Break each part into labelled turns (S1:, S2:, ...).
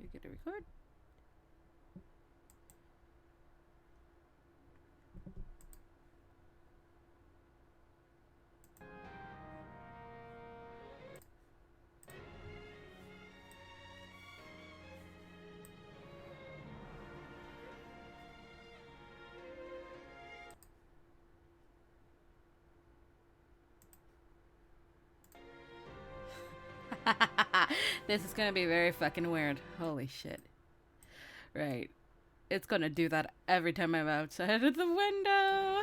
S1: You get to record? This is gonna be very fucking weird. Holy shit. Right. It's gonna do that every time I'm outside of the window.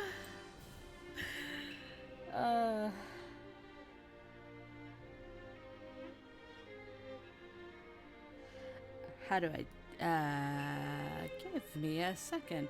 S1: Uh. How do I. Give me a second.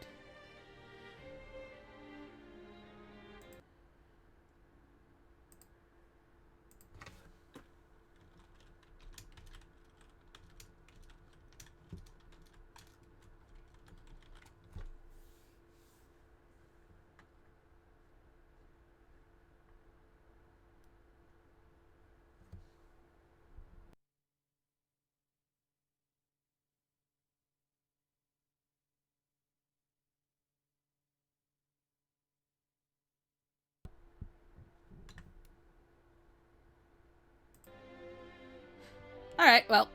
S1: Alright, well.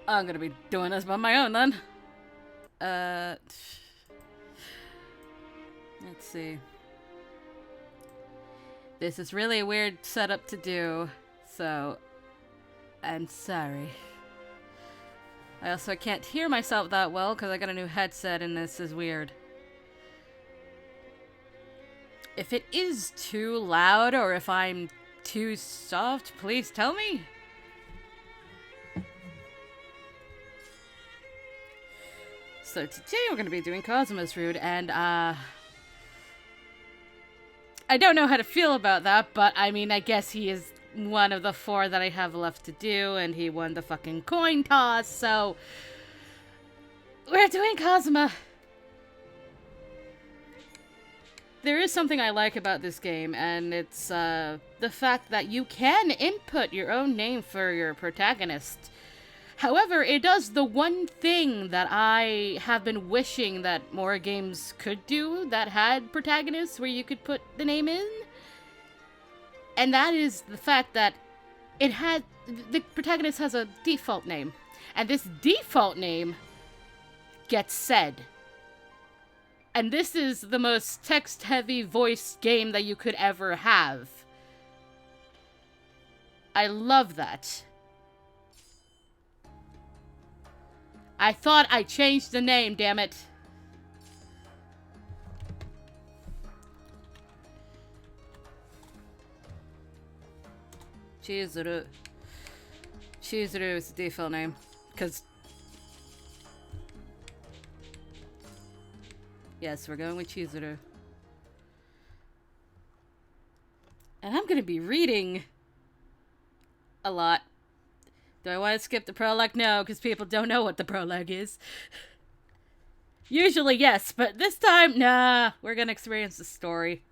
S1: I'm gonna be doing this by my own then. Uh. Let's see. This is really a weird setup to do, so I'm sorry. I also can't hear myself that well because I got a new headset and this is weird. If it is too loud or if I'm too soft, please tell me. So today we're going to be doing Kazuma's route, and I don't know how to feel about that, but I mean, I guess he is one of the 4 that I have left to do, and he won the fucking coin toss, so we're doing Kazuma. There is something I like about this game, and it's the fact that you can input your own name for your protagonist. However, it does the one thing that I have been wishing that more games could do that had protagonists where you could put the name in. And that is the fact that the protagonist has a default name. And this default name gets said. And this is the most text-heavy voice game that you could ever have. I love that. I thought I changed the name, damn it. Chizuru. Chizuru is the default name. Because... yes, we're going with Chizuru. And I'm gonna be reading a lot. Do I want to skip the prologue? No, because people don't know what the prologue is. Usually, yes, but this time, nah. We're gonna experience the story.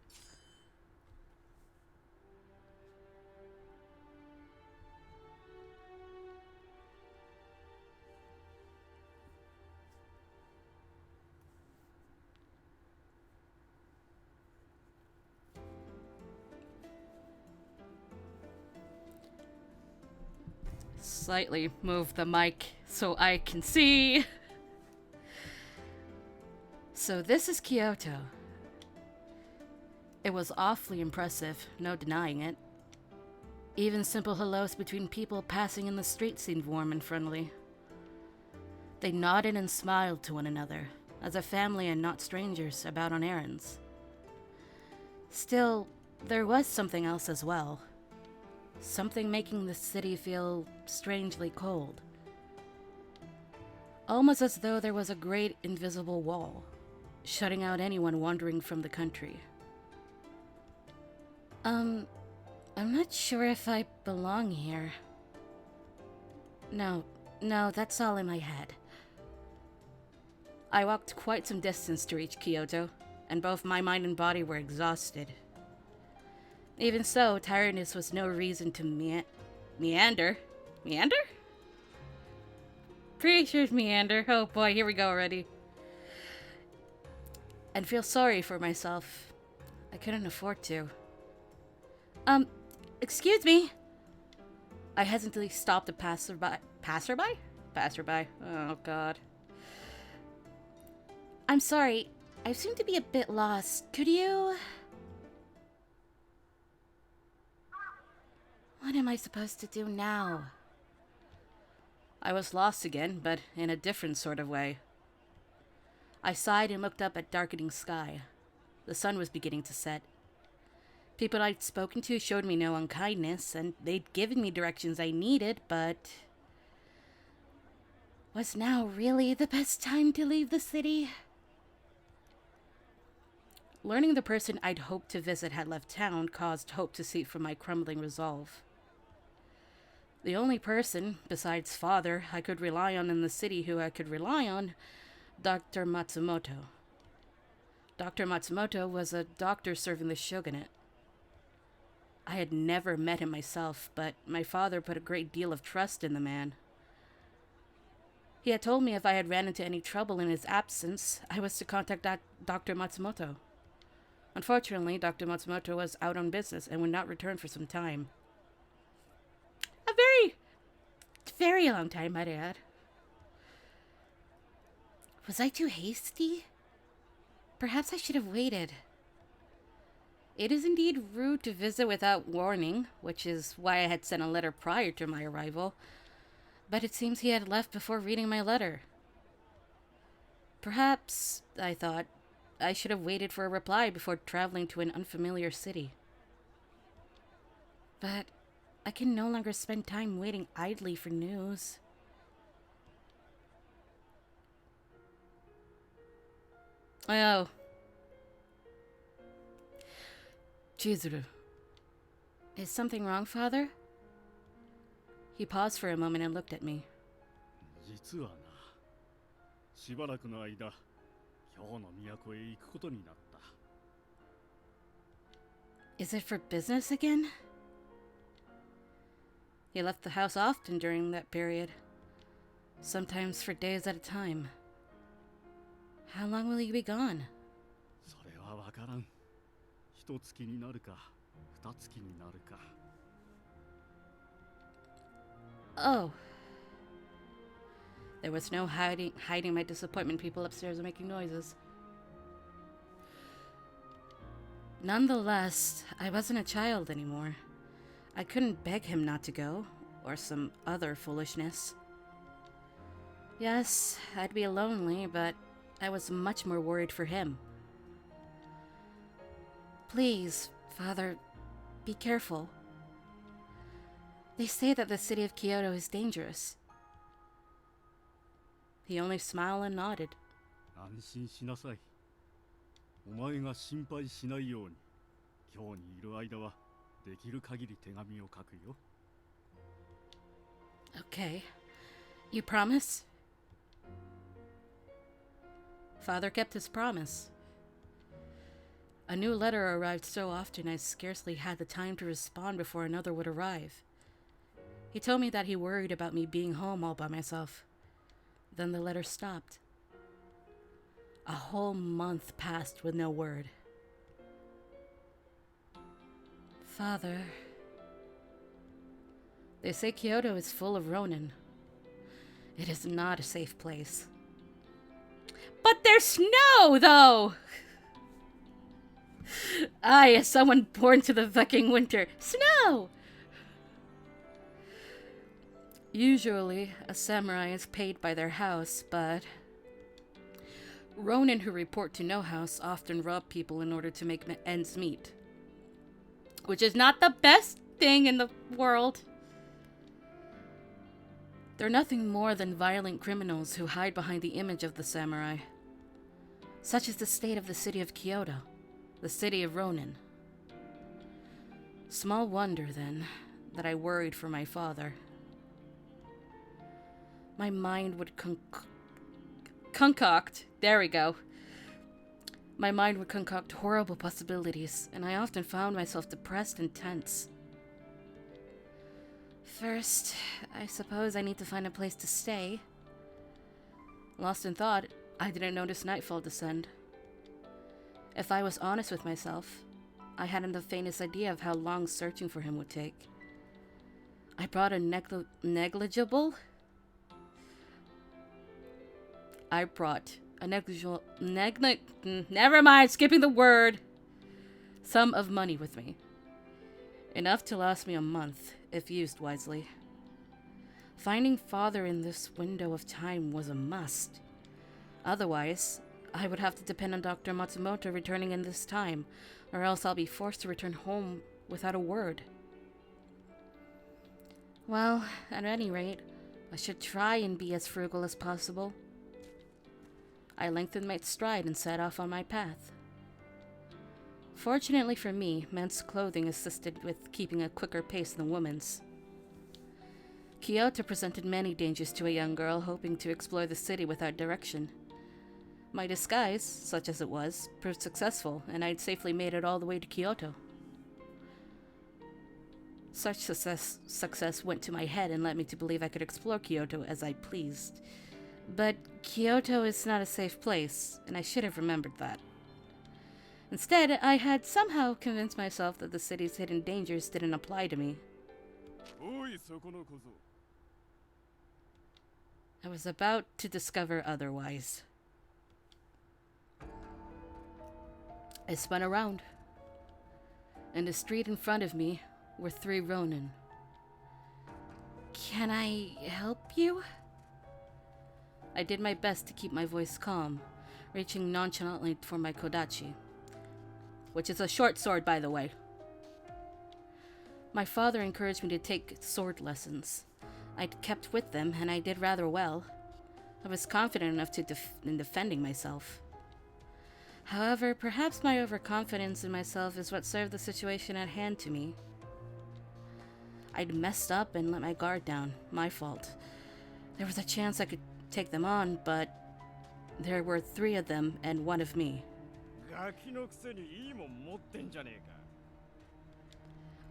S1: Slightly move the mic so I can see. So this is Kyoto. It was awfully impressive, no denying it. Even simple hellos between people passing in the street seemed warm and friendly. They nodded and smiled to one another, as a family and not strangers about on errands. Still, there was something else as well. Something making the city feel strangely cold. Almost as though there was a great invisible wall, shutting out anyone wandering from the country. I'm not sure if I belong here. No, that's all in my head. I walked quite some distance to reach Kyoto, and both my mind and body were exhausted. Even so, tiredness was no reason to meander. Meander? Preachers meander. Oh boy, here we go already. And feel sorry for myself. I couldn't afford to. Excuse me. I hesitantly stopped a passerby. Passerby? Passerby. Oh god. I'm sorry. I seem to be a bit lost. Could you... What am I supposed to do now? I was lost again, but in a different sort of way. I sighed and looked up at darkening sky. The sun was beginning to set. People I'd spoken to showed me no unkindness, and they'd given me directions I needed, but... Was now really the best time to leave the city? Learning the person I'd hoped to visit had left town caused hope to seep from my crumbling resolve. The only person, besides father, I could rely on in the city who I could rely on, Dr. Matsumoto. Dr. Matsumoto was a doctor serving the shogunate. I had never met him myself, but my father put a great deal of trust in the man. He had told me if I had ran into any trouble in his absence, I was to contact Dr. Matsumoto. Unfortunately, Dr. Matsumoto was out on business and would not return for some time. A very long time, I'd add. Was I too hasty? Perhaps I should have waited. It is indeed rude to visit without warning, which is why I had sent a letter prior to my arrival, but it seems he had left before reading my letter. Perhaps, I thought, I should have waited for a reply before traveling to an unfamiliar city. But I can no longer spend time waiting idly for news. Oh. Chizuru. Is something wrong, Father? He paused for a moment and looked at me.
S2: 実はな、しばらくの間、京の都へ行くことになった。
S1: Is it for business again? He left the house often during that period, sometimes for days at a time. How long will he be gone?
S2: それはわからん。一月になるか、二月になるか。
S1: Oh. There was no hiding my disappointment. People upstairs were making noises. Nonetheless, I wasn't a child anymore. I couldn't beg him not to go, or some other foolishness. Yes, I'd be lonely, but I was much more worried for him. Please, Father, be careful. They say that the city of Kyoto is dangerous. He only smiled and nodded.
S2: 安心しなさい。お前が心配しないように、京にいる間はできる限り手紙を書くよ。
S1: Okay. You promise? Father kept his promise. A new letter arrived so often I scarcely had the time to respond before another would arrive. He told me that he worried about me being home all by myself. Then the letter stopped. A whole month passed with no word. Father... They say Kyoto is full of Ronin. It is not a safe place. But there's snow, though! I, as someone born to the fucking winter. Snow! Usually, a samurai is paid by their house, but... Ronin who report to no house often rob people in order to make ends meet. Which is not the best thing in the world. They're nothing more than violent criminals who hide behind the image of the samurai. Such is the state of the city of Kyoto, the city of Ronin. Small wonder, then, that I worried for my father. My mind would concoct. There we go. My mind would concoct horrible possibilities, and I often found myself depressed and tense. First, I suppose I need to find a place to stay. Lost in thought, I didn't notice nightfall descend. If I was honest with myself, I hadn't the faintest idea of how long searching for him would take. I brought a negligible never mind, skipping the word, sum of money with me. Enough to last me a month, if used wisely. Finding father in this window of time was a must. Otherwise, I would have to depend on Dr. Matsumoto returning in this time, or else I'll be forced to return home without a word. Well, at any rate, I should try and be as frugal as possible. I lengthened my stride and set off on my path. Fortunately for me, men's clothing assisted with keeping a quicker pace than women's. Kyoto presented many dangers to a young girl hoping to explore the city without direction. My disguise, such as it was, proved successful, and I'd safely made it all the way to Kyoto. Such success went to my head and led me to believe I could explore Kyoto as I pleased. But Kyoto is not a safe place, and I should have remembered that. Instead, I had somehow convinced myself that the city's hidden dangers didn't apply to me. I was about to discover otherwise. I spun around. In the street in front of me were 3 ronin. Can I help you? I did my best to keep my voice calm, reaching nonchalantly for my kodachi, which is a short sword, by the way. My father encouraged me to take sword lessons. I'd kept with them, and I did rather well. I was confident enough in defending myself. However, perhaps my overconfidence in myself is what served the situation at hand to me. I'd messed up and let my guard down. My fault. There was a chance I could take them on, but there were 3 of them and 1 of me.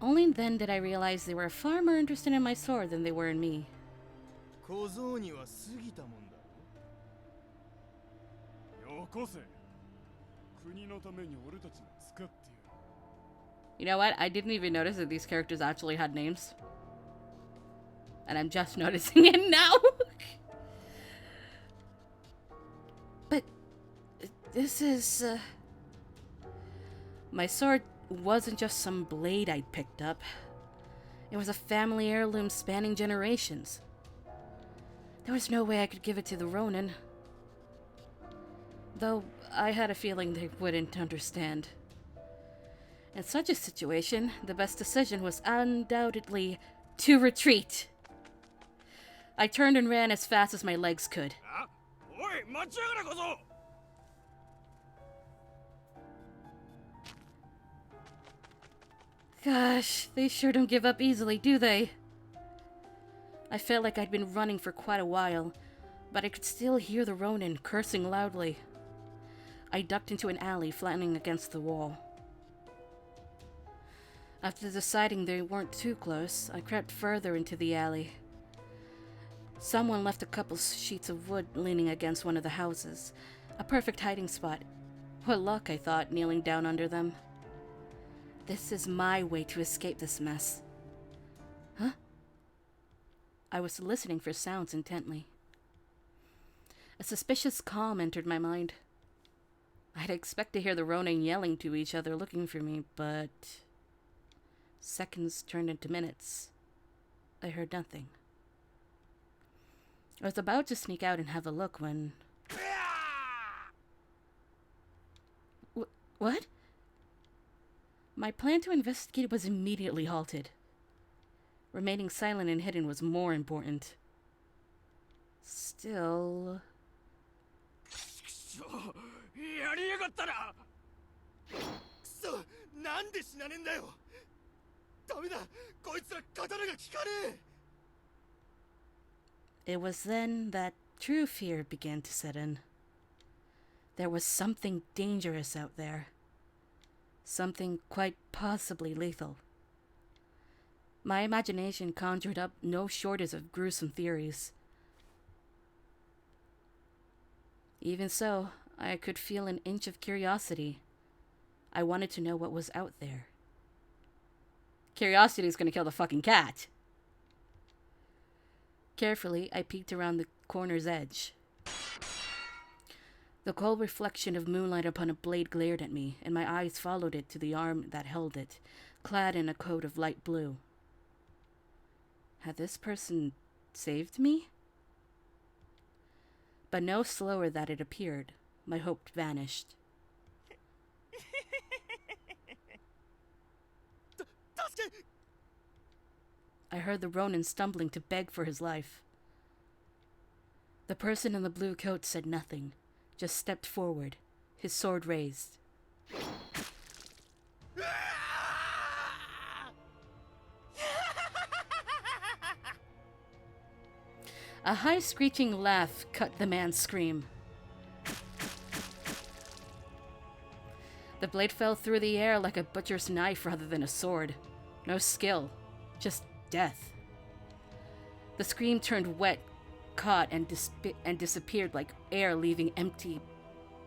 S1: Only then did I realize they were far more interested in my sword than they were in me. You know what? I didn't even notice that these characters actually had names. And I'm just noticing it now. But this is... My sword wasn't just some blade I'd picked up. It was a family heirloom spanning generations. There was no way I could give it to the Ronin. Though I had a feeling they wouldn't understand. In such a situation, the best decision was undoubtedly to retreat. I turned and ran as fast as my legs could. Gosh, they sure don't give up easily, do they? I felt like I'd been running for quite a while, but I could still hear the Ronin cursing loudly. I ducked into an alley flattening against the wall. After deciding they weren't too close, I crept further into the alley. Someone left a couple sheets of wood leaning against one of the houses. A perfect hiding spot. What luck, I thought, kneeling down under them. This is my way to escape this mess. Huh? I was listening for sounds intently. A suspicious calm entered my mind. I'd expect to hear the Ronin yelling to each other looking for me, but... Seconds turned into minutes. I heard nothing. I was about to sneak out and have a look when... What? My plan to investigate was immediately halted. Remaining silent and hidden was more important. Still... It was then that true fear began to set in. There was something dangerous out there. Something quite possibly lethal. My imagination conjured up no shortage of gruesome theories. Even so, I could feel an inch of curiosity. I wanted to know what was out there. Curiosity is gonna kill the fucking cat. Carefully, I peeked around the corner's edge. The cold reflection of moonlight upon a blade glared at me, and my eyes followed it to the arm that held it, clad in a coat of light blue. Had this person saved me? But no slower that it appeared, my hope vanished. I heard the Ronin stumbling to beg for his life. The person in the blue coat said nothing, just stepped forward, his sword raised. A high screeching laugh cut the man's scream. The blade fell through the air like a butcher's knife rather than a sword. No skill, just death. The scream turned wet, caught, and disappeared like air leaving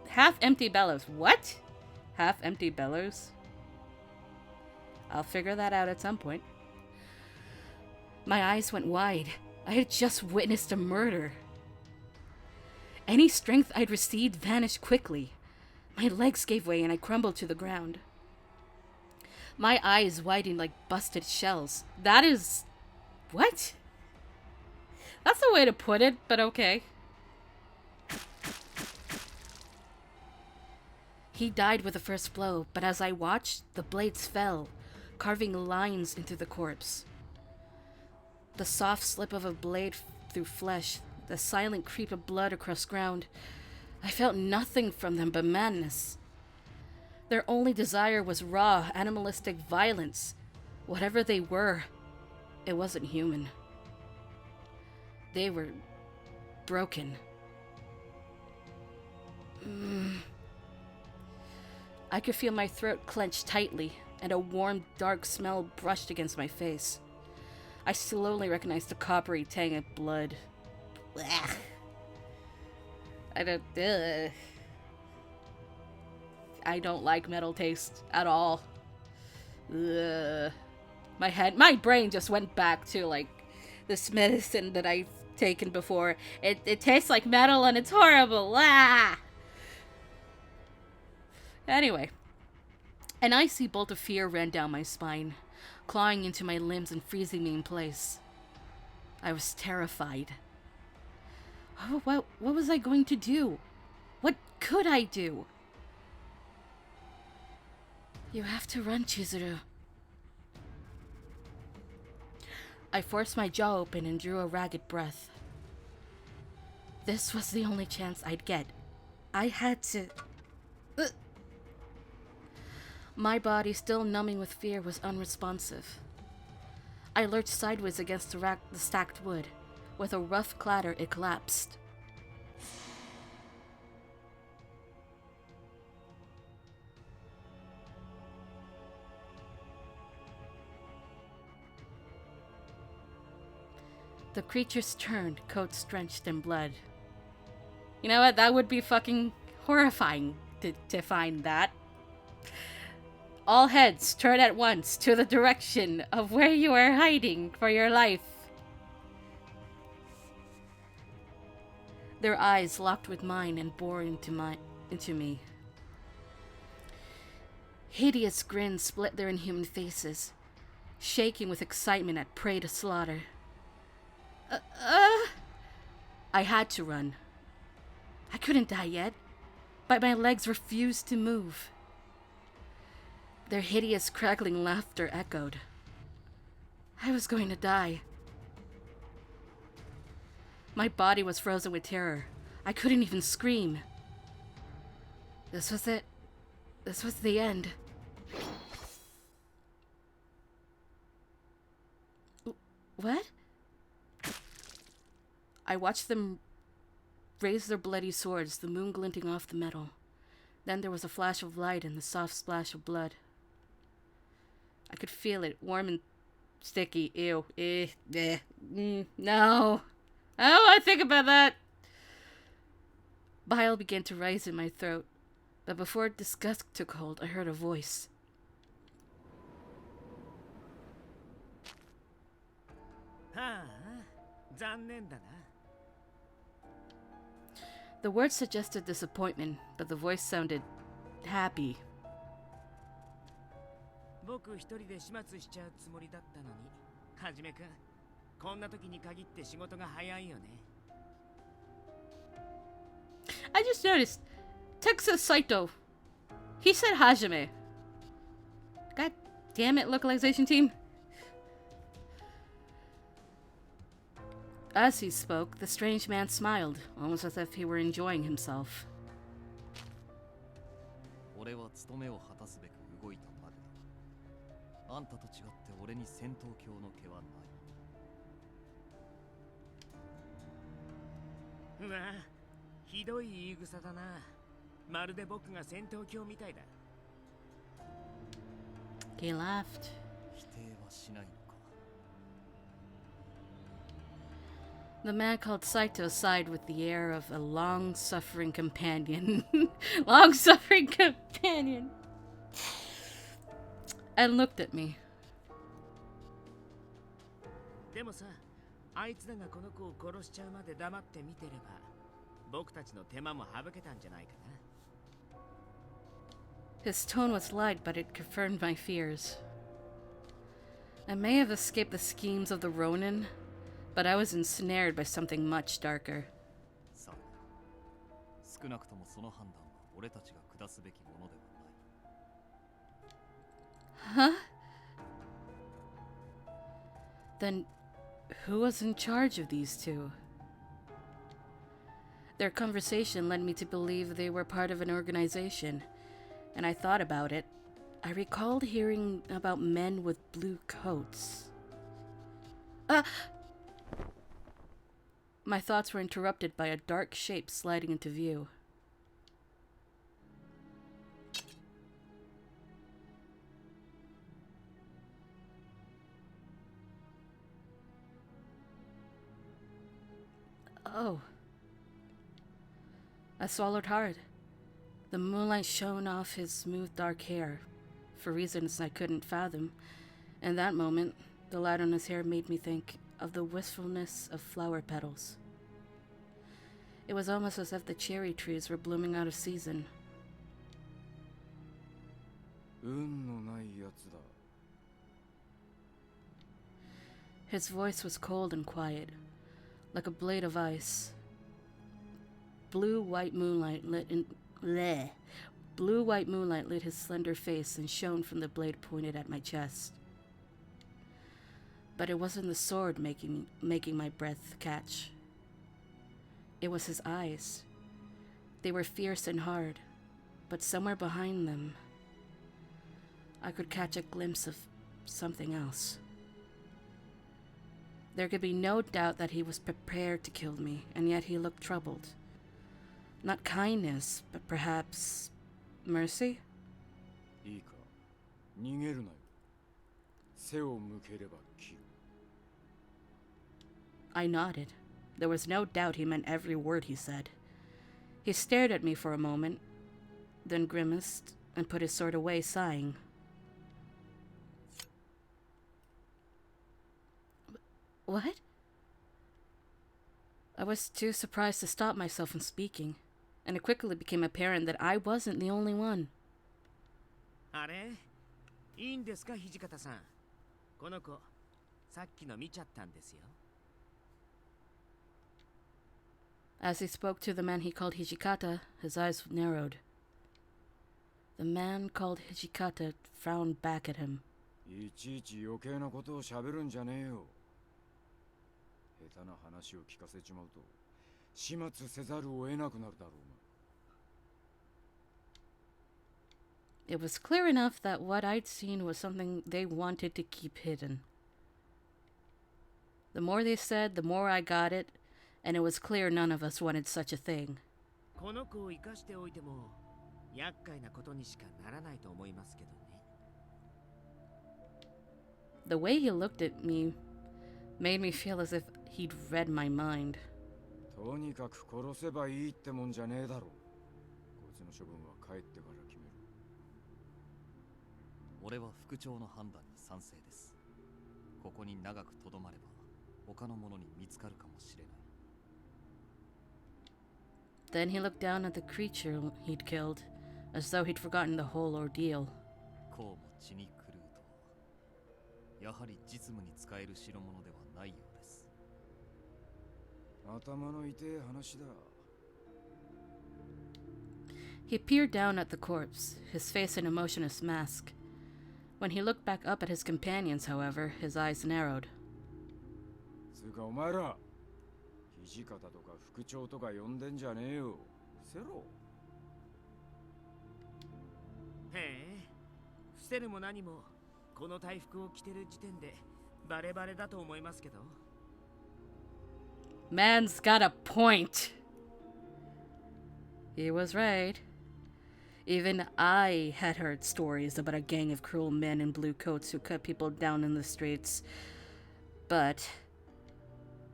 S1: half-empty bellows. What? Half-empty bellows? I'll figure that out at some point. My eyes went wide. I had just witnessed a murder. Any strength I'd received vanished quickly. My legs gave way and I crumbled to the ground. My eyes widened like busted shells. That is... what? That's the way to put it, but okay. He died with the first blow, but as I watched, the blades fell, carving lines into the corpse. The soft slip of a blade through flesh, the silent creep of blood across ground. I felt nothing from them but madness. Their only desire was raw, animalistic violence. Whatever they were, it wasn't human. They were broken. I could feel my throat clench tightly, and a warm, dark smell brushed against my face. I slowly recognized the coppery tang of blood. Blech. I don't like metal taste at all. Ugh. My brain just went back to like this medicine that I've taken before. It tastes like metal and it's horrible. Ah! Anyway, an icy bolt of fear ran down my spine, clawing into my limbs and freezing me in place. I was terrified. What was I going to do? What could I do? You have to run, Chizuru. I forced my jaw open and drew a ragged breath. This was the only chance I'd get. I had to... My body, still numbing with fear, was unresponsive. I lurched sideways against the stacked wood. With a rough clatter, it collapsed. The creatures turned, coats drenched in blood. You know what? That would be fucking horrifying to find that. All heads turn at once to the direction of where you are hiding for your life. Their eyes locked with mine and bored into me. Hideous grins split their inhuman faces, shaking with excitement at prey to slaughter. I had to run. I couldn't die yet, but my legs refused to move. Their hideous crackling laughter echoed. I was going to die. My body was frozen with terror. I couldn't even scream. This was it. This was the end. What? I watched them raise their bloody swords, the moon glinting off the metal. Then there was a flash of light and the soft splash of blood. I could feel it, warm and sticky. Ew. No. I don't want to think about that. Bile began to rise in my throat, but before disgust took hold, I heard a voice.
S3: はあ、残念だな。
S1: The words suggested disappointment, but the voice sounded happy.
S3: 僕一人で始末しちゃうつもりだったのに、はじめくん、こんな時に限って仕事が早いよね。
S1: I just noticed, Texas Saito. He said Hajime. God damn it, localization team. As he spoke, the strange man smiled, almost as if he were enjoying himself.
S4: 俺は務めを果たすべく動いたまでだ。あんたと違って俺に戦闘狂の気はない。
S3: うわ、ひどい言い草だな。まるで僕が戦闘狂みたいだ。
S1: He laughed.
S4: 否定はしないのか。
S1: The man called Saito sighed with the air of a long-suffering companion. Long-suffering companion. And looked at me.
S3: でもさ、あいつらがこの子を殺しちゃうまで黙って見てれば、僕たちの手間も省けたんじゃないかな。
S1: His tone was light, but it confirmed my fears. I may have escaped the schemes of the Ronin, but I was ensnared by something much darker.
S4: さあ、少なくともその判断は俺たちが下すべきものではない。
S1: Huh? Then who was in charge of these two? Their conversation led me to believe they were part of an organization, and I thought about it. I recalled hearing about men with blue coats. My thoughts were interrupted by a dark shape sliding into view. Oh. I swallowed hard. The moonlight shone off his smooth dark hair, for reasons I couldn't fathom. In that moment, the light on his hair made me think of the wistfulness of flower petals. It was almost as if the cherry trees were blooming out of season.
S5: 運のないやつだ。
S1: His voice was cold and quiet, like a blade of ice. Blue-white moonlight lit his slender face and shone from the blade pointed at my chest. But it wasn't the sword making my breath catch. It was his eyes. They were fierce and hard, but somewhere behind them, I could catch a glimpse of something else. There could be no doubt that he was prepared to kill me, and yet he looked troubled. Not kindness, but perhaps mercy?
S5: いいか、逃げるなよ。背を向ければ切る。
S1: I nodded. There was no doubt he meant every word he said. He stared at me for a moment, then grimaced and put his sword away, sighing. What? I was too surprised to stop myself from speaking, and it quickly became apparent that I wasn't the only one.
S3: あれ、いいんですか、土方さん。この子、さっきの見ちゃったんですよ。
S1: As he spoke to the man he called Hijikata, his eyes narrowed. The man called Hijikata frowned back at him.
S5: いちいち余計なことを喋るんじゃねえよ。下手な話を聞かせちまうと、始末せざるを得なくなるだろうが。
S1: It was clear enough that what I'd seen was something they wanted to keep hidden. The more they said, the more I got it, and it was clear none of us wanted such a thing.
S3: この子を生かしておいても、厄介なことにしかならないと思いますけどね。
S1: The way he looked at me made me feel as if he'd read my mind.
S5: とにかく殺せばいいってもんじゃねえだろ。こいつの処分は帰ってから決める。
S4: 俺は副長の判断に賛成です。ここに長くとどまれば他の者に見つかるかもしれない。
S1: Then he looked down at the creature he'd killed, as though he'd forgotten the whole ordeal.
S4: こうも血に狂うとは、やはり実務に使える代物ではないようです。
S5: 頭の痛え話だ。
S1: He peered down at the corpse, his face an emotionless mask. When he looked back up at his companions, however, his eyes narrowed.
S5: つうかお前ら、土方とか副長とか呼んでんじゃねえよ。せろ。
S3: へえ、伏せるも何もこの大服を着てる時点でバレバレだと思いますけど。
S1: Man's got a point. He was right. Even I had heard stories about a gang of cruel men in blue coats who cut people down in the streets. But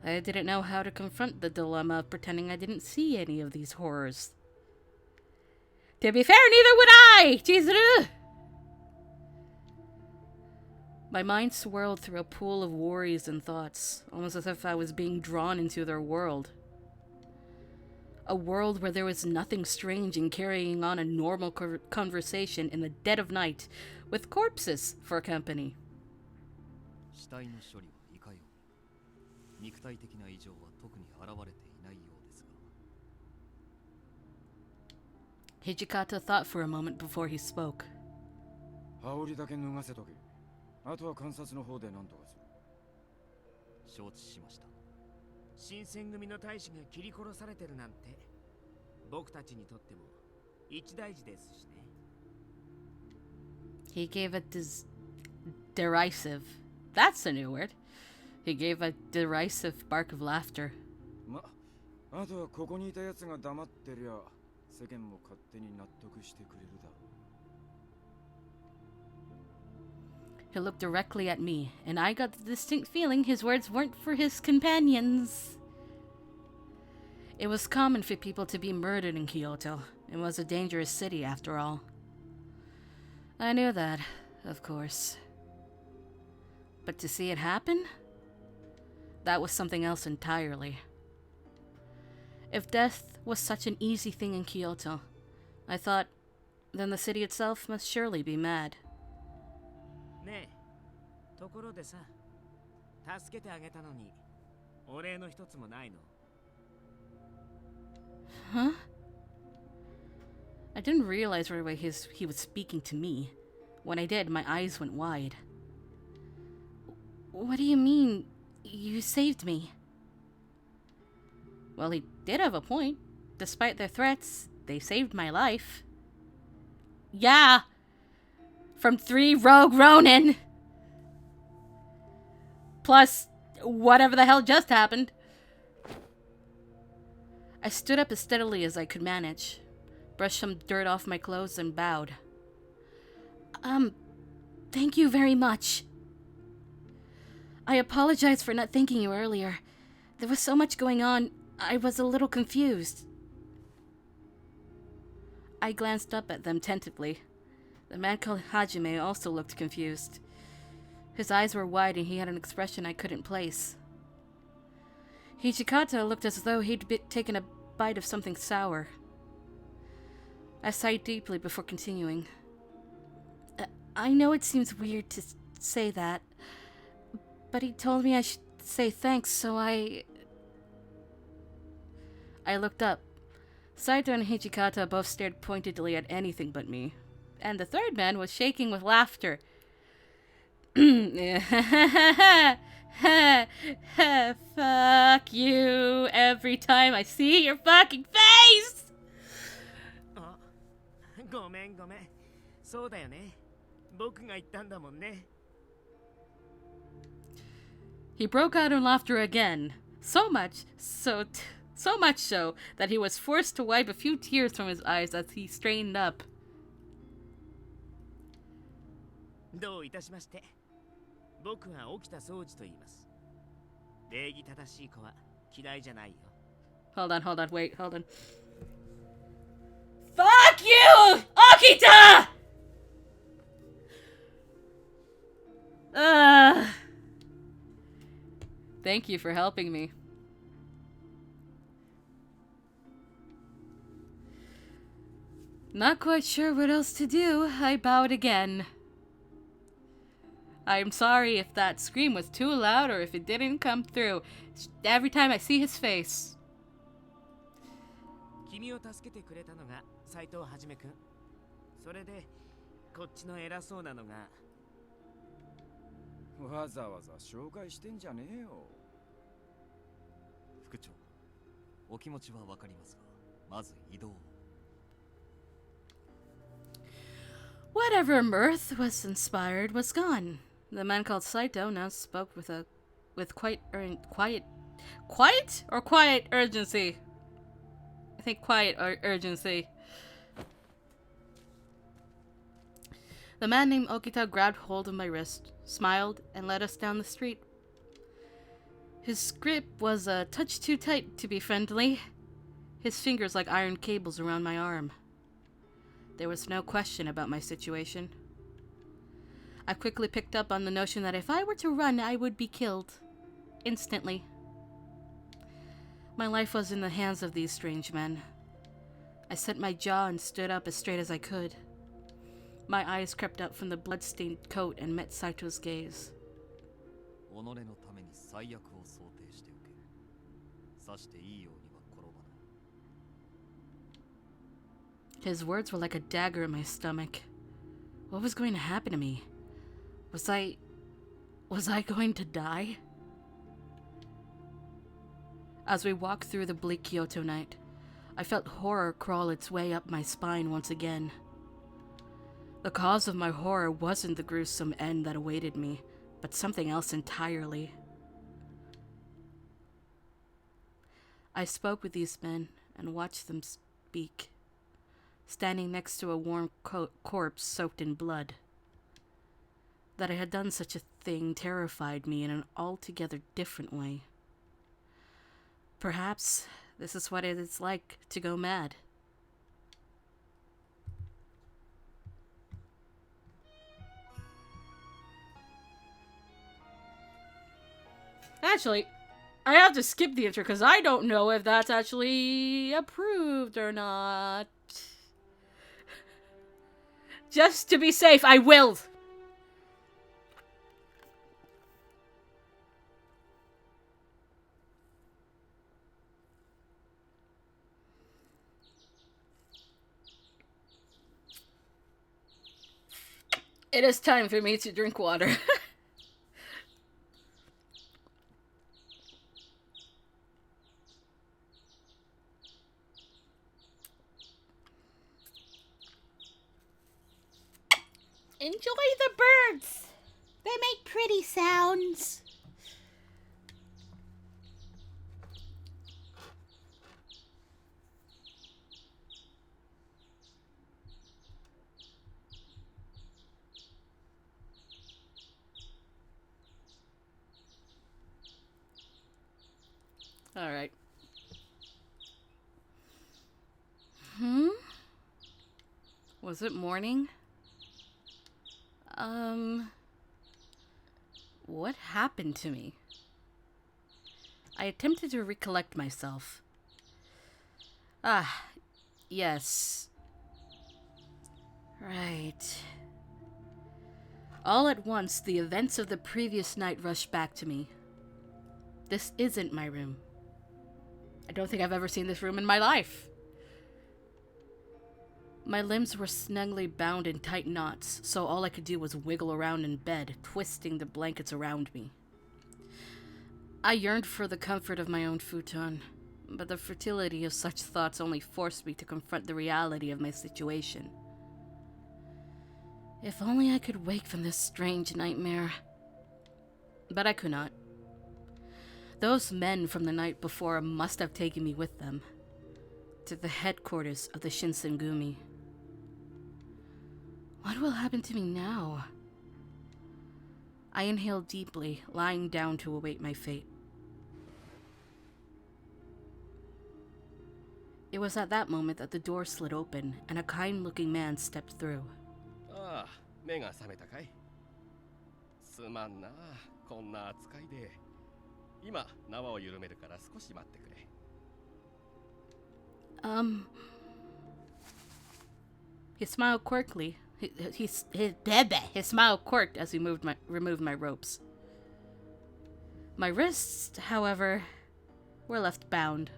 S1: I didn't know how to confront the dilemma of pretending I didn't see any of these horrors. To be fair, neither would I! Chizuru! My mind swirled through a pool of worries and thoughts, almost as if I was being drawn into their world. A world where there was nothing strange in carrying on a normal conversation in the dead of night, with corpses for company.
S4: 死体の処理はいかように、肉体的な異常は特に現れていないようですが。
S1: Hijikata thought for a moment before he spoke.
S5: 羽織だけ脱がせとけ。あとは観察の方で何とかする。
S4: 承知しました。
S3: 新選組の大使が切り殺されてるなんて、僕たちにとっても一大事ですしね。
S1: He gave a derisive. That's a new word. He gave a derisive bark of laughter.
S5: ま、あとはここにいたやつが黙ってりゃ、世間も勝手に納得してくれるだろう。
S1: He looked directly at me, and I got the distinct feeling his words weren't for his companions. It was common for people to be murdered in Kyoto. It was a dangerous city, after all. I knew that, of course. But to see it happen? That was something else entirely. If death was such an easy thing in Kyoto, I thought, then the city itself must surely be mad.
S3: ねえ、ところでさ、助けてあげたのにお礼の一つもないの。
S1: Huh? I didn't realize right away he was speaking to me. When I did, my eyes went wide. What do you mean, you saved me? Well, he did have a point. Despite their threats, they saved my life. Yeah! From 3 rogue Ronin! Plus, whatever the hell just happened. I stood up as steadily as I could manage, brushed some dirt off my clothes, and bowed. Thank you very much. I apologize for not thanking you earlier. There was so much going on, I was a little confused. I glanced up at them tentatively. The man called Hajime also looked confused. His eyes were wide and he had an expression I couldn't place. Hijikata looked as though he'd taken a bite of something sour. I sighed deeply before continuing. I know it seems weird to say that, but he told me I should say thanks, so I looked up. Saito and Hijikata both stared pointedly at anything but me. And the third man was shaking with laughter. Fuck you every time I see your fucking face!
S3: あ、ごめんごめん。そうだよね。僕が言ったんだもんね。
S1: He broke out in laughter again. So much so that he was forced to wipe a few tears from his eyes as he straightened up.
S3: どういたしまして。僕は沖田総司と言います。礼儀正しい子は嫌いじゃないよ。
S1: wait, hold on. Fuck you! Okita! Thank you for helping me. Not quite sure what else to do. I bowed again. I'm sorry if that scream was too loud or if it didn't come through. Every time I see his face.
S3: 君を助けてくれたのが斉藤はじめくん。それでこっちの偉そうなのが
S5: わざわざ紹介してんじゃねえよ。
S4: 副長、お気持ちはわかりますが、まず移動を。
S1: Whatever mirth was inspired was gone. The man called Saito now spoke with quiet urgency. I think quiet urgency. The man named Okita grabbed hold of my wrist, smiled, and led us down the street. His grip was a touch too tight to be friendly, his fingers like iron cables around my arm. There was no question about my situation. I quickly picked up on the notion that if I were to run, I would be killed. Instantly. My life was in the hands of these strange men. I set my jaw and stood up as straight as I could. My eyes crept up from the blood-stained coat and met Saito's gaze.
S4: 己のために最悪を想定しておけ。さしていいようには転ばない。
S1: His words were like a dagger in my stomach. What was going to happen to me? Was I going to die? As we walked through the bleak Kyoto night, I felt horror crawl its way up my spine once again. The cause of my horror wasn't the gruesome end that awaited me, but something else entirely. I spoke with these men and watched them speak, standing next to a warm corpse soaked in blood. That I had done such a thing terrified me in an altogether different way. Perhaps this is what it is like to go mad. Actually, I have to skip the intro because I don't know if that's actually approved or not. Just to be safe, I will! It is time for me to drink water. Enjoy the birds! They make pretty sounds. All right. Was it morning? What happened to me? I attempted to recollect myself. Yes. Right. All at once, the events of the previous night rushed back to me. This isn't my room. I don't think I've ever seen this room in my life. My limbs were snugly bound in tight knots, so all I could do was wiggle around in bed, twisting the blankets around me. I yearned for the comfort of my own futon, but the fertility of such thoughts only forced me to confront the reality of my situation. If only I could wake from this strange nightmare. But I could not. Those men from the night before must have taken me with them to the headquarters of the Shinsengumi. What will happen to me now? I inhaled deeply, lying down to await my fate. It was at that moment that the door slid open and a kind-looking man stepped through.
S6: ああ、目が覚めたかい。すまんな、こんな扱いで。今、縄を緩めるから少し待ってくれ。
S1: He smiled quirkily. His smile quirked as he removed my ropes. My wrists, however, were left bound.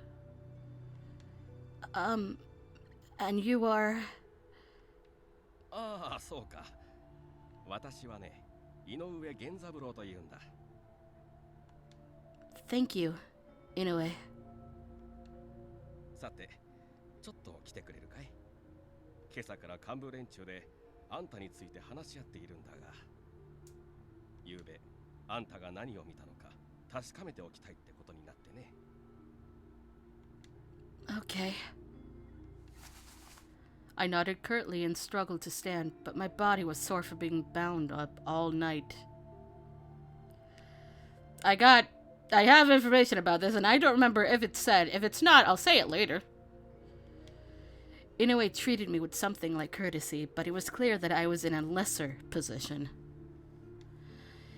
S1: And you are...
S6: ああ、そうか。私はね、井上源三郎というんだ。
S1: Thank you, Inoue.
S6: さて、ちょっと来てくれるかい？今朝から幹部連中であんたについて話し合っているんだが、ゆうべあんたが何を見たのか確かめておきたいってことになってね。
S1: Okay. I nodded curtly and struggled to stand, but my body was sore for being bound up all night. I have information about this, and I don't remember if it's said. If it's not, I'll say it later. Inoue treated me with something like courtesy, but it was clear that I was in a lesser position.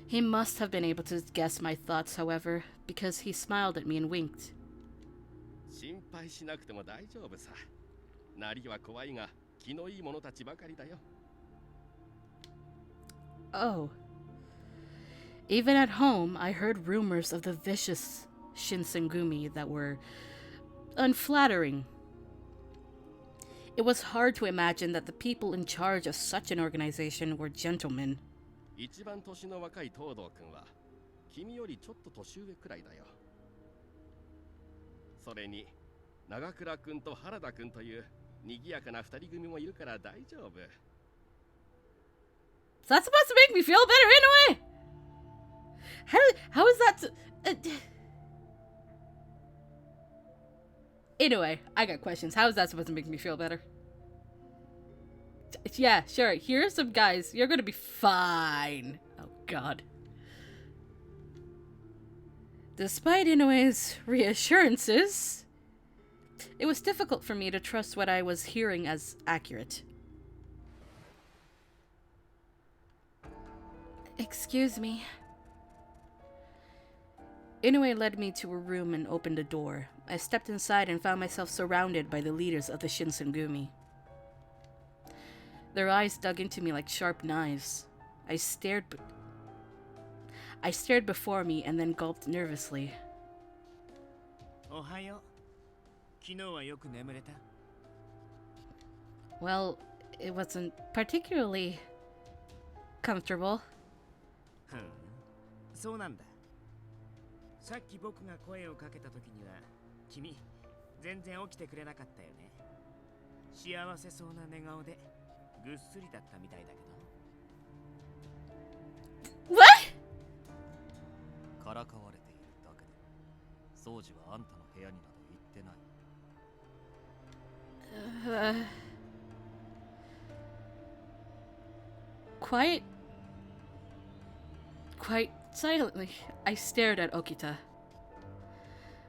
S1: He must have been able to guess my thoughts, however, because he smiled at me and winked.
S6: 心配しなくても大丈夫さ。なりは怖いが気のいい者たちばかりだよ。
S1: Oh. Even at home, I heard rumors of the vicious Shinsengumi that were unflattering. It was hard to imagine that the people in charge of such an organization were gentlemen.
S6: 一番年の若い東堂君は君よりちょっと年上くらいだよ。それに長倉君と原田君という賑やかな二人組もいるから大丈夫。
S1: Is that supposed to make me feel better in a way? How is that Anyway, I got questions. How is that supposed to make me feel better? Yeah, sure. Here's some guys. You're gonna be fine. Oh, God. Despite Inoue's reassurances, it was difficult for me to trust what I was hearing as accurate. Excuse me. Inoue led me to a room and opened a door. I stepped inside and found myself surrounded by the leaders of the Shinsengumi. Their eyes dug into me like sharp knives. I stared before me and then gulped nervously.
S3: おはよう。昨日はよく眠れた？
S1: Well, it wasn't particularly comfortable.
S3: そうなんだ。さっき僕が声をかけた時には君全然起きてくれなかったよね。幸せそうな寝顔でぐっすりだったみたいだけど。
S1: What?
S4: からかわれているだけで掃除はあんたの部屋になど行ってない。
S1: Quite silently, I stared at Okita.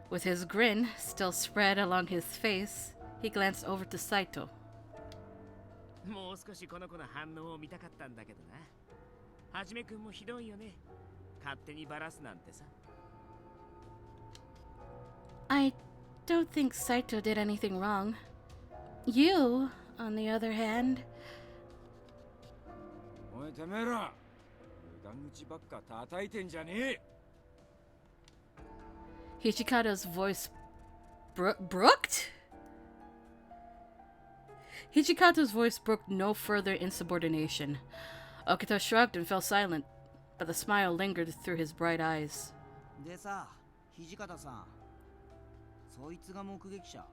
S1: With his grin still spread along his face, he glanced over to Saito.
S3: もう少しこの子の反応を見たかったんだけどな。はじめくんもひどいよね。勝手にバラすなんてさ。
S1: I don't think Saito did anything wrong. You, on the other hand...
S5: おいてめえら、無駄口ばっか叩いてんじゃねえ。
S1: Hijikata's voice brooked? Hijikata's voice brooked no further insubordination. Okita shrugged and fell silent, but the smile lingered through his bright eyes.
S7: でさ、土方さん、そいつが目撃者。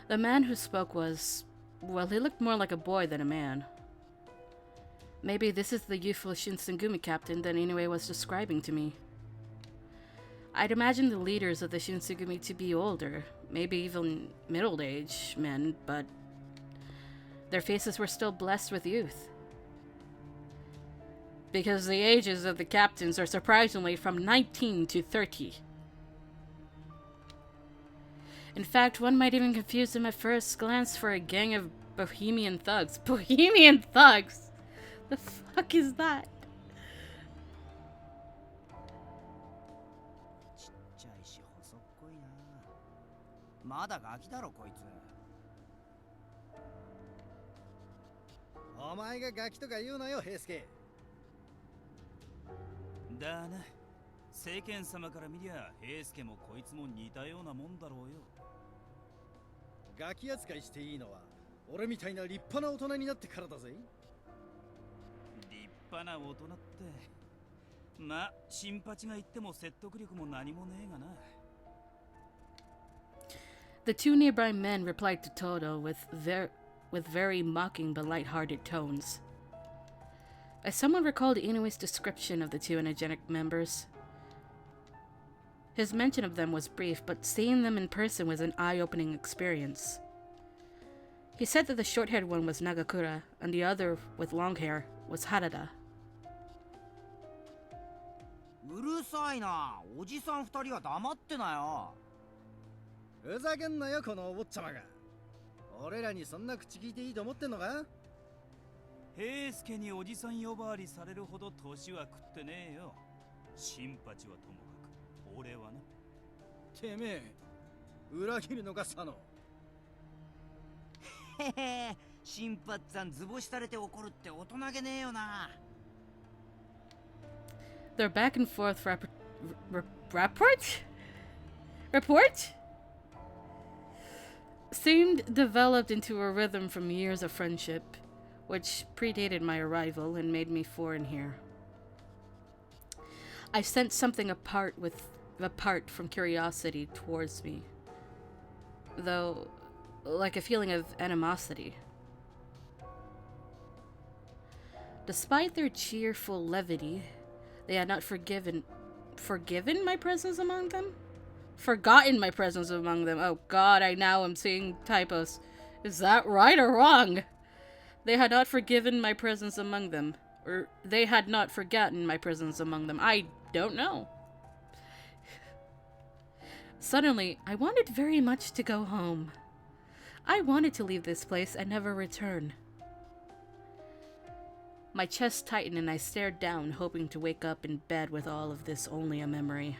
S1: The man who spoke was... well, he looked more like a boy than a man. Maybe this is the youthful Shinsengumi captain that Inoue was describing to me. I'd imagine the leaders of the Shinsengumi to be older, maybe even middle-aged men, but their faces were still blessed with youth. because the ages of the captains are surprisingly from 19 to 30. In fact, one might even confuse them at first glance for a gang of Bohemian thugs. Bohemian thugs? The fuck is that?
S7: ちっちゃいし細っこいな。まだガキだろこいつ。
S8: お前がガキとか言うなよ、平助。
S9: だな。世間様から見りゃ平助もこいつも似たようなもんだろうよ。
S8: ガキ扱いしていいのは俺みたいな立派な大人になってからだぜ。
S9: 立派な大人って、まあ新八が言っても説得力も何もねえがな。
S1: The two nearby men replied to Toto with very mocking but light-hearted tones. As someone recalled Inoue's description of the two energetic members, his mention of them was brief, but seeing them in person was an eye-opening experience. He said that the short-haired one was Nagakura, and the other, with long hair, was Harada.
S7: うるさいな。おじさん二人は黙ってなよ。
S8: ふざけんなよこのお坊ちゃまが。俺らにそんな口聞いていいと思ってんのか？
S9: 平助におじさん呼ばわりされるほど年は食ってねえよ。新八はともかく俺はな。
S8: てめえ裏切るのか佐野。
S7: へへ、新八さん図星されて怒るって大人げねえよな。
S1: Their back and forth report seemed developed into a rhythm from years of friendship, which predated my arrival and made me foreign here. I sensed something apart from curiosity towards me, though like a feeling of animosity. Despite their cheerful levity, they had not forgotten my presence among them? Forgotten my presence among them. Oh god, I now am seeing typos. Is that right or wrong? They had not forgiven my presence among them. Or they had not forgotten my presence among them. I don't know. Suddenly, I wanted very much to go home. I wanted to leave this place and never return. My chest tightened and I stared down, hoping to wake up in bed with all of this only a memory.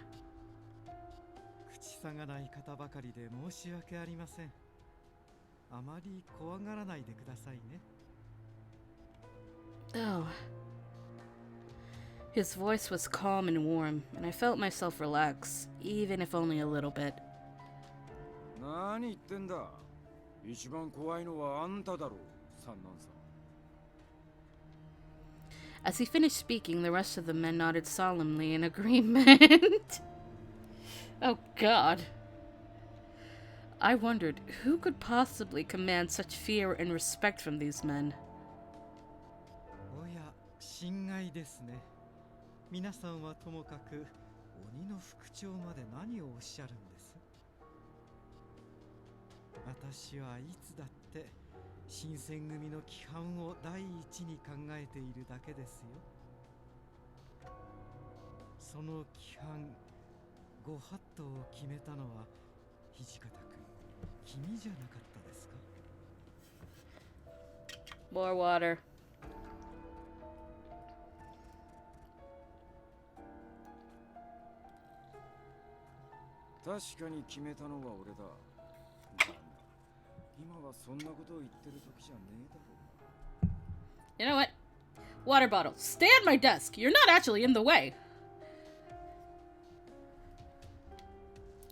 S10: 口さがない方ばかりで申し訳ありません。あまり怖がらないでくださいね。
S1: Oh. His voice was calm and warm, and I felt myself relax, even if only a little bit.
S5: 何言ってんだ。一番怖いのはあんただろう、三男さん。
S1: As he finished speaking, the rest of the men nodded solemnly in agreement. Oh god. I wondered, who could possibly command such fear and respect from these men?
S10: おや、心外ですね。皆さんはともかく鬼の副長まで何をおっしゃるんです？私はいつだって新選組の規範を第一に考えているだけですよ。その規範、ご法度を決めたのは土方君、君じゃなかったですか？
S1: More water.
S5: 確かに決めたのは俺だ。今はそんなことを言ってる時じゃねえだろう。
S1: You know what? Water bottle. Stay at my desk. You're not actually in the way.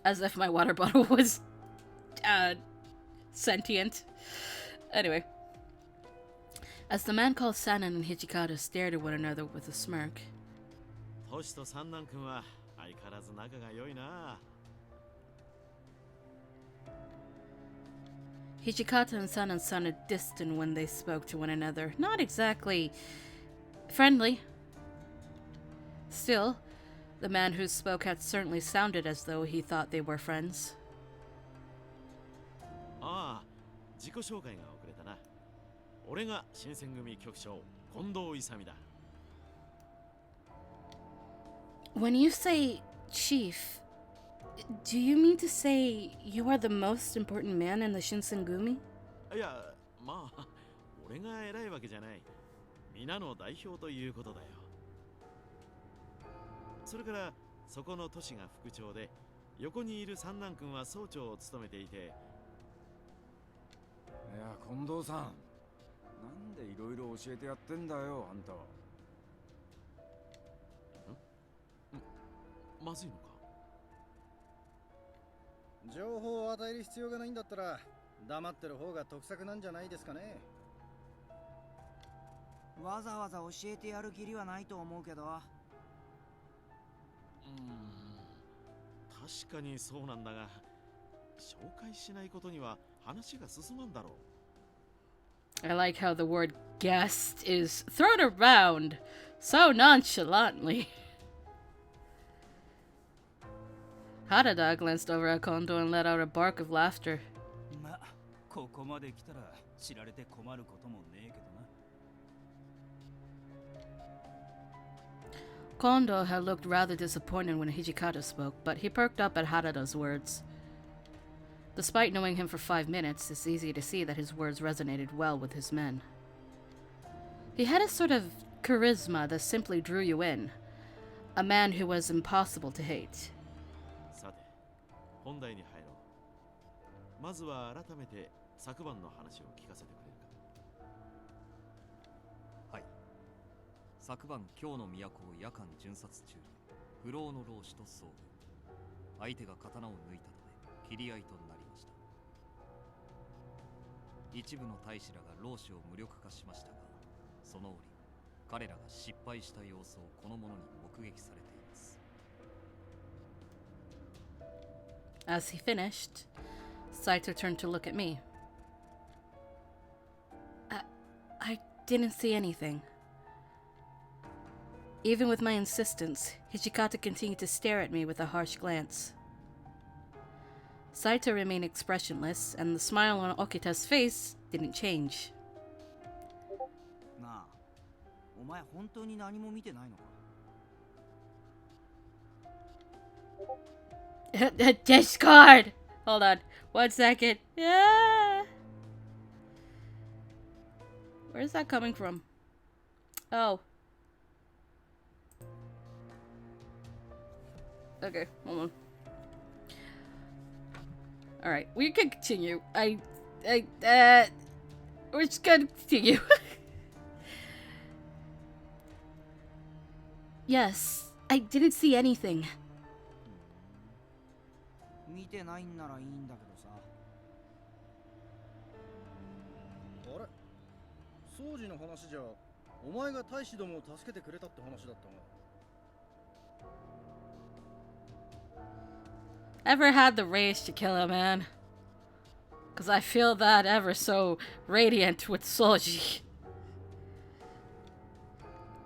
S1: As if my water bottle was, sentient. Anyway. As the man called Sanan and Hijikata stared at one another with a smirk.
S11: トシと三男君は相変わらず仲が良いな。
S1: Hijikata and Sanan sounded distant when they spoke to one another, not exactly friendly. Still, the man who spoke had certainly sounded as though he thought they were friends.
S11: ああ、自己紹介が遅れたな。俺が新選組局長、近藤勇だ。
S1: When you say chief, do you mean to say you are the most important man in the Shinsengumi?
S11: いや、まあ、俺が偉いわけじゃない。皆の代表ということだよ。それから、そこの都市が副長で、横にいる三男君は総長を務めていて。いや、
S5: 近藤さん、なんでいろいろ教えてやってんだよ、あんたは。
S11: まずいのか？
S8: 情報を与える必要がないんだったら黙ってる方が得策なんじゃないですかね。
S7: わざわざ教えてやる義理はないと思うけど。
S11: 確かにそうなんだが、紹介しないことには話が進まんだろう。
S1: I like how the word guest is thrown around so nonchalantly. Harada glanced over at Kondo and let out a bark of laughter.
S9: ま、ここまで来たら知られて困ることもねえけどな。
S1: Kondo had looked rather disappointed when Hijikata spoke, but he perked up at Harada's words. Despite knowing him for 5 minutes, it's easy to see that his words resonated well with his men. He had a sort of charisma that simply drew you in, a man who was impossible to hate.
S11: さて、本題に入ろう。まずは改めて昨晩の話を聞かせてくれるか。
S4: はい。昨晩京の都を夜間巡察中に不老の老師と遭遇。相手が刀を抜いたので切り合いとなりました。一部の大使らが老師を無力化しましたが、その折彼らが失敗した様子をこの者に目撃されています。
S1: As he finished, Saito turned to look at me. I didn't see anything. Even with my insistence, Hijikata continued to stare at me with a harsh glance. Saito remained expressionless, and the smile on Okita's face didn't change.
S7: なあ、お前本当に何も見てないのか
S1: Discard! Hold on. 1 second. Yeah. Where's that coming from? Oh. Okay, hold on. Alright, we can continue. We're just gonna continue. Yes, I didn't see anything.
S7: 見てないんならいいんだけどさ。
S8: あれ、掃除の話じゃお前が大使どもを助けてくれたって話だったが。
S1: Ever had the rage to kill a man? Because I feel that ever so radiant with Soji.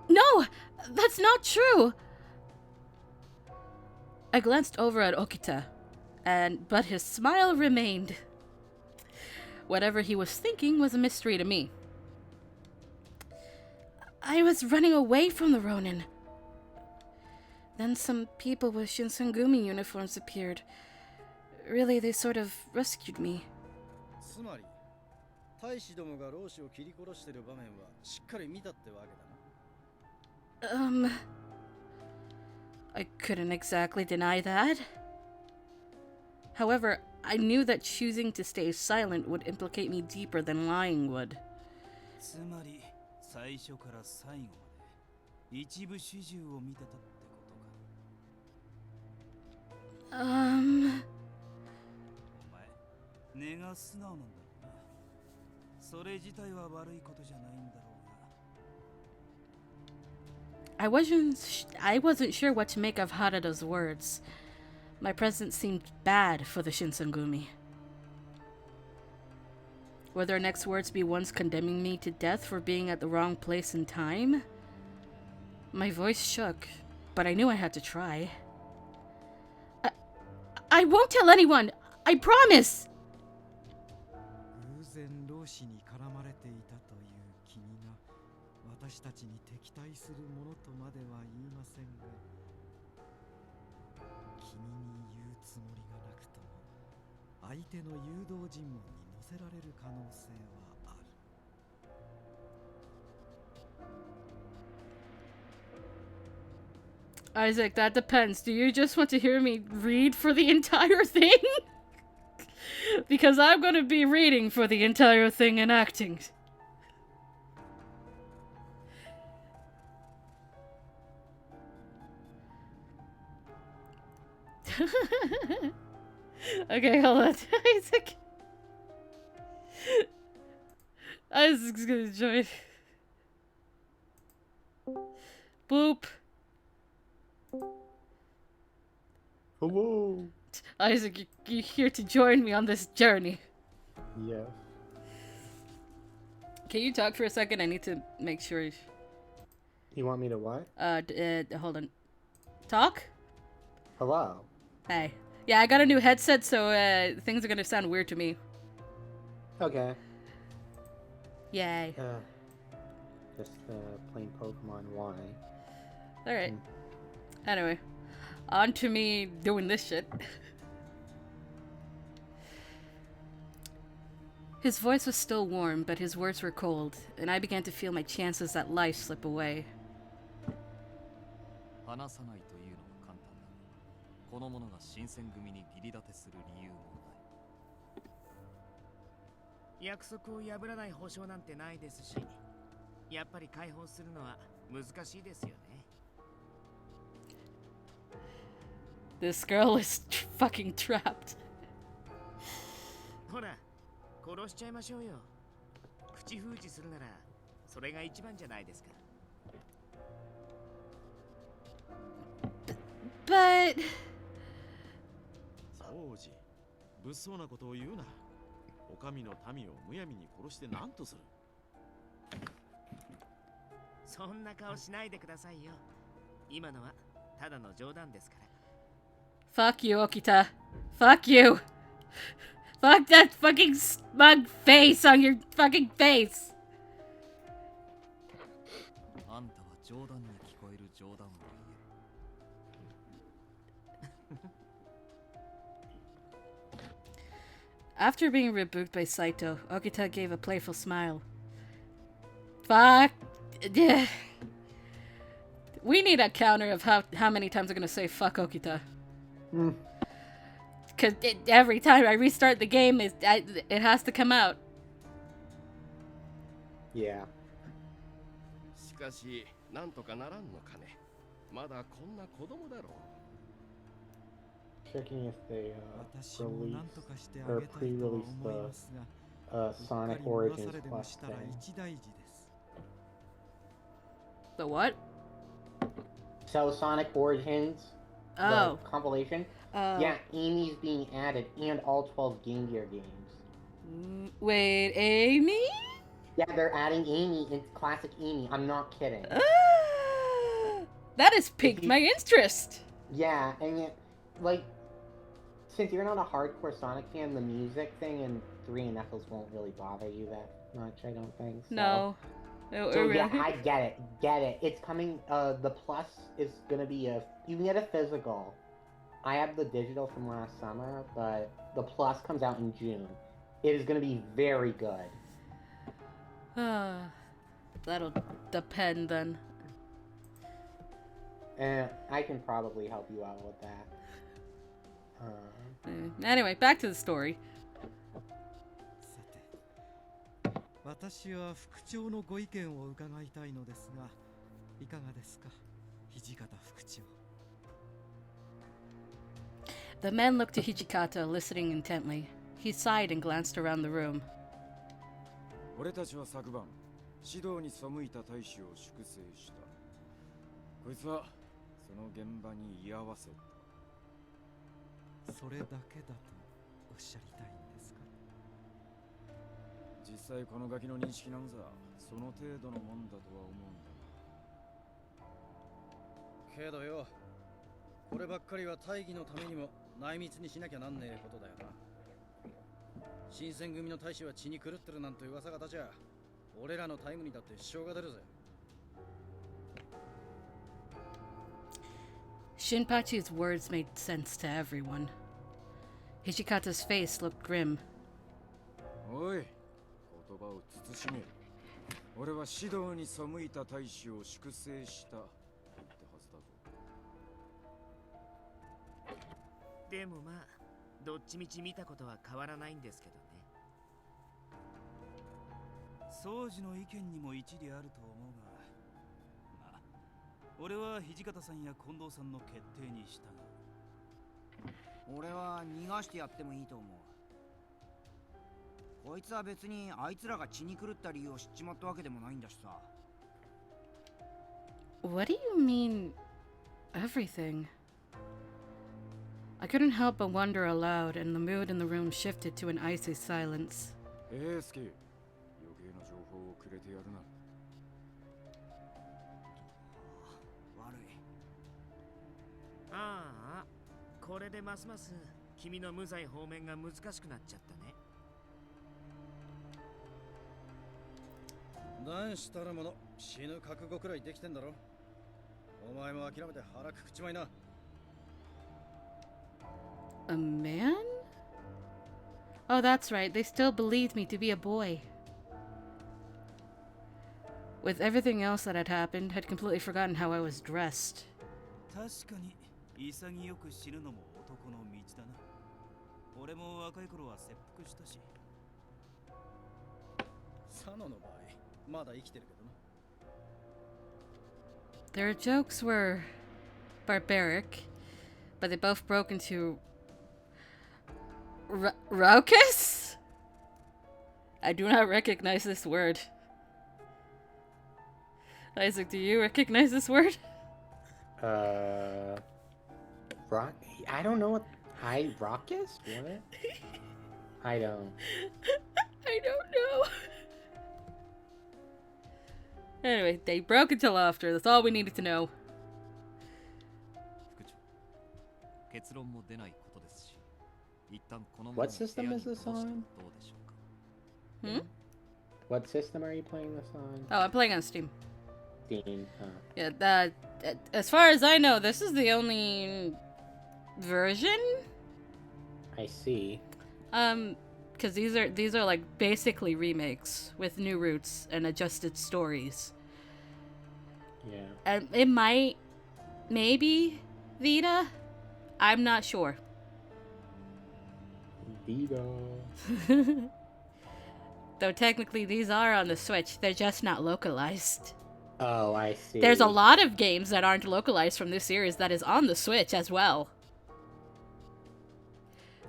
S1: No! That's not true! I glanced over at Okita, but his smile remained. Whatever he was thinking was a mystery to me. I was running away from the Ronin. Then some people with Shinsengumi uniforms appeared. Really, they sort of rescued me.
S8: つまり、大使どもが老子を切り殺してる場面はしっかり見たってわけだな。
S1: I couldn't exactly deny that. However, I knew that choosing to stay silent would implicate me deeper than lying would.
S9: つまり最初から最後まで一部始終を見てたってことか。お前、根が素直なんだろうな。それ自体は悪いことじゃないんだろうが。
S1: I wasn't sure what to make of Harada's words. My presence seemed bad for the Shinsengumi. Would their next words be ones condemning me to death for being at the wrong place and time? My voice shook, but I knew I had to try. I won't tell anyone! I promise!
S10: 偶然老子に絡まれていたという君が私たちに敵対するものとまでは言いませんが、君に言うつもりがなくとも相手の誘導尋問に乗せられる可能性はある。
S1: Isaac, that depends. Do you just want to hear me read for the entire thing? Because I'm gonna be reading for the entire thing and acting. Okay, hold on. Isaac. Isaac's gonna join. Boop.
S12: Hello.
S1: Isaac, you're here to join me on this journey.
S12: Yes.
S1: Can you talk for a second? I need to make sure.
S12: You want me to what?
S1: Hold on. Talk?
S12: Hello.
S1: Hey. Yeah, I got a new headset, so things are gonna sound weird to me.
S12: Okay.
S1: Yay.
S12: Just playing Pokemon Y.
S1: Alright. Anyway. On to me doing this shit. His voice was still warm, but his words were cold, and I began to feel my chances at life slip away.
S4: 話さないというのも簡単だ。この者が新選組に義理立てする理由もない。
S3: 約束を破らない保証なんてないですし、やっぱり解放するのは難しいですよね。
S1: This girl is fucking trapped.
S3: ほら、殺しちゃいましょうよ。口封じするなら、それが一番じゃないですか。
S1: But...
S11: そうじ。物騒なことを言うな。お上の民をむやみに殺して何とする。
S3: そんな顔しないでくださいよ。今のはただの冗談ですから。
S1: Fuck you, Okita. Fuck you. Fuck that fucking smug face on your fucking face.
S4: あんたは冗談に聞こえる冗談を言え。
S1: After being rebuked by Saito, Okita gave a playful smile. Fuck. We need a counter of how many times I'm gonna say fuck Okita. Because every time I restart the game, it has to come out.
S12: Yeah.
S6: しかし、なんとかならんのかね。まだこんな子供だろう。
S12: Checking if they release or pre-release the Sonic Origins Plus thing.
S1: The what?
S12: So Sonic Origins,
S1: Oh.
S12: the compilation. Yeah, Amy's being added, and all 12 Game Gear games.
S1: Wait, Amy?
S12: Yeah, they're adding Amy in classic Amy. I'm not kidding.
S1: That has piqued my interest.
S12: Yeah, and yet, like, since you're not a hardcore Sonic fan, the music thing in 3 and Knuckles won't really bother you that much, I don't think. So.
S1: No.
S12: So yeah, I get it. It's coming, the Plus is gonna be you can get a physical. I have the digital from last summer, but the Plus comes out in June. It is gonna be very good.
S1: That'll depend then.
S12: I can probably help you out with that.
S1: Anyway, back to the story.
S10: 私は副長のご意見を伺いたいのですが、いかがですか、土方副長。
S1: The man looked to Hijikata, listening intently. He sighed and glanced around the room.
S5: 俺たちは昨晩、指導に背いた大使を粛清した。こいつはその現場に居合わせた。
S10: それだけだとおっしゃりたいんですか。
S5: 実際このガキの認識なんざその程度のもんだとは思うんだ
S8: けどよ、こればっかりは大義のためにも内密にしなきゃなんねえことだよな。新選組の大使は血に狂ってるなんて噂が立ちゃ、俺らのタイムにだって支障が出るぜ。
S1: Shinpachi's words made sense to everyone. Hijikata's face looked grim.
S5: おい、言葉を慎め。俺は指導に背いた大使を粛清したと言ったはずだぞ。
S3: でもまあどっちみち見たことは変わらないんですけどね。
S9: 掃除の意見にも一理あると思うが、まあ俺は土方さんや近藤さんの決定に従う。
S7: 俺は逃がしてやってもいいと思う。こいつは別にあいつらが血に狂った理由を知っちまったわけでもないんだしさ。
S1: What do you mean, everything? I couldn't help but wonder aloud, and the mood in the room shifted to an icy silence.
S5: 英介、余計な情報をくれてやるな。
S7: 悪い。
S3: ああ、これでますます君の無罪放免が難しくなっちゃったね。
S8: 男子たるもの死ぬ覚悟くらいできてんだろ。お前も諦めて腹くくっちまいな。
S1: A man? Oh, that's right. They still believed me to be a boy. With everything else that had happened, had completely forgotten how I was dressed.
S9: 確かに潔く死ぬのも男の道だな。俺も若い頃は切腹したし。
S8: サノの場合、まだ生きてるけどな。
S1: Their jokes were barbaric, but they both broke into raucous? I do not recognize this word. Isaac, do you recognize this word?
S12: Rock? I don't know what. Raucous? What? I don't.
S1: I don't know. Anyway, they broke into laughter. That's all we needed to know.
S4: 副長、結論も出ないことですし、一旦このまま
S12: What system is this
S4: 部屋に
S12: on?
S4: 戻してもどうでしょうか。
S12: What system are you playing this on?
S1: Oh, I'm playing on Steam.
S12: Steam.
S1: Yeah, as far as I know, this is the only version.
S12: I see.
S1: Because these are like basically remakes with new roots and adjusted stories.
S12: Yeah.
S1: And it might, maybe Vita. I'm not sure.
S12: Vita.
S1: Though technically these are on the Switch, they're just not localized.
S12: Oh, I see.
S1: There's a lot of games that aren't localized from this series that is on the Switch as well.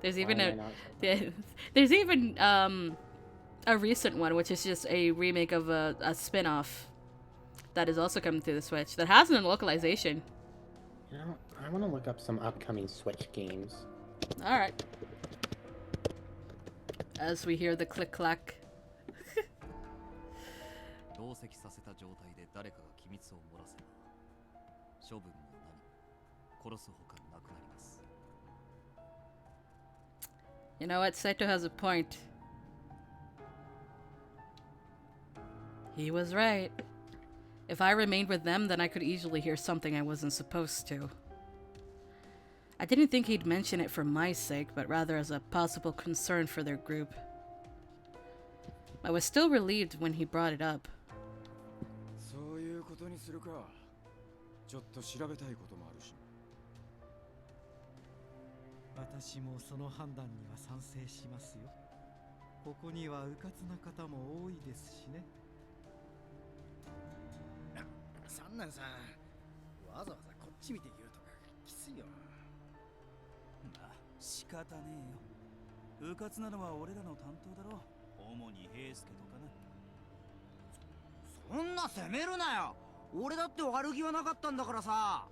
S1: There's even there's even a recent one which is just a remake of a spin-off that is also coming to the Switch that has an localization.
S12: You know, I want to look up some upcoming Switch games.
S1: All right. As we hear the click-clack.
S4: 同席させた状態で誰かが機密を漏らせば、処分も何、殺すほかなくなります。
S1: You know what? Saito has a point. He was right. If I remained with them, then I could easily hear something I wasn't supposed to. I didn't think he'd mention it for my sake, but rather as a possible concern for their group. I was still relieved when he brought it up.
S5: そういうことにするか。ちょっと調べたいこともあるし。
S10: 私もその判断には賛成しますよ。ここには迂闊な方も多いですしね。
S8: 三男さん、わざわざこっち見て言うとかきついよ。
S9: まあ仕方ねえよ。迂闊なのは俺らの担当だろ。主に平助とかな。
S7: そんな責めるなよ。俺だって悪気はなかったんだからさ。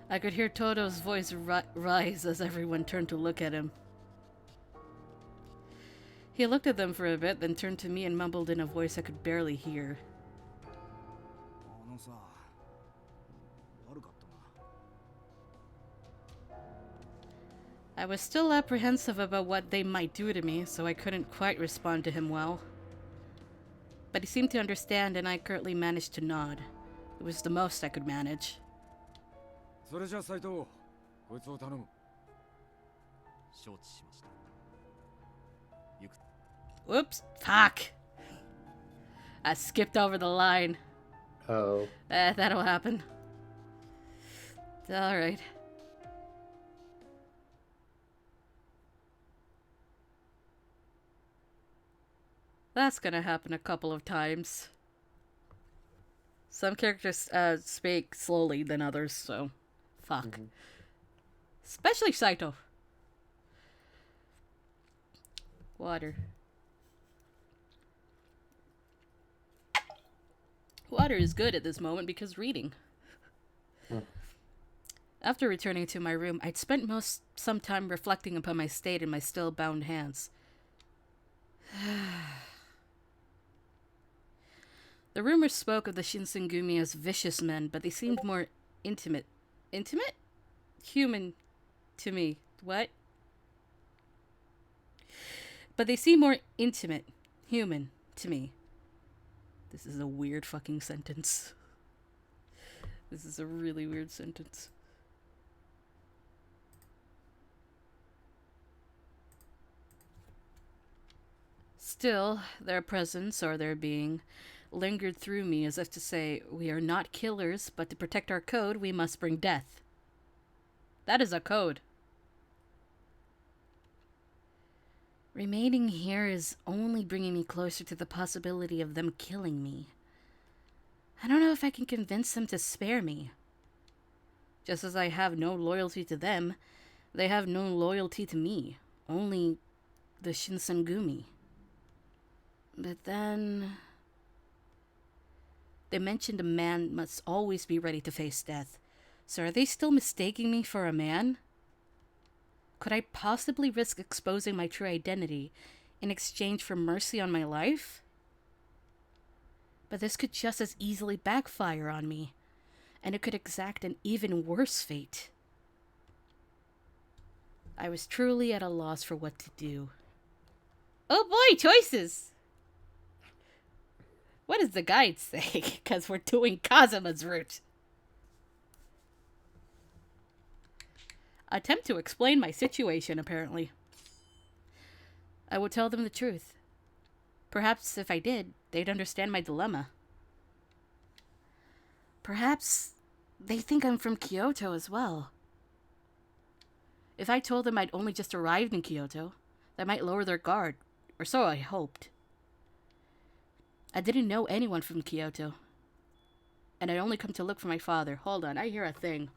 S1: I could hear Toto's voice rise as everyone turned to look at him. He looked at them for a bit, then turned to me and mumbled in a voice I could barely hear.
S7: あのさ、悪かったな。
S1: I was still apprehensive about what they might do to me, so I couldn't quite respond to him well. But he seemed to understand, and I curtly managed to nod. It was the most I could manage.
S5: それじゃ斉藤、こいつを頼む。
S4: 承知しました。行く。
S1: Whoops. Fuck. I skipped over the line.
S12: Oh.
S1: That'll happen. Alright. That's gonna happen a couple of times. Some characters speak slowly than others, so fuck.
S12: Mm-hmm.
S1: Especially Saito. Water. Water is good at this moment because reading. After returning to my room, I'd spent some time reflecting upon my state in my still bound hands. The rumors spoke of the Shinsengumi as vicious men, but they seemed more intimate. Intimate? Human to me. What? But they seem more intimate, human to me. This is a weird fucking sentence. This is a really weird sentence. Still, their presence, or their being, lingered through me as if to say, we are not killers, but to protect our code, we must bring death. That is a code. Remaining here is only bringing me closer to the possibility of them killing me. I don't know if I can convince them to spare me. Just as I have no loyalty to them, they have no loyalty to me. Only the Shinsengumi. But then... they mentioned a man must always be ready to face death. So are they still mistaking me for a man? Could I possibly risk exposing my true identity in exchange for mercy on my life? But this could just as easily backfire on me, and it could exact an even worse fate. I was truly at a loss for what to do. Oh boy, choices! What does the guide say? Because we're doing Kazuma's route. Attempt to explain my situation, apparently. I would tell them the truth. Perhaps if I did, they'd understand my dilemma. Perhaps they think I'm from Kyoto as well. If I told them I'd only just arrived in Kyoto, that might lower their guard, or so I hoped. I didn't know anyone from Kyoto, and I'd only come to look for my father. Hold on, I hear a thing.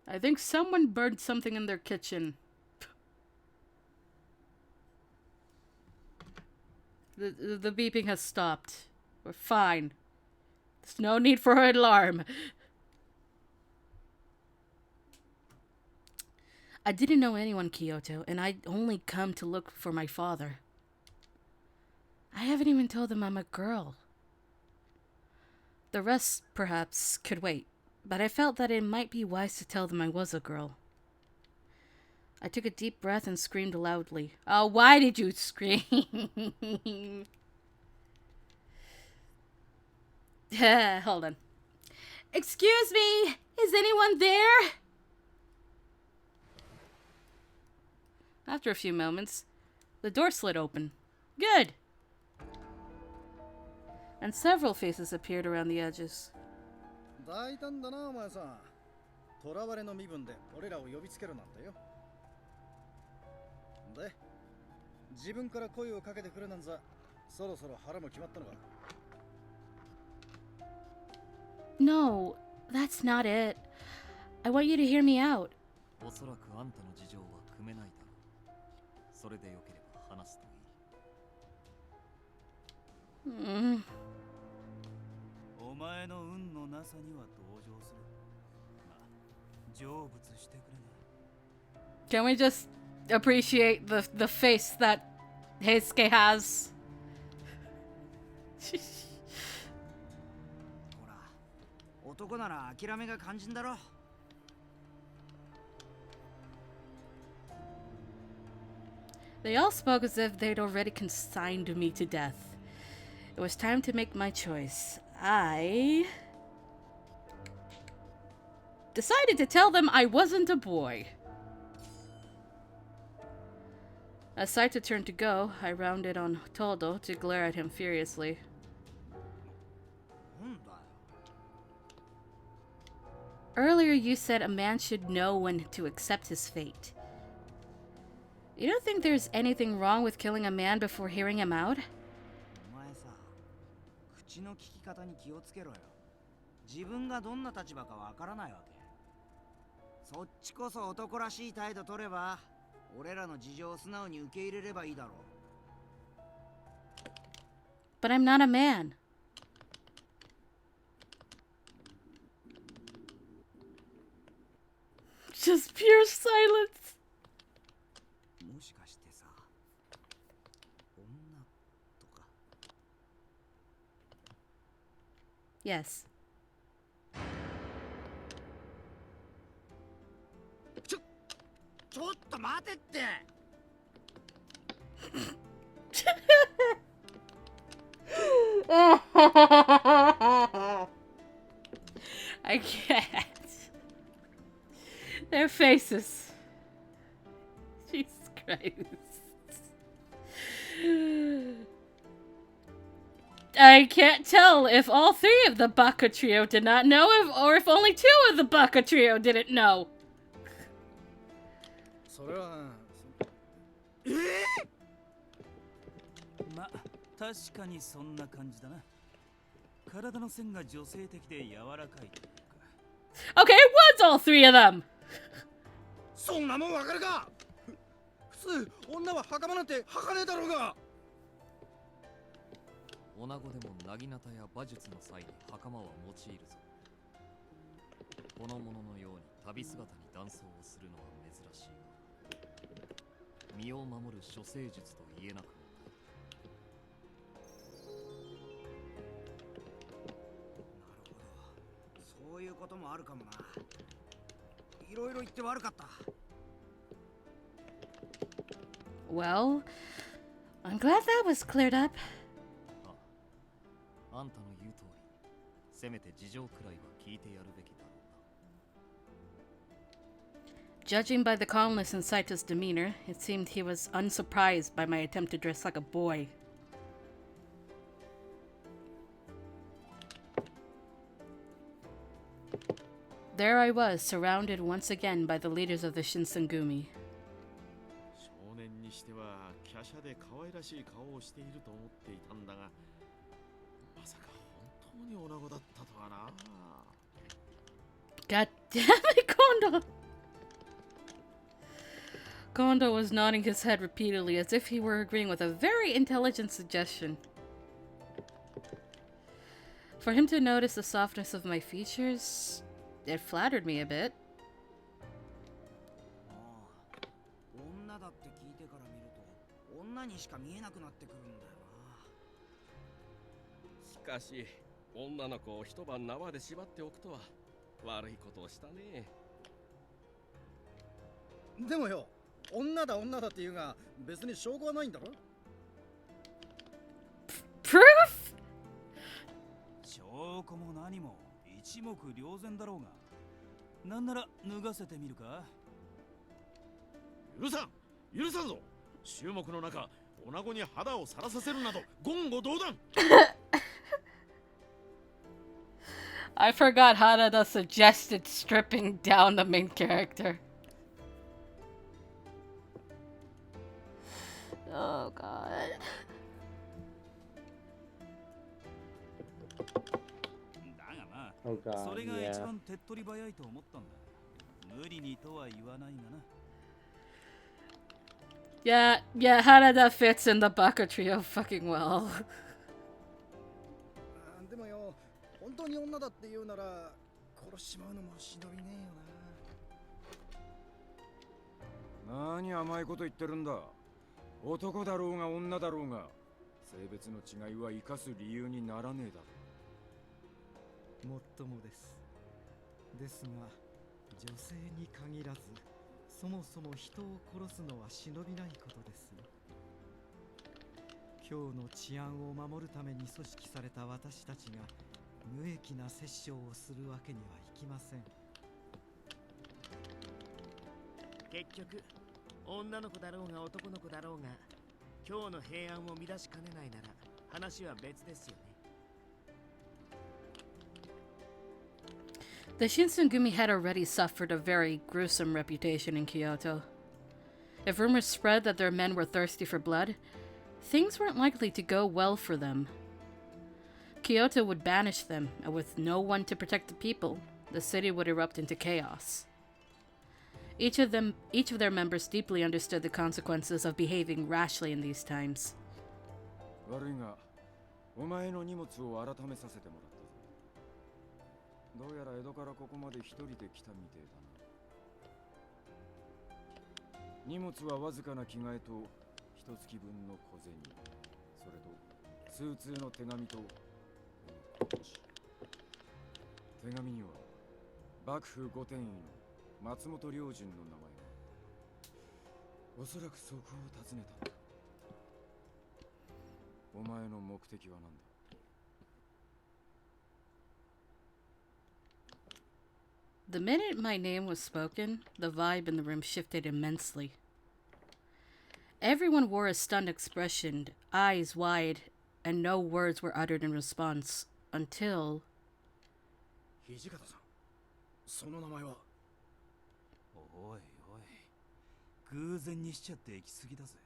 S1: I think someone burned something in their kitchen. The beeping has stopped. We're fine. There's no need for an alarm. I didn't know anyone in Kyoto, and I'd only come to look for my father. I haven't even told them I'm a girl. The rest, perhaps, could wait, but I felt that it might be wise to tell them I was a girl. I took a deep breath and screamed loudly. Oh, why did you scream? Hold on. Excuse me, is anyone there? After a few moments, the door slid open. Good. And several faces appeared around the edges.
S8: 大胆だなお前さん。囚われの身分で俺らを呼びつけるなんてよ。で、自分から声をかけてくるなんざ、そろそろ腹も決まったのか。
S1: No, that's not it. I want you to hear me out.
S4: おそらくあんたの事情は汲めないだろう。それでよければ話すといい。
S9: お前の運のなさには同情する。まあ、成仏してくれな。
S1: Can we just appreciate the face that Heisuke has?
S7: ほら、男なら諦めが肝心だろ。
S1: They all spoke as if they'd already consigned me to death. It was time to make my choice. I decided to tell them I wasn't a boy. As Saito turned to go, I rounded on Todo to glare at him furiously. Earlier you said a man should know when to accept his fate. You don't think there's anything wrong with killing a man before hearing him out?
S7: お前さ、口の聞き方に気をつけろよ。自分がどんな立場かわからないわけ。そっちこそ男らしい態度取れば、俺らの事情を素直に受け入れればいいだろう。
S1: But I'm not a man. Just pure silence.
S7: もしかしてさ、女とか。
S1: Yes.
S7: ちょっと待てって。
S1: I can't. Their faces. Jesus Christ. I can't tell if all three of the Baka trio did not know or if only two of the Baka trio didn't know.
S8: それは
S9: ま、確かにそんな感じだな。体の線が女性的で柔らかいというか。
S1: Okay, it was all three of them.
S8: そんなもんわかるか。普通女は袴なんて履かねえだろうが。
S4: 女子でもなぎなたや馬術の際に袴は用いるぞ。この者のように旅姿に男装をするのは珍しいが、身を守る処世術と言えなくもない。
S7: そういうこともあるかもな。いろいろ言って悪かった。
S1: Well, I'm glad that was cleared up.
S4: あんたの言う通り、せめて事情くらいは聞いてやるべきだろうな。
S1: Judging by the calmness in Saito's demeanor, it seemed he was unsurprised by my attempt to dress like a boy. There I was, surrounded once again by the leaders of the Shinsengumi.
S11: 少年にしては華奢で可愛らしい顔をしていると思っていたんだが、まさか本当に女子だったとはな。
S1: God damn it, Kondo! Kondo was nodding his head repeatedly as if he were agreeing with a very intelligent suggestion. For him to notice the softness of my features, it flattered me a bit.
S7: 女だって聞いてから見ると女にしか見えなくなってくるんだよな。
S6: しかし女の子を一晩縄で縛っておくとは悪いことをしたね。
S8: でもよ、女だって言うが別に証拠はないんだろ。
S1: Proof?
S9: 証拠も何も一目瞭然だろうが。なんなら脱がせてみるか。
S11: 許さんぞ。衆目の中、女子に肌をさらさせるなど言語道断。
S1: I forgot Harada suggested stripping down the main character. Oh god.
S9: だがまあ、
S12: Oh god,
S9: それが
S12: yeah.
S9: 一番手っ取り早いと思ったんだ。無理にとは言わないがな。
S1: Yeah, Harada fits in the Baka trio fucking well.
S8: でもよ、本当に女だって言うなら殺しちまうのも忍びねえよな。何甘いこと言ってるんだ。男だろうが女だろうが性別の違いは生かす理由にならねえだろ。
S10: もっともです。ですが女性に限らずそもそも人を殺すのは忍びないことですよ。今日の治安を守るために組織された私たちが無益な殺生をするわけにはいきません。
S3: 結局女の子だろうが男の子だろうが今日の平安を乱しかねないなら話は別ですよね。
S1: The Shinsengumi had already suffered a very gruesome reputation in Kyoto. If rumors spread that their men were thirsty for blood, things weren't likely to go well for them. Kyoto would banish them, and with no one to protect the people, the city would erupt into chaos. Each of their members deeply understood the consequences of behaving rashly in these times.
S5: 悪いが、お前の荷物を改めさせてもらったぞ。どうやら江戸からここまで一人で来たみてえだな。荷物はわずかな着替えと一月分の小銭、それと通通の手紙と手紙には幕府御殿医の松本良順の名前があった。おそらくそこを訪ねたんだ。お前の目的は何だ？
S1: The minute my name was spoken, the vibe in the room shifted immensely. Everyone wore a stunned expression, eyes wide, and no words were uttered in response, until...
S8: 土方さん、その名前は？おいおい、偶然にしちゃって行き過ぎだぜ。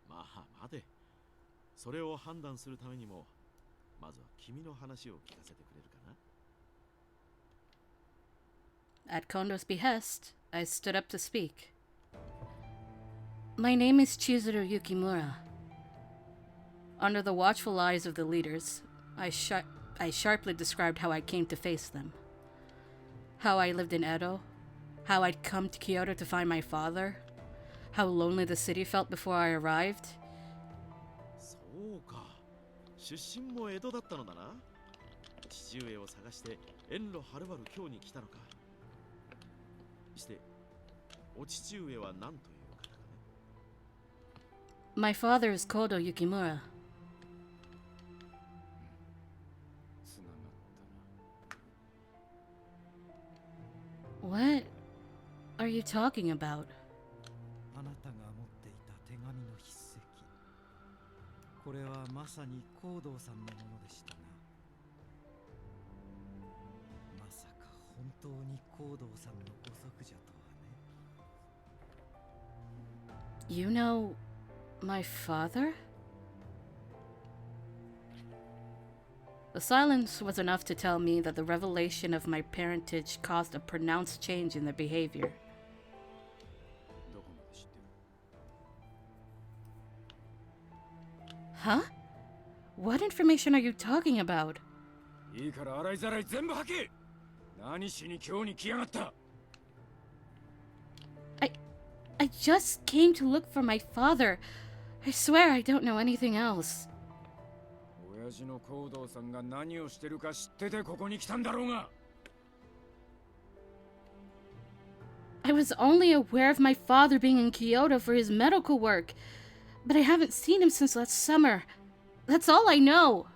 S11: まあ待て。それを判断するためにも、まずは君の話を聞かせてくれるかな？
S1: At Kondo's behest, I stood up to speak. My name is Chizuru Yukimura. Under the watchful eyes of the leaders, I sharply described how I came to face them. How I lived in Edo, how I'd come to Kyoto to find my father, how lonely the city felt before I arrived.
S11: そうか。出身も江戸だったのだな。父上を探して遠路はるばる京に来たのか。して、お父上は何という方かね。
S1: My father is Kodo Yukimura. What are you talking about?
S10: あなたが持っていた手紙の筆跡。これはまさに高堂さんのものでしたが、まさか本当に高堂さんのご息女とはね。
S1: You know my father? The silence was enough to tell me that the revelation of my parentage caused a pronounced change in their behavior. Huh? What information are you talking about?
S5: いいから洗いざらい全部吐け。何しに今日に来やがった。
S1: I just came to look for my father. I swear I don't know anything else.
S5: 親父の高堂さんが何をしてるか知っててここに来たんだろうが。
S1: I was only aware of my father being in Kyoto for his medical work, but I haven't seen him since last summer. That's all I know.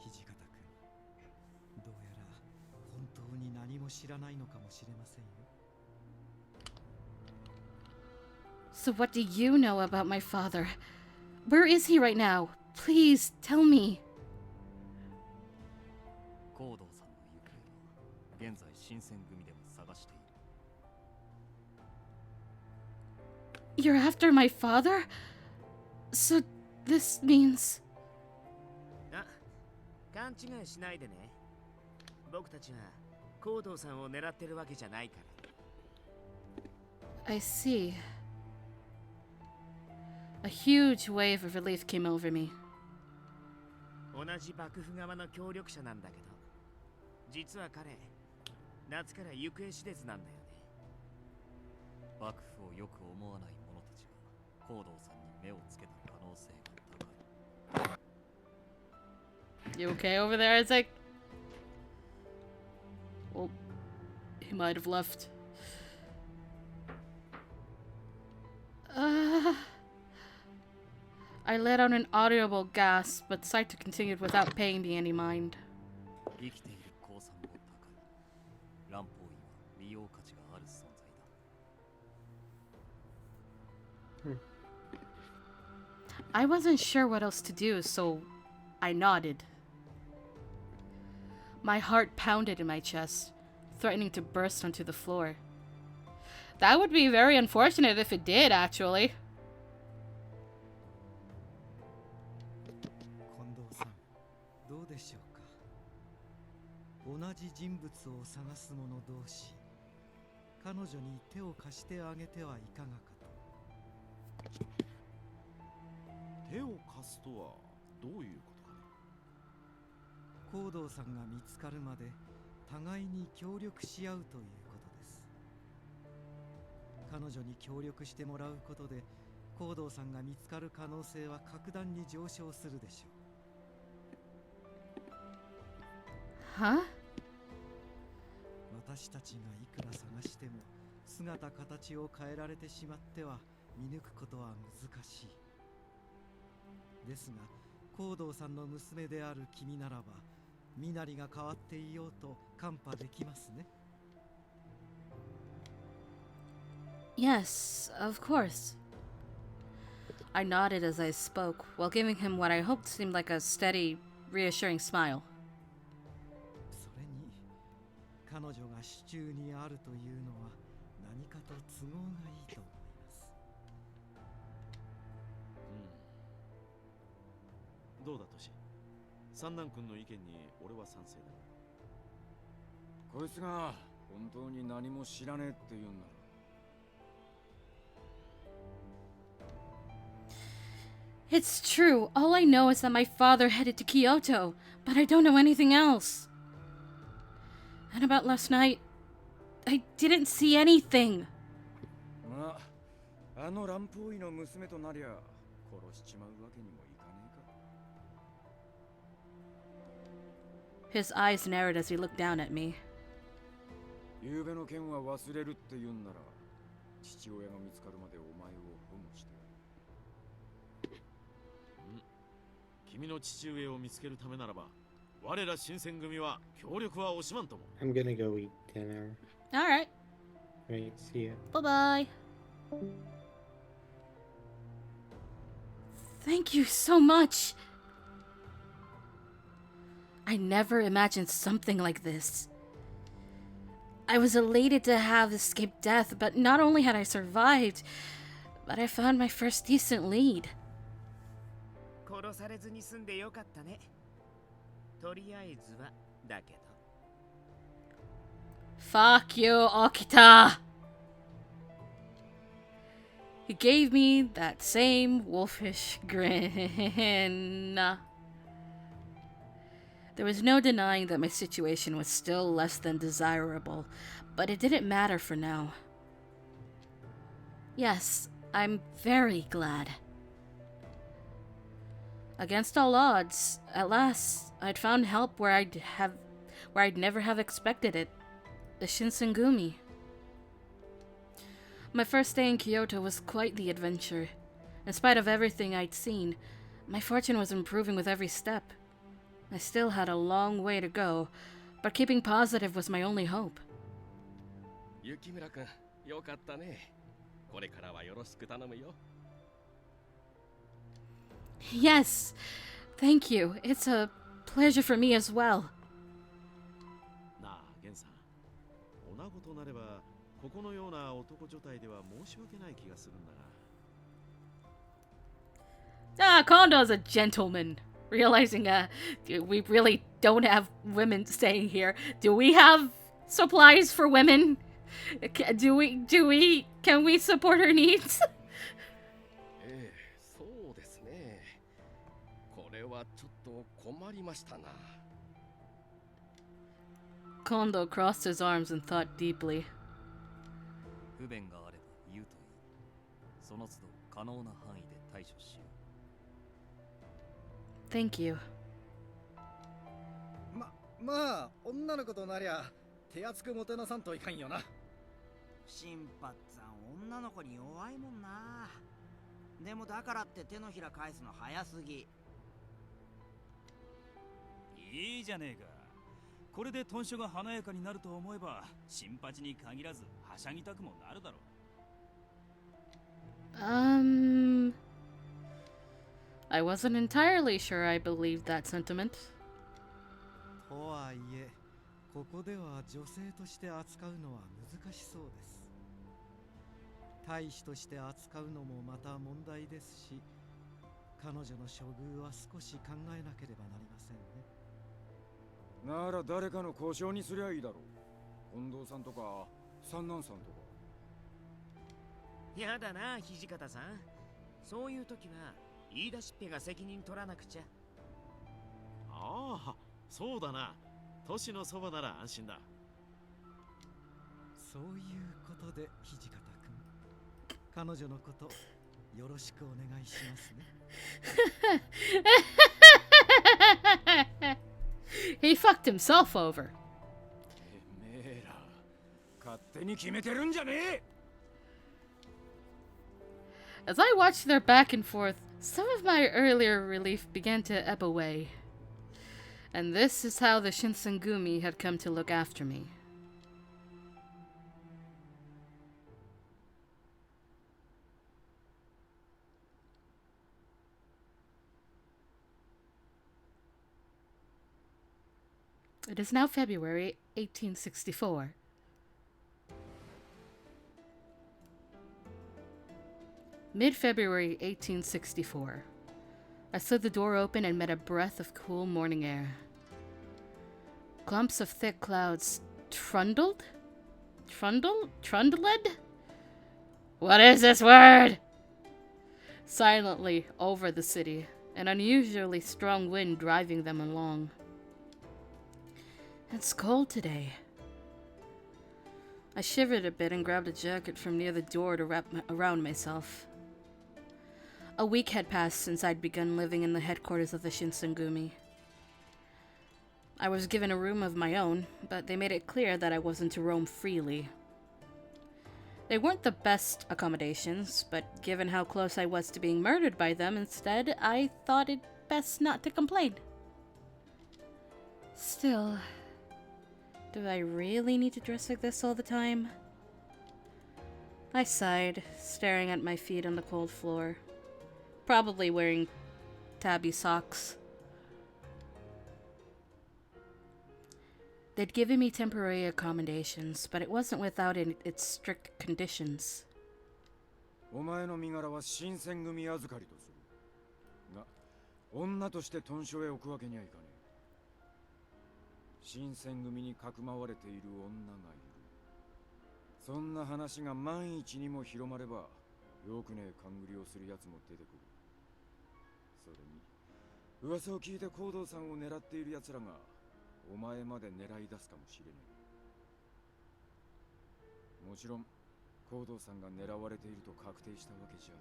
S10: 土方君、どうやら本当に何も知らないのかもしれませんよ。
S1: So what do you know about my father? Where is he right now? Please tell me.
S4: 高堂さんの行方は現在新選組でも探している。
S1: You're after my father? So this means...
S3: あ、勘違いしないでね。僕たちは高堂さんを狙ってるわけじゃないから。
S1: I see. A huge wave of relief came over me.
S3: 同じ幕府側の協力者なんだけど、実は彼、夏から行方知れずなんだよね。
S4: 幕府をよく思わない者たちが高堂さんに目をつけた可能性が高い。
S1: You okay over there, Isaac? Well, he might have left. I let out an audible gasp, but Saito continued without paying me any mind.
S4: 生きている鉱産も高い。乱方医は利用価値がある存在だ。
S1: I wasn't sure what else to do, so I nodded. My heart pounded in my chest, threatening to burst onto the floor. That would be very unfortunate if it did, actually.
S10: 近藤さん、どうでしょうか。同じ人物を探す者同士、彼女に手を貸してあげてはいかがかと。
S11: 手を貸すとはどういうことかね。
S10: 高堂さんが見つかるまで互いに協力し合うということです。彼女に協力してもらうことで高堂さんが見つかる可能性は格段に上昇するでしょう。
S1: Huh?
S10: 私たちがいくら探しても姿形を変えられてしまっては見抜くことは難しい。ですが高堂さんの娘である君ならば身なりが変わっていようと看破できますね。
S1: Yes, of course. I nodded as I spoke, while giving him what I hoped seemed like a steady, reassuring smile.
S10: それに彼女が手中にあるというのは何かと都合がいいと思います。
S11: どうだとし、三男君の意見に俺は賛成だ。
S5: こいつが本当に何も知らねえって言うんなら。
S1: It's true. All I know is that my father headed to Kyoto, but I don't know anything else. And about last night, I didn't see anything.
S5: まあ、あの乱暴医の娘となりゃ殺しちまうわけにもいかねえか。
S1: His eyes narrowed as he looked down at me.
S5: 昨夜の件は忘れるって言うんなら、父親が見つかるまでお前を保護して。
S11: 君の父上を見つけるためならば、我ら新選組は協力は惜しまんとも。
S12: I'm gonna go eat dinner.
S1: Alright.
S12: Right, see ya.
S1: Bye-bye. Thank you so much. I never imagined something like this. I was elated to have escaped death, but not only had I survived, but I found my first decent lead.
S3: 殺されずに済んでよかったね。とりあえずはだけど。
S1: Fuck you, Okita! He gave me that same wolfish grin. There was no denying that my situation was still less than desirable, but it didn't matter for now. Yes, I'm very glad. Against all odds, at last, I'd found help where I'd never have expected it. The Shinsengumi. My first day in Kyoto was quite the adventure. In spite of everything I'd seen, my fortune was improving with every step. I still had a long way to go, but keeping positive was my only hope.
S6: 雪村君、よかったね。これからはよろしく頼むよ。
S1: Yes, thank you. It's a pleasure for me as well.
S11: なあ、ゲンさん。女子となれば、ここのような男女体では申し訳ない気がするんだが。
S1: Kondo's a gentleman. Realizing we really don't have women staying here. Do we have supplies for women? Can we support her needs?
S6: そうですね。これはちょっと困りましたな。
S1: Kondo crossed his arms and thought deeply.
S4: 不便があれば言うといい。その都度可能な範囲で対処しよう。
S1: Thank you.
S8: まあ女の子となりゃ手厚くもてなさんといかんよな。
S7: 新発さん女の子に弱いもんな。でもだからって手のひら返すの早すぎ。
S9: いいじゃねえか。これで豚書が華やかになると思えば新八に限らずはしゃぎたくもなるだろう。
S1: I wasn't entirely sure I believed that sentiment.
S10: とはいえ、ここでは女性として扱うのは難しそうです。大使として扱うのもまた問題ですし、彼女の処遇は少し考えなければなりませんね。
S5: なら誰かの交渉にすりゃいいだろう。近藤さんとか三男さんとか。
S3: やだな土方さん。そういう時は言い出しっぺが責任取らなくちゃ。
S11: ああ、そうだな。都市のそばなら安心だ。
S10: そういうことで土方君、彼女のことよろしくお願いしますね。
S1: He fucked himself over.
S5: てめえら勝手に決めてるんじゃねえ。
S1: As I watched their back and forth, some of my earlier relief began to ebb away. And this is how the Shinsengumi had come to look after me. It is now February 1864. Mid-February 1864. I slid the door open and met a breath of cool morning air. Clumps of thick clouds trundled? Trundled? What is this word? Silently over the city, an unusually strong wind driving them along. It's cold today. I shivered a bit and grabbed a jacket from near the door to wrap around myself. A week had passed since I'd begun living in the headquarters of the Shinsengumi. I was given a room of my own, but they made it clear that I wasn't to roam freely. They weren't the best accommodations, but given how close I was to being murdered by them instead, I thought it best not to complain. Still, do I really need to dress like this all the time? I sighed, staring at my feet on the cold floor. Probably wearing tabby socks. They'd given me temporary accommodations, but it wasn't without its strict conditions.
S5: お前の身柄は新選組預かりとする。が、女として豚書へ置くわけにはいかねえ。新選組にかくまわれている女がいる。そんな話が万一にも広まれば、よくねえ勘繰りをする奴も出てくる。それに、噂を聞いて行動さんを狙っている奴らが、お前まで狙い出すかもしれない。もちろん、行動さんが狙われていると確定したわけじゃね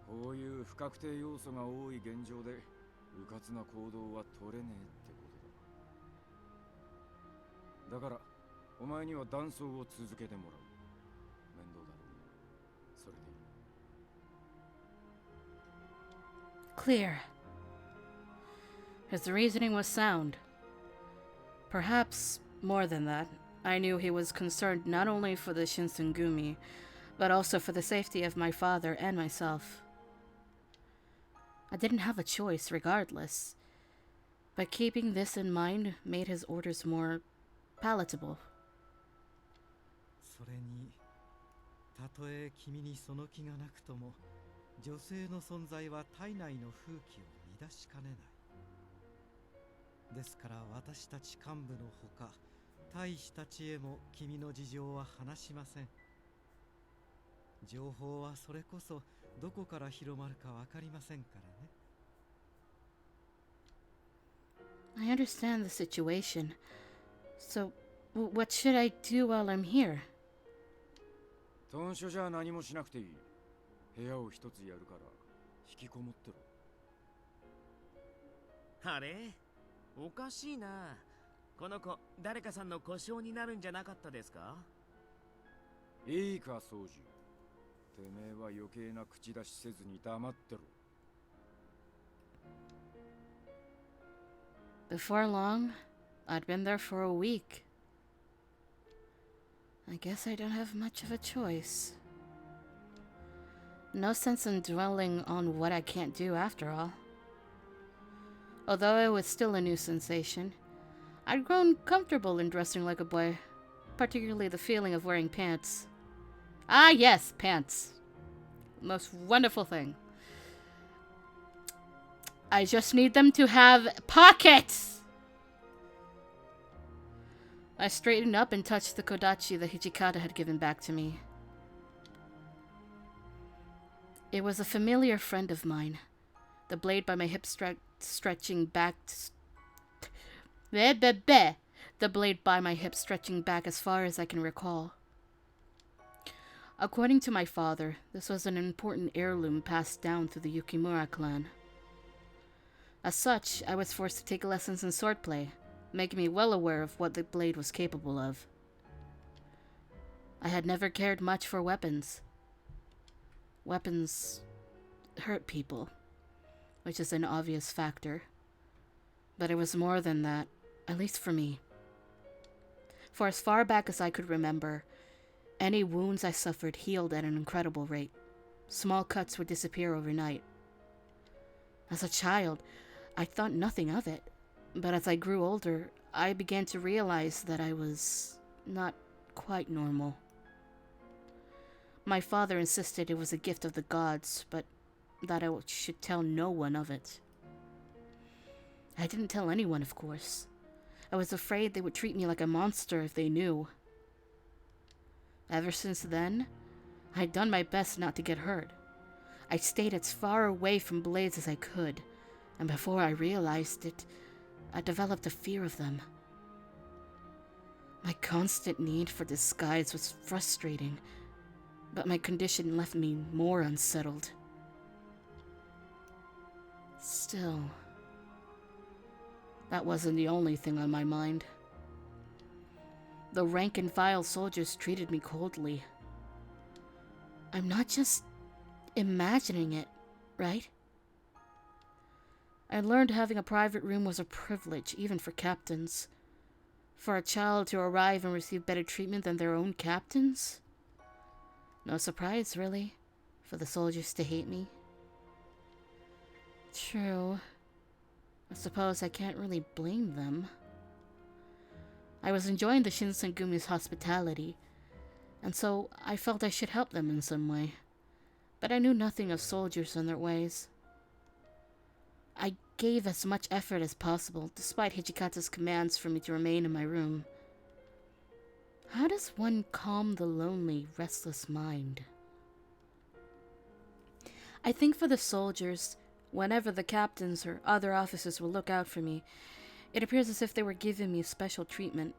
S5: え。こういう不確定要素が多い現状で、迂闊な行動は取れねえってことだ。だから、お前には断層を続けてもらう。面倒だろうな。それでいい。
S1: Clear. His reasoning was sound. Perhaps more than that, I knew he was concerned not only for the Shinsengumi, but also for the safety of my father and myself. I didn't have a choice regardless, but keeping this in mind made his orders more palatable.
S10: それに、たとえ君にその気がなくとも、女性の存在は体内の風紀を乱しかねない。ですから私たち幹部のほか、大使たちへも君の事情は話しません。情報はそれこそどこから広まるかわかりませんからね。
S1: I understand the situation. So, what should I do while I'm here?
S5: 豚書じゃ何もしなくていい。部屋を一つやるから引きこもってろ。
S3: あれ、おかしいな。この子、誰かさんの故障になるんじゃなかったですか？
S5: いいか、宗司。てめえは余計な口出しせずに黙ってろ。
S1: Before long, I'd been there for a week. I guess I don't have much of a choice. No sense in dwelling on what I can't do after all. Although it was still a new sensation, I'd grown comfortable in dressing like a boy, particularly the feeling of wearing pants. Ah yes, pants. Most wonderful thing. I just need them to have pockets! I straightened up and touched the kodachi that Hijikata had given back to me. It was a familiar friend of mine. The blade by my hip stretching back... The blade by my hip stretching back as far as I can recall. According to my father, this was an important heirloom passed down through the Yukimura clan. As such, I was forced to take lessons in swordplay, making me well aware of what the blade was capable of. I had never cared much for weapons. Weapons hurt people, which is an obvious factor. But it was more than that, at least for me. For as far back as I could remember, any wounds I suffered healed at an incredible rate. Small cuts would disappear overnight. As a child, I thought nothing of it, but as I grew older, I began to realize that I was not quite normal. My father insisted it was a gift of the gods, but that I should tell no one of it. I didn't tell anyone, of course. I was afraid they would treat me like a monster if they knew. Ever since then, I'd done my best not to get hurt. I stayed as far away from blades as I could, and before I realized it, I developed a fear of them. My constant need for disguise was frustrating, but my condition left me more unsettled. Still, that wasn't the only thing on my mind. The rank-and-file soldiers treated me coldly. I'm not just imagining it, right? I learned having a private room was a privilege, even for captains. For a child to arrive and receive better treatment than their own captains? No surprise, really, for the soldiers to hate me. True. I suppose I can't really blame them. I was enjoying the Shinsengumi's hospitality, and so I felt I should help them in some way. But I knew nothing of soldiers and their ways. I gave as much effort as possible, despite Hijikata's commands for me to remain in my room. How does one calm the lonely, restless mind? I think for the soldiers, whenever the captains or other officers will look out for me, it appears as if they were giving me special treatment.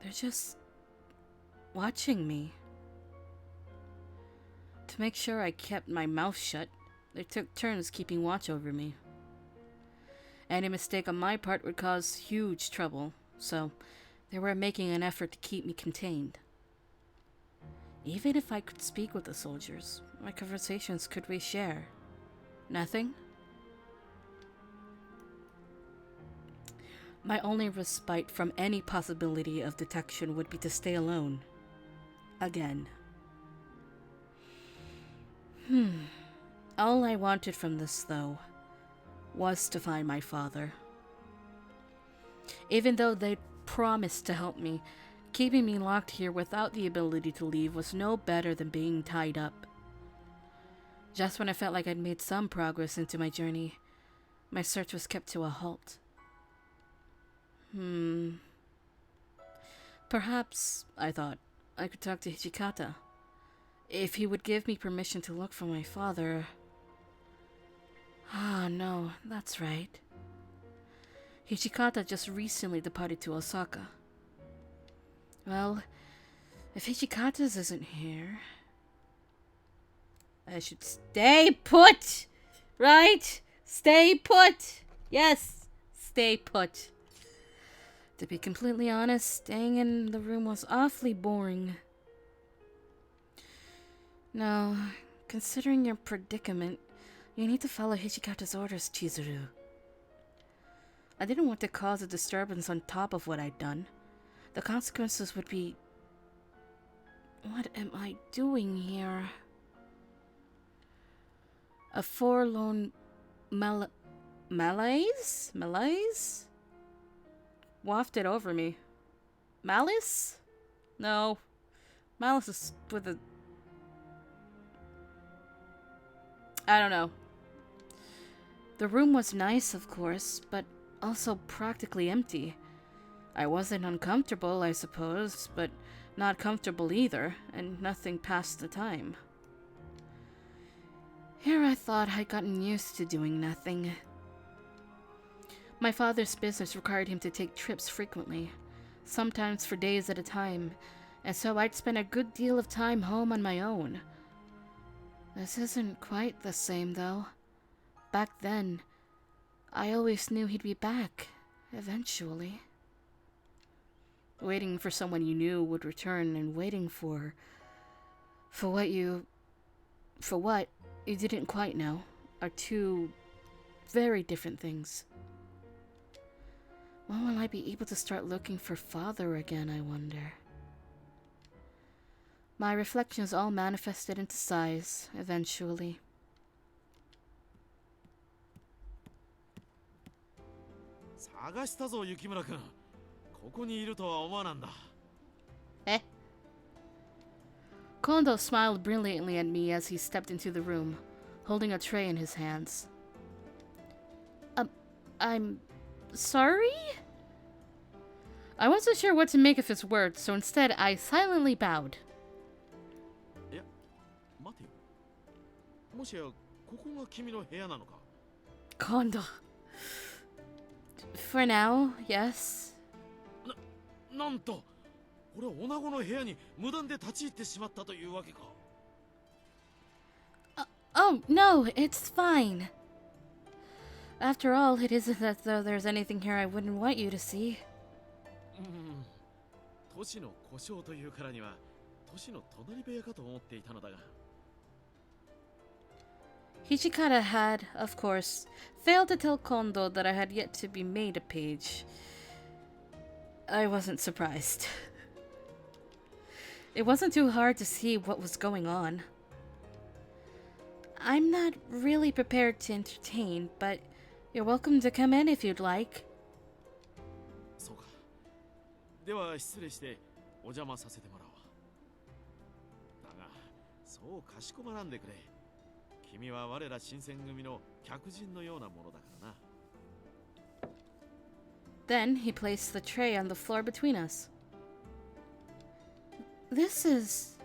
S1: They're just watching me. To make sure I kept my mouth shut, they took turns keeping watch over me. Any mistake on my part would cause huge trouble, so they were making an effort to keep me contained. Even if I could speak with the soldiers, what conversations could we share? Nothing? My only respite from any possibility of detection would be to stay alone. Again. All I wanted from this, though, was to find my father. Even though they'd promised to help me, keeping me locked here without the ability to leave was no better than being tied up. Just when I felt like I'd made some progress into my journey, my search was kept to a halt. Perhaps, I thought, I could talk to Hijikata. If he would give me permission to look for my father... Ah, no, that's right. Hijikata just recently departed to Osaka. Well, if Hijikata's isn't here... I should stay put! Right? Stay put! Yes! stay put. To be completely honest, staying in the room was awfully boring. No, considering your predicament, you need to follow Hijikata's orders, Chizuru. I didn't want to cause a disturbance on top of what I'd done. The consequences would be... What am I doing here? A forlorn malaise? Malaise? Wafted over me. Malice? No. Malice is with a... I don't know. The room was nice, of course, but also practically empty. I wasn't uncomfortable, I suppose, but not comfortable either, and nothing past the time. Here I thought I'd gotten used to doing nothing. My father's business required him to take trips frequently, sometimes for days at a time, and so I'd spend a good deal of time home on my own. This isn't quite the same, though. Back then, I always knew he'd be back, eventually. Waiting for someone you knew would return and waiting for what you didn't quite know are two very different things. When will I be able to start looking for father again, I wonder? My reflections all manifested into sighs, eventually. Eh? Kondo smiled brilliantly at me as he stepped into the room, holding a tray in his hands. I'm sorry? I wasn't sure what to make of his words, so instead I silently bowed. Kondo. For now, yes. Oh, no, it's fine. After all, it isn't as though there's anything here I wouldn't want you to see. Hijikata had, of course, failed to tell Kondo that I had yet to be made a page. I wasn't surprised. It wasn't too hard to see what was going on. I'm not really prepared to entertain, but you're welcome to come in if you'd like. Then he placed the tray on the floor between us. This is...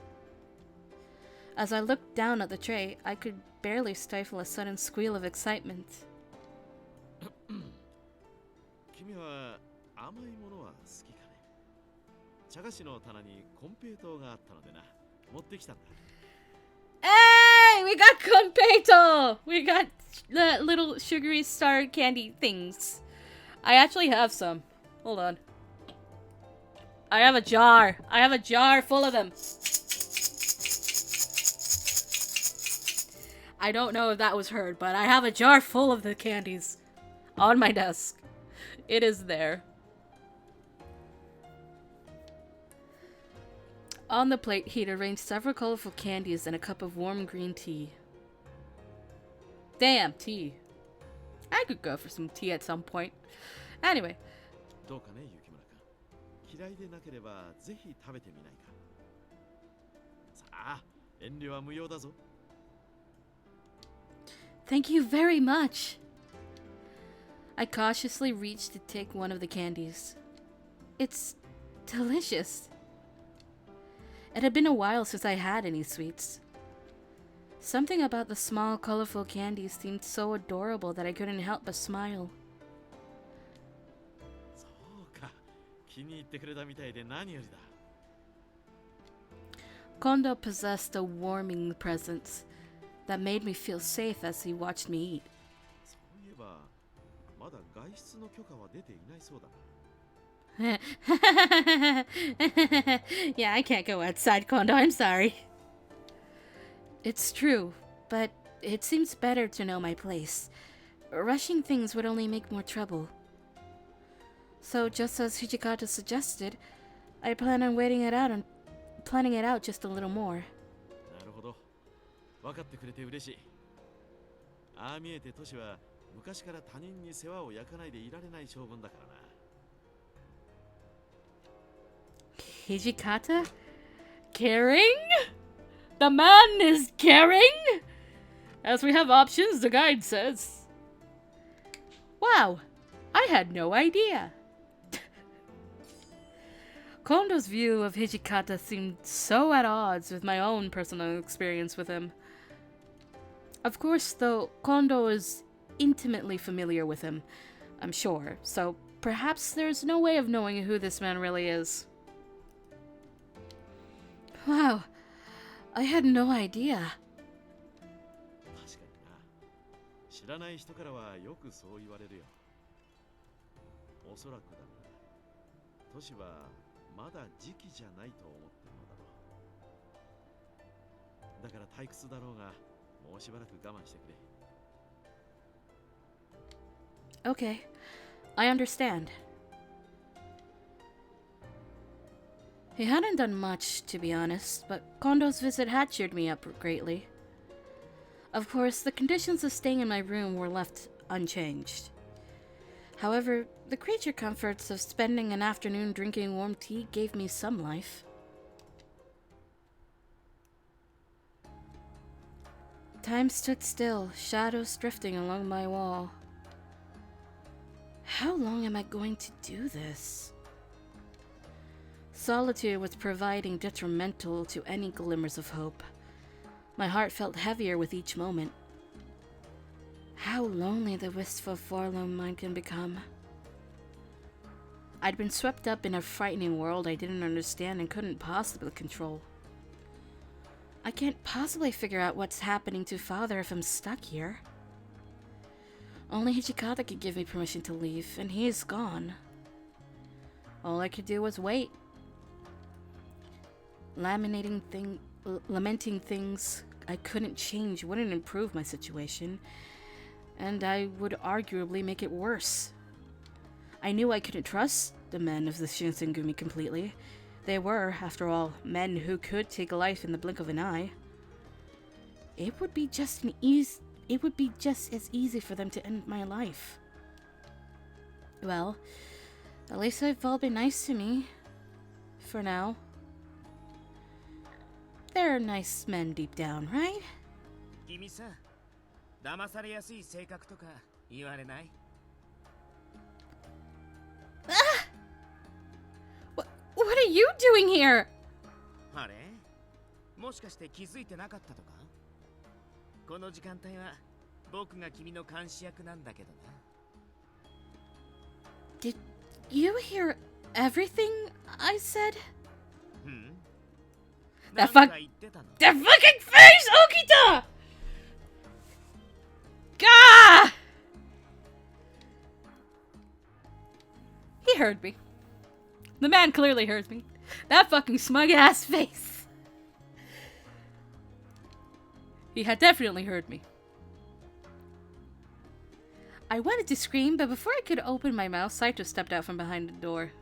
S1: As I looked down at the tray, I could barely stifle a sudden squeal of excitement. Hey! We got konpeito! We got the little sugary star candy things. I actually have some. Hold on. I have a jar. I have a jar full of them. I don't know if that was heard, but I have a jar full of the candies on my desk. It is there. On the plate, he'd arranged several colorful candies and a cup of warm green tea. Damn, tea. I could go for some tea at some point. Anyway. Thank you very much. I cautiously reached to take one of the candies. It's delicious. It had been a while since I had any sweets. Something about the small, colorful candies seemed so adorable that I couldn't help but smile. Kondo possessed a warming presence that made me feel safe as he watched me eat.
S11: 出の許可は出ていないそうだな。
S1: Yeah, I can't go outside, Kondo. I'm sorry. It's true, but it seems better to know my place. Rushing things would only make more trouble. So, just as Hijikata suggested, I plan on waiting it out and planning it out just a little more.
S11: なるほど。分かってくれて嬉しい。ああ見えてトシは昔から他人に世話を焼かないでいられない性分だからな。
S1: Hijikata? Caring? The man is caring? As we have options, the guide says. Wow, I had no idea. Kondo's view of Hijikata seemed so at odds with my own personal experience with him. Of course, though, Kondo is intimately familiar with him, I'm sure, so perhaps there's no way of knowing who this man really is. Wow, I had no idea.
S11: 確かにな。知らない人からはよくそう言われるよ。おそらくだが、トシはまだ時期じゃないと思ってるのだろう。だから退屈だろうが、もうしばらく我慢してくれ。
S1: Okay, I understand. He hadn't done much, to be honest, but Kondo's visit had cheered me up greatly. Of course, the conditions of staying in my room were left unchanged. However, the creature comforts of spending an afternoon drinking warm tea gave me some life. Time stood still, shadows drifting along my wall. How long am I going to do this? Solitude was proving detrimental to any glimmers of hope. My heart felt heavier with each moment. How lonely the wistful, forlorn mind can become. I'd been swept up in a frightening world I didn't understand and couldn't possibly control. I can't possibly figure out what's happening to Father if I'm stuck here. Only Hijikata could give me permission to leave, and he is gone. All I could do was wait. Lamenting things I couldn't change wouldn't improve my situation, and I would arguably make it worse. I knew I couldn't trust the men of the Shinsengumi completely. They were, after all, men who could take life in the blink of an eye. It would be just as easy for them to end my life. Well, at least they've all been nice to me. For now. They're nice men deep down, right?
S3: 君さ、騙されやすい性格とか言われない？
S1: What are you doing here?
S3: あれ？もしかして気づいてなかったとか？この時間帯は僕が君の監視役なんだけどな。
S1: Did you hear everything I said? That fucking face, Okita! Gah! He heard me. The man clearly heard me. That fucking smug ass face. He had definitely heard me. I wanted to scream, but before I could open my mouth, Saito stepped out from behind the door.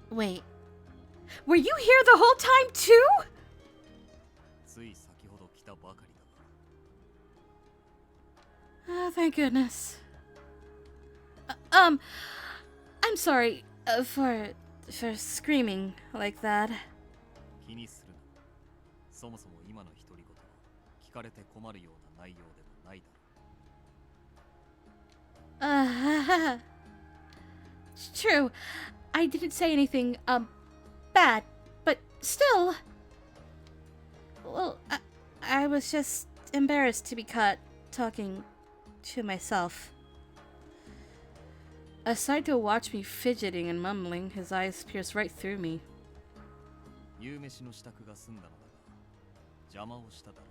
S1: Wait. Were you here the whole time too? Oh, thank goodness. I'm sorry for screaming like that. It's true. I didn't say anything, bad, but still. Well, I was just embarrassed to be caught talking to myself. Saito watched me fidgeting and mumbling, his eyes pierced right through me.
S4: 邪魔をしただろう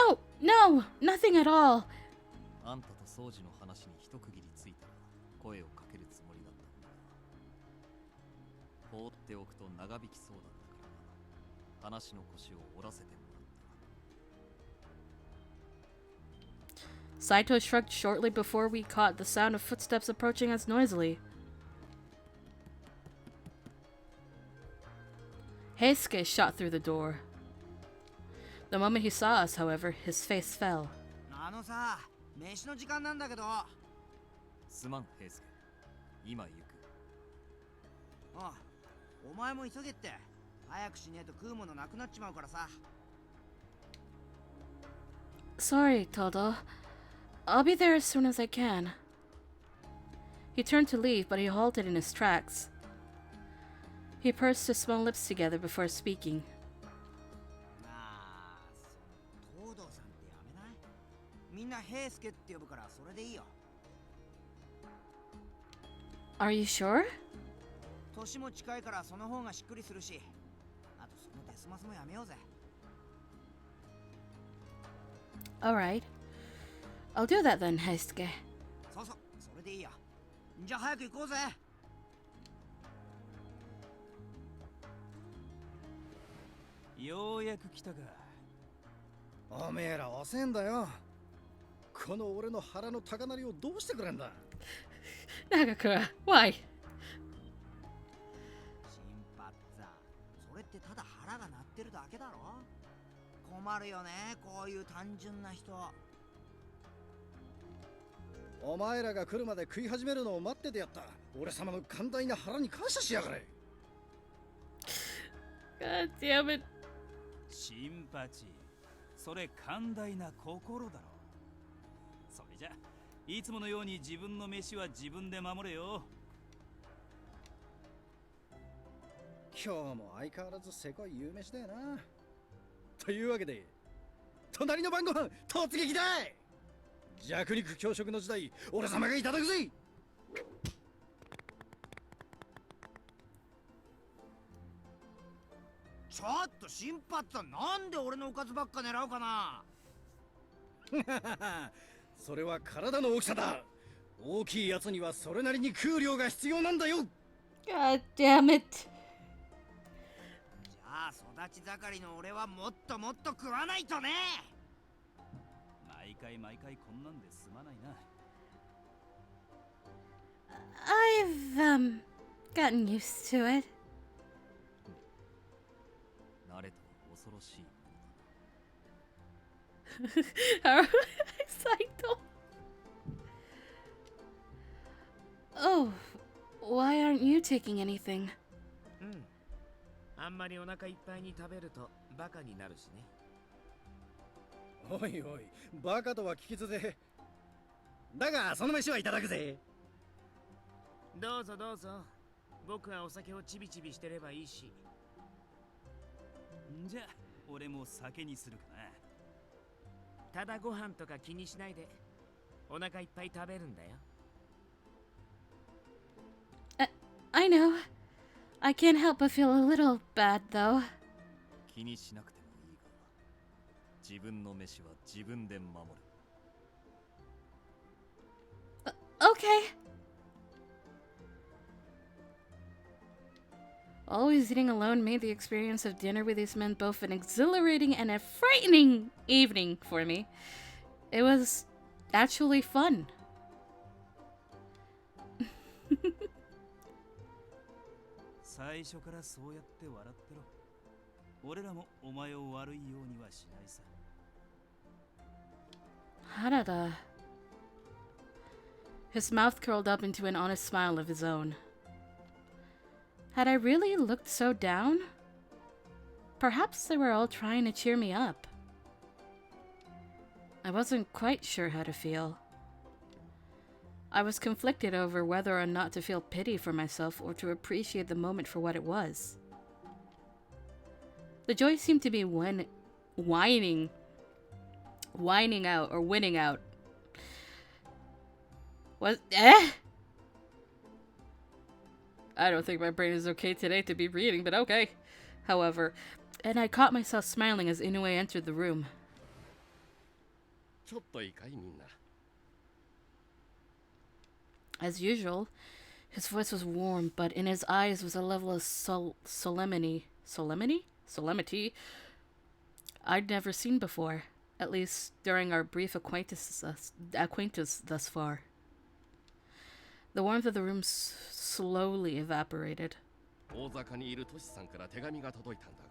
S4: か。
S1: Oh, no, nothing at all.
S4: あんたと掃除の話に一区切りついたら声をかけるつもりだったんだが、放っておくと長引きそうだったから話の腰を折らせてもらった。
S1: Saito shrugged shortly before we caught the sound of footsteps approaching us noisily. Heisuke shot through the door. The moment he saw us, however, his face fell.
S7: さ、飯の時間なんだけど。
S4: すまん、平介。今行く。
S7: ああ、お前も急げって。早くしねえと食うものなくなっちまうからさ。
S1: Sorry, Todo. I'll be there as soon as I can. He turned to leave, but he halted in his tracks. He pursed his small lips together before speaking.
S7: 東堂さんってやめない？みんな平介って呼ぶからそれでいいよ。
S1: Are you sure?
S7: 年も近いからその方がしっくりするし、あとそのデスマスもやめようぜ。
S1: Alright. I'll do that then, Heisuke.
S7: そうそう、それでいいや。じゃあ早く行こうぜ。
S9: ようやく来たか。
S8: おめえら遅えんだよ。この俺の腹の高鳴りをどうしてくれんだ。
S1: Nagakura, why?
S7: 心発さ、それってただ腹が鳴ってるだけだろ。困るよね、こういう単純な人。
S8: お前らが来るまで食い始めるのを待っててやった。俺様の寛大な腹に感謝しやがれ。
S1: God damn it.
S9: シンパチー、それ寛大な心だろ。それじゃいつものように自分の飯は自分で守れよ。
S8: 今日も相変わらずせこい夕飯だよな。というわけで隣の晩ご飯突撃だい。弱肉強食の時代、俺様がいただくぜ。
S7: ちょっと心発さん、なんで俺のおかずばっか狙うかな。
S8: それは体の大きさだ。大きいやつにはそれなりに食う量が必要なんだよ。
S1: God damn it.
S7: じゃあ育ち盛りの俺はもっともっと食わないとね。
S9: 毎回こんなんですまないな。
S1: I've gotten used to it.
S4: 慣れとは恐ろしいものだな。
S1: Saito. Oh, why aren't you taking anything?
S3: うん。あんまりお腹いっぱいに食べるとバカになるしね。
S8: おいおい、バカとは聞き捨て。だがその飯はいただくぜ。
S3: どうぞどうぞ。僕はお酒をちびちびしてればいいし。
S9: じゃあ俺も酒にするかな。
S3: ただご飯とか気にしないで。お腹いっぱい食べるんだよ。
S1: I know. I can't help but feel a little bad, though.
S4: 気にしなくてもいいが、自分の飯は自分で守る。
S1: Okay. Always eating alone made the experience of dinner with these men both an exhilarating and a frightening evening for me. It was actually fun.
S9: 最初からそうやって笑ってろ。俺らもお前を悪いようにはしないさ。
S1: Harada. His mouth curled up into an honest smile of his own. Had I really looked so down? Perhaps they were all trying to cheer me up. I wasn't quite sure how to feel. I was conflicted over whether or not to feel pity for myself or to appreciate the moment for what it was. The joy seemed to be whining out or winning out. What? I don't think my brain is okay today to be reading, but okay. however, and I caught myself smiling as Inoue entered the room.
S6: ちょっといいかいみんな。
S1: As usual, his voice was warm, but in his eyes was a level of solemnity I'd never seen before, at least during our brief acquaintance thus far. The warmth of the room slowly evaporated.
S6: 大阪にいるトシさんから手紙が届いたんだが、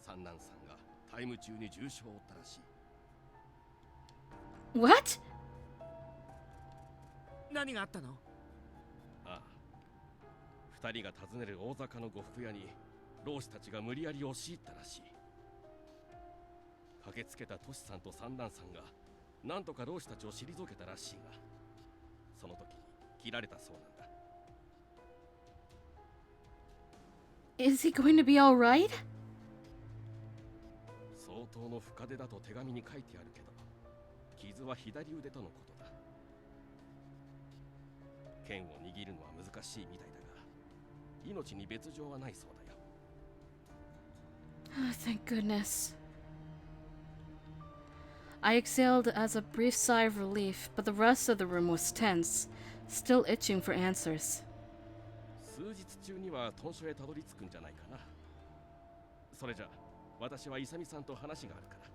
S6: 三男さんがタイム中に重傷を負ったらしい。
S1: What?
S3: 何があったの？
S6: ああ、二人が訪ねる大阪の呉服屋に老師たちが無理やり押し入ったらしい。駆けつけたトシさんと三男さんがなんとか老師たちを退けたらしいが、その時に切られたそうなんだ。
S1: Is he going to be all right?
S6: 相当の深手だと手紙に書いてあるけど、傷は左腕とのことだ。剣を握るのは難しいみたいだが、命に別状はないそうだよ。
S1: Oh, thank goodness. I exhaled as a brief sigh of relief, but the rest of the room was tense, still itching for answers.
S6: 数日中には豚書へたどり着くんじゃないかな。それじゃあ、私はイサミさんと話があるから。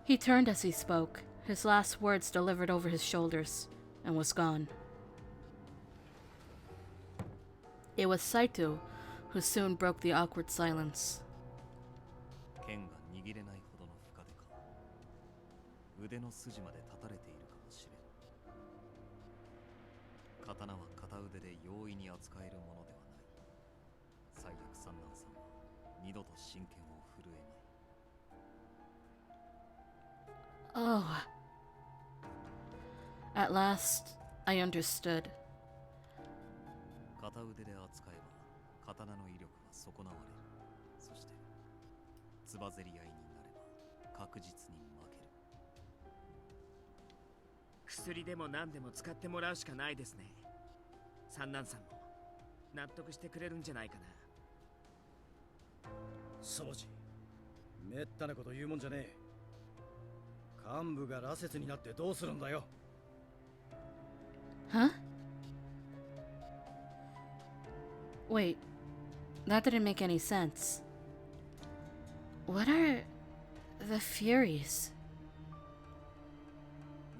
S1: He turned as he spoke, his last words delivered over his shoulders, and was gone. It was Saito who soon broke the awkward silence.
S4: 剣が握れないほどの深手か、腕の筋まで立たれているかもしれん。刀は片腕で容易に扱えるものではない。最悪三男さんは二度と真剣を震えない。
S1: Oh. At last, I understood.
S4: 片腕で扱えば刀の威力は損なわれる。そしてつばぜり合いになれば確実に負ける。
S3: 薬でも何でも使ってもらうしかないですね。三男さんも納得してくれるんじゃないかな。
S8: そうじ、めったなこと言うもんじゃねえ。幹部が羅刹になってどうするんだよ。
S1: Huh? Wait, that didn't make any sense. What are the Furies?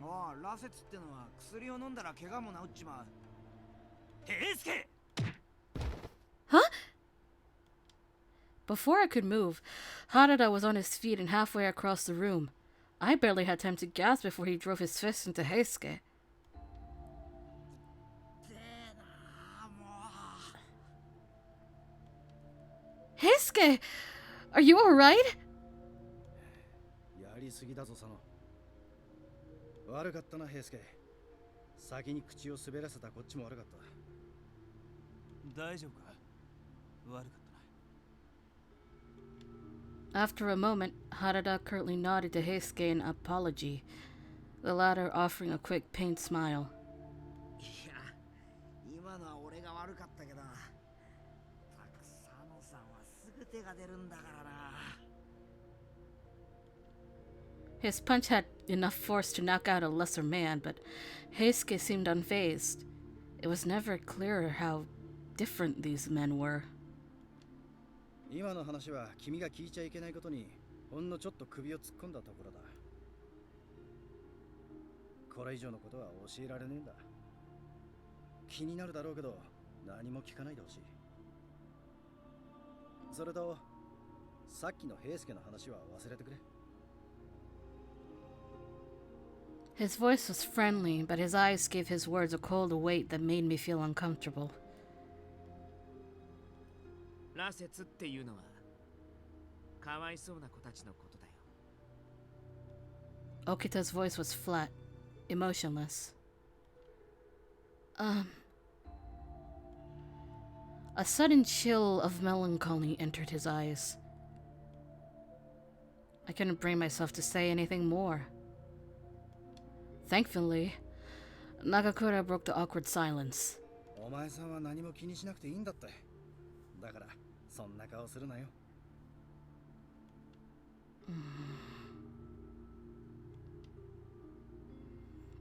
S7: ああ、羅刹ってのは薬を飲んだら怪我も治っちまう。
S3: 平助！
S1: Huh? Before I could move, Harada was on his feet and halfway across the room. I barely had time to gasp before he drove his fist into Heisuke. Heisuke! Are you alright?
S8: やりすぎだぞ、佐野。悪かったな、平助。先に口を滑らせたこっちも悪かった。
S9: 大丈夫か？悪かったな。
S1: After a moment, Harada curtly nodded to Heisuke in apology, the latter offering a quick pained smile.
S7: いや、今のは俺が悪かったけど、たくさんのさんはすぐ手が出るんだからな。
S1: His punch had enough force to knock out a lesser man, but Heisuke seemed unfazed. It was never clearer how different these men were.
S8: 今の話は君が聞いちゃいけないことにほんのちょっと首を突っ込んだところだ。これ以上のことは教えられねえんだ。気になるだろうけど何も聞かないでほしい。それとさっきの平助の話は忘れてくれ。
S1: His voice was friendly, but his eyes gave his words a cold weight that made me feel uncomfortable.
S3: 羅刹っていうのはかわいそうな子たちのことだよ。
S1: Okita's voice was flat, emotionless. A sudden chill of melancholy entered his eyes. I couldn't bring myself to say anything more. Thankfully, Nagakura broke the awkward silence.
S8: お前さんは何も気にしなくていいんだって。だからそんな顔するなよ。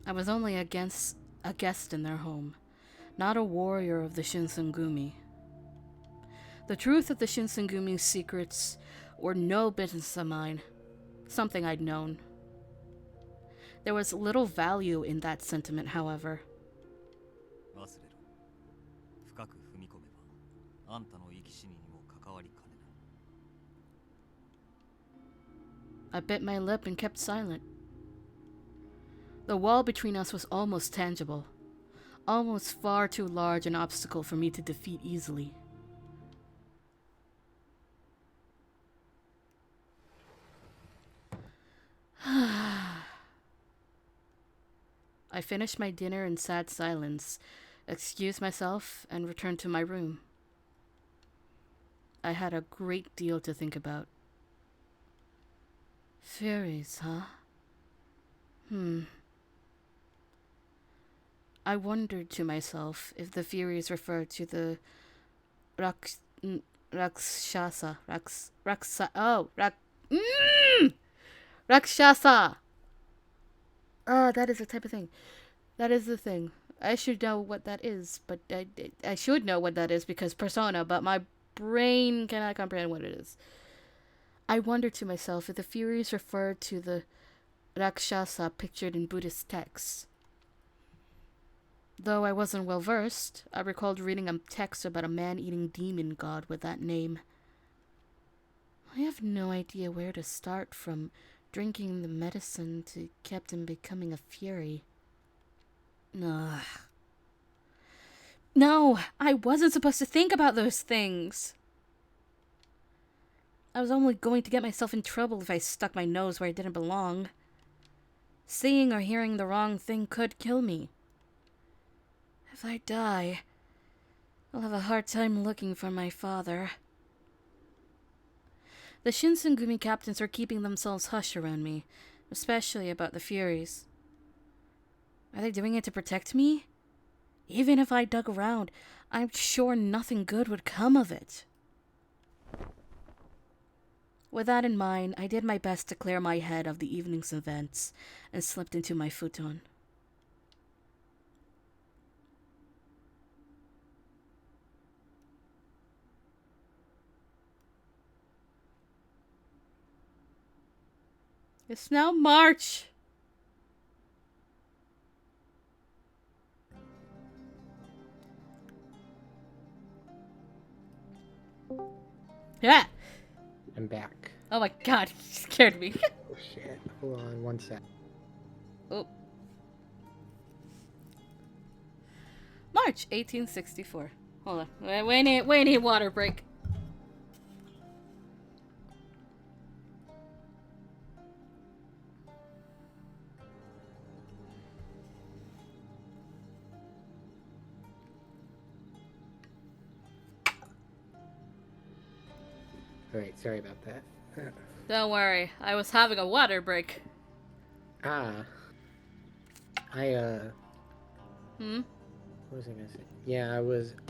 S1: I was only a guest in their home, not a warrior of the Shinsengumi. The truth of the Shinsengumi's secrets were no business of mine, something I'd known. There was little value in that sentiment, however.
S4: 忘れろ。深く踏み込めば、あんたの生き死ににも関わりかねない。
S1: I bit my lip and kept silent. The wall between us was almost tangible, almost far too large an obstacle for me to defeat easily. I finished my dinner in sad silence, excused myself, and returned to my room. I had a great deal to think about. Fairies, huh? I wondered to myself if the Furies referred to the Rakshasa. Rakshasa! Oh, that is a type of thing. That is the thing. I should know what that is, but I should know what that is because Persona, but my brain cannot comprehend what it is. I wondered to myself if the Furies referred to the Rakshasa pictured in Buddhist texts. Though I wasn't well versed, I recalled reading a text about a man-eating demon god with that name. I have no idea where to start from drinking the medicine to Captain becoming a fury. Ugh. No, I wasn't supposed to think about those things. I was only going to get myself in trouble if I stuck my nose where it didn't belong. Seeing or hearing the wrong thing could kill me. If I die, I'll have a hard time looking for my father. The Shinsengumi captains are keeping themselves hush around me, especially about the Furies. Are they doing it to protect me? Even if I dug around, I'm sure nothing good would come of it. With that in mind, I did my best to clear my head of the evening's events and slipped into my futon. It's now March. Yeah.
S12: I'm back.
S1: Oh my god, you scared me.
S12: Oh shit. Hold on one sec.
S1: Oh. March 1864. Hold on. We need water break.
S12: Alright, sorry about that.
S1: Don't worry, I was having a water break.
S12: What was I gonna say? Yeah,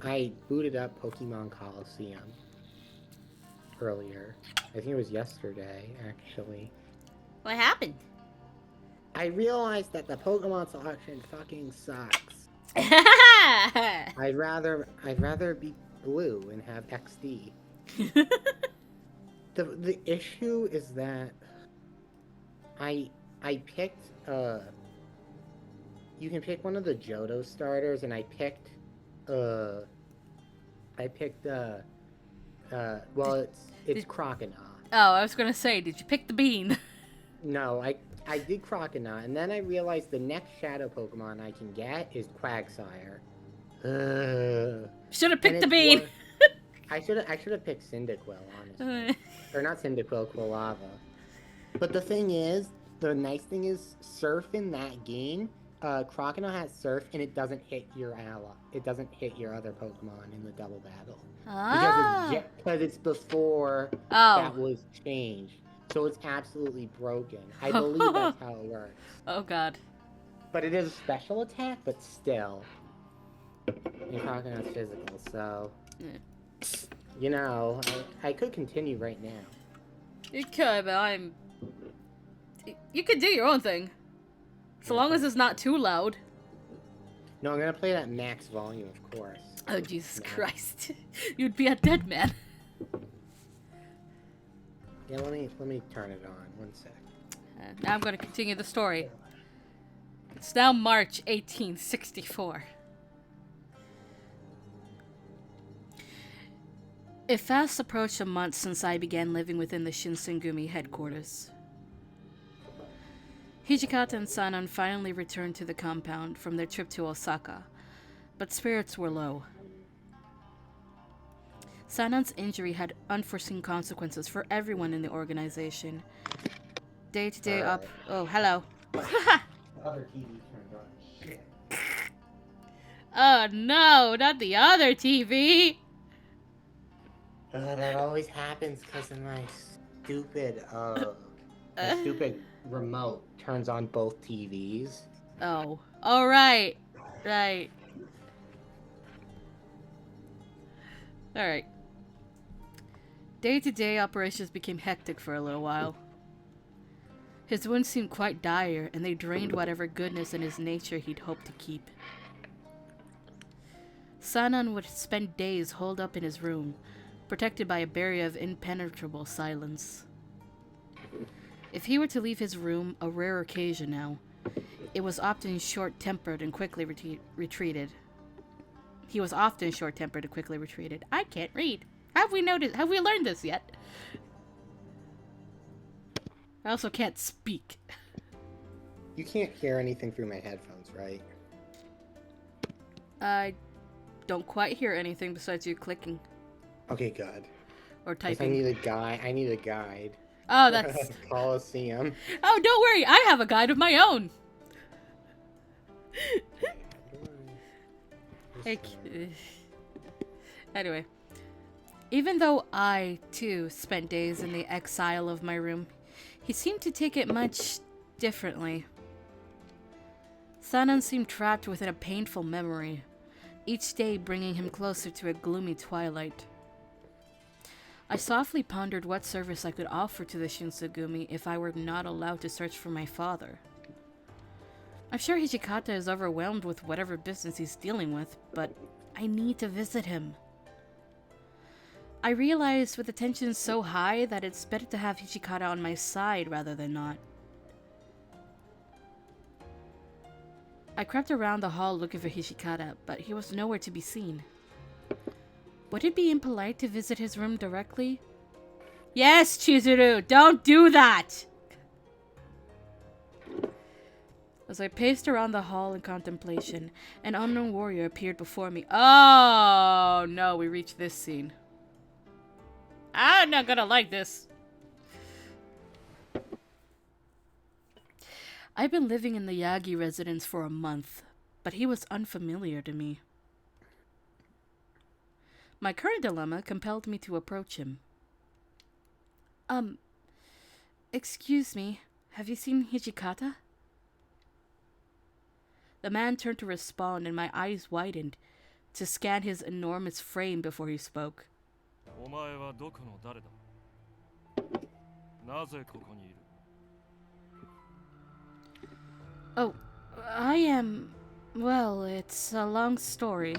S12: I booted up Pokemon Coliseum earlier. I think it was yesterday, actually.
S1: What happened?
S12: I realized that the Pokemon selection fucking sucks. I'd rather be blue and have XD. The issue is that I picked you can pick one of the Johto starters, and I picked well, it's Croconaw.
S1: Oh, I was gonna say, did you pick the bean?
S12: No, I did Croconaw, and then I realized the next Shadow Pokemon I can get is Quagsire.
S1: Should have picked the bean.
S12: I should have picked Cyndaquil, honestly. Or not Cyndaquil, Quilava. But the thing is, the nice thing is, Surf in that game, Croconaw has Surf, and it doesn't hit your ally. It doesn't hit your other Pokemon in the double battle. Because it's before that was changed. So it's absolutely broken. I believe that's how it works.
S1: Oh god.
S12: But it is a special attack, but still. You're talking about physical, so
S1: Yeah.
S12: you know, I could continue right now.
S1: You could, but you could do your own thing. So long as it's not too loud.
S12: No, I'm gonna play it at max volume, of course.
S1: Oh, Jesus Christ. You'd be a dead man.
S12: Yeah, let me turn it on. 1 sec.
S1: Now I'm going to continue the story. It's now March 1864. It fast approached a month since I began living within the Shinsengumi headquarters. Hijikata and Sanan finally returned to the compound from their trip to Osaka, but spirits were low. Sanan's injury had unforeseen consequences for everyone in the organization. Day-to-day Oh, hello.
S12: Other TV turned on. Shit.
S1: Oh no, not the other TV!
S12: That always happens because of my stupid remote turns on both TVs.
S1: Oh. Alright. Right. Alright. Day-to-day operations became hectic for a little while. His wounds seemed quite dire, and they drained whatever goodness in his nature he'd hoped to keep. Sanan would spend days holed up in his room, protected by a barrier of impenetrable silence. If he were to leave his room, a rare occasion now, it was often short-tempered and quickly retreated. He was often short-tempered and quickly retreated. I can't read. Have we learned this yet? I also can't speak.
S12: You can't hear anything through my headphones, right?
S1: I don't quite hear anything besides you clicking.
S12: Okay, good.
S1: Or typing.
S12: I need a guide.
S1: Oh, that's...
S12: Coliseum.
S1: Oh, don't worry. I have a guide of my own. Anyway. Even though I, too, spent days in the exile of my room, he seemed to take it much differently. Sanan seemed trapped within a painful memory, each day bringing him closer to a gloomy twilight. I softly pondered what service I could offer to the Shinsengumi if I were not allowed to search for my father. I'm sure Hijikata is overwhelmed with whatever business he's dealing with, but I need to visit him. I realized with the tension so high that it's better to have Hijikata on my side rather than not. I crept around the hall looking for Hijikata, but he was nowhere to be seen. Would it be impolite to visit his room directly? Yes, Chizuru, don't do that! As I paced around the hall in contemplation, an unknown warrior appeared before me. Oh, no, we reached this scene. I'm not gonna like this. I've been living in the Yagi residence for a month, but he was unfamiliar to me. My current dilemma compelled me to approach him. Excuse me, have you seen Hijikata? The man turned to respond, and my eyes widened to scan his enormous frame before he spoke. Oh, I am... Well, it's a long story.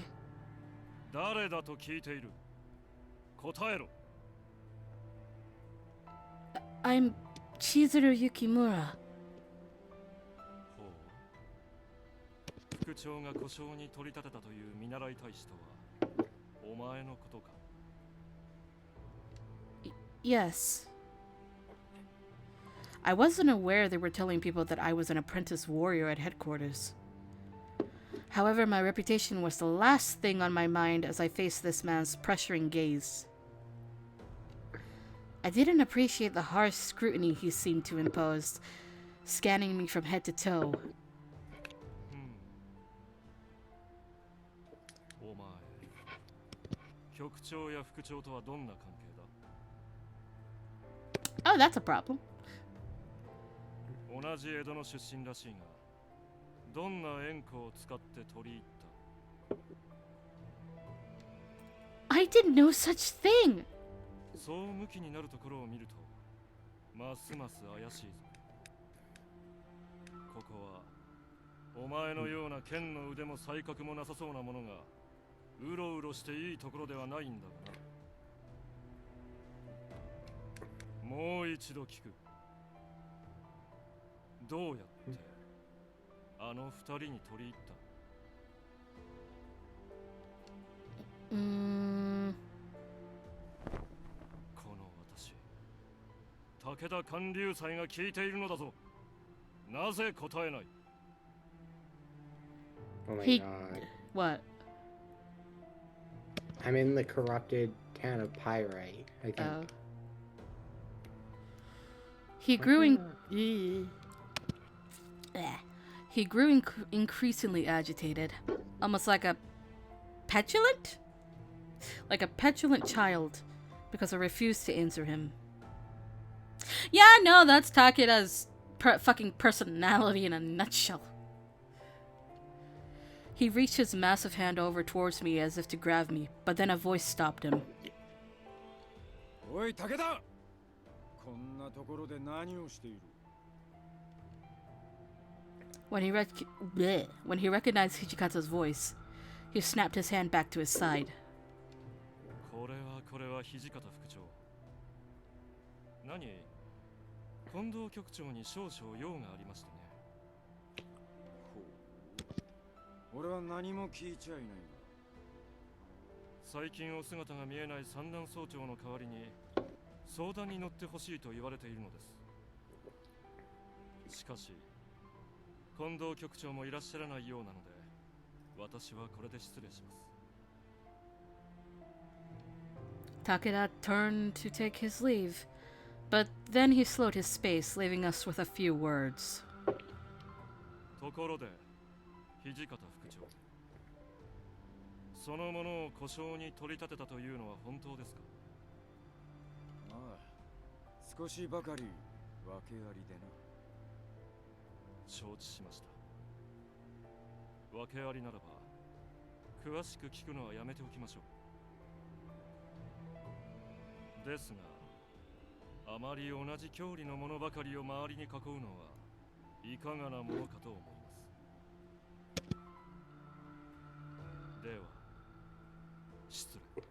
S1: I'm Chizuru Yukimura.
S13: 副長が故障に取り立てたという見習い大使とはお前のことか
S1: Yes. I wasn't aware they were telling people that I was an apprentice warrior at headquarters. However, my reputation was the last thing on my mind as I faced this man's pressuring gaze. I didn't appreciate the harsh scrutiny he seemed to impose, scanning me from head to toe. Oh, that's a problem.
S13: 同じ江戸の出身らしいが、どんな縁故を使って取り入った
S1: did no such thing.
S13: そう向きになるところを見るとますます怪しいぞ。ここはお前のような剣の腕も才覚もなさそうなものがうろうろしていいところではないんだがな。もう一度聞く。どうやってあの二人に取り入った？この私、武田観柳斎が聞いているのだぞ。なぜ答えない？
S12: Oh my
S1: He-
S12: god.
S1: What?
S12: I'm in the corrupted town of Pyrite, I think.
S1: Oh. He grew He grew increasingly agitated, almost like a petulant child, because I refused to answer him. Yeah, no, that's Takeda's fucking personality in a nutshell. He reached his massive hand over towards me as if to grab me, but then a voice stopped him.
S5: Oi, Takeda! こんなところで何をしている?
S1: When he recognized Hijikata's voice, he snapped his hand back to his side.
S13: これは土方副長。何？近藤局長に少々用がありましてね。
S5: 俺は何も聞いちゃいないが。
S13: 最近お姿が見えない三段総長の代わりに相談に乗ってほしいと言われているのです。しかし近藤局長もいらっしゃらないようなので、私はこれで失礼します。
S1: Takeda turned to take his leave, but then he slowed his pace, leaving us with a few words.
S13: ところで、土方副長、そのものを故障に取り立てたというのは本当ですか？
S5: ああ、少しばかり訳ありでな。
S13: 承知しました。訳ありならば、詳しく聞くのはやめておきましょう。ですが、あまり同じ郷里のものばかりを周りに囲うのはいかがなものかと思います。では、失礼。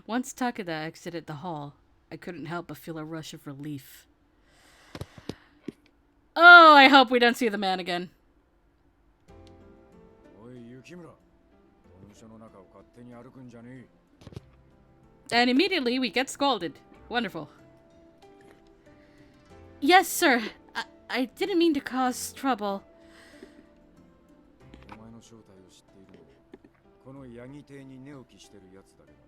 S1: Once Takeda exited the hall, I couldn't help but feel a rush of relief. Oh, I hope we don't see the man again. And immediately we get scolded. Wonderful. Yes, sir. I didn't mean to cause trouble.
S5: お前の正体を知っているのはこのヤギ邸に寝起きしてるやつだけだ。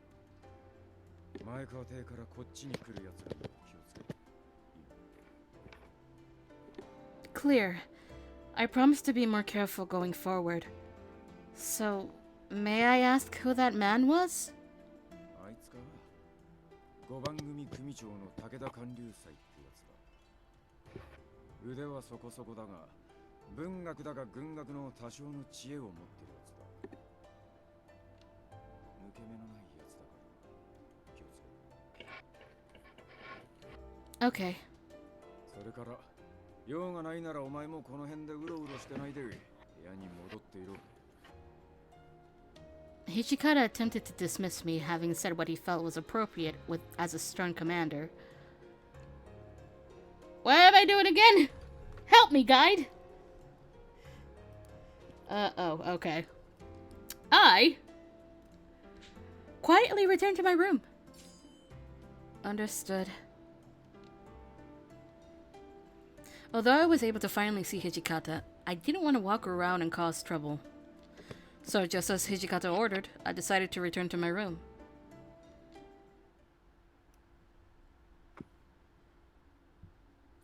S5: 前川邸からこっちに来るやつらに気をつけて。
S1: Clear. I promise to be more careful going forward. So, may I ask who that man was?
S5: あいつか。5番組組長の武田観柳斎ってやつだ。腕はそこそこだが、文学だが軍学の多少の知恵を持ってるやつだ。抜け目のないやつだから気をつけ。
S1: Okay.
S5: それから、用がないならお前もこの辺でうろうろしてないで部屋に戻っていろ。
S1: Hijikata attempted to dismiss me, having said what he felt was appropriate as a stern commander. What am I doing again? Help me, guide! Oh, okay. I quietly returned to my room. Understood. Although I was able to finally see Hijikata, I didn't want to walk around and cause trouble. So just as Hijikata ordered, I decided to return to my room.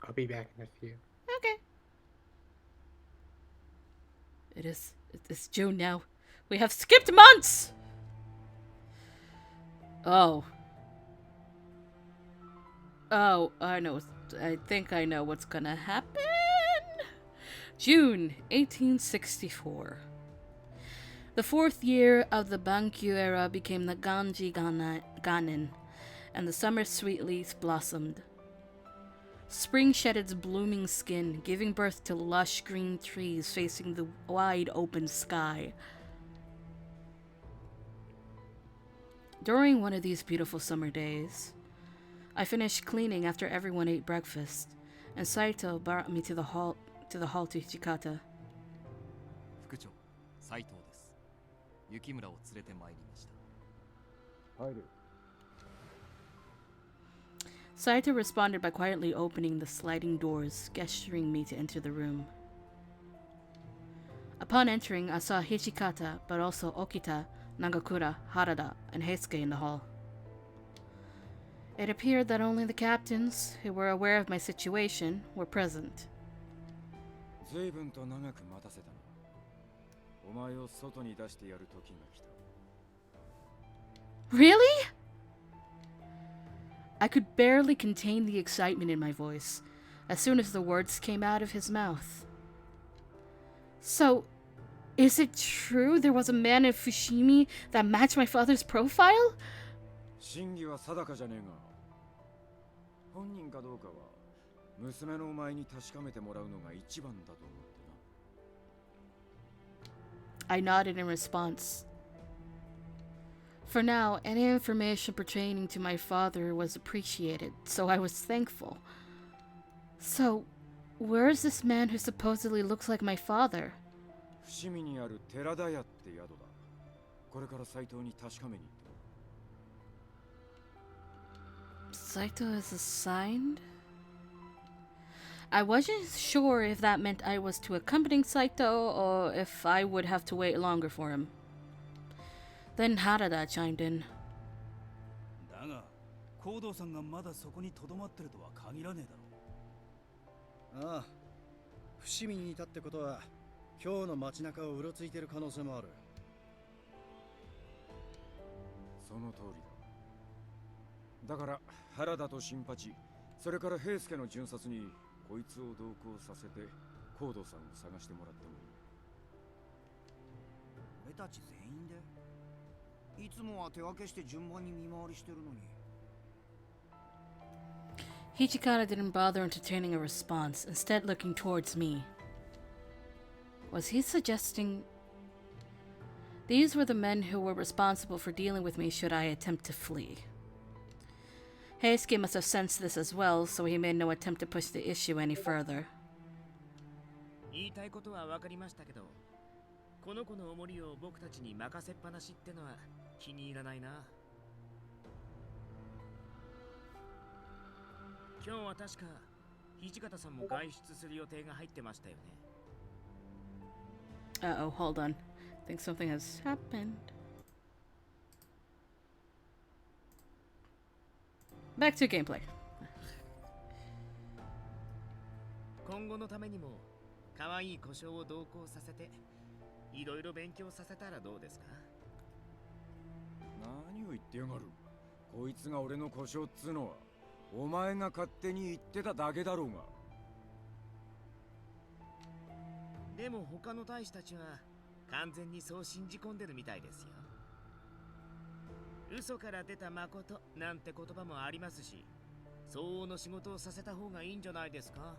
S12: I'll be back in a few.
S1: Okay. It's June now. We have skipped months! Oh. Oh, I know. I think I know what's gonna happen. June 1864. The fourth year of the Bankyu era became the Ganin, and the summer sweet leaves blossomed. Spring shed its blooming skin, giving birth to lush green trees facing the wide open sky. During one of these beautiful summer days, I finished cleaning after everyone ate breakfast, and Saito brought me to the hall to Hijikata.
S4: 副長、斉藤です。雪村を連れて参りました。
S5: 入る。
S1: Saito responded by quietly opening the sliding doors, gesturing me to enter the room. Upon entering, I saw Hijikata, but also Okita, Nagakura, Harada, and Heisuke in the hall. It appeared that only the captains, who were aware of my situation, were present.
S5: 随分と長く待たせたな。お前を外に出してやる時が来た。
S1: Really? I could barely contain the excitement in my voice as soon as the words came out of his mouth. So, is it true there was a man in Fushimi that matched my father's profile?
S5: 真偽は定かじゃねえが、本人かどうかは娘のお前に確かめてもらうのが一番だと思ってな。
S1: I nodded in response. For now, any information pertaining to my father was appreciated, so I was thankful. So, where is this man who supposedly looks like my father?
S5: 伏見にある寺田屋って宿だ。これから斎藤に確かめに行ってる。
S1: Saito is assigned? I wasn't sure if that meant I was to accompany Saito or if I would have to wait longer for him. Then Harada chimed in.
S9: だが、行動さんがまだそこに留まってるとは限らねえだろう。
S8: ああ、伏見にいたってことは今日の街中をうろついてる可能性もある。
S5: その通りだ。だから原田と新八、それから平助の巡察にこいつを同行させて行動さんを探してもらってもいい。
S7: 俺たち全員でいつもは手分けして順番に見回りしてるのに。
S1: Hijikata didn't bother entertaining a response, instead looking towards me. Was he suggesting... These were the men who were responsible for dealing with me should I attempt to flee. Heisuke must have sensed this as well, so he made no attempt to push the issue any further.
S3: 言いたいことは分かりましたけど、この子のおもりを僕たちに任せっぱなしってのは気に入らないな。今日は確か土方さんも外出する予定が入ってましたよね。
S1: Uh-oh, hold on. I think something has happened. Back to gameplay.
S3: 今後のためにも可愛い故障を同行させていろいろ勉強させたらどうですか？
S5: 何を言ってやがる。こいつが俺の故障っつうのはお前が勝手に言ってただけだろうが。
S3: でも他の大使たちは完全にそう信じ込んでるみたいですよ。嘘から出た誠なんて言葉もありますし、相応の仕事をさせた方がいいんじゃないですか。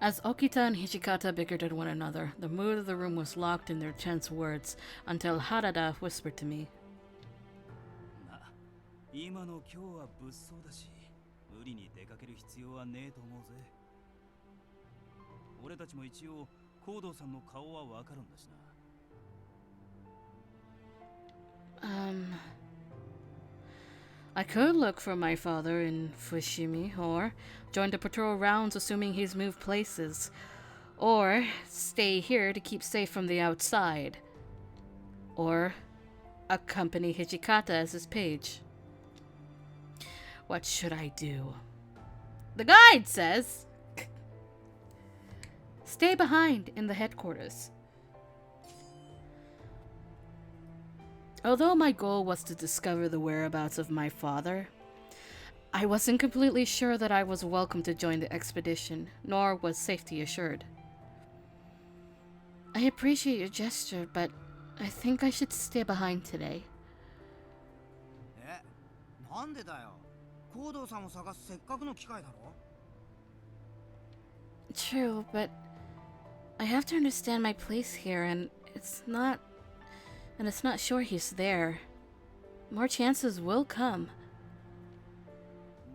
S1: As Okita and Hijikata bickered at one another, the mood of the room was locked in their tense words until Harada whispered to me.
S9: 今の今日は物騒だし、無理に出かける必要はねえと思うぜ。俺たちも一応、行動さんの顔はわかるんだしな。
S1: I could look for my father in Fushimi, or join the patrol rounds assuming he's moved places, or stay here to keep safe from the outside, or accompany Hijikata as his page. What should I do? The guide says, stay behind in the headquarters. Although my goal was to discover the whereabouts of my father, I wasn't completely sure that I was welcome to join the expedition, nor was safety assured. I appreciate your gesture, but I think I should stay behind today.
S7: え、なんでだよ。行動さんを探すせっかくの機会だろ。
S1: True, but I have to understand my place here, and it's not sure he's there. More chances will come.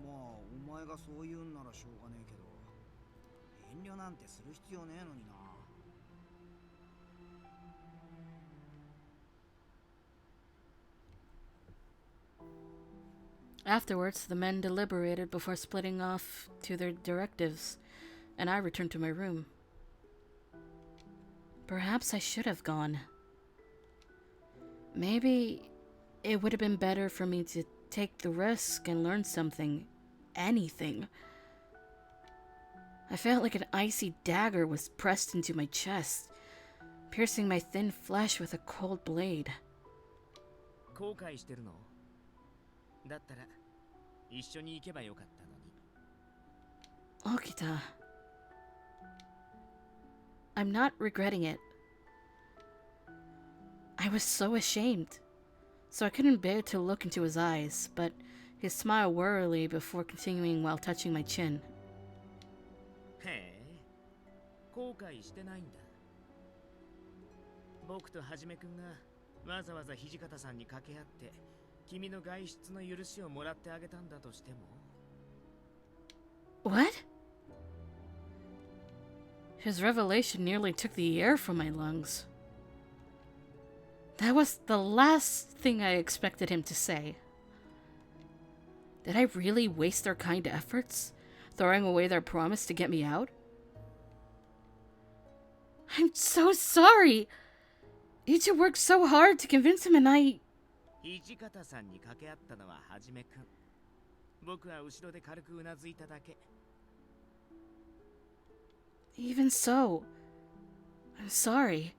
S7: まあ、お前がそう言うんならしょうがねえけど、遠慮なんてする必要ねえのにな。
S1: Afterwards, the men deliberated before splitting off to their directives, and I returned to my room. Perhaps I should have gone. Maybe it would have been better for me to take the risk and learn something. Anything. I felt like an icy dagger was pressed into my chest, piercing my thin flesh with a cold blade.
S3: 後悔してるの？だったら一緒に行けばよかったのに。
S1: Okita. I'm not regretting it. I was so ashamed, so I couldn't bear to look into his eyes, but he smiled wearily before continuing while touching my chin.
S3: へえ、後悔してないんだ。僕とはじめくんがわざわざ土方さんに掛け合って君の外出の許しをもらってあげたんだとしても。
S1: What? His revelation nearly took the air from my lungs. That was the last thing I expected him to say. Did I really waste their kind efforts, throwing away their promise to get me out? I'm so sorry! You two worked so hard to convince him and I...
S3: 土方さんに掛け合ったのははじめくん。僕は後ろで軽くうなずいただけ。
S1: Even so, I'm sorry.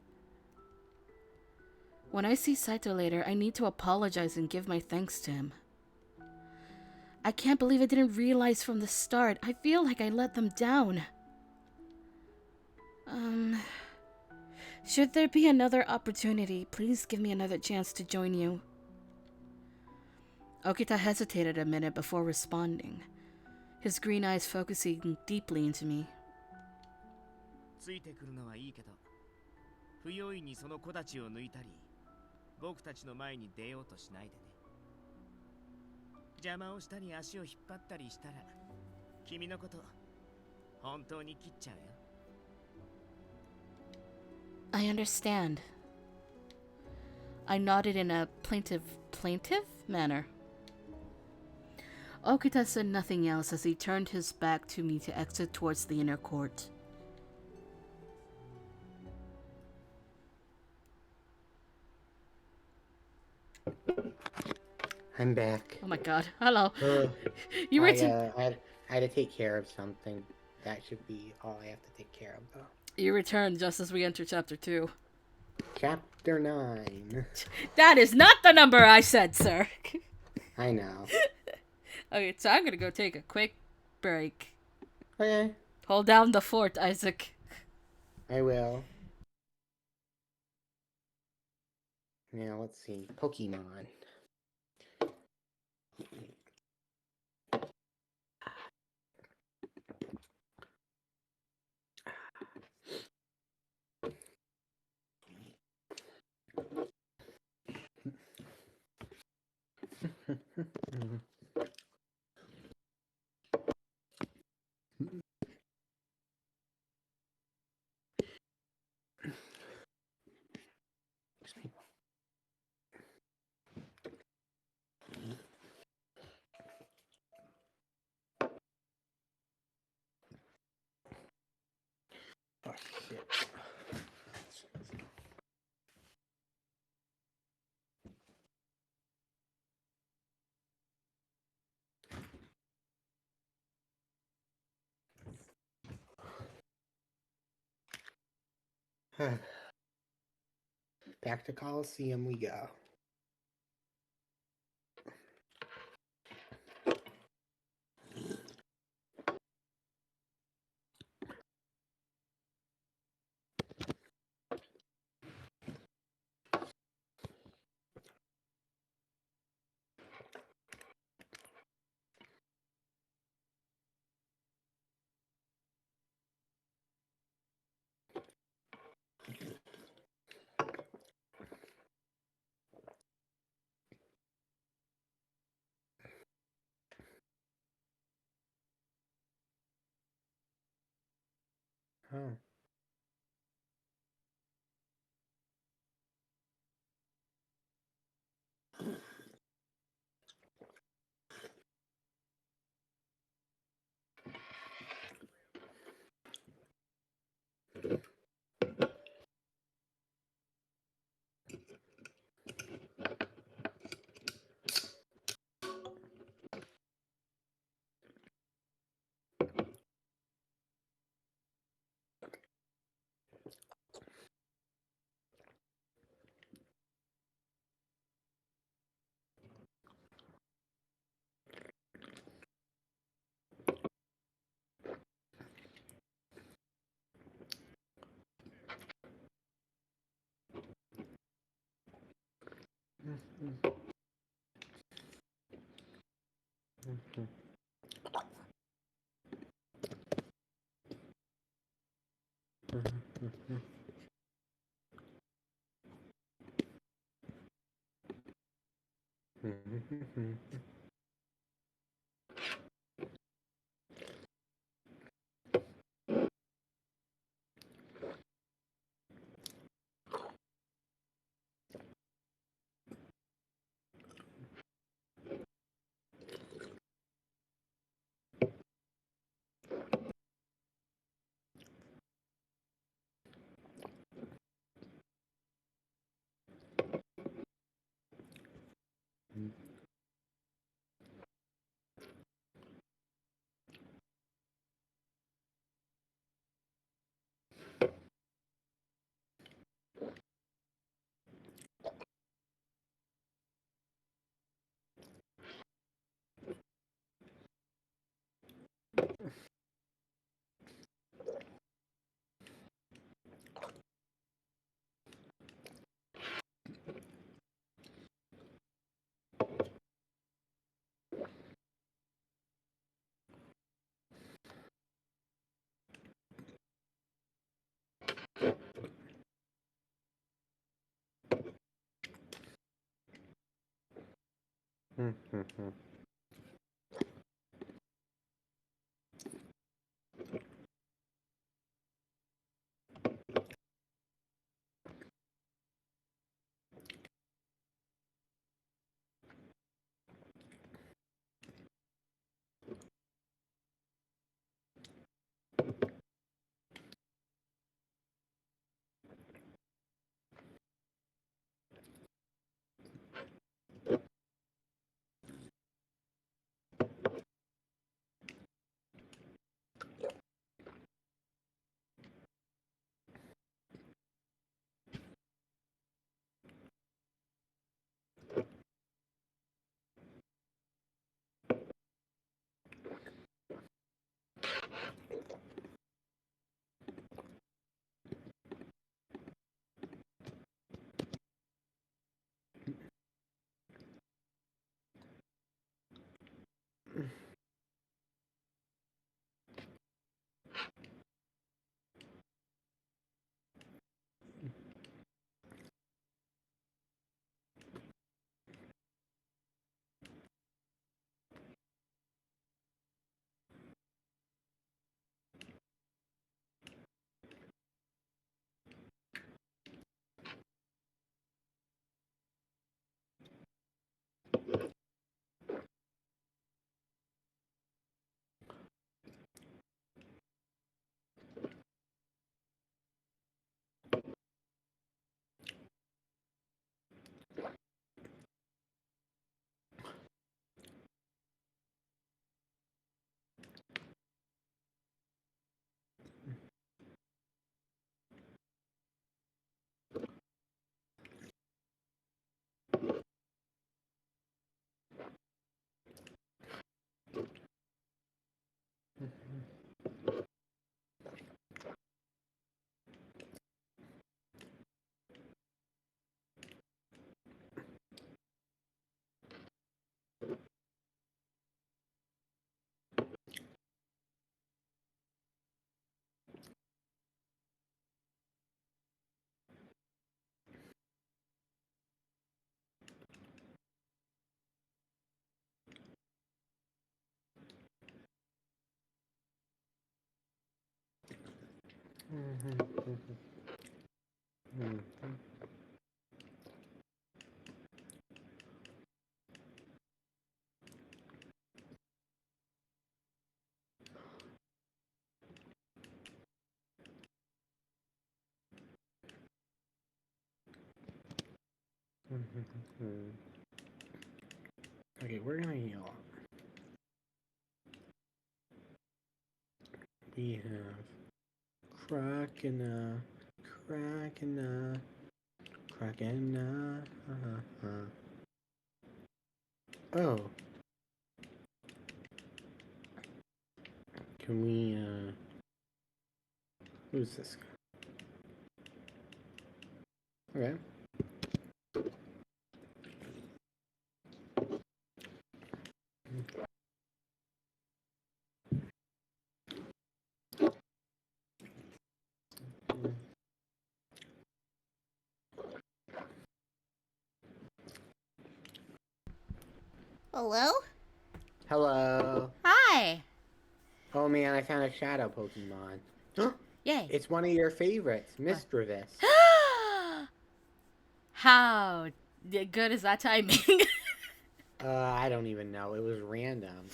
S1: When I see Saito later, I need to apologize and give my thanks to him. I can't believe I didn't realize from the start. I feel like I let them down. Should there be another opportunity, please give me another chance to join you. Okita hesitated a minute before responding, his green eyes focusing deeply into me.
S3: ついてくるのはいいけど、不用意にその子たちを抜いたり、僕たちの前に出ようとしないでね。邪魔をしたり足を引っ張ったりしたら、君のこと本当に切っちゃうよ。
S1: I understand. I nodded in a plaintive manner. Okita said nothing else as he turned his back to me to exit towards the inner court.
S12: I'm back.
S1: Oh my god. Hello. You were
S12: I had to take care of something. That should be all I have to take care of, though.
S1: You returned just as we enter chapter 2.
S12: Chapter 9.
S1: That is not the number I said, sir.
S12: I know.
S1: Okay, so I'm gonna go take a quick break.
S12: Okay.
S1: Hold down the fort, Isaac.
S12: I will. Now, let's see. Pokemon. Oh, shit. Back to Coliseum we go. Oh. Okay, we're gonna heal up. We have Krakena, Krakena, Krakena. Oh. Can we, who's this guy? Okay.
S1: Hello?
S12: Hello.
S1: Hi.
S12: Oh man, I found a shadow Pokemon.
S1: Yay.
S12: It's one of your favorites, Misdreavus.
S1: How good is that timing?
S12: I don't even know. It was random.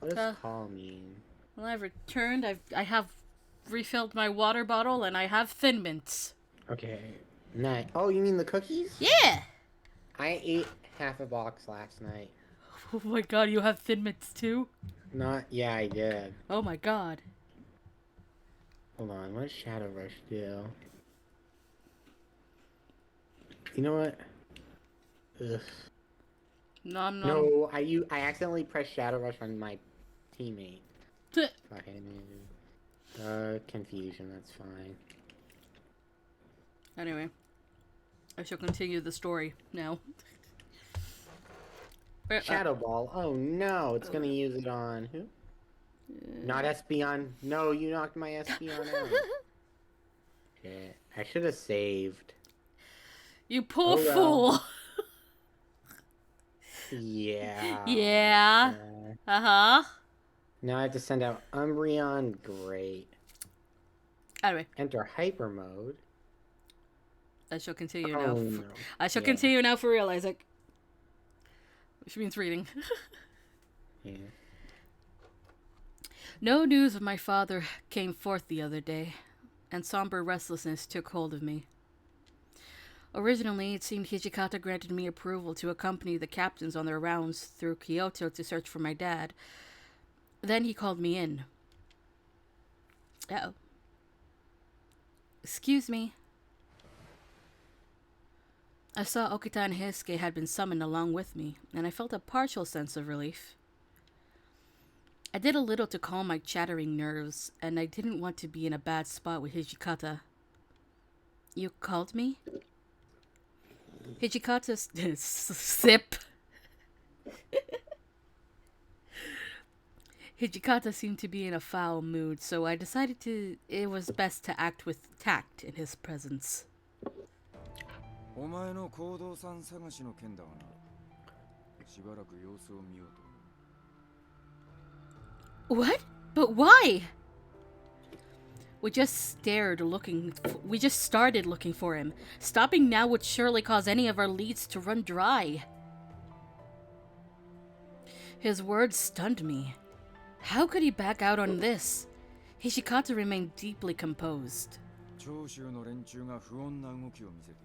S12: What does call mean?
S1: Well, I've returned. I have refilled my water bottle, and I have Thin Mints.
S12: Okay. Nice. Oh, you mean the cookies?
S1: Yeah.
S12: I ate half a box last night.
S1: Oh my god, you have Thin Mints too?
S12: Yeah, I did.
S1: Oh my god.
S12: Hold on, what does Shadow Rush do? You know what? Ugh.
S1: Nom nom.
S12: No, I accidentally pressed Shadow Rush on my teammate. Confusion, that's fine.
S1: Anyway, I shall continue the story now.
S12: Shadow Ball. Oh no, it's gonna use it on who? Not Espeon. No, you knocked my Espeon out. Shit. I should have saved.
S1: You poor fool.
S12: Yeah.
S1: Yeah. Uh-huh.
S12: Now I have to send out Umbreon. Great.
S1: Anyway.
S12: Enter Hyper Mode.
S1: I shall continue now.
S12: No.
S1: I shall continue now for real, Isaac. Which means reading.
S12: Yeah.
S1: No news of my father came forth the other day, and somber restlessness took hold of me. Originally, it seemed Hijikata granted me approval to accompany the captains on their rounds through Kyoto to search for my dad. Then he called me in. Uh-oh. Excuse me. I saw Okita and Heisuke had been summoned along with me, and I felt a partial sense of relief. I did a little to calm my chattering nerves, and I didn't want to be in a bad spot with Hijikata. You called me? Hijikata sip. Hijikata seemed to be in a foul mood, so I decided it was best to act with tact in his presence.
S5: お前の行動さん探しの件だわな。しばらく様子を見ようと。
S1: What? But why? We just started looking for him. Stopping now would surely cause any of our leads to run dry. His words stunned me. How could he back out on this? Hijikata remained deeply composed.
S5: 長州の連中が不穏な動きを見せている。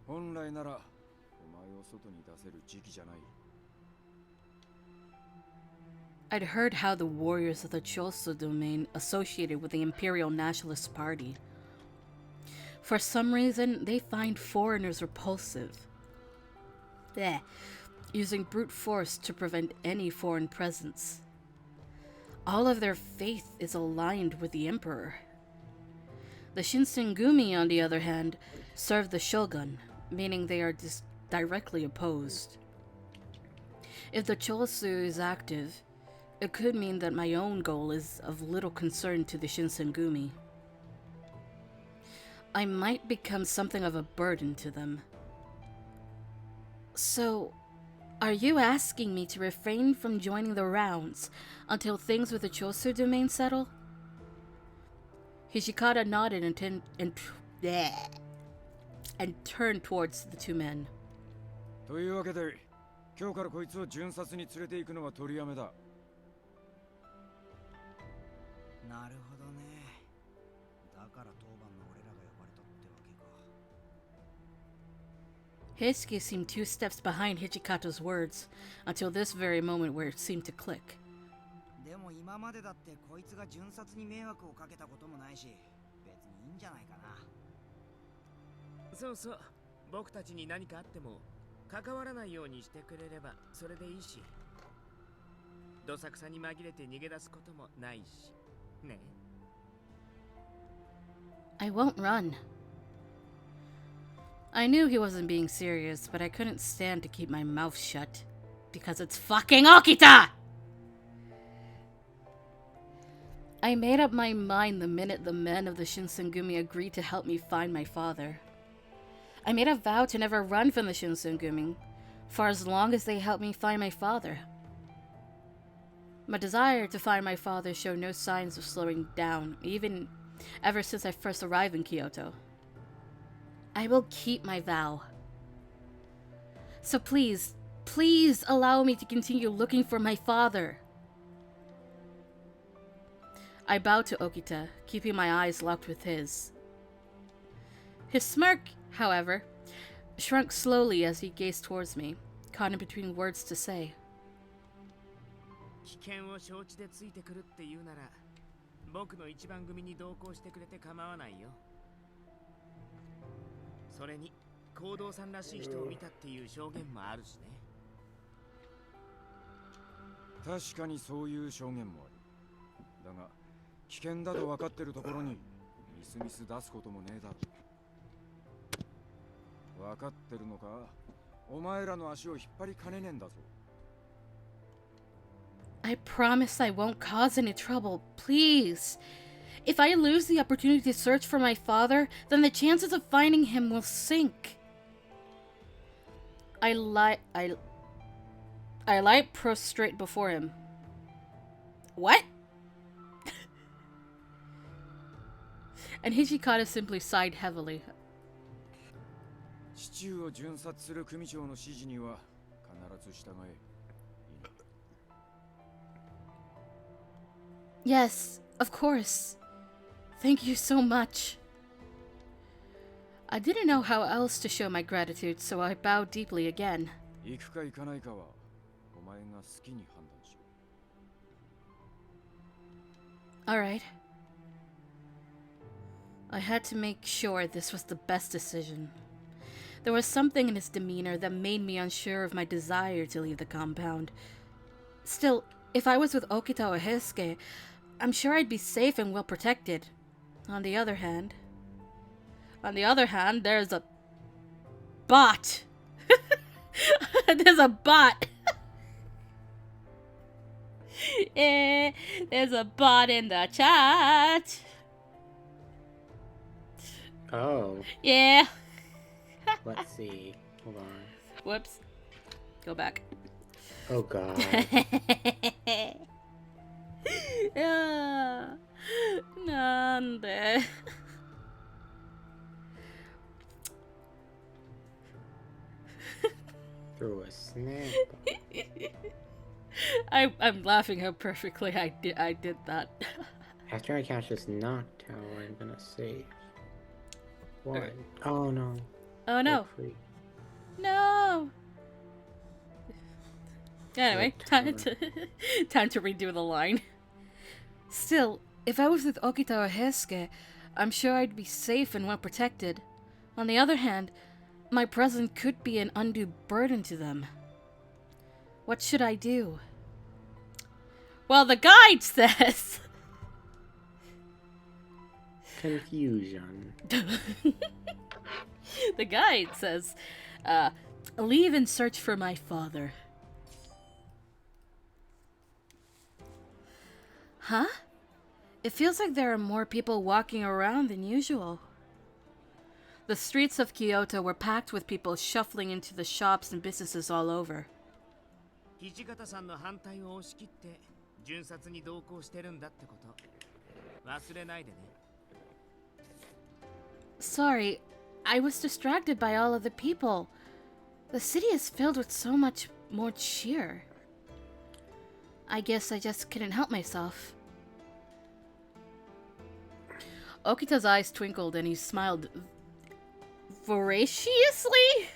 S5: 本来ならお前を外に出せる時期じゃない。
S1: I'd heard how the warriors of the Choso domain associated with the Imperial Nationalist Party. For some reason, they find foreigners repulsive. Using brute force to prevent any foreign presence. All of their faith is aligned with the Emperor. The Shinsengumi, on the other hand, serve the Shogun, meaning they are directly opposed. If the Chosu is active, it could mean that my own goal is of little concern to the Shinsengumi. I might become something of a burden to them. So, are you asking me to refrain from joining the rounds until things with the Chosu domain settle? Hijikata nodded and turned towards the two men.
S5: というわけで、今日からこいつを巡察に連れて行くのは取りやめだ。
S7: なるほどね。だから当番の俺らが呼ばれたってわけか。
S1: Heisuke seemed 2 steps behind Hijikata's words, until this very moment where it seemed to click.
S7: でも今までだってこいつが巡察に迷惑をかけたこともないし、別にいいんじゃないかな。
S3: そうそう、僕たちに何かあっても関わらないようにしてくれればそれでいいし、どさくさに紛れて逃げ出すこともないしね。
S1: I won't run. I knew he wasn't being serious, but I couldn't stand to keep my mouth shut. Because it's fucking Okita! I made up my mind the minute the men of the Shinsengumi agreed to help me find my father. I made a vow to never run from the Shinsengumi, for as long as they helped me find my father. My desire to find my father showed no signs of slowing down, even ever since I first arrived in Kyoto. I will keep my vow. So please, please allow me to continue looking for my father. I bowed to Okita, keeping my eyes locked with his. His smirk, however, shrunk slowly as he gazed towards me, caught in between words to say.
S3: 危険を承知でついてくるって言うなら、僕の一番組に同行してくれて構わないよ。それに、行動さんらしい人を見たっていう証言もあるしね。
S5: 確かにそういう証言もある。だが、危険だと分かってるところにミスミス出すこともねえだろ。分かってるのか？お前らの足を引っ張りかねねえんだぞ。
S1: I promise I won't cause any trouble, please. If I lose the opportunity to search for my father, then the chances of finding him will sink. I lie prostrate before him. What? And Hijikata simply sighed heavily.
S5: 市中を巡察する組長の指示には必ず従え。
S1: Yes, of course. Thank you so much. I didn't know how else to show my gratitude, so I bowed deeply again.
S5: 行くか行かないかはお前が好きに判断しろ。
S1: All right. I had to make sure this was the best decision. There was something in his demeanor that made me unsure of my desire to leave the compound. Still, if I was with Okita or Heisuke, I'm sure I'd be safe and well protected. On the other hand, there's a bot. There's a bot. There's a bot in the chat.
S12: Oh.
S1: Yeah.
S12: Let's see. Hold on.
S1: Whoops. Go back.
S12: Oh god.
S1: Nande.
S12: Threw a snap.
S1: I'm laughing how perfectly I did that.
S12: After I catch this knocked tower, I'm gonna save. What? Oh no.
S1: Oh no. No. Anyway, time to redo the line. Still, if I was with Okita or Heisuke, I'm sure I'd be safe and well protected. On the other hand, my presence could be an undue burden to them. What should I do? Well, the guide says...
S12: Confusion.
S1: The guide says, leave and search for my father. Huh? It feels like there are more people walking around than usual. The streets of Kyoto were packed with people shuffling into the shops and businesses all over.
S3: 土方さんの反対を押し切って巡察に同行してるんだってこと忘れないでね。
S1: Sorry, I was distracted by all of the people. The city is filled with so much more cheer. I guess I just couldn't help myself. Okita's eyes twinkled and he smiled voraciously?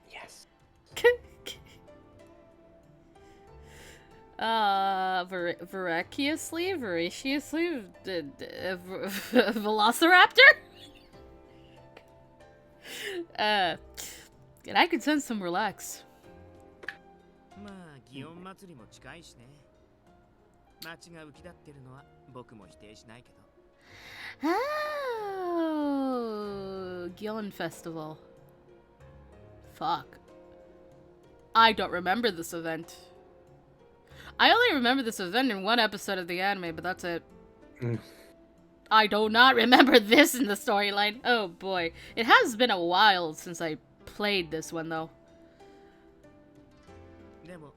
S12: Yes.
S1: Voraciously? Velociraptor? And I could sense some relax.
S3: まあ祇園祭りも近いしね。街が浮き立ってるのは僕も否定しないけど。
S1: Oh, Gillen Festival. Fuck. I don't remember this event. I only remember this event in one episode of the anime, but that's it. I do not remember this in the storyline. Oh boy. It has been a while since I played this one, though.
S3: でも、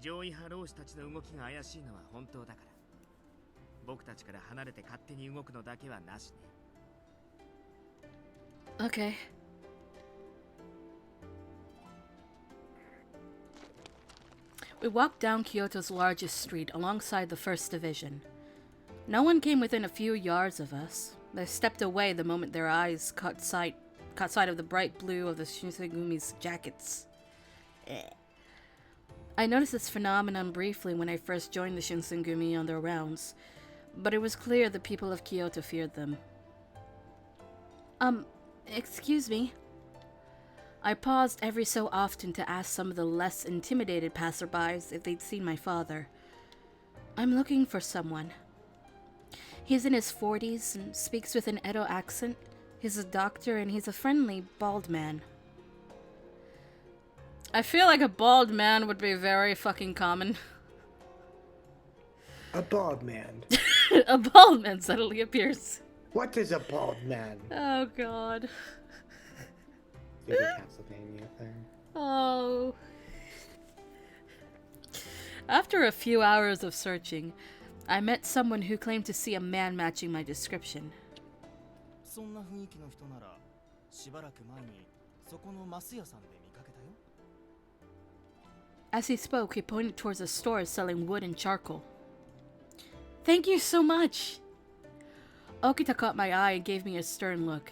S3: 上位派老師たちの動きが怪しいのは本当だから。僕たちから離れて勝手に動くのだけはなしね。
S1: Okay. We walked down Kyoto's largest street alongside the First Division. No one came within a few yards of us. They stepped away the moment their eyes caught sight of the bright blue of the Shinsegumi's jackets. I noticed this phenomenon briefly when I first joined the Shinsengumi on their rounds, but it was clear the people of Kyoto feared them. Excuse me. I paused every so often to ask some of the less intimidated passerbys if they'd seen my father. I'm looking for someone. He's in his 40s and speaks with an Edo accent. He's a doctor and he's a friendly, bald man. I feel like a bald man would be very fucking common.
S12: A bald man.
S1: A bald man suddenly appears.
S12: What is a bald man?
S1: Oh god.
S12: Maybe Castlevania thing.
S1: Oh. After a few hours of searching, I met someone who claimed to see a man matching my description.
S9: そんな雰囲気の人ならしばらく前にそこのマス屋さんで見かけたよ。
S1: As he spoke, he pointed towards a store selling wood and charcoal. Thank you so much! Okita caught my eye and gave me a stern look.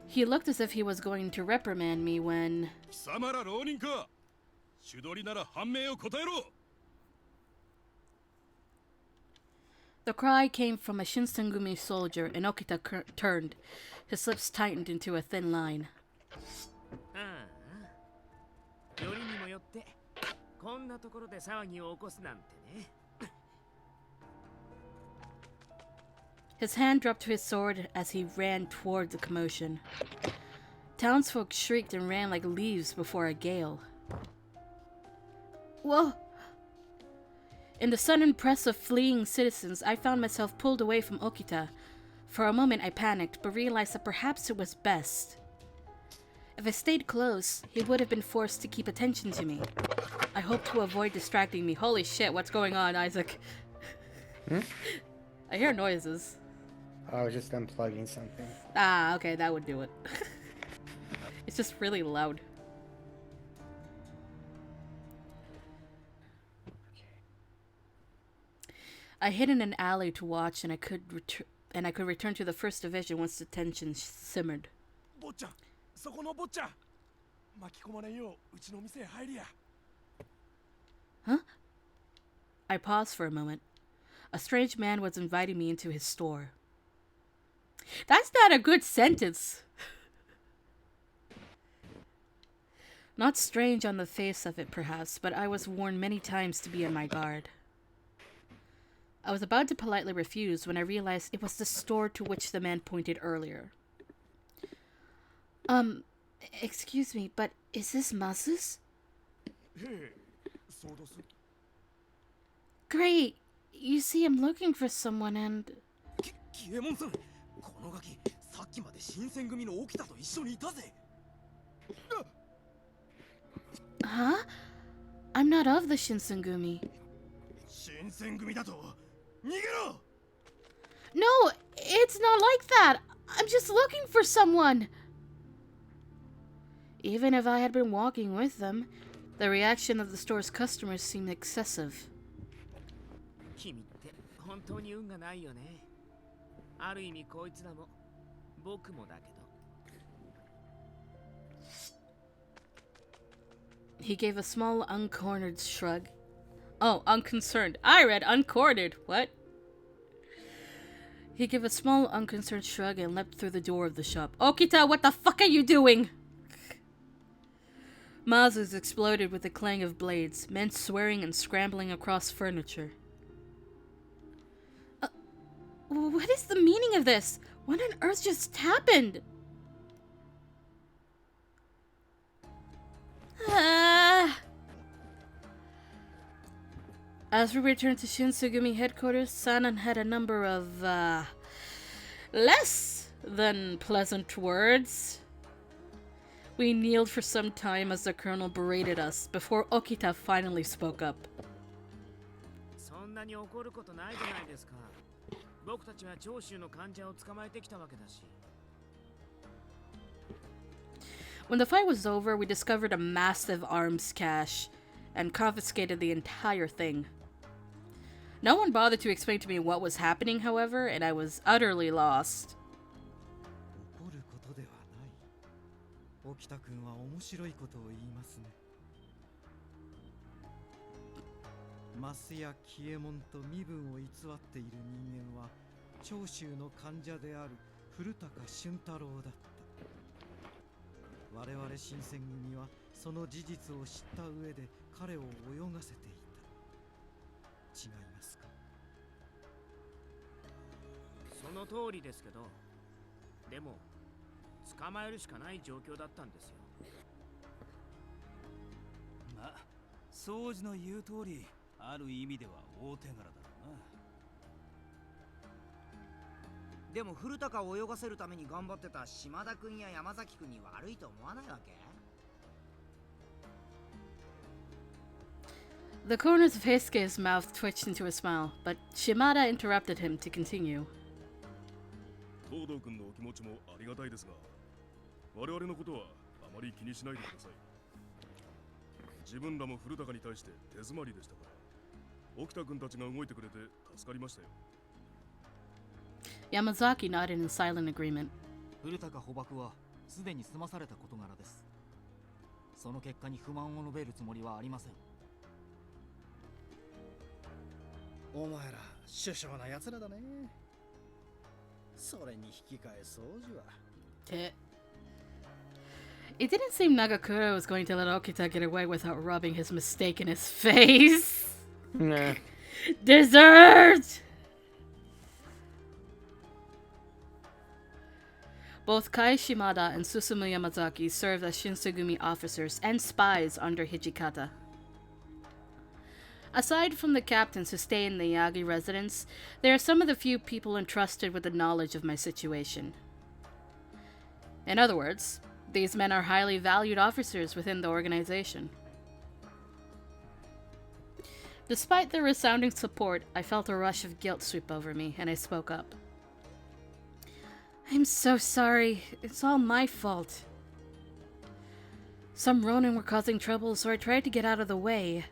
S1: He looked as if he was going to reprimand me when...
S13: 貴様ら浪人か。手取りなら判明を答えろ。
S1: The cry came from a Shinsengumi soldier, and Okita turned. His lips tightened into a thin line.
S3: ああ。よりにもよってこんなところで騒ぎを起こすなんてね。
S1: His hand dropped to his sword as he ran toward the commotion. Townsfolk shrieked and ran like leaves before a gale. Whoa! In the sudden press of fleeing citizens, I found myself pulled away from Okita. For a moment I panicked, but realized that perhaps it was best. If I stayed close, he would have been forced to keep attention to me. I hoped to avoid distracting me. Holy shit, what's going on, Isaac? I hear noises.
S12: I was just unplugging something.
S1: Ah, okay, that would do it. It's just really loud. I hid in an alley to watch, and I could return to the First Division once the tension simmered.
S13: 坊ちゃん、そこの坊ちゃん。巻き込まれんよう、うちの店へ入りや。
S1: Huh? I paused for a moment. A strange man was inviting me into his store. That's not a good sentence. Not strange on the face of it, perhaps, but I was warned many times to be on my guard. I was about to politely refuse when I realized it was the store to which the man pointed earlier. Excuse me, but is this Masu's? Great! You see, I'm looking for someone and...
S9: キエモンさん、このガキ、さっきまで新選組の沖田と一緒にいたぜ。
S1: Huh? I'm not of the Shinsengumi.
S13: 新選組だと逃げろ。
S1: No, it's not like that. I'm just looking for someone. Even if I had been walking with them, the reaction of the store's customers seemed excessive.
S3: 君って本当に運がないよね。ある意味こいつらも僕もだけど。
S1: He gave a small, uncornered shrug. Oh, unconcerned. I read uncornered. What? He gave a small, unconcerned shrug and leapt through the door of the shop. Okita, what the fuck are you doing? Mazes exploded with the clang of blades, men swearing and scrambling across furniture. What is the meaning of this? What on earth just happened? As we returned to Shinsugumi headquarters, Sanan had a number of, less than pleasant words. We kneeled for some time as the colonel berated us, before Okita finally spoke up.
S3: そんなに怒ることないじゃないですか。僕たちは長州の患者を捕まえてきたわけだし。
S1: When the fight was over, we discovered a massive arms cache and confiscated the entire thing. No one bothered to explain to me what was happening, however, and I was utterly lost.
S10: 怒ることではない。沖田君は面白いことを言いますね。マスやキエモンと身分を偽っている人間は長州の患者である古高俊太郎だった。我々新選組はその事実を知った上で彼を泳がせていた。違いますか？
S3: その通りですけど、でも捕まえるしかない状況だったんですよ。
S9: まあ、宗司の言う通り、ある意味では大手柄だろうな。
S7: でも古高を泳がせるために頑張ってた島田君や山崎君に悪いと思わないわけ？
S1: The corners of Heisuke's mouth twitched into a smile, but Shimada interrupted him to continue.
S13: 東堂君のお気持ちもありがたいですが、我々のことはあまり気にしないでください。自分らも古高に対して手詰まりでしたから、沖田君たちが動いてくれて助かりましたよ。
S1: Yamazaki nodded in silent agreement.
S14: 古高捕獲はすでに済まされた事柄です。その結果に不満を述べるつもりはありません。
S8: お前ら首相な奴らだね。それに引き換え掃除は。
S1: It didn't seem Nagakura was going to let Okita get away without rubbing his mistake in his face.
S12: Nah.
S1: Dessert! Both Kai Shimada and Susumu Yamazaki served as Shinsugumi officers and spies under Hijikata. Aside from the captains who stay in the Yagi residence, they are some of the few people entrusted with the knowledge of my situation. In other words, these men are highly valued officers within the organization. Despite their resounding support, I felt a rush of guilt sweep over me, and I spoke up. I'm so sorry. It's all my fault. Some Ronin were causing trouble, so I tried to get out of the way.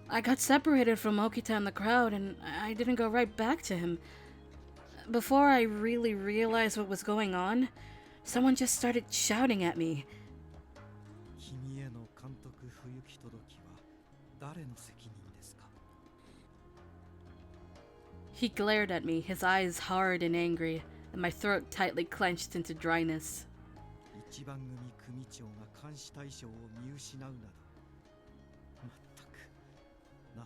S1: I got separated from Okita and the crowd, and I didn't go right back to him. Before I really realized what was going on, someone just started shouting at me.
S10: 君への監督不行き届きは誰の責任ですか?
S1: He glared at me, his eyes hard and angry, and my throat tightly clenched into dryness.
S10: 一番組組長が監視対象を見失うなど、まったく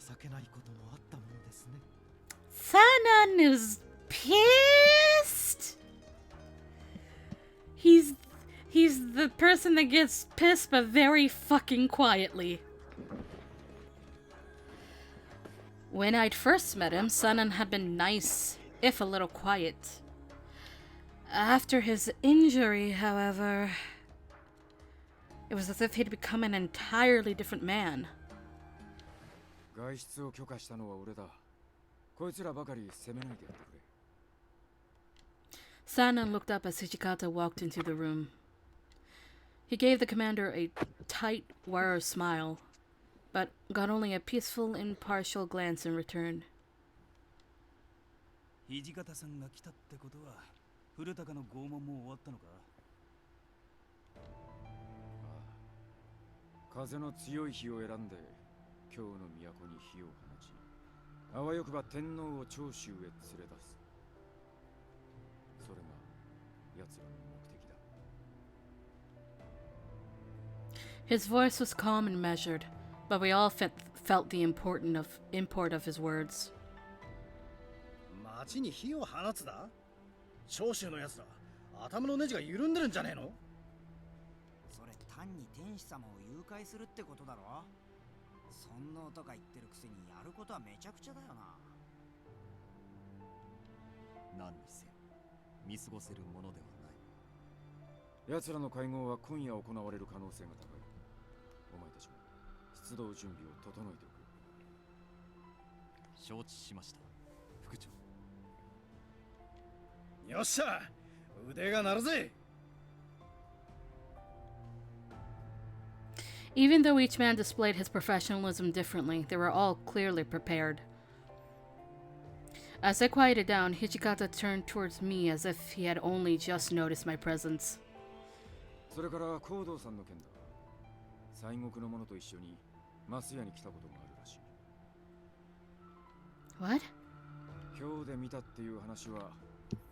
S10: 情けないこともあったものですね。
S1: Sanan is pissed. He's the person that gets pissed, but very fucking quietly. When I'd first met him, Sanan had been nice, if a little quiet. After his injury, however, it was as if he'd become an entirely different man.
S5: 外出を許可したのは俺だ。こいつらばかり責めないでやってくれ。
S1: Sana looked up as Hijikata walked into the room. He gave the commander a tight, wry smile, but got only a peaceful, impartial glance in return.
S9: 土方さんが来たってことは古高の拷問も終わったのか？
S5: 風の強い日を選んで京の都に火を放ち、あわよくば天皇を長州へ連れ出す。それが奴らの目的だ。
S1: His voice was calm and measured, but we all felt the import of his words.
S8: 町に火を放つだ？長州の奴ら、頭のネジが緩んでるんじゃねえの？
S7: それ単に天使様を誘拐するってことだろ？そんなとか言ってるくせにやることはめちゃくちゃだよな。
S4: 何にせよ見過ごせるものではない。
S5: 奴らの会合は今夜行われる可能性が高い。お前たちも出動準備を整えておく。
S4: 承知しました、副長。
S8: よっしゃ、腕が鳴るぜ。
S1: Even though each man displayed his professionalism differently, they were all clearly prepared. As I quieted down, Hijikata turned towards me as if he had only just noticed my presence.
S5: それから高堂さんの件だ。西国の者と一緒にマスヤに来たことがあるらしい。
S1: What?
S5: 今日で見たっていう話は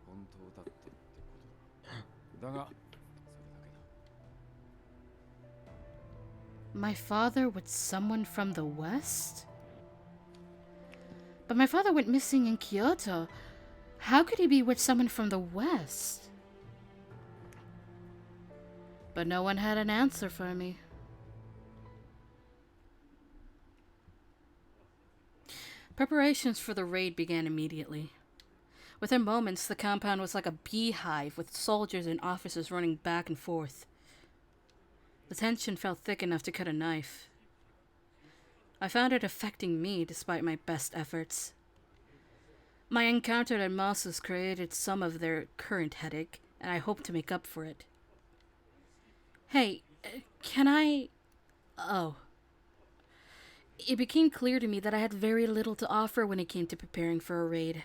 S5: 本当だってことだ。だがそれだけだ。
S1: My father with someone from the West? But my father went missing in Kyoto. How could he be with someone from the West? But no one had an answer for me. Preparations for the raid began immediately. Within moments, the compound was like a beehive with soldiers and officers running back and forth. The tension felt thick enough to cut a knife. I found it affecting me despite my best efforts. My encounter at Masa's created some of their current headache, and I hope to make up for it. Hey, can I... Oh. It became clear to me that I had very little to offer when it came to preparing for a raid.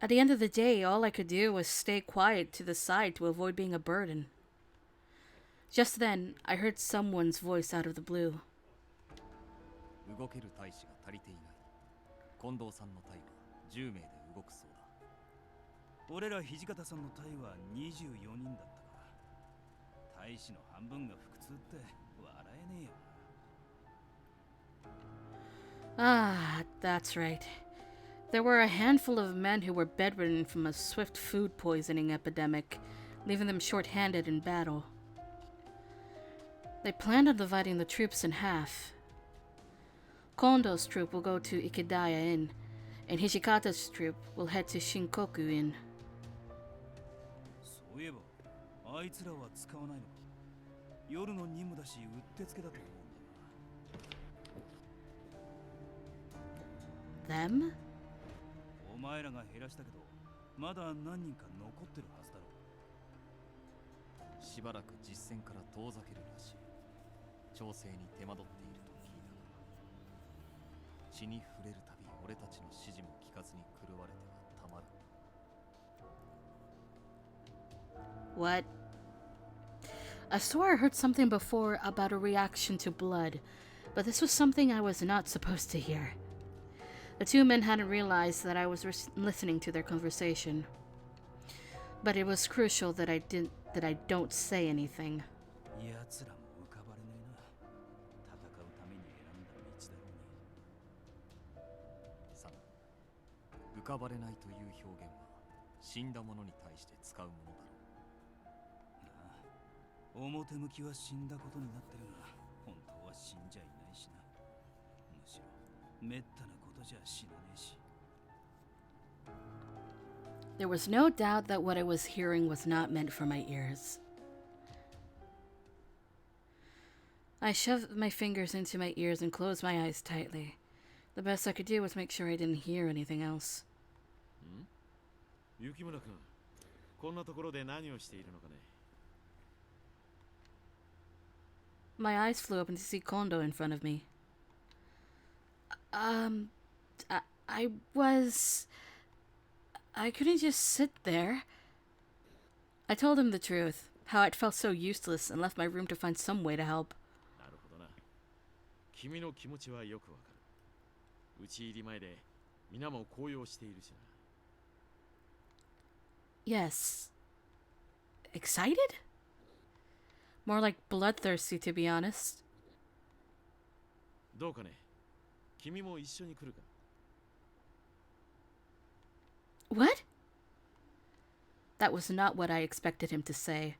S1: At the end of the day, all I could do was stay quiet to the side to avoid being a burden. Just then, I heard someone's voice out of the blue.
S4: 動ける大使が足りていない。近藤さんの隊は10名で動くそうだ。
S9: 俺ら土方さんの隊は24人だったから。大使の半分が腹痛って笑えねえよ。
S1: Ah, that's right. There were a handful of men who were bedridden from a swift food poisoning epidemic, leaving them short-handed in battle. They planned on dividing the troops in half. Kondo's troop will go to Ikedaya Inn, and Hijikata's troop will head to Shinkoku Inn.
S9: そういえば、あいつらは使わないのか。夜の任務だし、うってつけだと思うんだな。
S1: Them?
S9: お前らが減らしたけど、まだ何人か残ってるはずだろ
S4: う。しばらく実戦から遠ざけるらしい。調整に手間取っていると聞いたが、血に触れるたび俺たちの指示も聞かずに狂われてはたまらん。
S1: What? I swore I heard something before about a reaction to blood, but this was something I was not supposed to hear. The two men hadn't realized that I was listening to their conversation. But it was crucial that I don't say anything.
S9: 奴らも浮かばれねえな。戦うために選んだ道だろうに。
S4: さあ、浮かばれないという表現は死んだ者に対して使うものだろう。
S9: 表向きは死んだことになってるが、本当は死んじゃいないしな。むしろめったなことじゃ死なねえし。
S1: There was no doubt that what I was hearing was not meant for my ears. I shoved my fingers into my ears and closed my eyes tightly. The best I could do was make sure I didn't hear anything else.
S11: 雪村君、こんなところで何をしているのかね。
S1: My eyes flew open to see Kondo in front of me. I was... I couldn't just sit there. I told him the truth, how I'd felt so useless and left my room to find some way to help.
S11: なるほどな。君の気持ちはよくわかる。打ち入り前で皆も高揚しているしな。
S1: Yes. Excited? More like bloodthirsty, to be honest.
S11: どうかね。君も一緒に来るか。
S1: What? That was not what I expected him to say.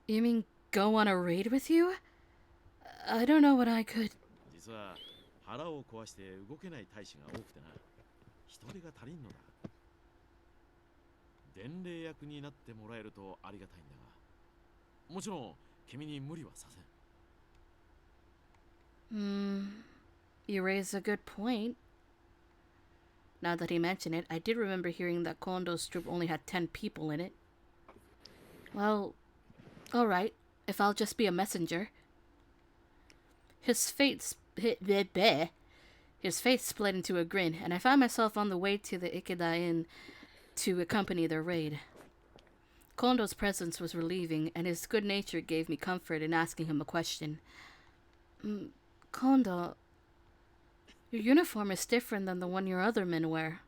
S1: You mean go on a raid with you? I don't know what I could...
S11: 実は腹を壊して動けない大使が多くてな。人手が足りんのだ。伝令役になってもらえるとありがたいんだが。もちろん君に無理はさせん。
S1: You raise a good point. Now that he mentioned it, I did remember hearing that Kondo's troop only had 10 people in it. Well, alright, if I'll just be a messenger. His face split into a grin, and I found myself on the way to the Ikeda Inn to accompany their raid. Kondo's presence was relieving, and his good nature gave me comfort in asking him a question. Kondo, your uniform is different than the one your other men wear.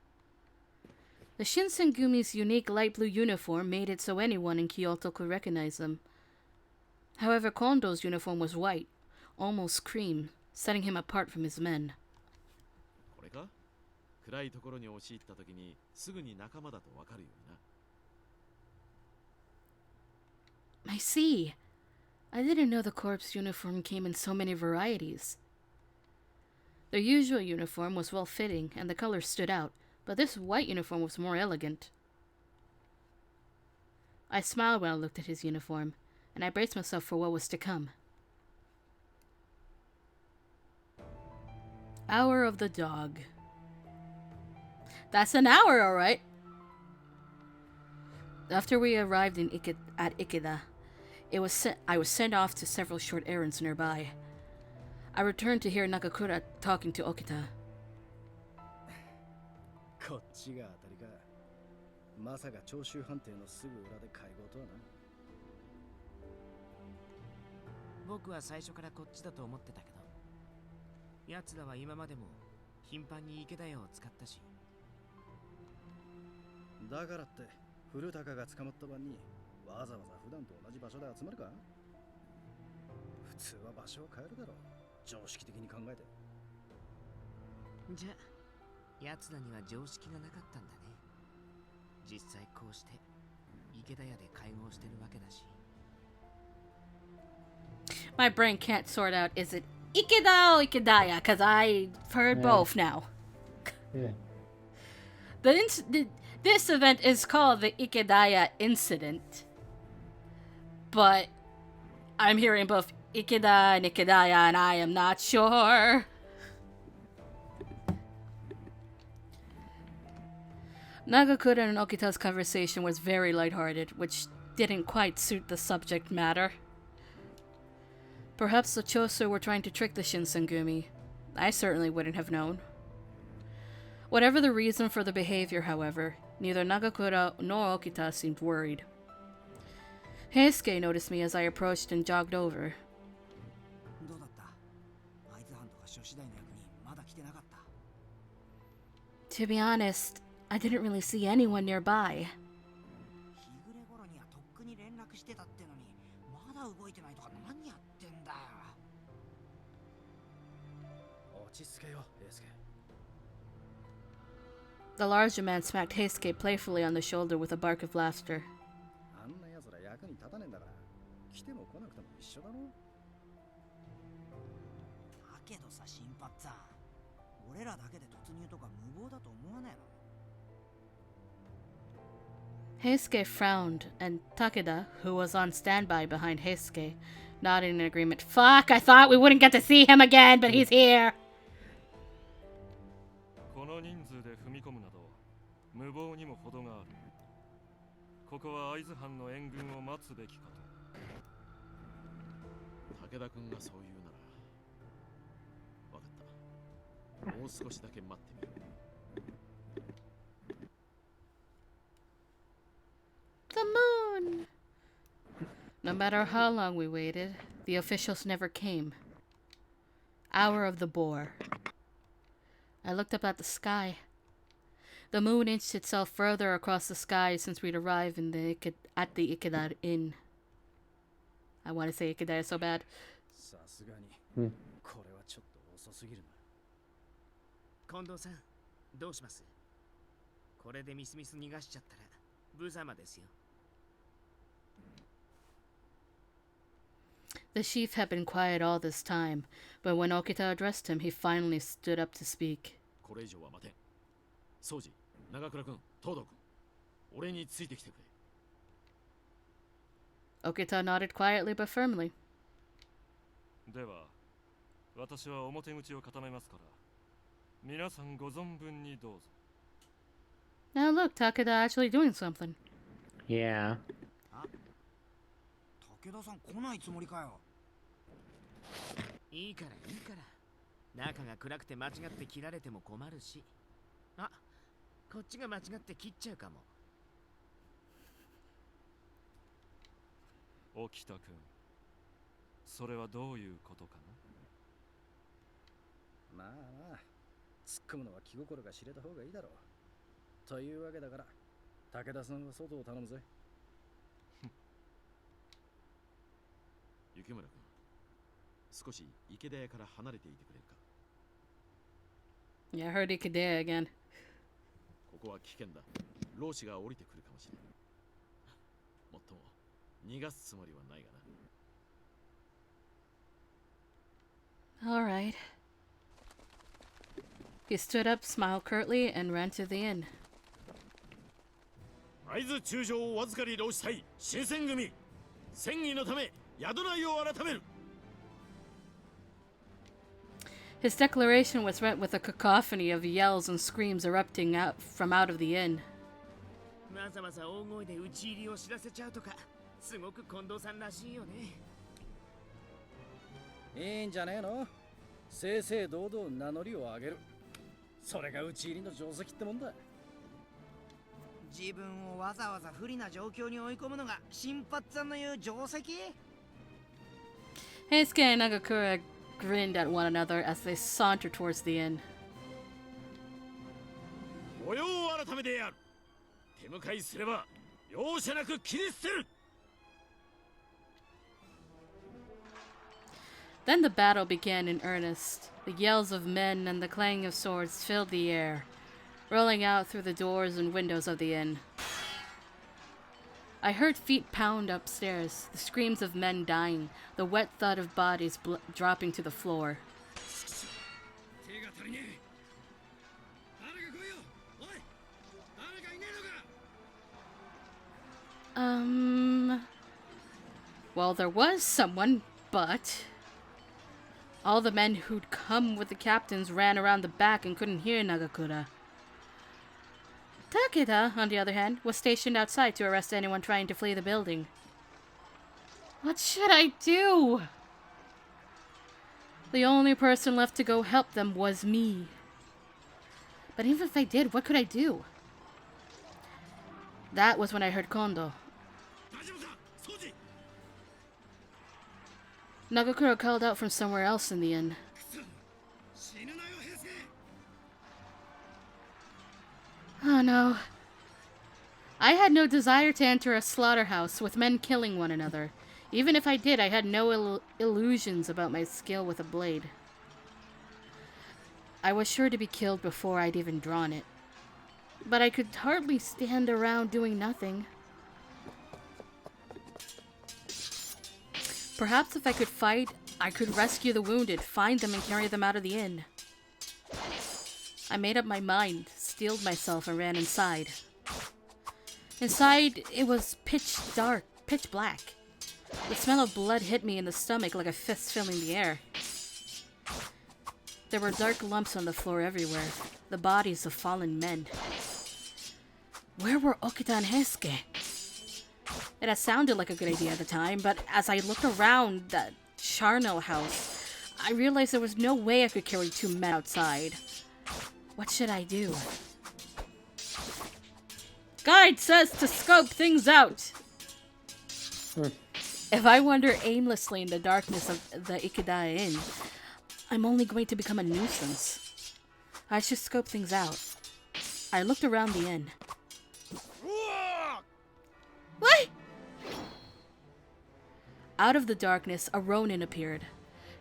S1: The Shinsengumi's unique light blue uniform made it so anyone in Kyoto could recognize him. However, Kondo's uniform was white, almost cream, setting him apart from his men.
S11: これか？暗いところに押し入った時にすぐに仲間だとわかるようにな。
S1: I see. I didn't know the corps uniform came in so many varieties. Their usual uniform was well-fitting and the colors stood out, but this white uniform was more elegant. I smiled when I looked at his uniform, and I braced myself for what was to come. Hour of the Dog. That's an hour, alright. After we arrived at Ikeda, I was sent off to several short errands nearby. I returned to hear Nakakura talking to Okita.
S8: こっちが当たりか。まさか長州藩邸のすぐ裏で会合とはな。
S3: 僕は最初からこっちだと思ってたけど、奴らは今までも頻繁に池田屋を使ったし。
S8: だからって古高が捕まった晩にわざわざ普段と同じ場所で集まるか？普通は場所を変えるだろう。常識的に考えて。
S3: じゃあ奴らには常識がなかったんだね。実際こうして池田屋で会合してるわけだし。
S1: My brain can't sort out, is it Ikeda or Ikedaya? Because I've heard both now.
S12: Yeah.
S1: This event is called the Ikedaya Incident. But I'm hearing both Ikeda and Ikedaya, and I am not sure. Nagakura and Okita's conversation was very lighthearted, which didn't quite suit the subject matter. Perhaps the Choso were trying to trick the Shinsengumi. I certainly wouldn't have known. Whatever the reason for the behavior, however, neither Nagakura nor Okita seemed worried. Heisuke noticed me as I approached and jogged over. To be honest, I didn't really see anyone nearby. The larger man smacked Heisuke playfully on the shoulder with a bark of laughter. Heisuke frowned, and Takeda, who was on standby behind Heisuke, nodded in agreement. Fuck, I thought we wouldn't get to see him again, but he's here!
S2: この人数で踏み込むなど無謀にも程がある。
S15: ここは会津藩の援軍を待つべきかと。
S11: 武田君がそう言うなら分かった。もう少しだけ待ってみる。
S1: The moon! No matter how long we waited, the officials never came. Hour of the boar. I looked up at the sky. The moon inched itself further across the sky since we'd arrived at the Ikeda Inn. I want to say Ikeda so bad.
S8: さすがに、これはちょっと遅すぎるな。
S3: 近藤さん、どうします？これでミスミス逃がしちゃったら無様ですよ。
S1: The chief had been quiet all this time, but when Okita addressed him, he finally stood up to speak.
S11: これ以上は待てん。宗司、長倉君、東堂君、俺についてきてくれ。
S1: Okita nodded quietly but firmly.
S15: では、私は表口を固めますから、皆さんご存分にどうぞ。
S1: Now look, Takeda actually doing something.
S12: Yeah.
S7: 武田さん来ないつもりかよ。
S3: いいからいいから。中が暗くて間違って切られても困るし。あ、こっちが間違って切っちゃうかも。
S15: 沖田君、それはどういうことか
S8: な。まあまあ、突っ込むのは気心が知れた方がいいだろう。というわけだから、武田さんは外を頼むぜ。
S11: 雪村君、少し池田屋から離れていてくれるか。
S1: Yeah, I heard Ikeda again.
S11: ここは危険だ。老子が降りてくるかもしれない。もっとも逃がすつもりはないがな。
S1: All right. He stood up, smiled curtly, and ran to the inn.
S11: 会津中将お預かり老子隊新選組、戦意のため宿内を改める。
S1: His declaration was met with a cacophony of yells and screams erupting from out of the inn.
S3: わざわざ大声で討ち入りを知らせちゃうとか、すごく近藤さんらしいよね。
S8: いいんじゃねえの？正々堂々名乗りを上げる。それが討ち入りの定石ってもんだ。
S7: 自分をわざわざ不利な状況に追い込むのが新八さんの言う定石？
S1: Heisuke and Nagakura grinned at one another as they sauntered towards the inn.
S11: 御用改めでやる。手向かいすれば容赦なく切り捨てる。
S1: Then the battle began in earnest. The yells of men and the clang of swords filled the air, rolling out through the doors and windows of the inn. I heard feet pound upstairs, the screams of men dying, the wet thud of bodies dropping to the floor. Well, there was someone, but all the men who'd come with the captains ran around the back and couldn't hear Nagakura. Takeda, on the other hand, was stationed outside to arrest anyone trying to flee the building. What should I do? The only person left to go help them was me. But even if I did, what could I do? That was when I heard Kondo. Nagakura called out from somewhere else in the inn. Oh no. I had no desire to enter a slaughterhouse with men killing one another. Even if I did, I had no illusions about my skill with a blade. I was sure to be killed before I'd even drawn it. But I could hardly stand around doing nothing. Perhaps if I could fight, I could rescue the wounded, find them and carry them out of the inn. I made up my mind, steeled myself and ran inside. Inside, it was pitch dark, pitch black. The smell of blood hit me in the stomach like a fist filling the air. There were dark lumps on the floor everywhere, the bodies of fallen men. Where were Okita and Heisuke? It had sounded like a good idea at the time, but as I looked around that charnel house, I realized there was no way I could carry 2 men outside. What should I do? Guide says to scope things out! If I wander aimlessly in the darkness of the Ikeda Inn, I'm only going to become a nuisance. I should scope things out. I looked around the inn. What? Out of the darkness, a Ronin appeared,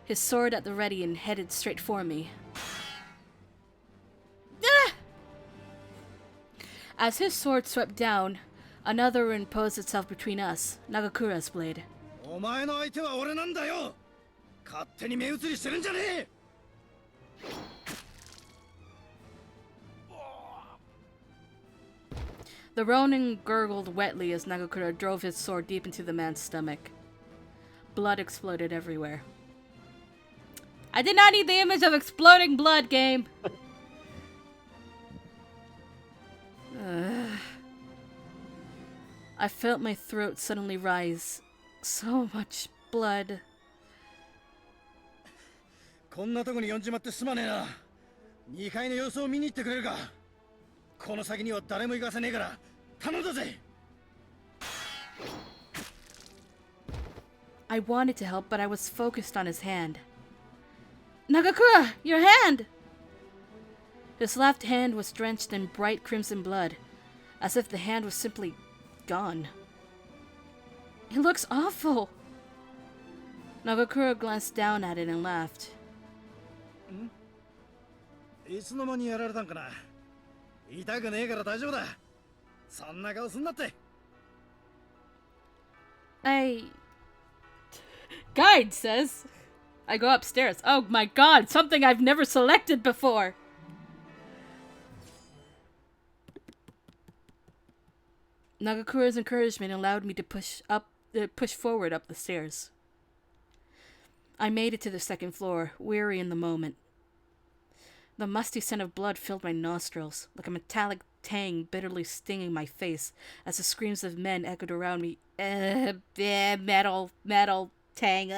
S1: his sword at the ready and headed straight for me. Ah! As his sword swept down, another imposed itself between us, Nagakura's blade. The Ronin gurgled wetly as Nagakura drove his sword deep into the man's stomach. Blood exploded everywhere. I did not need the image of exploding blood, game! I felt my throat suddenly rise. So much blood.
S8: こんなとこに呼んじまってすまねえな。2階の様子を見に行ってくれるか。この先には誰も行かせねえから頼んだぜ。
S1: I wanted to help, but I was focused on his hand. Nagakura, your hand! His left hand was drenched in bright crimson blood, as if the hand was simply gone. It looks awful. Nagakura glanced down at it and laughed.
S8: いつの間にやられたんかな。痛くねえから大丈夫だ。そんな顔すんなって。
S1: Guide says. I go upstairs. Oh my god, something I've never selected before. Nagakura's encouragement allowed me to push forward up the stairs. I made it to the second floor, weary in the moment. The musty scent of blood filled my nostrils, like a metallic tang bitterly stinging my face as the screams of men echoed around me. Metal, tang.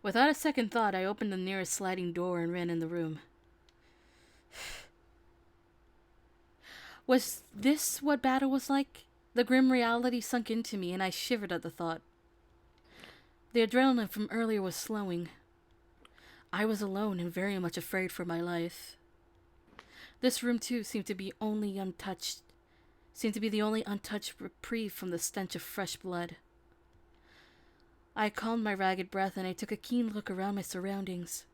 S1: Without a second thought, I opened the nearest sliding door and ran in the room. Was this what battle was like? The grim reality sunk into me, and I shivered at the thought. The adrenaline from earlier was slowing. I was alone and very much afraid for my life. This room, too, seemed to be the only untouched reprieve from the stench of fresh blood. I calmed my ragged breath and I took a keen look around my surroundings.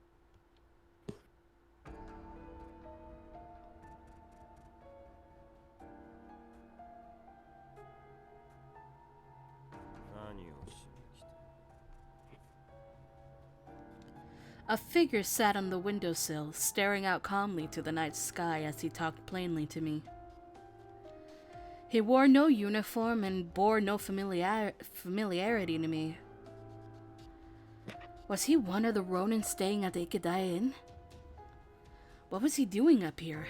S1: A figure sat on the windowsill, staring out calmly to the night sky as he talked plainly to me. He wore no uniform and bore no familiarity to me. Was he one of the Ronin staying at the Ikeda Inn? What was he doing up here?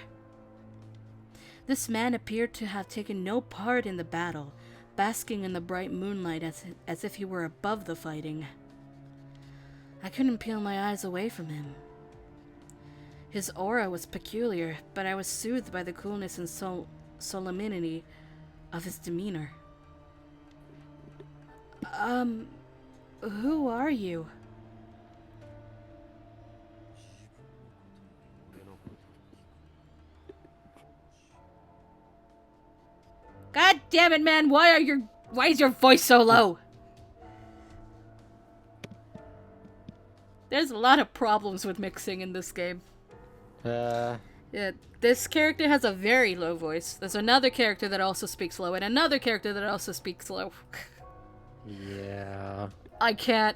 S1: This man appeared to have taken no part in the battle, basking in the bright moonlight as if he were above the fighting. I couldn't peel my eyes away from him. His aura was peculiar, but I was soothed by the coolness and solemnity of his demeanor. Who are you? God damn it, man! Why is your voice so low? There's a lot of problems with mixing in this game. Yeah, this character has a very low voice. There's another character that also speaks low, and another character that also speaks low.
S12: Yeah.
S1: I can't.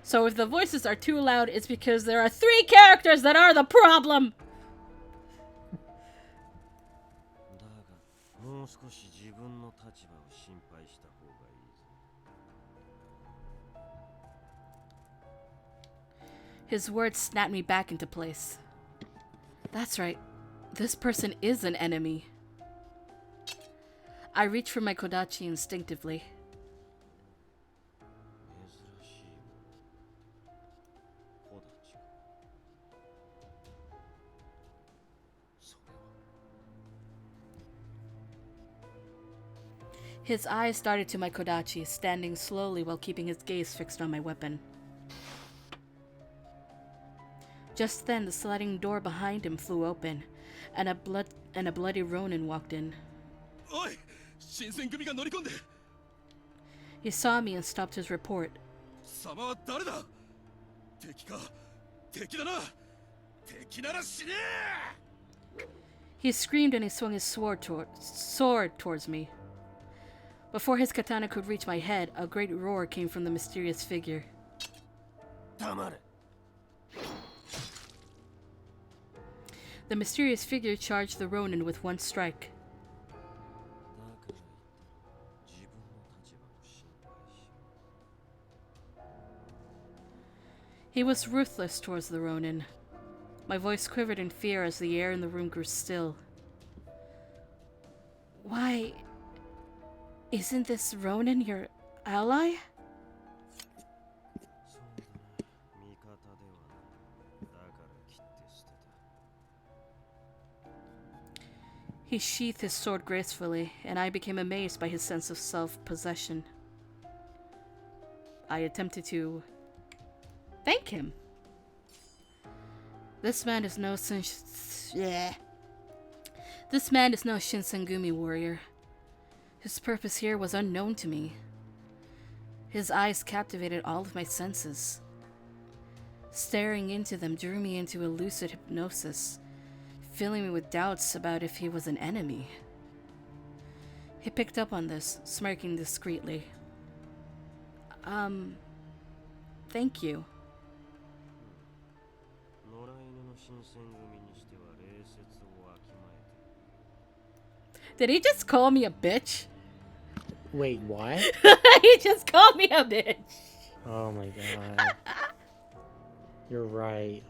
S1: So if the voices are too loud, it's because there are 3 characters that are the problem! His words snapped me back into place. That's right. This person is an enemy. I reached for my kodachi instinctively. His eyes darted to my kodachi, standing slowly while keeping his gaze fixed on my weapon. Just then, the sliding door behind him flew open, and a bloody Ronin walked in.
S13: Oi! Shinsen-gumiが乗り込んで!
S1: He saw me and stopped his report.
S13: 様は誰だ? 敵か? 敵だな! 敵なら死ね!
S1: He screamed and he swung his sword towards me. Before his katana could reach my head, a great roar came from the mysterious figure.
S13: 黙れ!
S1: The mysterious figure charged the Ronin with one strike. He was ruthless towards the Ronin. My voice quivered in fear as the air in the room grew still. Why... isn't this Ronin your ally? He sheathed his sword gracefully, and I became amazed by his sense of self-possession. I attempted to thank him. This man is no Shinsengumi warrior. His purpose here was unknown to me. His eyes captivated all of my senses. Staring into them drew me into a lucid hypnosis, filling me with doubts about if he was an enemy. He picked up on this, smirking discreetly. Thank you. Did he just call me a bitch?
S12: Wait, what?
S1: He just called me a bitch.
S12: Oh my god. You're right.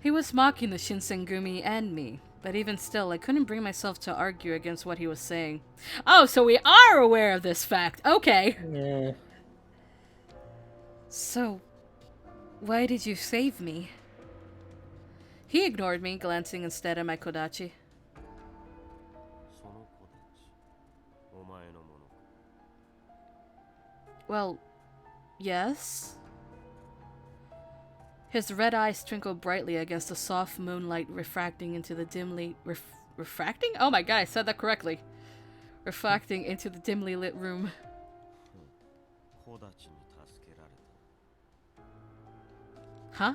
S1: He was mocking the Shinsengumi and me, but even still, I couldn't bring myself to argue against what he was saying. Oh, so we are aware of this fact. Okay.
S12: Yeah.
S1: So, why did you save me? He ignored me, glancing instead at my kodachi. Well, yes. His red eyes twinkled brightly against the soft moonlight refracting into the dimly... refracting? Oh my god, I said that correctly. Reflecting into the dimly lit room. Huh?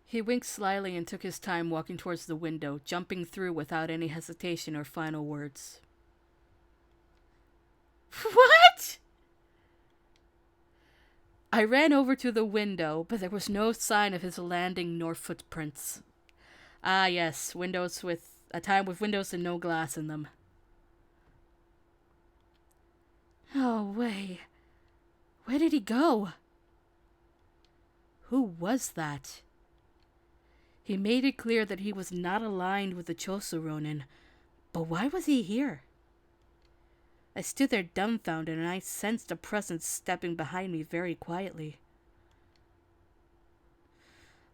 S1: He winked slyly and took his time walking towards the window, jumping through without any hesitation or final words. What? I ran over to the window, but there was no sign of his landing nor footprints. Ah yes, a time with windows and no glass in them. Oh, wait. Where did he go? Who was that? He made it clear that he was not aligned with the Chosu Ronin, but why was he here? I stood there dumbfounded, and I sensed a presence stepping behind me very quietly.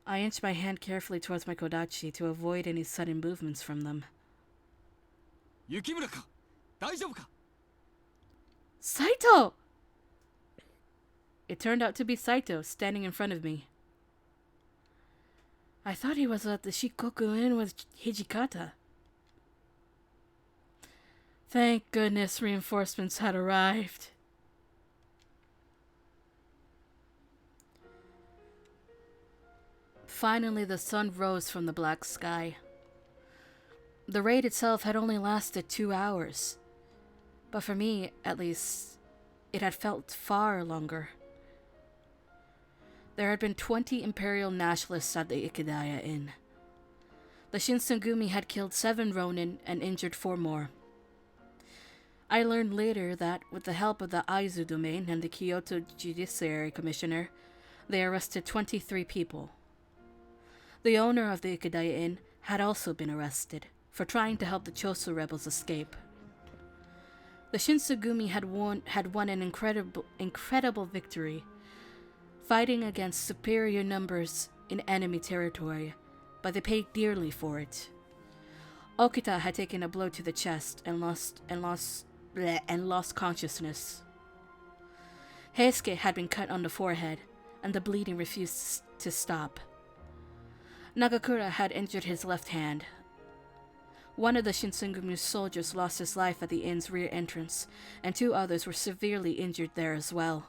S1: I inched my hand carefully towards my kodachi to avoid any sudden movements from them.
S9: Yukimura-ka? Daijoubu ka?
S1: Saito! It turned out to be Saito, standing in front of me. I thought he was at the Shikoku Inn with Hijikata. Thank goodness reinforcements had arrived. Finally, the sun rose from the black sky. The raid itself had only lasted 2 hours, but for me, at least, it had felt far longer. There had been 20 imperial nationalists at the Ikedaya Inn. The Shinsengumi had killed 7 Ronin and injured 4 more. I learned later that, with the help of the Aizu domain and the Kyoto Judiciary Commissioner, they arrested 23 people. The owner of the Ikedaya Inn had also been arrested for trying to help the Choso rebels escape. The Shinsengumi had won an incredible victory, fighting against superior numbers in enemy territory, but they paid dearly for it. Okita had taken a blow to the chest and lost consciousness. Heisuke had been cut on the forehead, and the bleeding refused to stop. Nagakura had injured his left hand. One of the Shinsengumi's soldiers lost his life at the inn's rear entrance, and 2 others were severely injured there as well.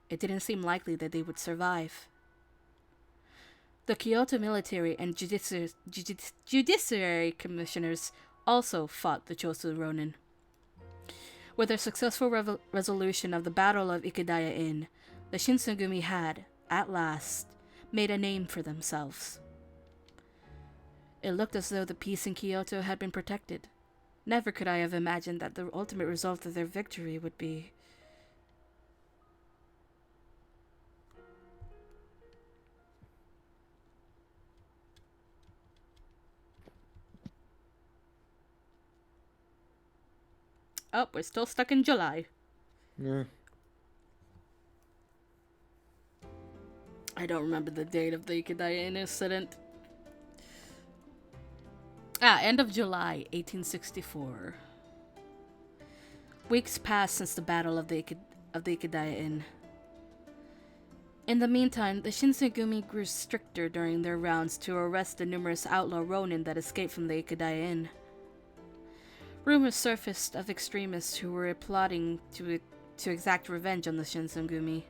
S1: It didn't seem likely that they would survive. The Kyoto military and judiciary commissioners also fought the Choso Ronin. With their successful resolution of the Battle of Ikedaya Inn, the Shinsengumi had, at last, made a name for themselves. It looked as though the peace in Kyoto had been protected. Never could I have imagined that the ultimate result of their victory would be... Oh, we're still stuck in July.
S12: Yeah.
S1: I don't remember the date of the Ikedaya Inn incident. End of July, 1864. Weeks passed since the battle of the Ikedaya Inn. In the meantime, the Shinsengumi grew stricter during their rounds to arrest the numerous outlaw Ronin that escaped from the Ikedaya Inn. Rumors surfaced of extremists who were plotting to exact revenge on the Shinsengumi.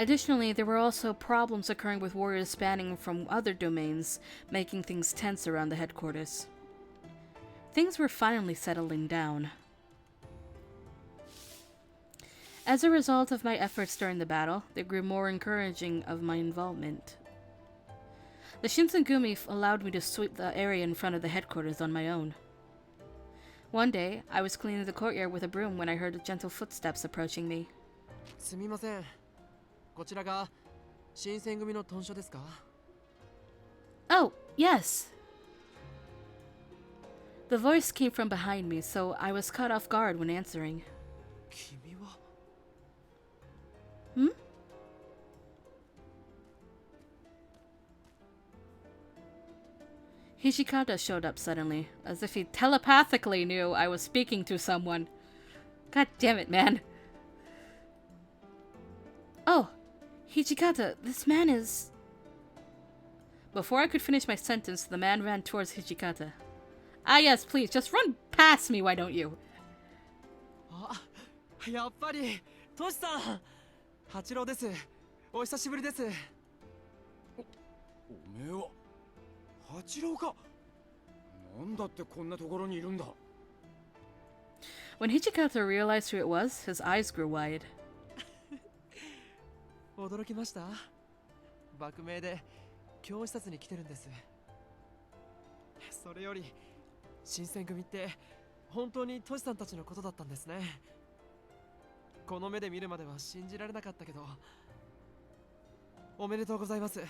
S1: Additionally, there were also problems occurring with warriors spanning from other domains, making things tense around the headquarters. Things were finally settling down. As a result of my efforts during the battle, they grew more encouraging of my involvement. The Shinsengumi allowed me to sweep the area in front of the headquarters on my own. One day, I was cleaning the courtyard with a broom when I heard gentle footsteps approaching me.
S14: すみません。こちらが新選組の屯所ですか?
S1: Oh, yes. The voice came from behind me, so I was caught off guard when answering.
S14: 君は?
S1: Hmm? Hijikata showed up suddenly, as if he telepathically knew I was speaking to someone. God damn it, man. Oh, Hijikata, this man is... Before I could finish my sentence, the man ran towards Hijikata. Ah yes, please, just run past me, why don't you?
S14: あ、やっぱり、トシさん。八郎です。お久しぶりです。
S5: おめえは八郎か。なんだってこんなところにいるんだ。
S1: When Hijikata realized who it was, his eyes grew wide.
S14: 驚きました。幕命で教視察に来てるんです。それより新選組って本当にトシさんたちのことだったんですね。この目で見るまでは信じられなかったけど、おめでとうございます。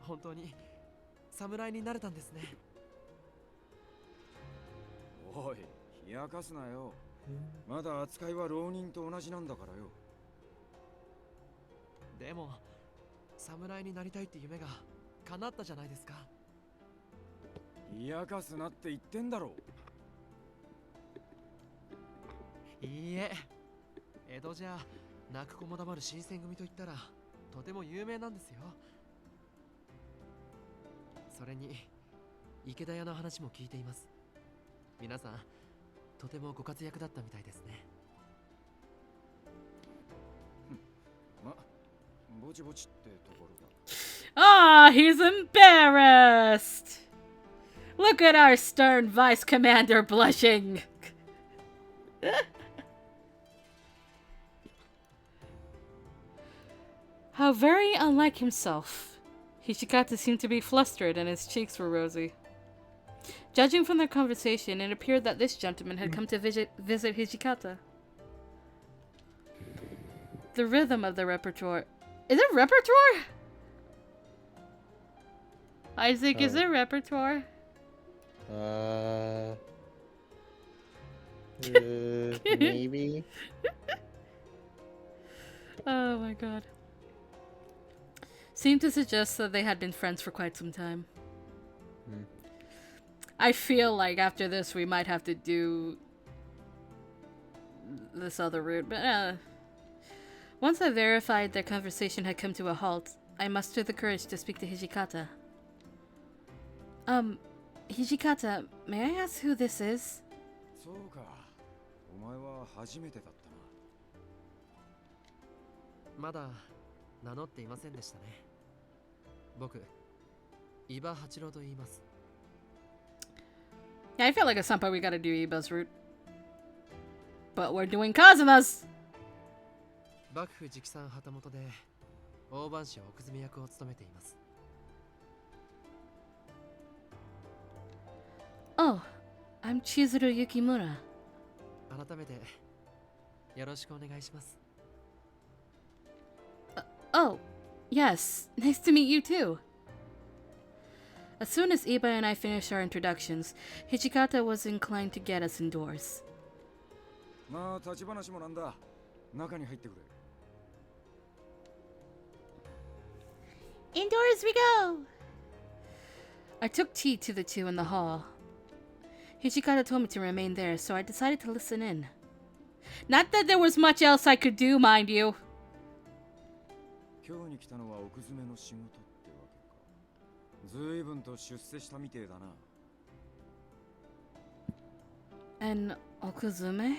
S14: 本当に侍になれたんですね。
S5: おい、冷やかすなよ。まだ扱いは浪人と同じなんだからよ。
S14: でも侍になりたいって夢が叶ったじゃないですか。
S5: 冷やかすなって言ってんだろ。
S14: いいえ、江戸じゃ泣く子も黙る新選組と言ったらとても有名なんですよ。それに池田屋の話も聞いています。皆さんとてもご活躍だったみたいですね。
S5: ま、ぼちぼちってところだ。
S1: Ah, he's embarrassed. Look at our stern vice commander blushing. How very unlike himself. Hijikata seemed to be flustered and his cheeks were rosy. Judging from their conversation, it appeared that this gentleman had come to visit Hijikata. The rhythm of the repertoire. Is it repertoire? Isaac, is it repertoire?
S12: Maybe.
S1: Oh my god. Seemed to suggest that they had been friends for quite some time. I feel like after this we might have to do this other route, but once I verified their conversation had come to a halt, I mustered the courage to speak to Hijikata. Hijikata, may I ask who this is?
S5: そうか。お前は初めてだったな。
S14: まだ名乗っていませんでしたね。僕、伊庭八郎と言います。
S1: Yeah, I feel like at some point we gotta do Iba's route. But we're doing Kazuma's!
S14: 幕府直参旗本で大番士奥詰役を務めています。
S1: Oh, I'm Chizuru Yukimura.
S14: 改めてよろしくお願いします。
S1: Oh, yes. Nice to meet you too. As soon as Iba and I finished our introductions, Hijikata was inclined to get us indoors.
S5: まあ立ち話もなんだ。中に入ってくれ。
S1: Indoors we go! I took tea to the two in the hall. Hijikata told me to remain there, so I decided to listen in. Not that there was much else I could do, mind you.
S5: 今日に来たのは奥詰めの仕事ってわけか。随分と出世したみてえだな。
S1: An okuzume?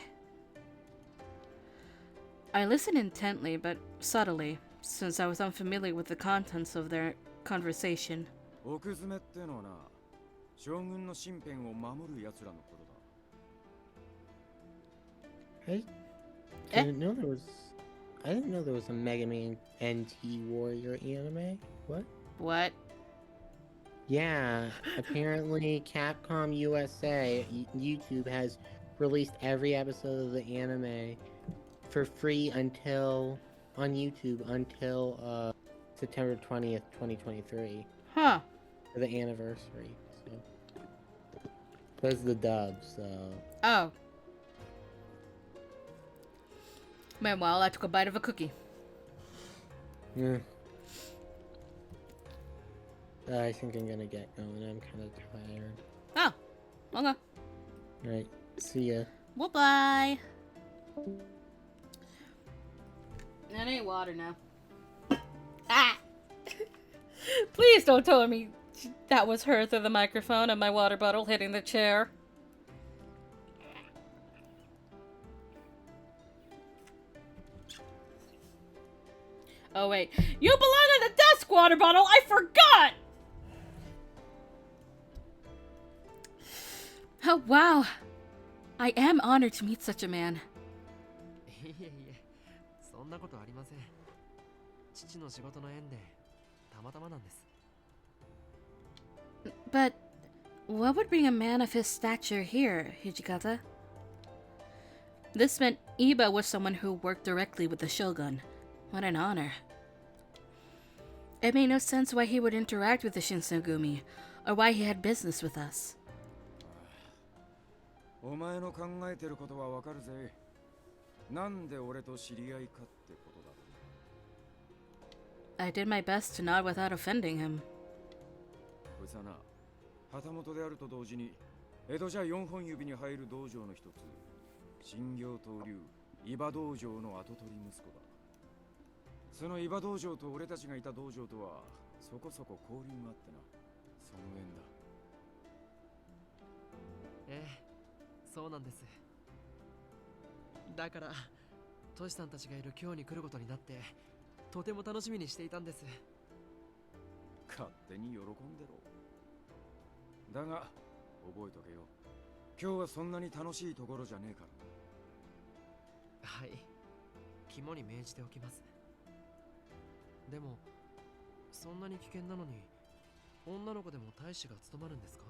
S1: I listened intently, but subtly, since I was unfamiliar with the contents of their conversation.
S5: 奥詰めってのはな、将軍の身辺を守る奴らのことだ。
S12: I didn't know there was a Mega Man NT Warrior anime. What?
S1: What?
S12: Yeah, apparently Capcom USA YouTube has released every episode of the anime for free until on YouTube until September 20th, 2023.
S1: Huh.
S12: For the anniversary. So those are the dubs, so.
S1: Oh. Meanwhile, I took a bite of a cookie.
S12: Yeah. I think I'm gonna get going. I'm kind of tired.
S1: Oh. Okay.
S12: Alright. See ya.
S1: Well, bye. That ain't water now. Ah! Please don't tell me that was her through the microphone and my water bottle hitting the chair. Oh, wait. You belong on the desk, water bottle! I forgot! Oh, wow. I am honored to meet such a man.
S14: いえいえ、そんなことありません。父の仕事の縁でたまたまなんです。
S1: But what would bring a man of his stature here, Hijikata? This meant Iba was someone who worked directly with the shogun. What an honor. It made no sense why he would interact with the Shinsengumi, or why he had business with us.
S5: お前の考えてることはわかるぜ。なんで俺と知り合いかってことだ。
S1: I did my best to nod without offending him.
S5: こいつはな、旗本であると同時に江戸じゃ4本指に入る道場の一つ、新行東流伊庭道場の跡取り息子だ。その伊庭道場と俺たちがいた道場とはそこそこ交流があってな、その縁だ。
S14: ええ、そうなんです。だからトシさんたちがいる今日に来ることになってとても楽しみにしていたんです。
S5: 勝手に喜んでろ。だが覚えとけよ、今日はそんなに楽しいところじゃねえから。
S14: はい、肝に銘じておきます。でもそんなに危険なのに女の子でも大使が務まるんですか？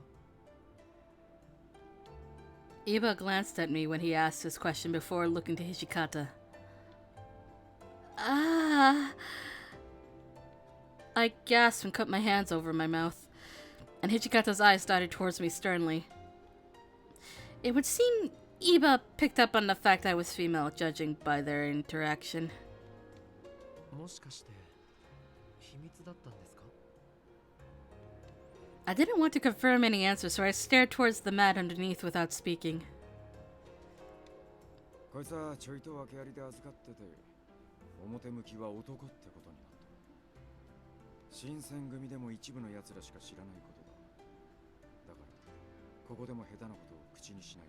S1: Iba glanced at me when he asked this question before looking to Hijikata. Ah. I gasped and cut my hands over my mouth, and Hijikata's eyes darted towards me sternly. It would seem Iba picked up on the fact I was female, judging by their interaction.
S14: もしかして秘密だったんですか？
S1: I didn't want to confirm any answer, so I stared towards the mat underneath without speaking.
S5: こいつはちょいと訳ありで預かってて、表向きは男ってことになった。新選組でも一部の奴らしか知らないことだ。だからここでも下手なことを口にしない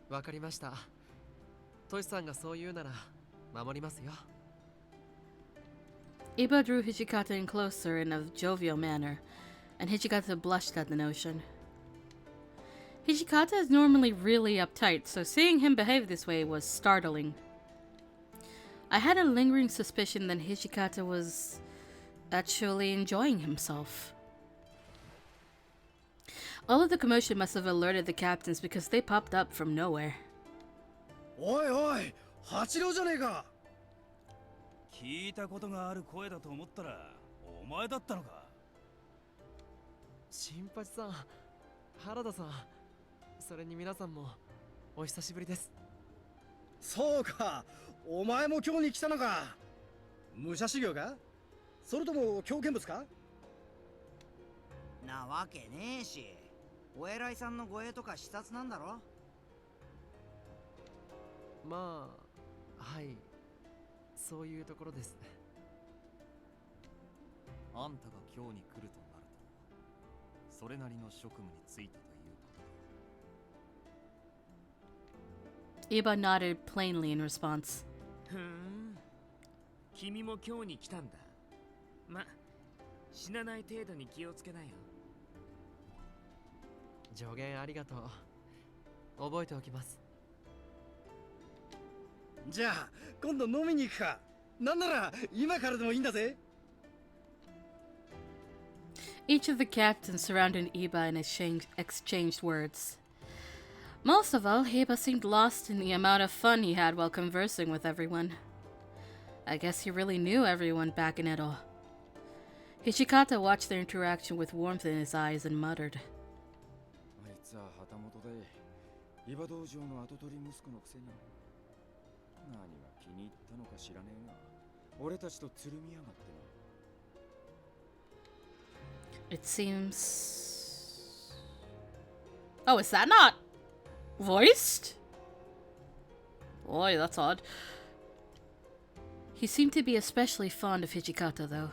S5: で。
S14: わかりました。トシさんがそう言うなら守りますよ。
S1: Iba drew Hijikata in closer in a jovial manner, and Hijikata blushed at the notion. Hijikata is normally really uptight, so seeing him behave this way was startling. I had a lingering suspicion that Hijikata was actually enjoying himself. All of the commotion must have alerted the captains because they popped up from nowhere.
S8: Oi, oi! Hachiro じゃねえか!
S9: 聞いたことがある声だと思ったらお前だったのか。
S14: 新八さん、原田さん、それに皆さんもお久しぶりです。
S8: そうか、お前も今日に来たのか。武者修行か、それとも狂犬物か。
S7: なわけねえし、お偉いさんの護衛とか視察なんだろ。
S14: まあ、はい、そういうところです。
S4: あんたが今日に来るとなると、それなりの職務に就いたということだ。
S1: Iba nodded plainly in response.
S3: ふん、君も今日に来たんだ。ま、死なない程度に気をつけなよ。
S14: 助言ありがとう。覚えておきます。
S8: じゃあ今度飲みに行くか。なんなら今からでもいいんだぜ。
S1: Each of the captains surrounded Iba and exchanged words. Most of all, Iba seemed lost in the amount of fun he had while conversing with everyone. I guess he really knew everyone back in Edo. Hijikata watched their interaction with warmth in his eyes and muttered.
S5: あいつは旗本で、伊庭道場の跡取り息子のくせに。何が気に入ったのか知らねえが、俺たちとつるみやがってな。
S1: It seems... Oh, is that not voiced? Boy, that's odd. He seemed to be especially fond of Hijikata, though.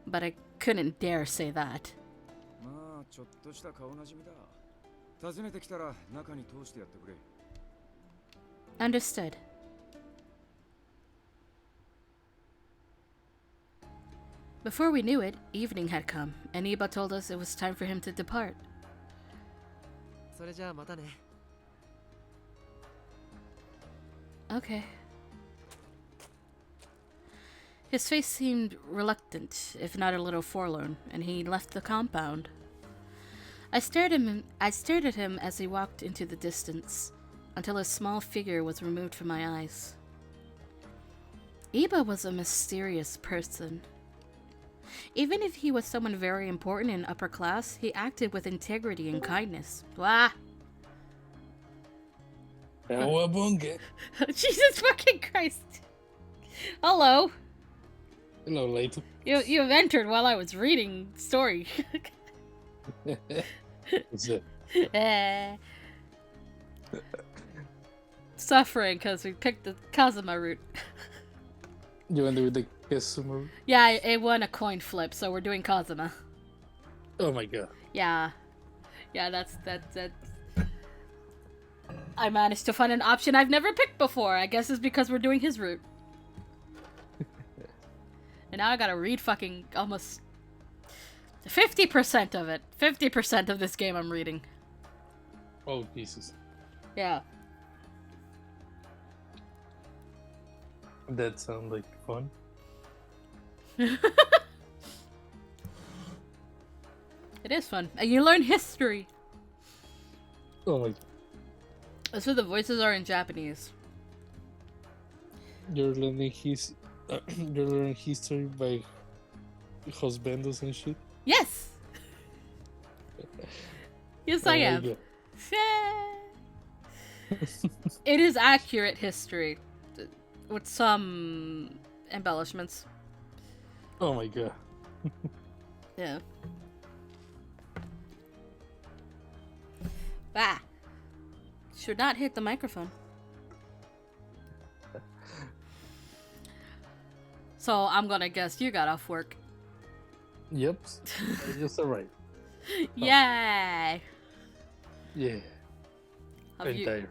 S1: But I couldn't dare say that.
S5: まあちょっとした顔なじみだ。訪ねてきたら中に通してやってくれ。
S1: Understood. Before we knew it, evening had come, and Iba told us it was time for him to depart.
S14: それじゃあまたね。
S1: Okay. His face seemed reluctant, if not a little forlorn, and he left the compound. I stared at him as he walked into the distance, until his small figure was removed from my eyes. Iba was a mysterious person. Even if he was someone very important in upper class, he acted with integrity and kindness. Blah! Jesus fucking Christ! Hello!
S16: Hello, Layton.
S1: You have entered while I was reading story.
S16: What's it?
S1: Suffering because we picked the Kazuma route.
S16: You want to do the Kazuma?
S1: Yeah, it won a coin flip, so we're doing Kazuma.
S16: Oh my god.
S1: Yeah. Yeah, that's... I managed to find an option I've never picked before. I guess it's because we're doing his route. And now I gotta read fucking almost 50% of it. 50% of this game I'm reading.
S16: Oh, Jesus.
S1: Yeah.
S16: That sounds like fun.
S1: It is fun. And you learn history.
S16: Oh my.
S1: So the voices are in Japanese.
S16: You're learning you're learning history by husbandos and shit.
S1: Yes! Yes, I am.
S16: God.
S1: It is accurate history. With some embellishments.
S16: Oh my god.
S1: Yeah. Ah. Should not hit the microphone. So I'm gonna guess you got off work.
S16: Yep. Just alright.
S1: Yay!
S16: Yeah.
S1: Have
S16: I'm
S1: you-
S16: tired.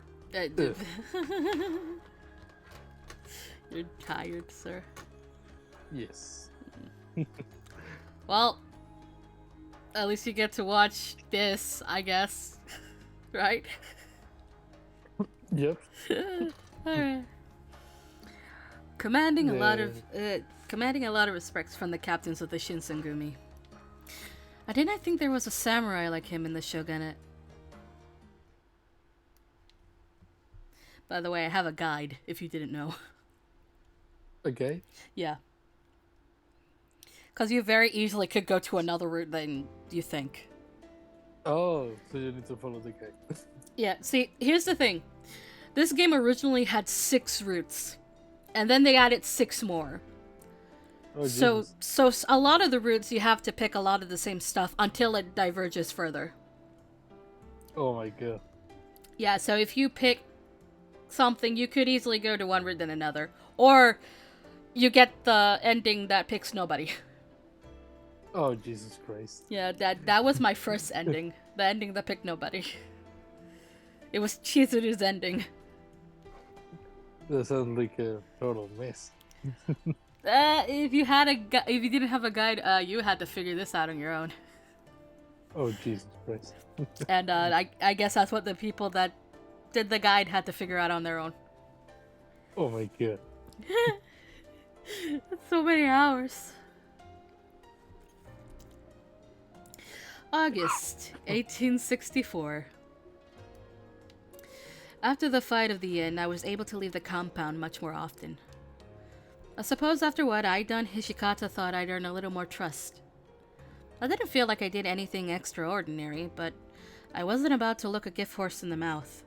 S1: You're tired, sir.
S16: Yes.
S1: Well, at least you get to watch this, I guess. Right?
S16: Yep.
S1: Alright. Commanding a lot of respects from the captains of the Shinsengumi. I did not think there was a samurai like him in the shogunate. By the way, I have a guide, if you didn't know.
S16: Okay.
S1: Yeah. Because you very easily could go to another route than you think.
S16: Oh, so you need to follow the guy.
S1: Yeah, see, here's the thing. This game originally had 6 routes. And then they added 6 more.
S16: Oh,
S1: So a lot of the routes you have to pick a lot of the same stuff until it diverges further.
S16: Oh my god.
S1: Yeah, so if you pick something, you could easily go to one route than another. Or you get the ending that picks nobody.
S16: Oh Jesus Christ.
S1: Yeah, that was my first ending. The ending that picked nobody. It was Chizuru's ending.
S16: That sounds like a total mess.
S1: If you didn't have a guide, you had to figure this out on your own.
S16: Oh Jesus Christ.
S1: And I guess that's what the people that did the guide had to figure out on their own.
S16: Oh my god.
S1: That's so many hours. August 1864. After the fight of the inn, I was able to leave the compound much more often. I suppose after what I'd done, Hishikata thought I'd earn a little more trust. I didn't feel like I did anything extraordinary, but I wasn't about to look a gift horse in the mouth.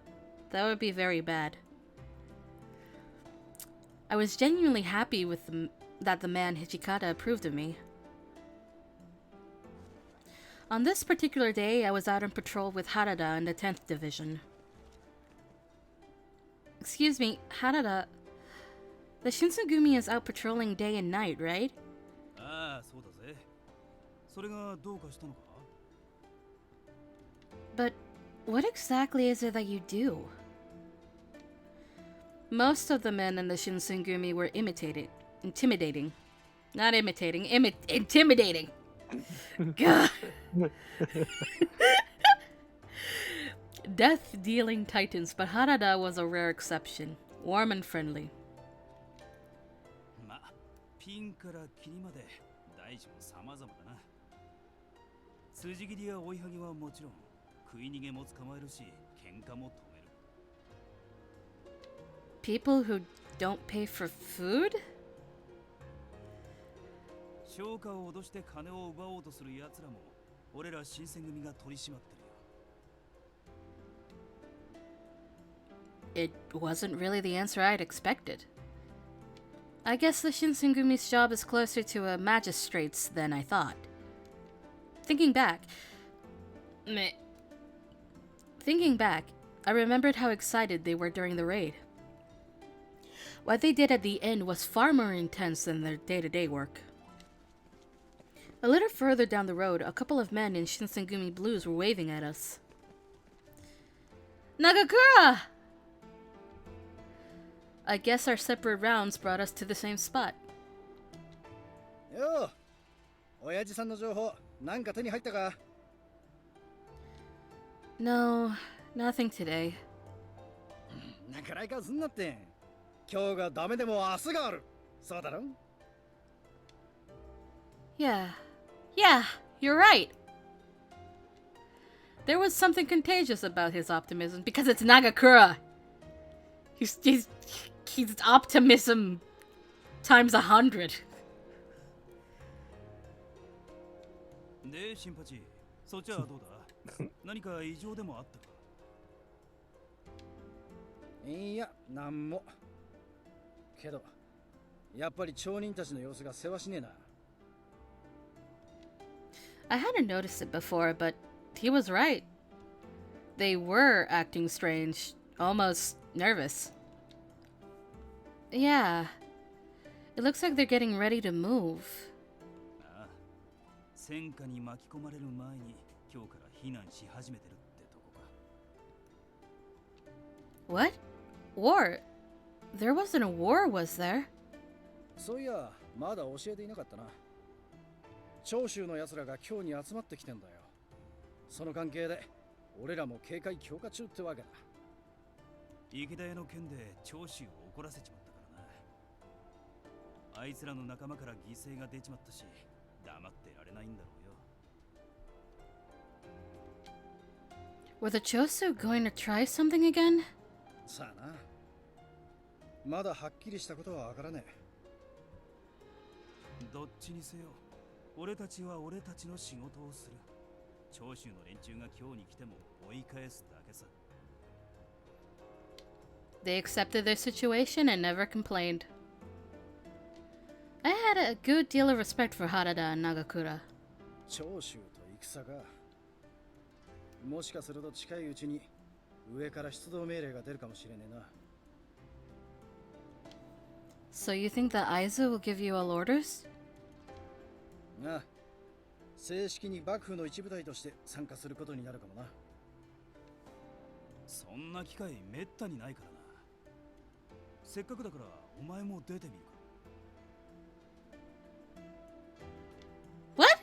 S1: That would be very bad. I was genuinely happy with that the man Hishikata approved of me. On this particular day, I was out on patrol with Harada in the 10th Division. Excuse me, Harada. The Shinsengumi is out patrolling day and night, right?
S9: ああ、そうだぜ。それがどうかしたのか?
S1: But what exactly is it that you do? Most of the men in the Shinsengumi were intimidating. Not imitating, intimidating. God. Death-dealing titans, but Harada was a rare exception. Warm and friendly.
S9: ま、ピンからキリまで大小様々だな。筋切りや追いはぎはもちろん、食い逃げも捕まえるし、喧嘩も止める。
S1: People who don't pay for food?
S9: 商家を脅して金を奪おうとする奴らも、俺ら新選組が取り締まってるよ。
S1: It wasn't really the answer I'd expected. I guess the Shinsengumi's job is closer to a magistrate's than I thought. Thinking back, I remembered how excited they were during the raid. What they did at the end was far more intense than their day-to-day work. A little further down the road, a couple of men in Shinsengumi blues were waving at us. Nagakura! I guess our separate rounds brought us to the same spot.
S8: Yo, 親父さんの情報、なんか手に入ったか?
S1: No, nothing today.
S8: なかなかすんなって。今日がダメでも明日がある。そうだろ?
S1: Yeah. Yeah, you're right. There was something contagious about his optimism because it's Nagakura. He's optimism times 100.
S9: で、シンパチ、そっちはどうだ何か異常でもあったか
S8: いや、なんも。けど、やっぱり町人たちの様子がせわしねえな。
S1: I hadn't noticed it before, but he was right. They were acting strange, almost nervous. Yeah. It looks like they're getting ready to move.
S9: ああ、戦火に巻き込まれる前に今日から避難し始めてるってとこか。
S1: What? War? There wasn't a war, was there?
S8: そういや、まだ教えていなかったな。長州の奴らが今日に集まってきてんだよ。その関係で、俺らも警戒強化中ってわけだ。
S9: 池田屋の件で長州を怒らせちまったからな。あいつらの仲間から犠牲が出ちまったし、黙ってられないんだろうよ。
S1: Were the Chosu going to try something again?
S8: さあな。まだはっきりしたことはわからねえ。
S9: どっちにせよ、俺たちは俺たちの仕事をする。長州の連中が今日に来ても追い返すだけさ。
S1: They accepted their situation and never complained. I had a good deal of respect for Harada and Nagakura.
S8: 長州と戦か。もしかすると近いうちに上から出動命令が出るかもしれねえな。
S1: So you think that Aizu will give you all orders?
S8: ああ、正式に幕府の一部隊として参加することになるかもな。
S9: そんな機会めったにないからな。せっかくだからお前も出てみるか。
S1: What?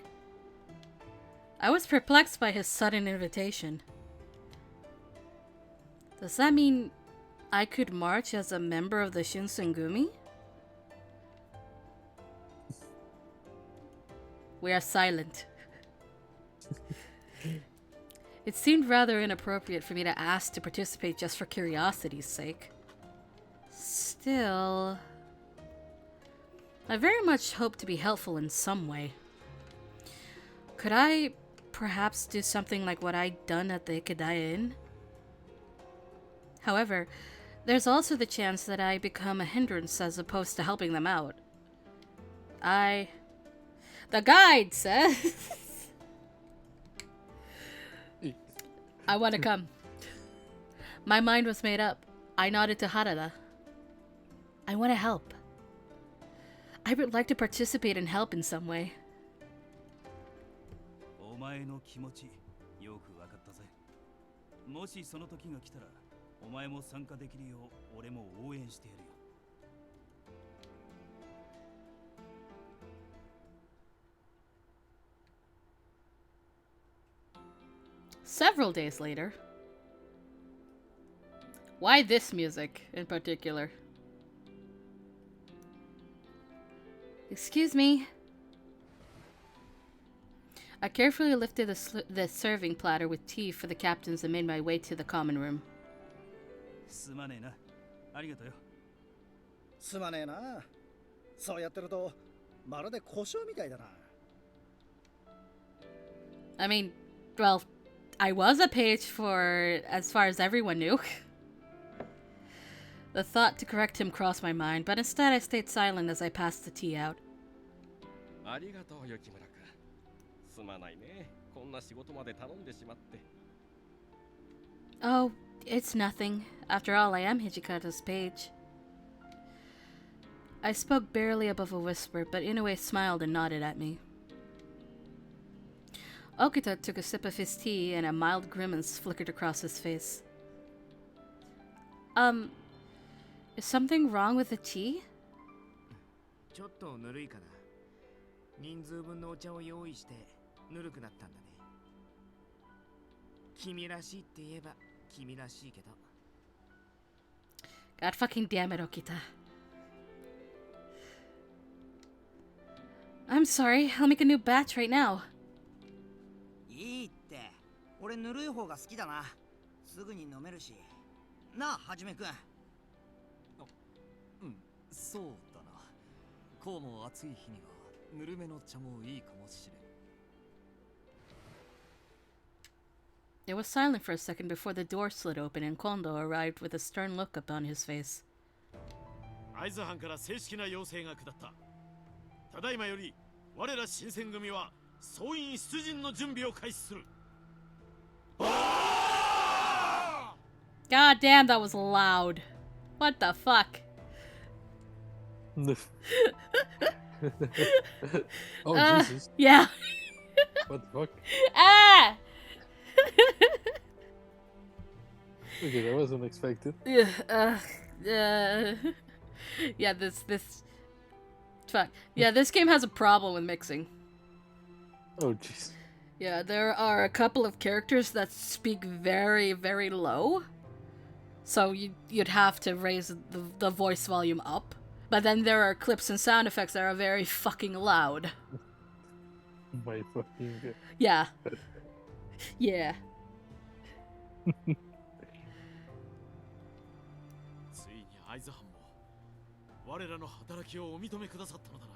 S1: I was perplexed by his sudden invitation. Does that mean I could march as a member of the Shinsengumi? We are silent. It seemed rather inappropriate for me to ask to participate just for curiosity's sake. Still, I very much hope to be helpful in some way. Could I perhaps do something like what I'd done at the Ikedaya Inn? However, there's also the chance that I become a hindrance as opposed to helping them out. The guide says I want to come. My mind was made up. I nodded to Harada. I want to help. I would like to participate and help in some way.
S9: お前の気持ちよくわかったぜ。もしその時が来たら、お前も参加できるよう俺も応援してやるよ。
S1: Several days later. Why this music in particular? Excuse me. I carefully lifted the serving platter with tea for the captains and made my way to the common room.
S9: すまねえな。ありがとうよ。
S8: すまねえな。そうやってるとまるで故障みたいだな。
S1: I mean, well, I was a page for as far as everyone knew. The thought to correct him crossed my mind, but instead I stayed silent as I passed the tea out.
S6: ありがとう、雪村君。すまないね。こんな仕事まで頼んでしまって。
S1: Oh, it's nothing. After all, I am Hijikata's page. I spoke barely above a whisper, but Inoue smiled and nodded at me. Okita took a sip of his tea and a mild grimace flickered across his face. Is something wrong with the tea?
S3: ちょっとぬるいかな。人数分のお茶を用意してぬるくなったんだね。君らしいって言えば君らしいけど。
S1: God fucking damn it, Okita. I'm sorry, I'll make a new batch right now.
S7: いいって。俺ぬるい方が好きだな。すぐに飲めるし。なあ、はじめくん。
S4: うん、そうだな。こうも暑い日にはぬるめの茶もいいかもしれん。
S1: It was silent for a second before the door slid open and Kondo arrived with a stern look upon his face.
S11: 会津藩から正式な要請が下った。ただいまより我ら新選組は総員出陣の準備を開始する。
S1: God damn, that was loud. What the fuck?
S16: Oh, Jesus.
S1: Yeah.
S16: What the fuck?
S1: Ah!
S16: Okay, that wasn't expected.
S1: Yeah, this fuck. Yeah, this game has a problem with mixing.
S16: Oh, jeez.
S1: Yeah, there are a couple of characters that speak very, very low. So you'd have to raise the voice volume up. But then there are clips and sound effects that are very fucking loud.
S16: My fucking...
S1: Yeah. Yeah.
S11: ついに会津藩も我らの働きをお認めくださったのだな。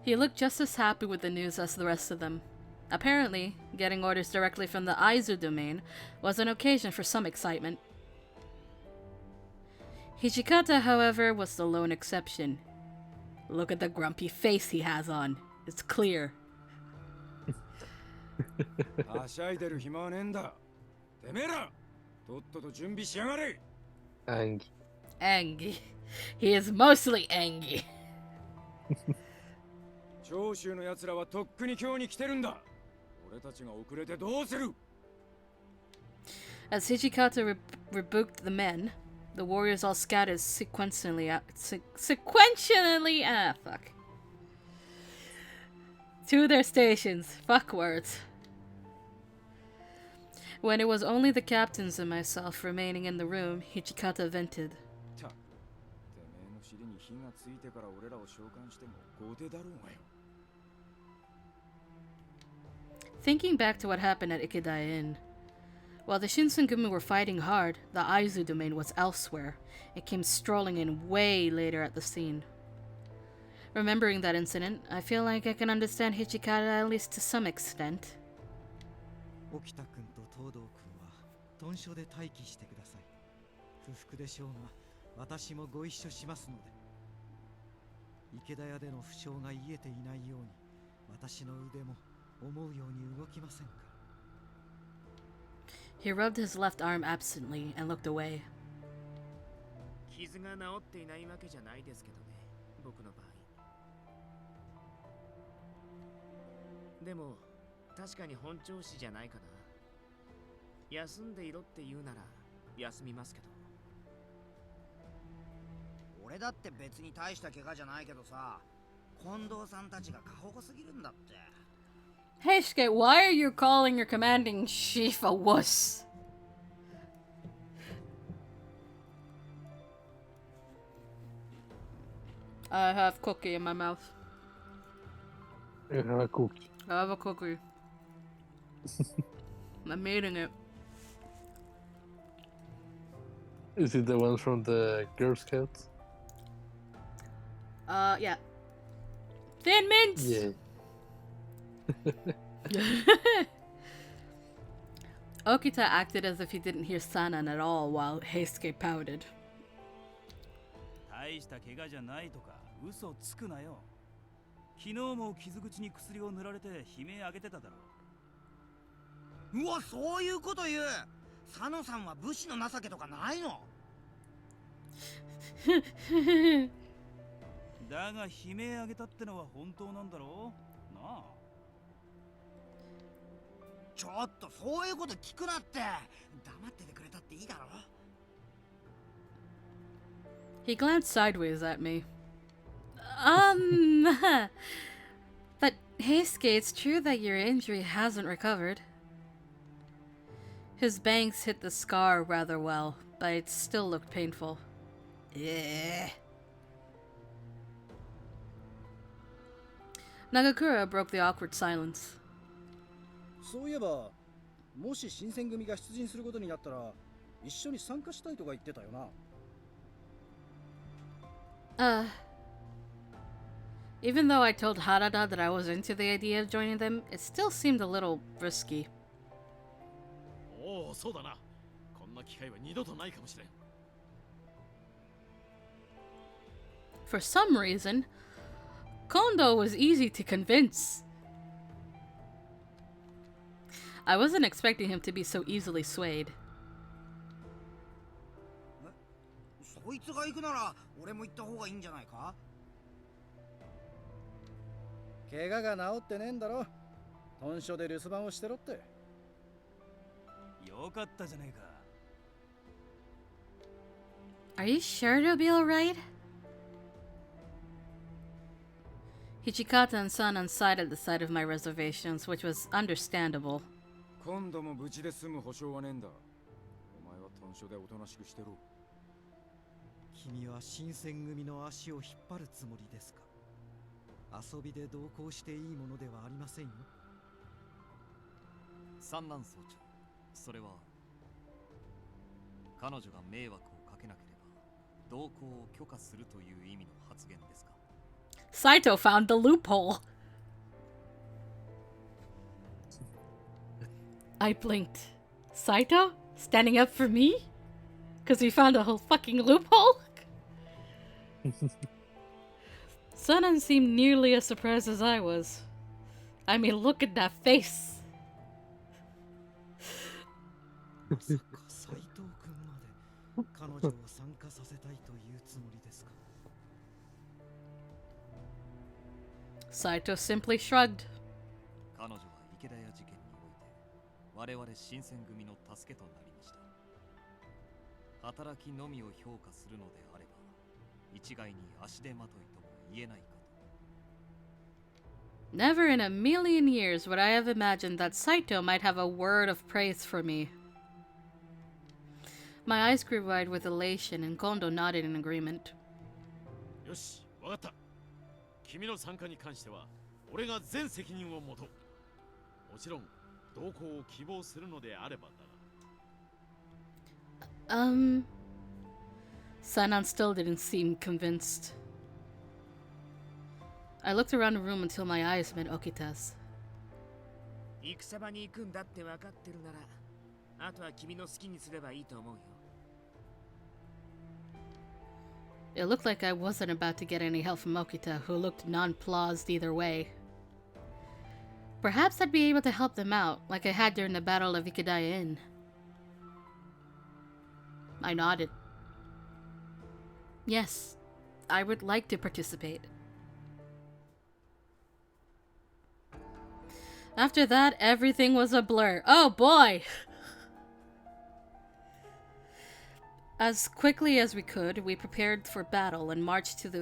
S1: He looked just as happy with the news as the rest of them. Apparently, getting orders directly from the Aizu domain was an occasion for some excitement. Hijikata, however, was the lone exception. Look at the grumpy face he has on. It's clear.
S5: はしゃいでる暇はねえんだ。てめえら、とっとと準備しやがれ。
S16: Angry.
S1: Angry. He is mostly angry.
S5: 長州の奴らはとっくに今日に来てるんだ。俺たちが遅れてどうする?
S1: As Hijikata rebuked the men, the warriors all scattered sequentially to their stations. Fuck words. When it was only the captains and myself remaining in the room, Hijikata vented.
S5: てめえの尻に火がついてから俺らを召喚しても後手だろうがよ。
S1: Thinking back to what happened at Ikedai Inn, while the Shinsengumi were fighting hard, the Aizu domain was elsewhere. It came strolling in way later at the scene. Remembering that incident, I feel like I can understand Hijikata at least to some extent.
S10: 沖田君と東堂君は屯所で待機してください。不服でしょうが、私もご一緒しますので。池田屋での負傷が癒えていないように、私の腕も思うように動きませんか。
S1: He rubbed his left arm absently and looked away.
S3: 傷が治っていないわけじゃないですけどね、僕の場合。でも確かに本調子じゃないかな。休んでいろって言うなら休みますけど。
S7: 俺だって別に大した怪我じゃないけどさ、近藤さんたちが過保護すぎるんだって。
S1: Heisuke, why are you calling your commanding chief a wuss? I have cookie in my mouth.
S16: You have a cookie.
S1: I have a cookie. I'm eating it.
S16: Is it the one from the Girl Scouts?
S1: Yeah. Thin mints!
S16: Yeah.
S1: Okita acted as if he didn't hear Sanan at all while Heisuke pouted.
S9: 大した怪我じゃないとか嘘つくなよ。昨日も傷口に薬を塗られて悲鳴上げてただろ。
S7: うわ、そういうこと言う。佐野さんは武士の情けとかないの？
S9: だが悲鳴上げたってのは本当なんだろうなあ。
S7: ちょっとそういうこと聞くなって。黙っててくれたっていいだろ。
S1: He glanced sideways at me. But Heisuke, it's true that your injury hasn't recovered. His bangs hit the scar rather well, but it still looked painful. Yeah. Nagakura broke the awkward silence.
S8: そういえば、もし新選組が出陣することになったら、一緒に参加したいとか言ってたよな。
S1: Even though I told Harada that I was into the idea of joining them, it still seemed a little risky.
S11: おお、そうだな。こんな機会は二度とないかもしれん。
S1: For some reason, Kondo was easy to convince. I wasn't expecting him to be so easily swayed.
S7: そいつが行くなら俺も行った方がいいんじゃないか？
S8: 怪我が治ってねえんだろ。本所で留守番をしてろって。
S9: よかったじゃねえか。
S1: Are you sure it'll be alright? Hichikata and Sanan sighed at the sight of my reservations, which was understandable.
S5: 今度も無事で済む保証はねえんだ。お前は本所でおとなしくしてろ。
S10: 君は新選組の足を引っ張るつもりですか？遊びで同行していいものではありませんよ。
S4: 三男総長、それは彼女が迷惑をかけなければ同行を許可するという意味の発言ですか？
S1: Saito found the loophole. I blinked. Saito? Standing up for me? Because we found a whole fucking loophole? Sanan seemed nearly as surprised as I was. I mean, look at that face.
S10: まさか斉藤君まで彼女を参加させたいというつもりですか？
S1: Saito simply shrugged.
S4: 彼女は池田屋事件において我々新選組の助けとなりました。働きのみを評価するのであれば一概に足手まといとも言えないかと。
S1: Never in a million years would I have imagined that Saito might have a word of praise for me. My eyes grew wide with elation and Kondo nodded in agreement.
S11: よし、わかった。君の参加に関しては俺が全責任を持とう。もちろん同行を希望するのであればだが。
S1: Sanan still didn't seem convinced. I looked around the room until my eyes met Okita's.
S3: 戦場に行くんだって分かってるなら、あとは君の好きにすればいいと思うよ。
S1: It looked like I wasn't about to get any help from Okita, who looked nonplussed either way. Perhaps I'd be able to help them out, like I had during the Battle of Ikedaya Inn. I nodded. Yes, I would like to participate. After that, everything was a blur. Oh boy! As quickly as we could, we prepared for battle and marched to the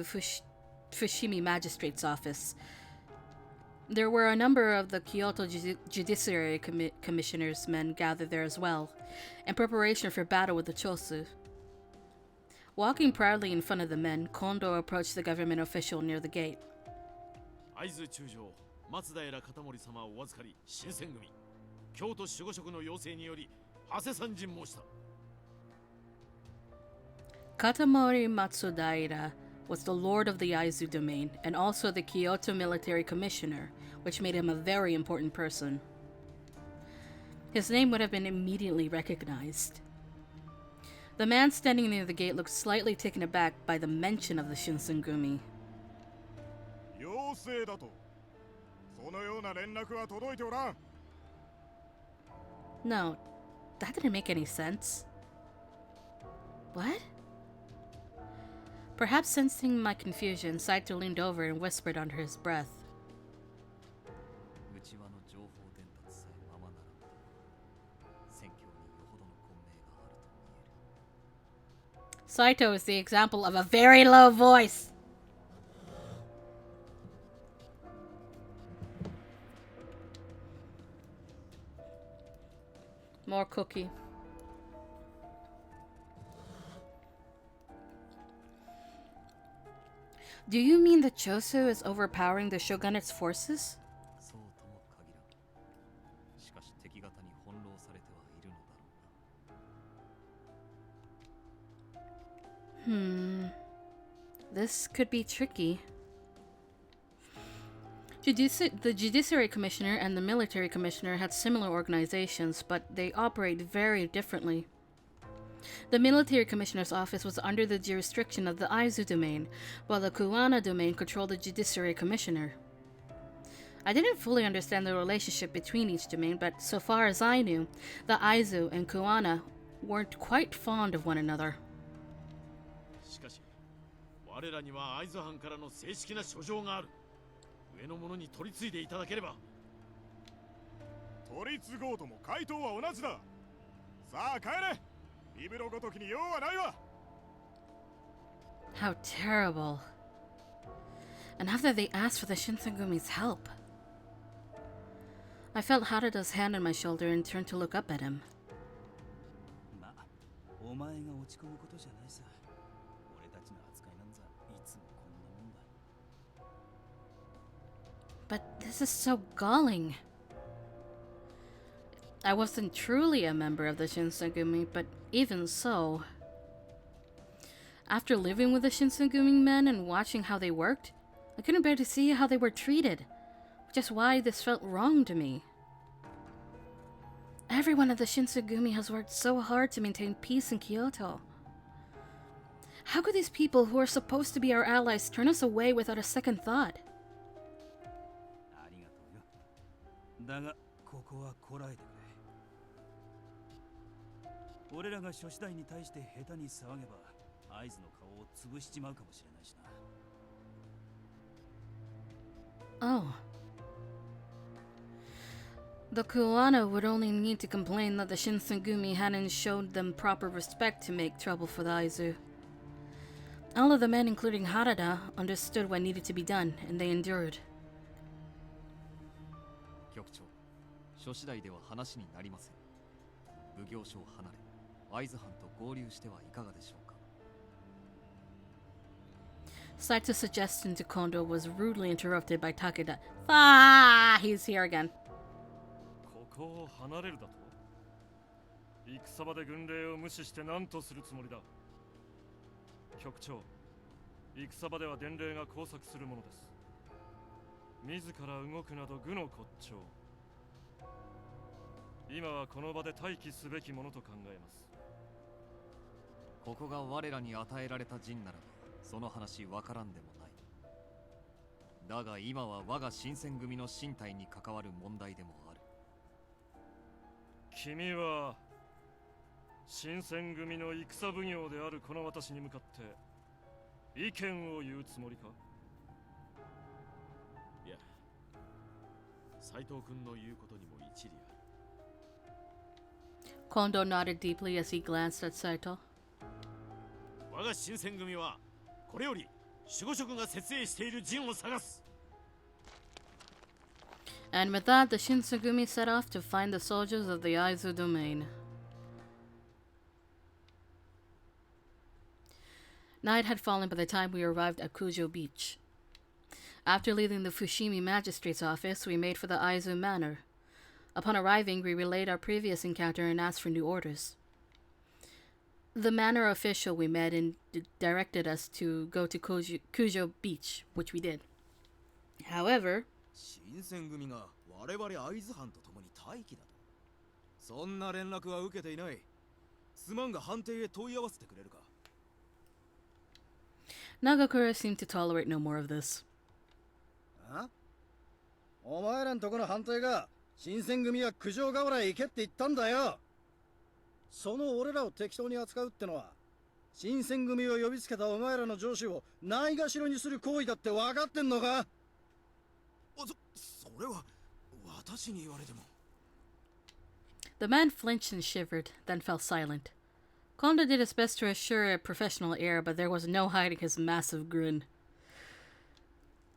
S1: Fushimi Magistrate's office. There were a number of the Kyoto Judiciary Commissioner's men gathered there as well, in preparation for battle with the Chosu. Walking proudly in front of the men, Kondo approached the government official near the gate.
S11: 会津中将松平片森様をお預かり新選組京都守護職の要請により長谷参陣申した。
S1: Katamori Matsudaira was the lord of the Aizu domain and also the Kyoto military commissioner, which made him a very important person. His name would have been immediately recognized. The man standing near the gate looked slightly taken aback by the mention of the Shinsengumi.
S13: 要請だと。そのような連絡は届いておらん。
S1: No, that didn't make any sense. What? Perhaps sensing my confusion, Saito leaned over and whispered under his breath. Saito is the example of a very low voice. More cookie. Do you mean that Chosu is overpowering the shogunate's forces?
S4: そうとも限らん。しかし敵方に翻弄されてはいるのだろうな。
S1: This could be tricky. The Judiciary Commissioner and the Military Commissioner had similar organizations, but they operate very differently. The Military Commissioner's office was under the jurisdiction of the Aizu domain, while the Kuwana domain controlled the Judiciary Commissioner. I didn't fully understand the relationship between each domain, but so far as I knew, the Aizu and Kuwana weren't quite fond of one another.
S11: しかし、我らには会津藩からの正式な書状がある。上の者に取り次いでいただければ。
S13: 取り継ごうとも回答は同じだ。さあ帰れ。ビブロごときに用はないわ。
S1: How terrible. And after they asked for the Shinsengumi's help. I felt Harada's hand on my shoulder and turned to look up at him.
S9: まあ、お前が落ち込むことじゃないさ。俺たちの扱いなんざいつもこんなもんだ。
S1: But this is so galling. I wasn't truly a member of the Shinsengumi, but even so. After living with the Shinsengumi men and watching how they worked, I couldn't bear to see how they were treated, which is why this felt wrong to me. Everyone at the Shinsengumi has worked so hard to maintain peace in Kyoto. How could these people who are supposed to be our allies turn us away without a second thought?
S9: ありがとうよ。だが、ここはこらえてくれ。俺らが諸次第に対して下手に騒げば、合図の顔を潰しちまうかもしれないしな。
S1: Oh. The Kuwana would only need to complain that the Shinsengumi hadn't showed them proper respect to make trouble for the Aizu. All of the men, including Harada, understood what needed to be done, and they endured.
S4: 局長、諸次第では話になりません。奉行所を離れ、会津藩と合流してはいかがでしょうか。
S1: Saito's suggestion to Kondo was rudely interrupted by Takeda. Ah, he's here again.
S15: ここを離れるだと？戦場で軍令を無視して何とするつもりだ。局長、戦場では伝令が交錯するものです。自ら動くなど愚の骨頂。今はこの場で待機すべきものと考えます。
S4: ここが我らに与えられた陣ならば、その話わからんでもない。だが今は我が新選組の身体に関わる問題でもある。
S15: 君は新選組の戦奉行であるこの私に向かって意見を言うつもりか？
S11: いや、斉藤君の言うことにも一理ある。
S1: Kondo nodded deeply as he glanced at Saito.
S11: 我が新選組はこれより守護職が設営している陣を探す。
S1: And with that, the Shinsengumi set off to find the soldiers of the Aizu domain. Night had fallen by the time we arrived at Kujo Beach. After leaving the Fushimi magistrate's office, we made for the Aizu manor. Upon arriving, we relayed our previous encounter and asked for new orders. The manor official we met and directed us to go to Kujo Beach, which we did. However,
S5: 新選組が我々会津藩と共に待機だと。そんな連絡は受けていない。すまんが藩邸へ問い合わせてくれるか。
S1: Nagakura seemed to tolerate no more of this.
S8: あ？お前らんとこの藩邸が新選組は九条河原へ行けって言ったんだよ。その俺らを適当に扱うってのは、新選組を呼びつけたお前らの上司をないがしろにする行為だって分かってんのか？
S5: それは私に言われても。
S1: The man flinched and shivered, then fell silent. Kondo did his best to assure a professional air, but there was no hiding his massive grin.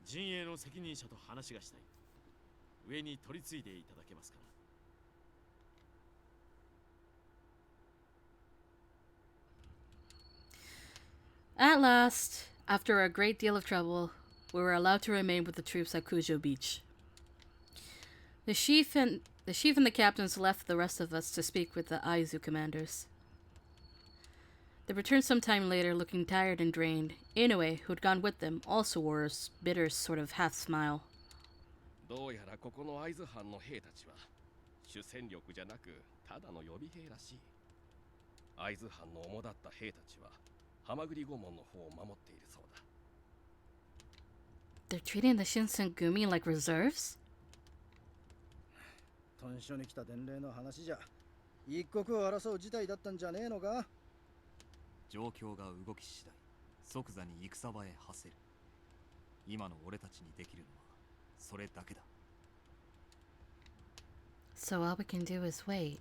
S11: 陣営の責任者と話がしたい。上に取り次いでいただけますか？
S1: At last, after a great deal of trouble, we were allowed to remain with the troops at Kujo Beach. The chief and the captains left the rest of us to speak with the Aizu commanders. They returned some time later, looking tired and drained. Inoue, who'd gone with them, also wore a bitter sort of half smile.
S6: どうやらここの会津藩の兵たちは主戦力じゃなくただの予備兵らしい。会津藩の主だった兵たちはハマグリ御門の方を守っているそうだ。
S1: They're treating the Shinsengumi like reserves?
S8: 屯所に来た伝令の話じゃ一刻を争う事態だったんじゃねえのか。
S4: 状況が動き次第即座に戦場へ馳せる。今の俺たちにできるのはそれだけだ。
S1: So all we can do is wait.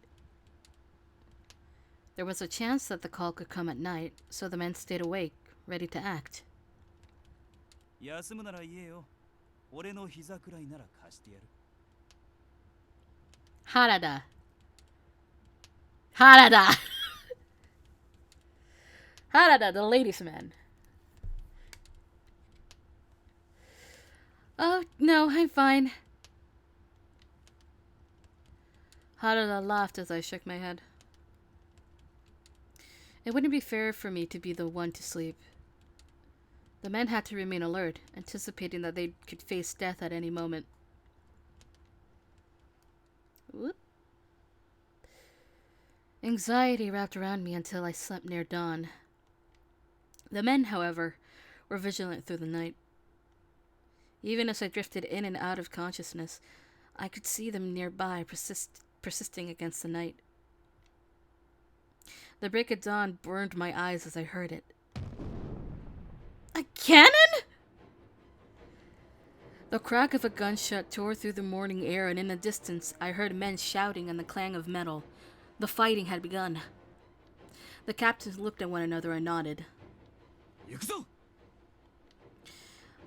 S1: There was a chance that the call could come at night, so the men stayed awake, ready to act.
S9: 休むなら言えよ。俺の膝くらいなら貸してやる。
S1: Harada. Harada! Harada, the ladies' man. Oh, no, I'm fine. Harada laughed as I shook my head. It wouldn't be fair for me to be the one to sleep. The men had to remain alert, anticipating that they could face death at any moment. Whoop. Anxiety wrapped around me until I slept near dawn. The men, however, were vigilant through the night. Even as I drifted in and out of consciousness, I could see them nearby, persisting against the night. The break of dawn burned my eyes as I heard it. A cannon?! The crack of a gunshot tore through the morning air, and in the distance I heard men shouting and the clang of metal. The fighting had begun. The captains looked at one another and nodded.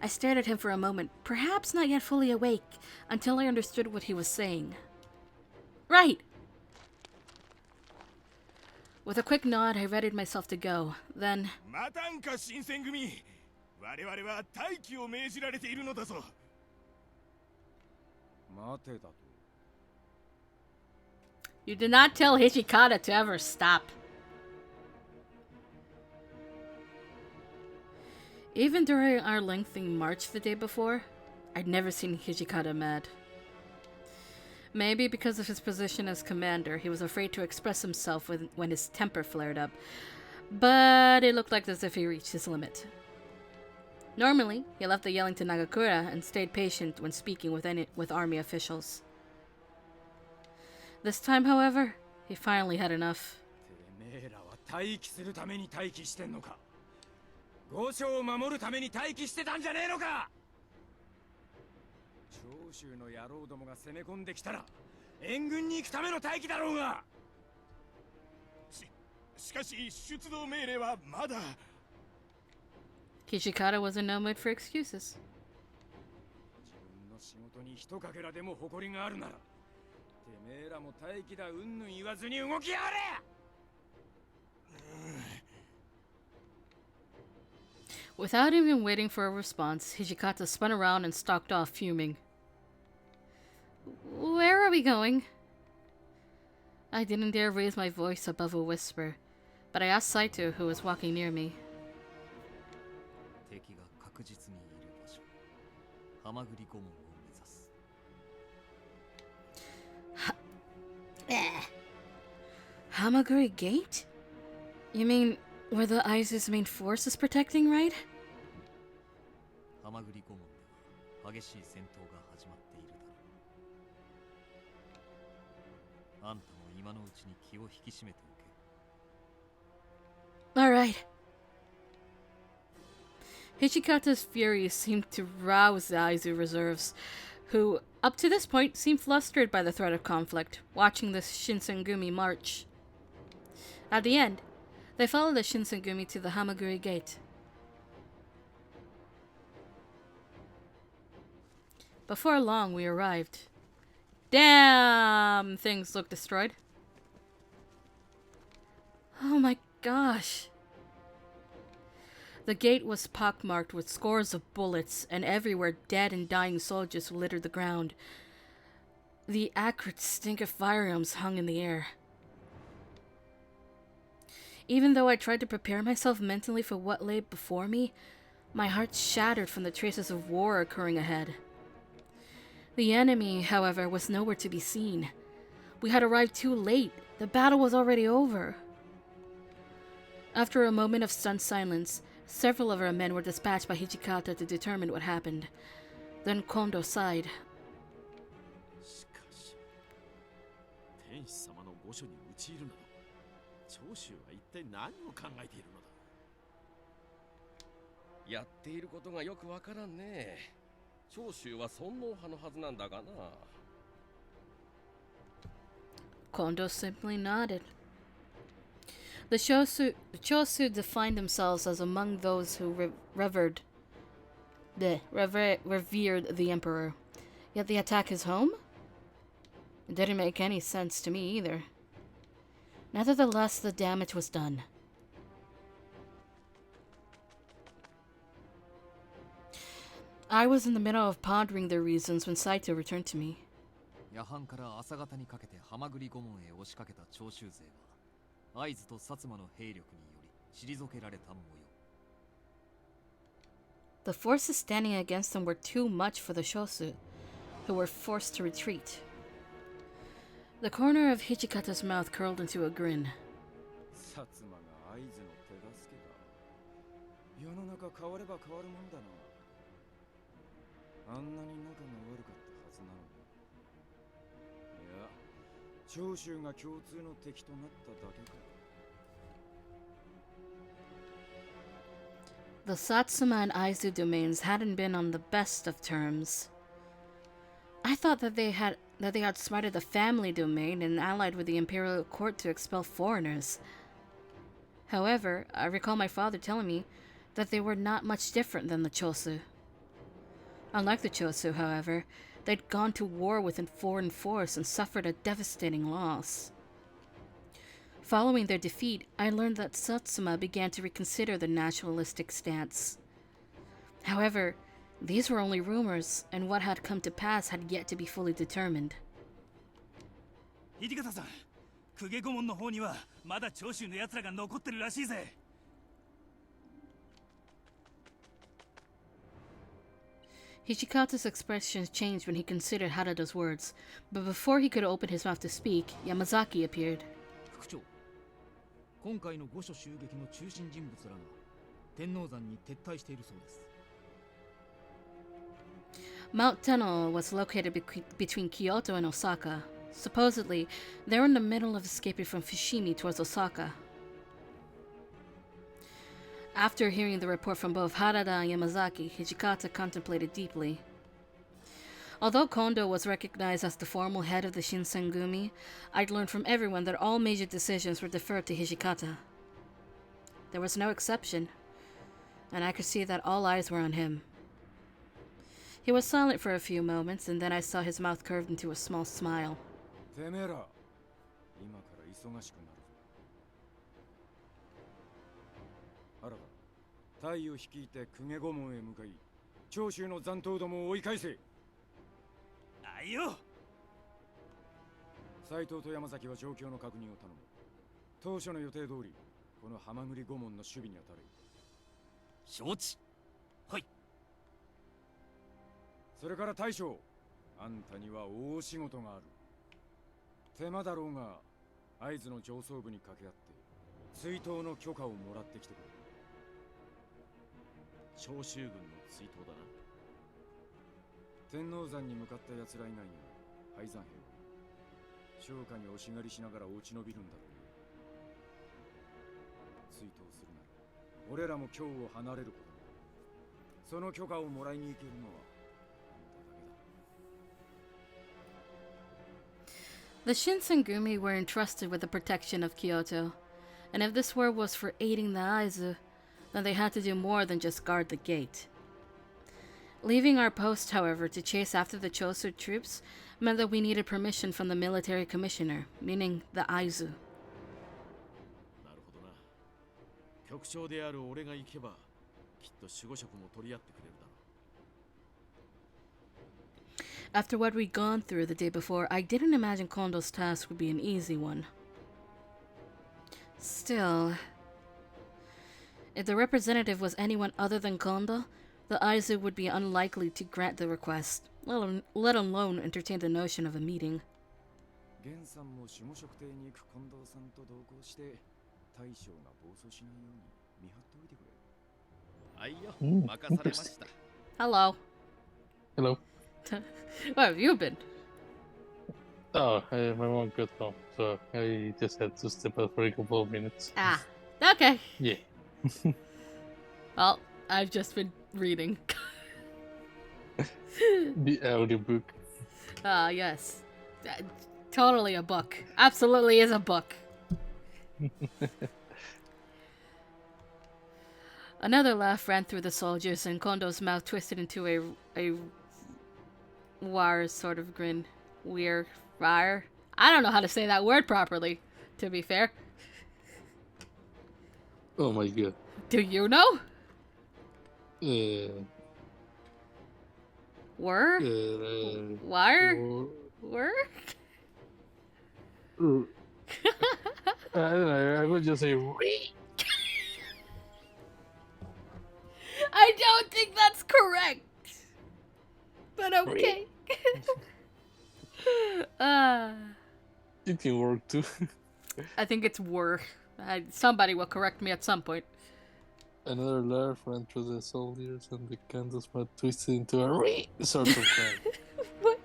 S1: I stared at him for a moment, perhaps not yet fully awake, until I understood what he was saying. Right! With a quick nod, I readied myself to go. Then... You did not tell Hijikata to ever stop. Even during our lengthy march the day before, I'd never seen Hijikata mad. Maybe because of his position as commander, he was afraid to express himself when his temper flared up, but it looked like as if he reached his limit. Normally, he left the yelling to Nagakura and stayed patient when speaking with army officials. This time, however, he finally had enough.
S5: 御所を守るために待機してたんじゃねえのか。長州の野郎どもが攻め込んできたら援軍に行くための待機だろうが。
S13: しかし出動命令はまだ。
S1: Hijikata was in no mood for excuses.
S5: 自分の仕事に一かけらでも誇りがあるなら、てめえらも待機だうんぬん言わずに動きやがれ。
S1: Without even waiting for a response, Hijikata spun around and stalked off, fuming. Where are we going? I didn't dare raise my voice above a whisper, but I asked Saito, who was walking near me. Hamaguri Gate? You mean where the Aizu's main force is protecting, right? Alright. Hijikata's fury seemed to rouse the Aizu reserves, who, up to this point, seemed flustered by the threat of conflict, watching the Shinsengumi march. At the end, they followed the Shinsengumi to the Hamaguri Gate. Before long, we arrived. Damn! Things look destroyed. Oh my gosh. The gate was pockmarked with scores of bullets, and everywhere dead and dying soldiers littered the ground. The acrid stink of firearms hung in the air. Even though I tried to prepare myself mentally for what lay before me, my heart shattered from the traces of war occurring ahead. The enemy, however, was nowhere to be seen. We had arrived too late. The battle was already over. After a moment of stunned silence, several of our men were dispatched by Hijikata to determine what happened. Then Kondo sighed.
S11: しかし、天使様の御所に討ち入るなど、長州は一体何を考えているのだ。
S6: やっていることがよくわからんね。長州は尊王派のはずなんだがな。
S1: Kondo simply nodded. The Chosu defined themselves as among those who revered the emperor. Yet they attack his home? It didn't make any sense to me either. Nevertheless, the damage was done. I was in the middle of pondering their reasons when Saito returned to me.
S4: 夜半から朝方にかけてハマグリ御門へ押しかけた長州勢は会津と薩摩の兵力により退けられた模様。
S1: The forces standing against them were too much for the Shosu, who were forced to retreat. The corner of Hijikata's mouth curled into a grin.
S5: 薩摩が会津の手助けか。世の中変われば変わるもんだな。あんなに仲が悪かったはずなのに。いや、長州が共通の敵となっただけか。
S1: The Satsuma and Aizu domains hadn't been on the best of terms. I thought that they had outsmarted the family domain and allied with the imperial court to expel foreigners. However, I recall my father telling me that they were not much different than the Chosu. Unlike the Chosu, however, they'd gone to war with a foreign force and suffered a devastating loss. Following their defeat, I learned that Satsuma began to reconsider their nationalistic stance. However, these were only rumors, and what had come to pass had yet to be fully determined.
S9: 土方さん、公家御門の方にはまだ長州の奴らが残ってるらしいぜ。
S1: Hijikata's expression changed when he considered Harada's words, but before he could open his mouth to speak, Yamazaki appeared.
S17: 副長、今回の御所襲撃の中心人物らが天王山に撤退しているそうです。
S1: Mount Tenno was located between Kyoto and Osaka. Supposedly, they were in the middle of escaping from Fushimi towards Osaka. After hearing the report from both Harada and Yamazaki, Hijikata contemplated deeply. Although Kondo was recognized as the formal head of the Shinsengumi, I'd learned from everyone that all major decisions were deferred to Hijikata. There was no exception, and I could see that all eyes were on him. He was silent for a few moments, and then I saw his mouth curved into a small smile.
S5: てめえら、今から忙しくなるぞ。原田、隊を率いて公家御門へ向かい、長州の残党どもを追い返せ。
S9: あいよ。
S5: 斎藤と山崎は状況の確認を頼む。当初の予定通り、このハマグリ御門の守備に当たれ。
S4: 承知。
S9: はい。
S5: それから大将、あんたには大仕事がある。手間だろうが、会津の上層部に掛け合って追討の許可をもらってきてくれ。
S11: 長州軍の追討だな。
S5: 天王山に向かった奴ら以外にも敗山兵は商家に押し狩りしながら落ち延びるんだろうね。追討するなら俺らも京を離れることになる。その許可をもらいに行けるのは
S1: The Shinsengumi were entrusted with the protection of Kyoto, and if this war was for aiding the Aizu, then they had to do more than just guard the gate. Leaving our post, however, to chase after the Chosu troops meant that we needed permission from the military commissioner, meaning the Aizu.
S11: なるほどな。局長である俺が行けばきっと守護職も取り合ってくれるだろう。
S1: After what we'd gone through the day before, I didn't imagine Kondo's task would be an easy one. Still, if the representative was anyone other than Kondo, the Aizu would be unlikely to grant the request, let alone entertain the notion of a meeting.
S5: 源さんも守護職邸に行く近藤さんと同行して大将が暴走しないように見張っておいてくれ。
S11: はいよ、
S16: Ooh,
S11: 任されました。
S1: Hello.
S16: Hello.
S1: Where have you been?
S16: Oh, my mom got home, so I just had to step out for a couple of minutes.
S1: Ah, okay.
S16: Yeah.
S1: Well, I've just been reading.
S16: The audiobook.
S1: Ah, yes. Totally a book. Absolutely is a book. Another laugh ran through the soldiers, and Kondo's mouth twisted into a sort of grin. Rar. I don't know how to say that word properly, to be fair.
S16: Oh my god.
S1: Do you know? Were? Wire? Were?
S16: I don't know, I would just say
S1: I don't think that's correct. But okay.
S16: it can work too.
S1: I think it's were. Somebody will correct me at some point.
S16: Another laugh ran through the soldiers, and the candle's mouth twisted into a sort of cry.
S1: What?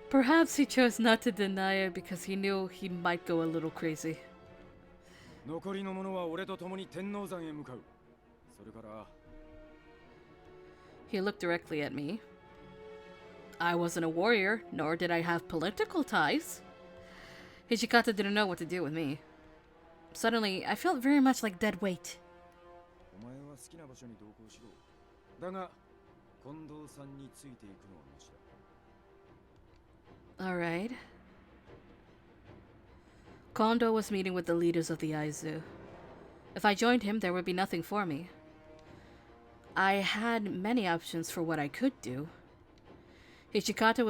S1: Perhaps he chose not to deny it because he knew he might go a little crazy.
S5: 残りの者は俺と共に天王山へ向かう。それから。
S1: He looked directly at me. I wasn't a warrior, nor did I have political ties. Hijikata didn't know what to do with me. Suddenly, I felt very much like dead weight.
S5: お前は好きな場所に同行しろ。だが、近藤さんについていくのは無視だ。
S1: Alright. Kondo was meeting with the leaders of the Aizu. If I joined him, there would be nothing for me. I had many options for what I could do. Hijikata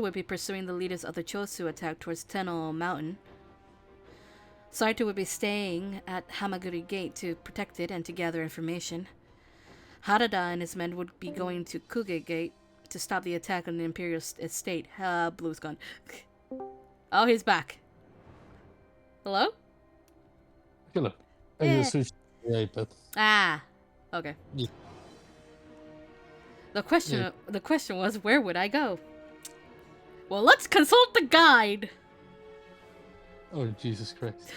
S1: would be pursuing the leaders of the Chosu attack towards Tenno Mountain. Saito would be staying at Hamaguri Gate to protect it and to gather information. Harada and his men would be going to Kuge Gate to stop the attack on the Imperial Estate. Blue's gone. Oh, he's back. Hello?
S16: Hello. I just switched to the iPad.
S1: Ah, okay.
S16: Yeah.
S1: The question was, where would I go? Well, let's consult the guide.
S16: Oh, Jesus Christ.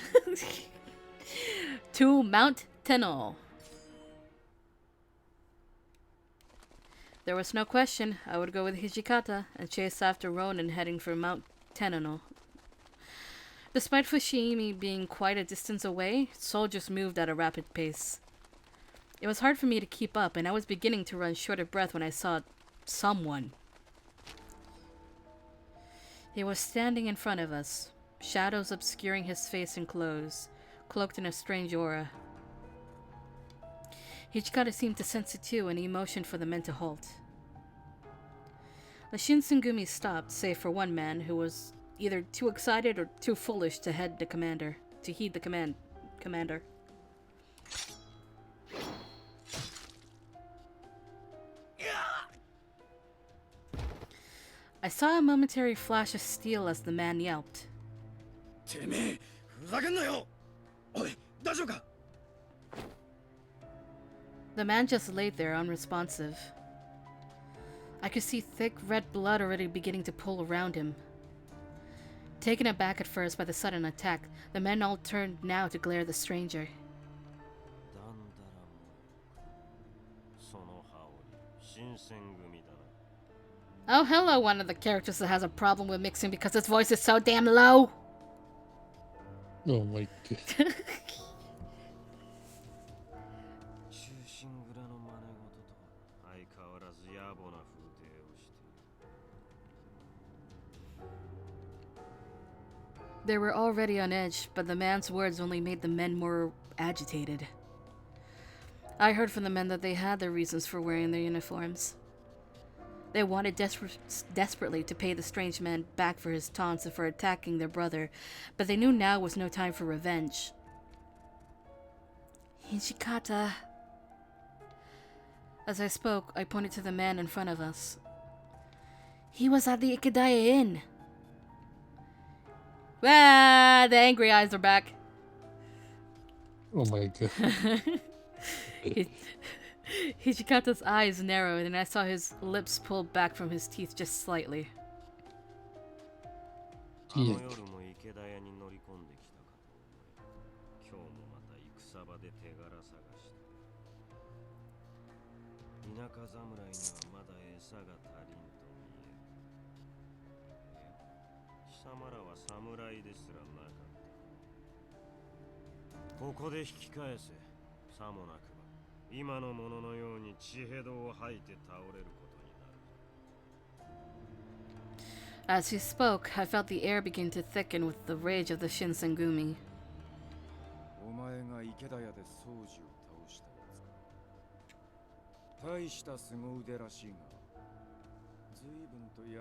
S1: To Mount Tenno. There was no question. I would go with Hijikata and chase after Ronin heading for Mount Tenno. Despite Fushimi being quite a distance away, soldiers moved at a rapid pace. It was hard for me to keep up, and I was beginning to run short of breath when I saw someone. He was standing in front of us, shadows obscuring his face and clothes, cloaked in a strange aura. Hijikata seemed to sense it too, and he motioned for the men to halt. The Shinsengumi stopped, save for one man who was either too excited or too foolish to heed the commander. I saw a momentary flash of steel as the man yelped. The man just laid there unresponsive. I could see thick red blood already beginning to pool around him. Taken aback at first by the sudden attack, the men all turned now to glare at the stranger. Oh, hello, one of the characters that has a problem with mixing because his voice is so damn low.
S16: Oh my god.
S1: They were already on edge, but the man's words only made the men more agitated. I heard from the men that they had their reasons for wearing their uniforms. They wanted desperately to pay the strange man back for his taunts and for attacking their brother, but they knew now was no time for revenge. Hijikata. As I spoke, I pointed to the man in front of us. He was at the Ikedaya Inn. Ah, the angry eyes are back.
S16: Oh my god.
S1: Hijikata's eyes narrowed, and I saw his lips pulled back from his teeth just slightly.
S16: Yeah.
S1: As he spoke, I felt the air begin to thicken with the rage of the Shinsengumi.
S5: お前が池田屋で宗司を倒したやつか。大した凄腕らしいが、随分と安い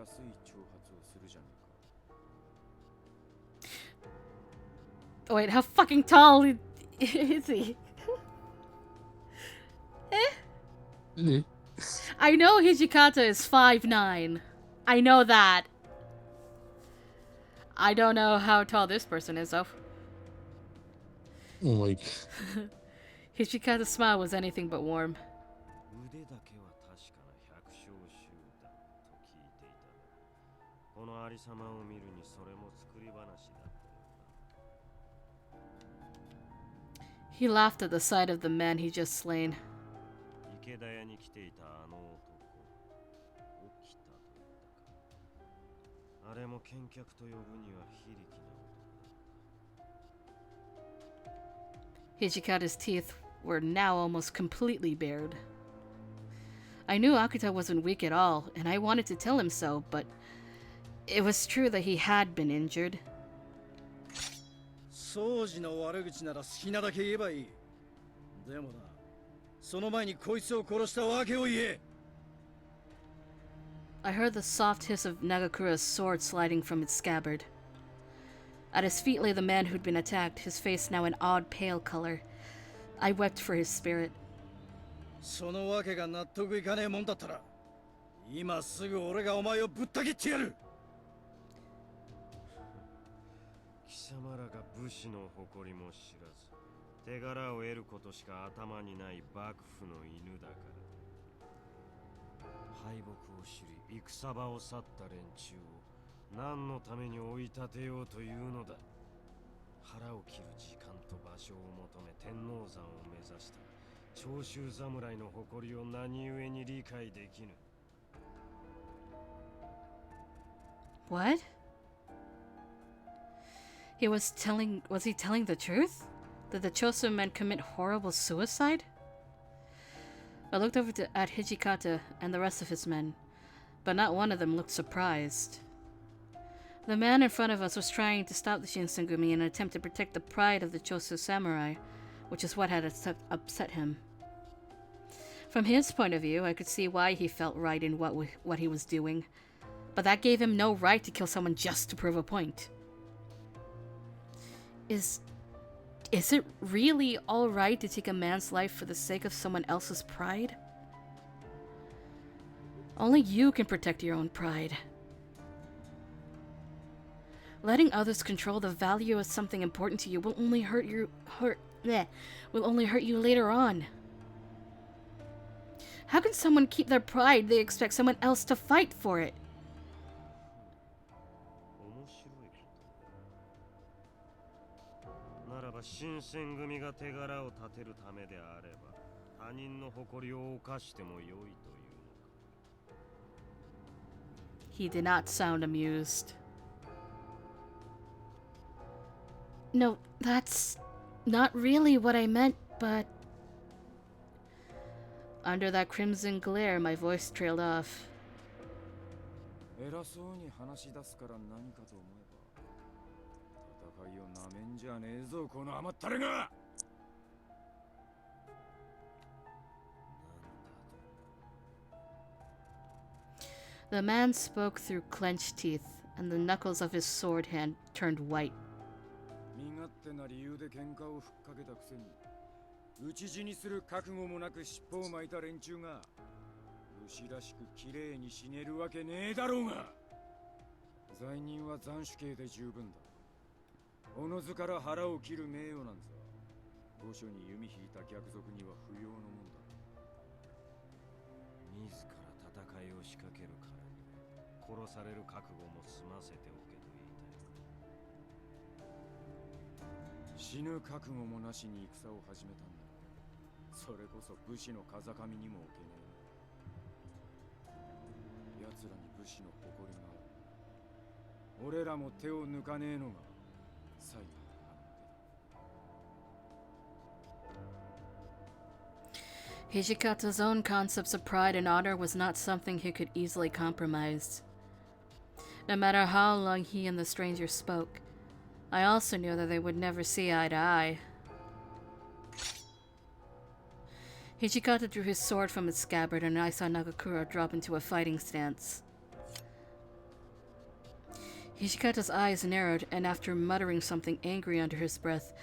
S5: 挑発をするじゃねえか。
S1: Wait, how fucking tall is he? I know Hijikata is 5'9". I know that. I don't know how tall this person is, though.
S16: Oh my god.
S1: Hijikata's smile was anything but warm. He laughed at the sight of the man he just slain. Hijikata's teeth were now almost completely bared. I knew Akuta wasn't weak at all, and I wanted to tell him so, but it was true that he had been injured.
S8: 宗司の悪口なら好きなだけ言えばいい。でもな、その前にこいつを殺したわけを言え。
S1: I heard the soft hiss of Nagakura's sword sliding from its scabbard. At his feet lay the man who'd been attacked, his face now an odd pale color. I wept for his spirit.
S8: そのわけが納得いかねえもんだったら、今すぐ俺がお前をぶった切ってやる。
S18: 貴様らが武士の誇りも知らず、手柄を得ることしか頭にない幕府の犬だから。敗北を知り戦場を去った連中を何のために追い立てようというのだ。腹を切る時間と場所を求め天王山を目指した長州侍の誇りを何故に理解できぬ。
S1: What? Was he telling the truth? Did the Chosun men commit horrible suicide? I looked over at Hijikata and the rest of his men, but not one of them looked surprised. The man in front of us was trying to stop the Shinsengumi in an attempt to protect the pride of the Chosu samurai, which is what had upset him. From his point of view, I could see why he felt right in what he was doing, but that gave him no right to kill someone just to prove a point. Is it really all right to take a man's life for the sake of someone else's pride? Only you can protect your own pride. Letting others control the value of something important to you will only hurt you later on. How can someone keep their pride they expect someone else to fight for it?
S18: ならば新選組が手柄を立てるためであれば他人の誇りを犯してもよいというのか。
S1: He did not sound amused. No, that's not really what I meant, but... Under that crimson glare, my voice trailed off.
S5: 偉そうに話し出すから何かと思えば、ただんじゃねえぞこの甘ったれが。
S1: The man spoke through clenched teeth, and the knuckles of his sword hand turned white.
S5: 身勝手な理由で喧嘩をふっかけたくせに討ち死にする覚悟もなく尻尾を巻いた連中が武士らしく綺麗に死ねるわけねえだろうが。罪人は斬首刑で十分だ。おのずから腹を切る名誉なんざ御所に弓引いた逆賊には不要のもんだ。
S18: 自ら戦いを仕掛けるからに殺される覚悟も済ませておけと言いたい。
S5: 死ぬ覚悟もなしに戦を始めたんだ。それこそ武士の風上にも置けねえ。奴らに武士の誇りがある。俺らも手を抜かねえのが最後の判定だ。
S1: Hijikata's own concepts of pride and honor was not something he could easily compromise. No matter how long he and the stranger spoke, I also knew that they would never see eye to eye. Hijikata drew his sword from its scabbard, and I saw Nagakura drop into a fighting stance. Hijikata's eyes narrowed, and after muttering something angry under his breath,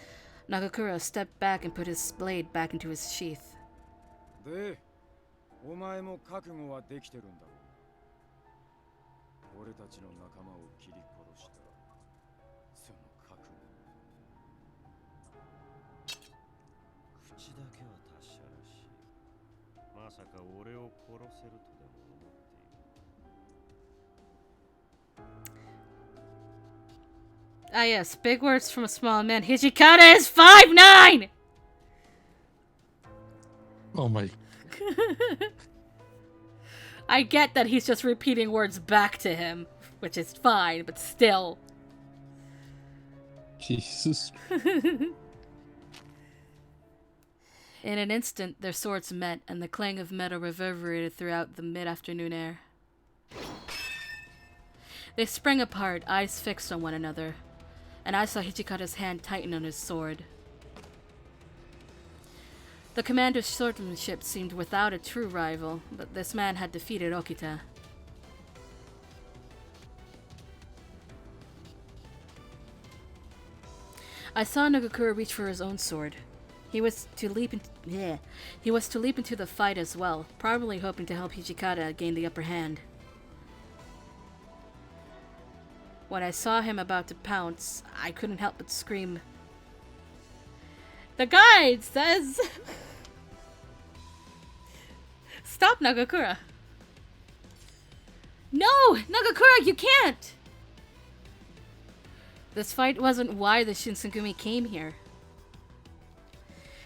S1: Nagakura stepped back and put his blade back into his sheath.
S5: で、お前も覚悟はできてるんだろう。俺たちの仲間を切り殺したその覚悟。
S18: 口だけは達者らしい。まさか俺を殺せるとでも思っている。
S1: Ah yes, big words from a small man. Hijikata is 5'9".
S16: Oh my.
S1: I get that he's just repeating words back to him, which is fine, but still.
S16: Jesus.
S1: In an instant, their swords met, and the clang of metal reverberated throughout the mid-afternoon air. They sprang apart, eyes fixed on one another, and I saw Hijikata's hand tighten on his sword. The commander's swordsmanship seemed without a true rival, but this man had defeated Okita. I saw Nagakura reach for his own sword. He was to leap into the fight as well, probably hoping to help Hijikata gain the upper hand. When I saw him about to pounce, I couldn't help but scream. The guide says... Stop, Nagakura. No! Nagakura, you can't! This fight wasn't why the Shinsengumi came here.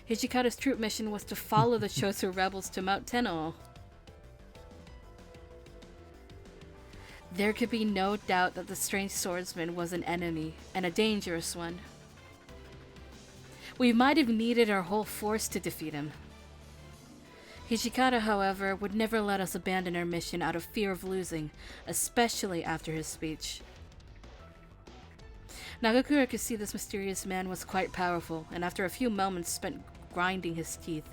S1: Hijikata's troop mission was to follow the Chosu rebels to Mount Tenno. There could be no doubt that the strange swordsman was an enemy, and a dangerous one. We might have needed our whole force to defeat him. Hijikata, however, would never let us abandon our mission out of fear of losing, especially after his speech. Nagakura could see this mysterious man was quite powerful, and after a few moments spent grinding his teeth,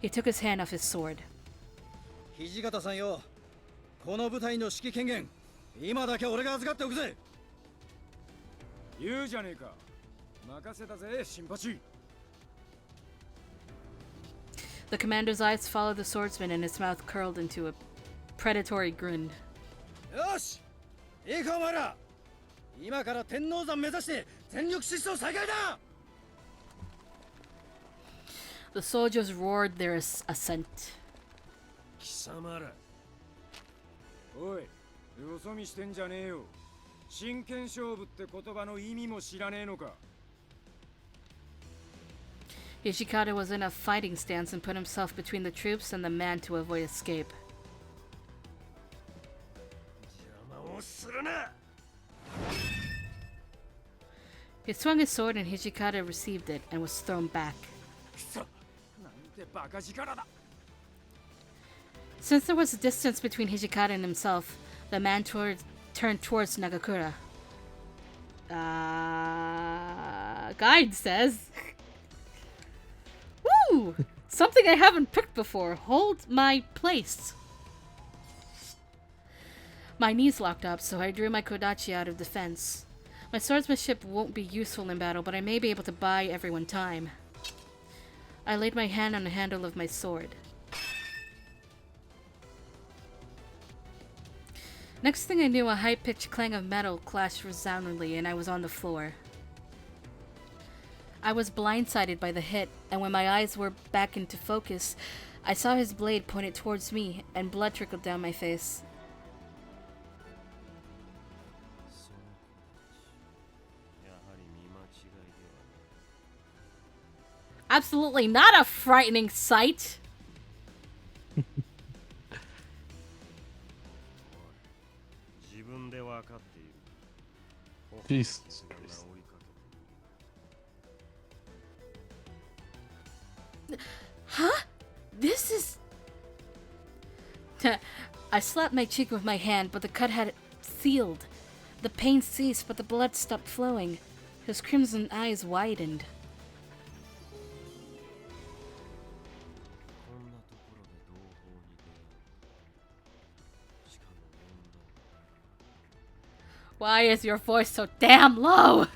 S1: he took his hand off his sword.
S8: 土方さんよ、この部隊の指揮権限、今だけ俺が預かっておくぜ。
S5: 言うじゃねえか。任せたぜ、新八。
S1: The commander's eyes followed the swordsman, and his mouth curled into a predatory grin.
S8: よし、いいかお前ら。今から天王山目指して全力疾走再開だ。
S1: The soldiers roared their assent.
S18: 貴様ら。
S5: おい、よそ見してんじゃねえよ。真剣勝負って言葉の意味も知らねえのか。
S1: Hijikata was in a fighting stance and put himself between the troops and the man to avoid escape.
S18: 邪魔をするな。
S1: He swung his sword and Hijikata received it and was thrown back.
S5: くそ、なんてバカ力だ。
S1: Since there was a distance between Hijikata and himself, the man turned towards Nagakura. Guide says. Woo! Something I haven't picked before. Hold my place. My knees locked up, so I drew my kodachi out of defense. My swordsmanship won't be useful in battle, but I may be able to buy everyone time. I laid my hand on the handle of my sword. Next thing I knew, a high-pitched clang of metal clashed resoundingly, and I was on the floor. I was blindsided by the hit, and when my eyes were back into focus, I saw his blade pointed towards me, and blood trickled down my face. Absolutely not a frightening sight!
S16: Jesus Christ.
S1: Huh? This is... I slapped my cheek with my hand, but the cut had sealed. The pain ceased, but the blood stopped flowing. His crimson eyes widened. Why is your voice so damn low?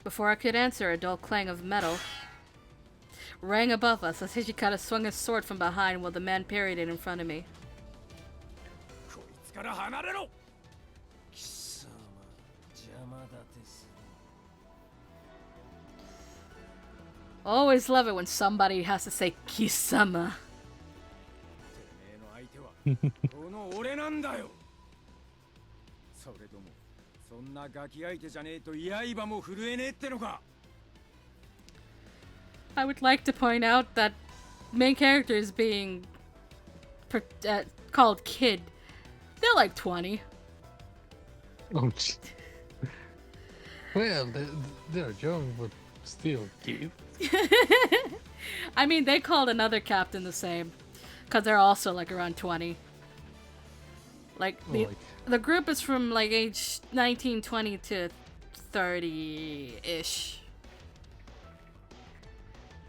S1: Before I could answer, a dull clang of metal rang above us as Hijikata swung his sword from behind while the man parried it in front of me. Always love it when somebody has to say Kisama.
S5: この俺なんだよ。それともそんなガキ相手じゃねえと刃も震えねえってのか。
S1: I would like to point out that main character is being called Kid. They're like 20.
S16: Oh, gee. Well, they're young, but still cute.
S1: I mean, they called another captain the same. Because they're also like around 20. Like, the group is from like age 19, 20 to 30-ish.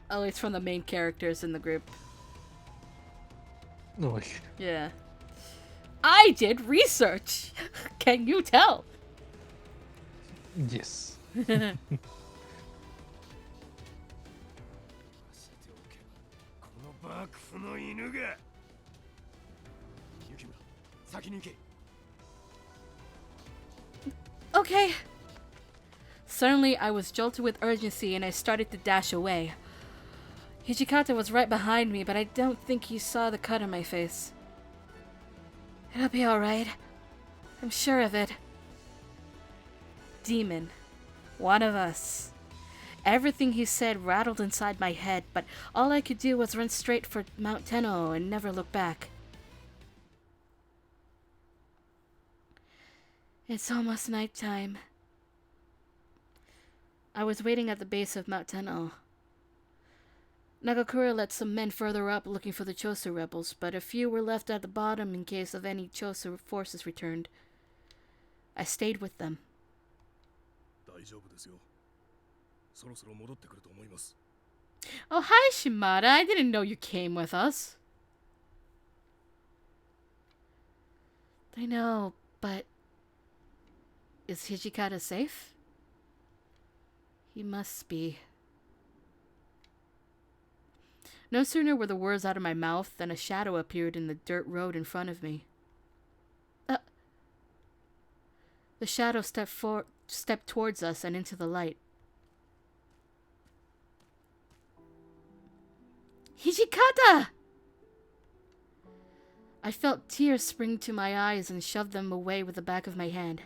S1: At least from the main characters in the group.
S16: No.
S1: Yeah. I did research! Can you tell?
S16: Yes.
S5: 幕府の犬が。雪村、先に行け。
S1: Okay. Suddenly, I was jolted with urgency and I started to dash away. Hijikata was right behind me, but I don't think he saw the cut on my face. It'll be alright. I'm sure of it. Demon. One of us. Everything he said rattled inside my head, but all I could do was run straight for Mount Tenno and never look back. It's almost nighttime. I was waiting at the base of Mount Tenno. Nagakura led some men further up looking for the Chosu rebels, but a few were left at the bottom in case of any Chosu forces returned. I stayed with them. Oh, hi, Shimada. I didn't know you came with us. I know, but... is Hijikata safe? He must be. No sooner were the words out of my mouth than a shadow appeared in the dirt road in front of me. The shadow stepped towards us and into the light. Hijikata! I felt tears spring to my eyes and shoved them away with the back of my hand.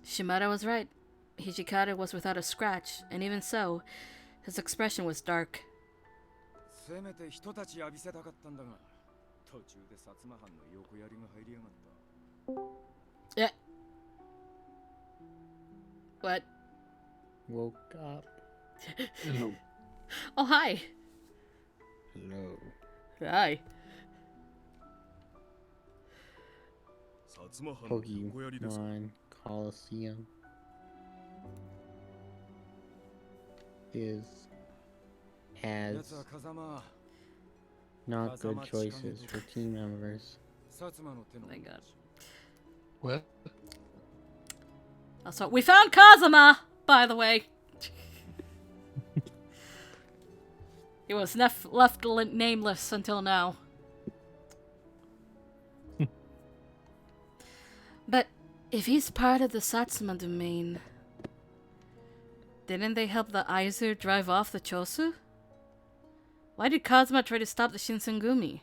S1: Shimada was right. Hijikata was without a scratch, and even so, his expression was dark.
S5: せめて人たち浴びせたかったんだが、途中で薩摩藩の横やりが入りやがった。
S1: Yeah. What?
S12: Woke up.
S16: Hello.
S1: Oh, hi.
S12: Hello.
S1: Hi.
S12: Pokemon Coliseum has not good choices for team members.
S1: Oh my god.
S16: What?
S1: So we found Kazuma, by the way. He was left nameless until now. But if he's part of the Satsuma domain, didn't they help the Aizu drive off the Chosu? Why did Kazuma try to stop the Shinsengumi?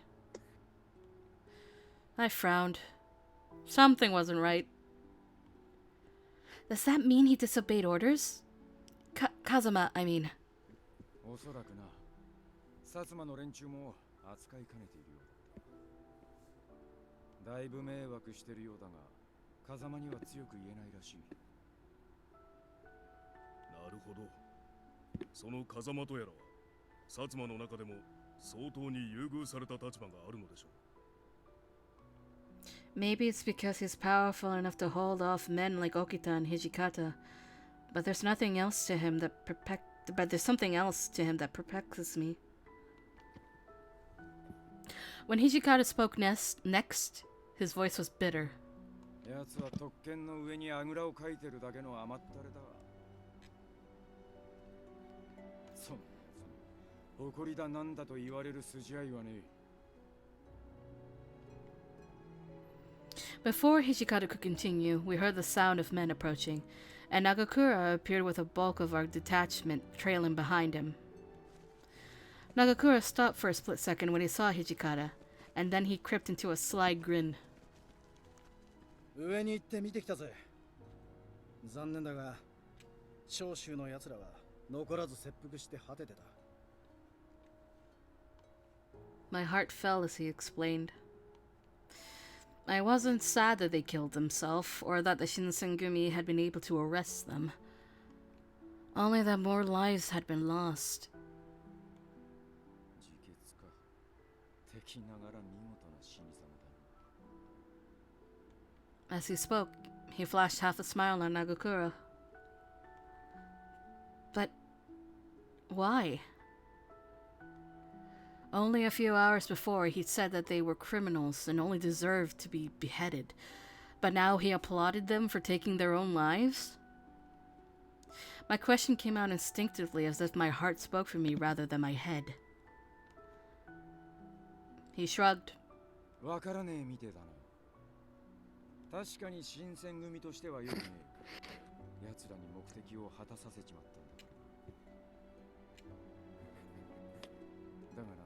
S1: I frowned. Something wasn't right. Does that mean he disobeyed orders? Kazuma, I mean.
S5: おそらくな、薩摩の連中も扱いかねているようだ。だいぶ迷惑してるようだが、風間には強く言えないらしい。
S13: なるほど。その風間とやらは、薩摩の中でも相当に優遇された立場があるのでしょう。
S1: Maybe it's because he's powerful enough to hold off men like Okita and Hijikata, but there's nothing else to him that there's something else to him that perplexes me. When Hijikata spoke next, his voice was bitter.
S5: 奴は特権の上にあぐらをかいてるだけの甘ったれだ。そんな奴に誇りだなんだと言われる筋合いはねえ。
S1: Before Hijikata could continue, we heard the sound of men approaching, and Nagakura appeared with a bulk of our detachment trailing behind him. Nagakura stopped for a split second when he saw Hijikata, and then he crept into a sly grin.
S8: 上に行って見てきたぜ。残念だが、長州の奴らは残らず切腹して果ててた。
S1: My heart fell as he explained. I wasn't sad that they killed themselves, or that the Shinsengumi had been able to arrest them. Only that more lives had been lost. As he spoke, he flashed half a smile on Nagakura. But why? Only a few hours before, he'd said that they were criminals and only deserved to be beheaded. But now he applauded them for taking their own lives? My question came out instinctively, as if my heart spoke for me rather than my head. He shrugged.
S5: わからねえみてえだな。確かに新選組としてはよくねえ。奴らに目的を果たさせちまったんだ。だがな、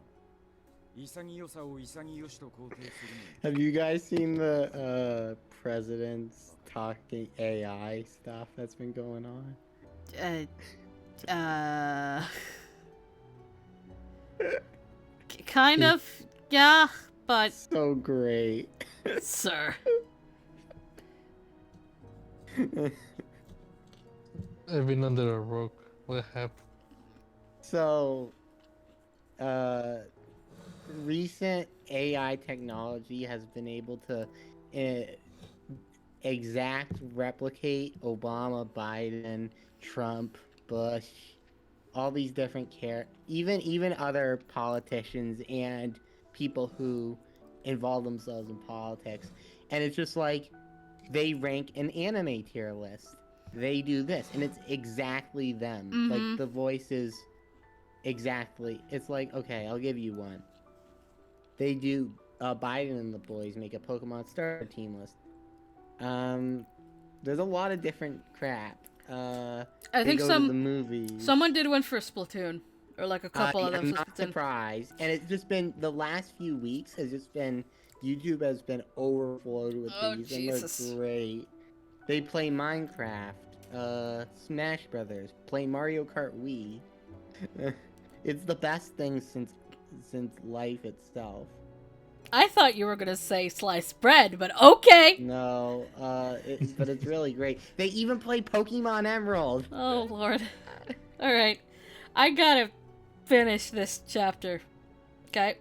S5: 潔さを潔しと肯定するのに。
S12: Have you guys seen the president's talking AI stuff that's been going on?
S1: Kind of, yeah, but
S12: so great.
S1: Sir.
S16: I've been under a rock. What happened?
S12: So, recent AI technology has been able to replicate Obama, Biden, Trump, Bush, all these different even other politicians and people who involve themselves in politics. And it's just like they rank an anime tier list. They do this, and it's exactly them.
S1: Mm-hmm.
S12: Like the voice is exactly. It's like, okay, I'll give you one. They do. Biden and the boys make a Pokemon starter team list. There's a lot of different crap.
S1: I think someone did one for Splatoon, or like a couple of them.
S12: I'm not surprised, and it's just been the last few weeks has just been YouTube has been overflowed with these,
S1: Jesus.
S12: and they're great. They play Minecraft, Smash Brothers, play Mario Kart Wii. It's the best thing since since life itself.
S1: I thought you were gonna say sliced bread, but okay.
S12: No, but it's really great. They even play Pokemon Emerald.
S1: Oh lord. All right, I gotta finish this chapter. Okay.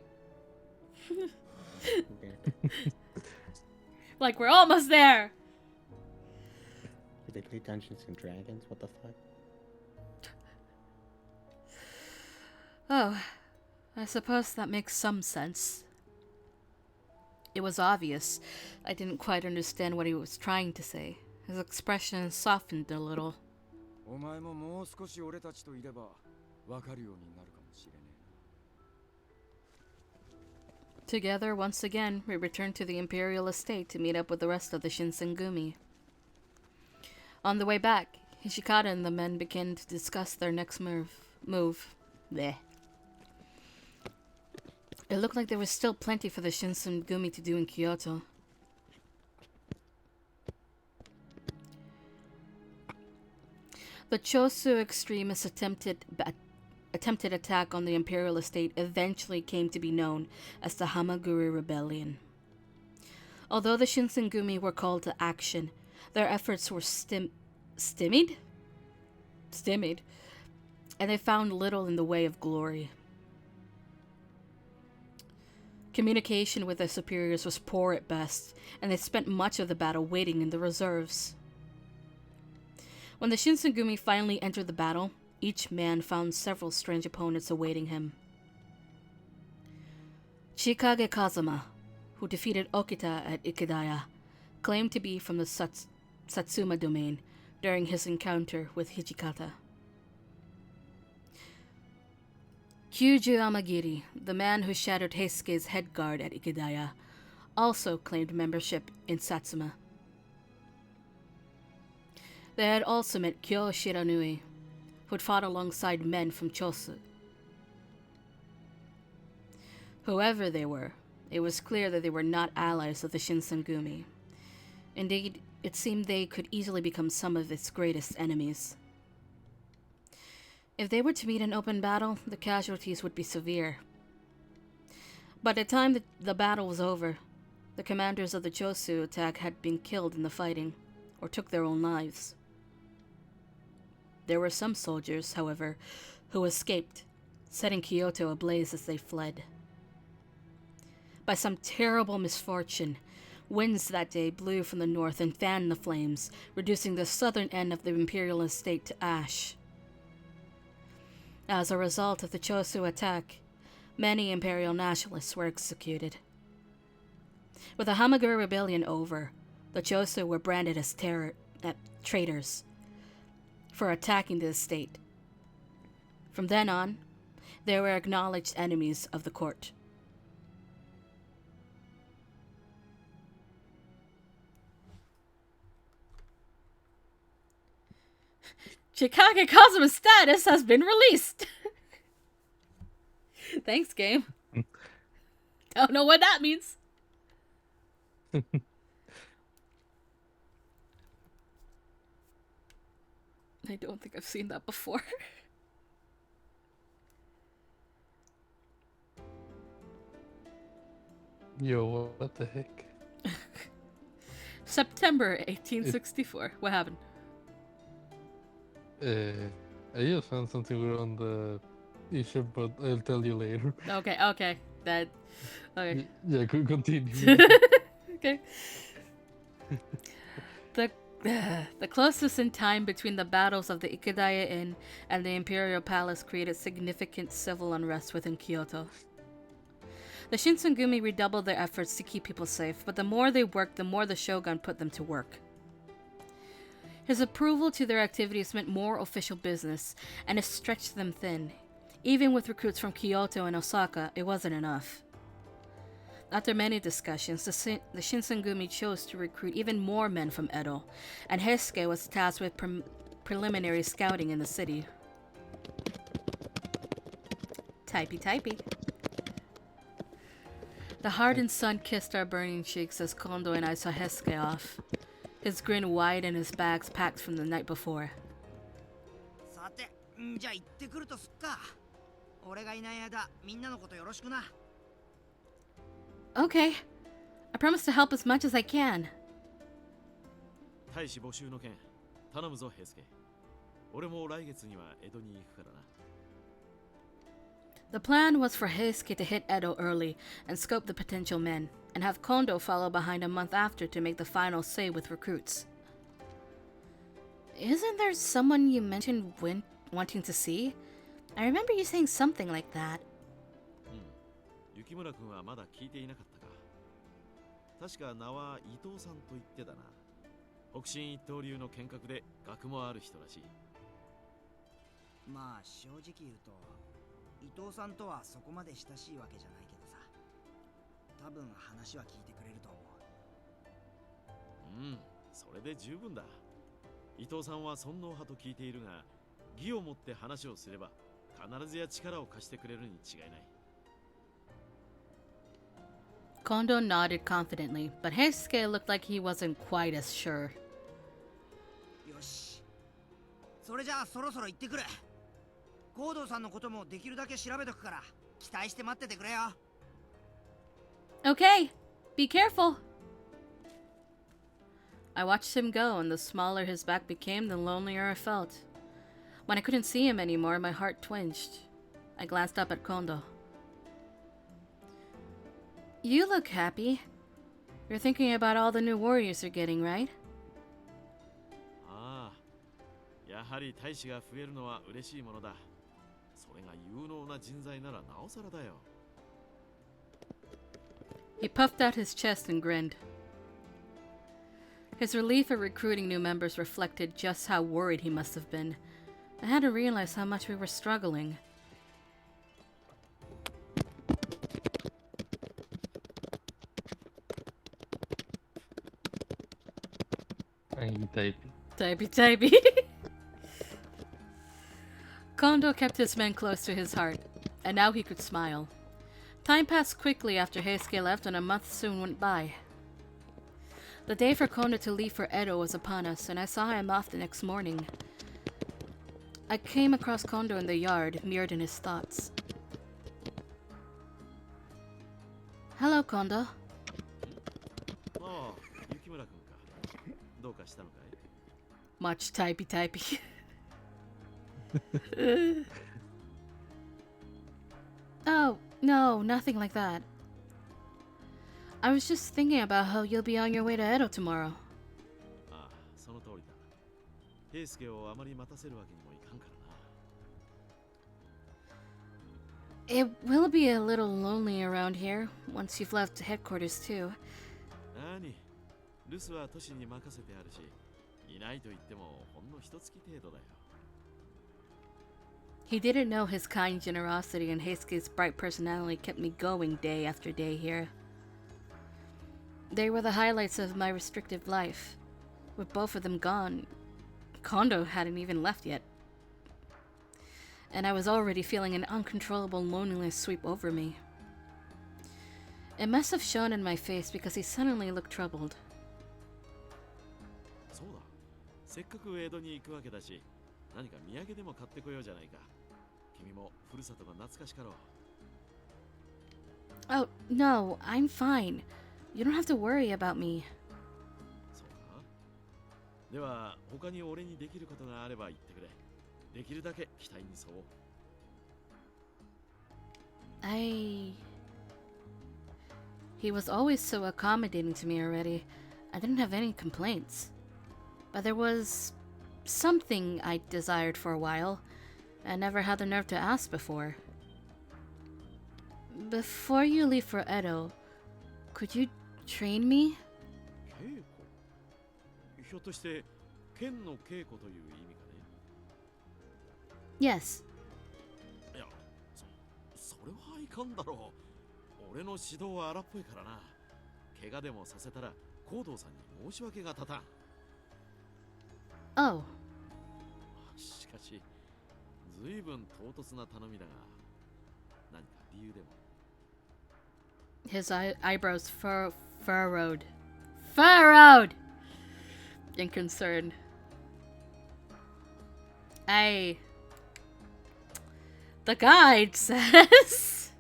S1: Like we're almost there.
S12: Did they play Dungeons and Dragons? What the fuck?
S1: Oh, I suppose that makes some sense. It was obvious. I didn't quite understand what he was trying to say. His expression softened a little.
S5: お前ももう少し俺たちといればわかるようになるかもしれねえな。
S1: Together, once again, we returned to the Imperial Estate to meet up with the rest of the Shinsengumi. On the way back, Hishikata and the men began to discuss their next move. Bleh. It looked like there was still plenty for the Shinsengumi to do in Kyoto. The Chosu extremists' attempted attack on the Imperial Estate eventually came to be known as the Hamaguri Rebellion. Although the Shinsengumi were called to action, their efforts were stymied, and they found little in the way of glory. Communication with their superiors was poor at best, and they spent much of the battle waiting in the reserves. When the Shinsengumi finally entered the battle, each man found several strange opponents awaiting him. Chikage Kazuma, who defeated Okita at Ikedaya, claimed to be from the Satsuma domain during his encounter with Hijikata. Kyuju Amagiri, the man who shattered Heisuke's head guard at Ikedaya, also claimed membership in Satsuma. They had also met Kyo Shiranui, who had fought alongside men from Chosu. Whoever they were, it was clear that they were not allies of the Shinsengumi. Indeed, it seemed they could easily become some of its greatest enemies. If they were to meet in open battle, the casualties would be severe. By the time the battle was over, the commanders of the Chosu attack had been killed in the fighting, or took their own lives. There were some soldiers, however, who escaped, setting Kyoto ablaze as they fled. By some terrible misfortune, winds that day blew from the north and fanned the flames, reducing the southern end of the imperial estate to ash. As a result of the Chosu attack, many imperial nationalists were executed. With the Hamaguri Rebellion over, the Chosu were branded as traitors for attacking the estate. From then on, they were acknowledged enemies of the court. Chikage Kazuma's status has been released! Thanks, game. Don't know what that means. I don't think I've seen that before.
S16: Yo, what the heck?
S1: September 1864. What happened?
S16: I just found something weird on the issue, but I'll tell you later.
S1: Okay. Okay.
S16: Yeah, continue.
S1: Okay. The closeness in time between the battles of the Ikedaya Inn and the Imperial Palace created significant civil unrest within Kyoto. The Shinsengumi redoubled their efforts to keep people safe, but the more they worked, the more the shogun put them to work. His approval to their activities meant more official business, and it stretched them thin. Even with recruits from Kyoto and Osaka, it wasn't enough. After many discussions, the Shinsengumi chose to recruit even more men from Edo, and Heisuke was tasked with preliminary scouting in the city. Typey. The hardened sun kissed our burning cheeks as Kondo and I saw Heisuke off, his grin wide and his bags packed from the night before.
S7: さて、じゃあ行ってくるとすっか。俺がいない間、みんなのことよろしくな。
S1: Okay. I promise to help as much as I can.
S11: 大使募集の件頼むぞ平介。俺も来月には江戸に行くからな。
S1: The plan was for Heisuke to hit Edo early and scope the potential men, and have Kondo follow behind a month after to make the final say with recruits. Isn't there someone you mentioned wanting to see? I remember you saying something like that.
S11: 雪村君はまだ聞いていなかったか。確か名は伊藤さんと言ってたな。北進一刀流の剣客で学もある人らしい。
S7: まあ正直言うと、伊藤さんとはそこまで親しいわけじゃないけどさ、多分話は聞いてくれると思う。
S11: それで十分だ。伊藤さんは尊王派と聞いているが、義をもって話をすれば必ずや力を貸してくれるに違いない。
S1: Kondo nodded confidently, but Heisuke looked like he wasn't quite as sure.
S7: よし、それじゃあそろそろ行ってくる。ゴードーさんのこともできるだけ調べとくから期待して待っててくれよ。
S1: Okay, be careful. I watched him go, and the smaller his back became, the lonelier I felt. When I couldn't see him anymore, my heart twinged. I glanced up at Kondo. You look happy. You're thinking about all the new warriors you're getting, right?
S11: ああ、やはり大使が増えるのは嬉しいものだ。それが有能な人材ならなおさらだよ。
S1: He puffed out his chest and grinned. His relief at recruiting new members reflected just how worried he must have been. I hadn't realized how much we were struggling. Typey. Kondo kept his men close to his heart, and now he could smile. Time passed quickly after Heisuke left, and a month soon went by. The day for Kondo to leave for Edo was upon us, and I saw him off the next morning. I came across Kondo in the yard, mirrored in his thoughts. Hello, Kondo.
S11: ああ、雪村君か。どうかしたのかい?
S1: Much typey. Oh, no, nothing like that. I was just thinking about how you'll be on your way to Edo tomorrow.
S11: ああ、その通りだ。平介をあまり待たせるわけにもいかんからな。
S1: It will be a little lonely around here once you've left headquarters too.
S11: 何? 留守は都市に任せてあるし、いないと言ってもほんの一月程度だよ。
S1: He didn't know his kind generosity and Heisuke's bright personality kept me going day after day here. They were the highlights of my restrictive life. With both of them gone, Kondo hadn't even left yet. And I was already feeling an uncontrollable loneliness sweep over me. It must have shown in my face because he suddenly looked troubled.
S11: そうだ。せっかく江戸に行くわけだし、何か土産でも買ってこようじゃないか。君もふるさとが懐かしかろう。
S1: Oh, no, I'm fine. You don't have to worry about me.
S11: そうか。では、他に俺にできることがあれば言ってくれ。できるだけ期待に沿おう。
S1: He was always so accommodating to me already. I didn't have any complaints. But there was something I desired for a while. I never had the nerve to ask before. Before you leave for Edo, could you train me?
S11: 稽古? ひょっとして剣の稽古という意味かね?
S1: Yes.
S11: いや、それはいかんだろう。俺の指導は荒っぽいからな。怪我でもさせたら高堂さんに申し訳が立たん。
S1: Oh.
S11: しかし、ずいぶん唐突な頼みだが、何か理由でも?
S1: His eyebrows furrowed in concern. The The guide says...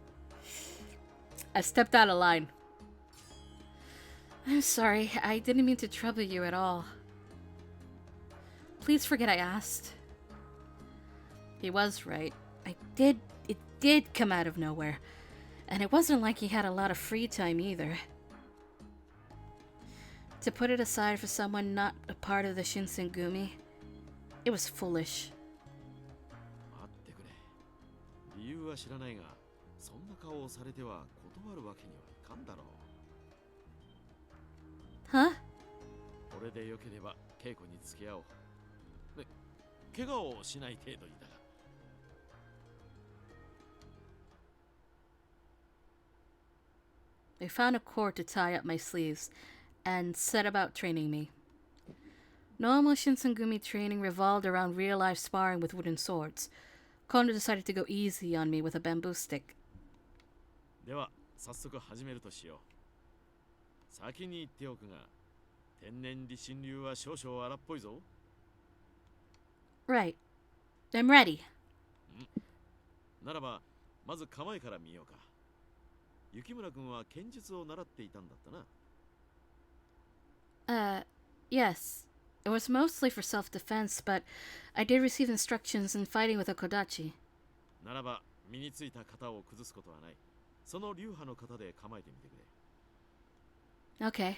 S1: I stepped out of line. I'm sorry, I didn't mean to trouble you at all. Please forget I asked. He was right. It did come out of nowhere. And it wasn't like he had a lot of free time either. To put it aside for someone not a part of the Shinsengumi, it was foolish.
S11: 待ってくれ。理由は知らないが、そんな顔をされては断るわけにはいかんだろう。
S1: Huh?
S11: これでよければ稽古に付き合おう。ね、怪我をしない程度にだが。
S1: I found a cord to tie up my sleeves and set about training me. Normal Shinsengumi training revolved around real-life sparring with wooden swords. Kondo decided to go easy on me with a bamboo stick.
S11: では、早速始めるとしよう。先に言っておくが、天然理心流は少々荒っぽいぞ。
S1: Right. I'm ready.
S11: ならば、まず構えから見ようか。雪村君は剣術を習っていたんだったな。
S1: Yes. It was mostly for self-defense, but I did receive instructions in fighting with a kodachi.
S11: ならば、身についた型を崩すことはない。その流派の型で構えてみてくれ。
S1: Okay.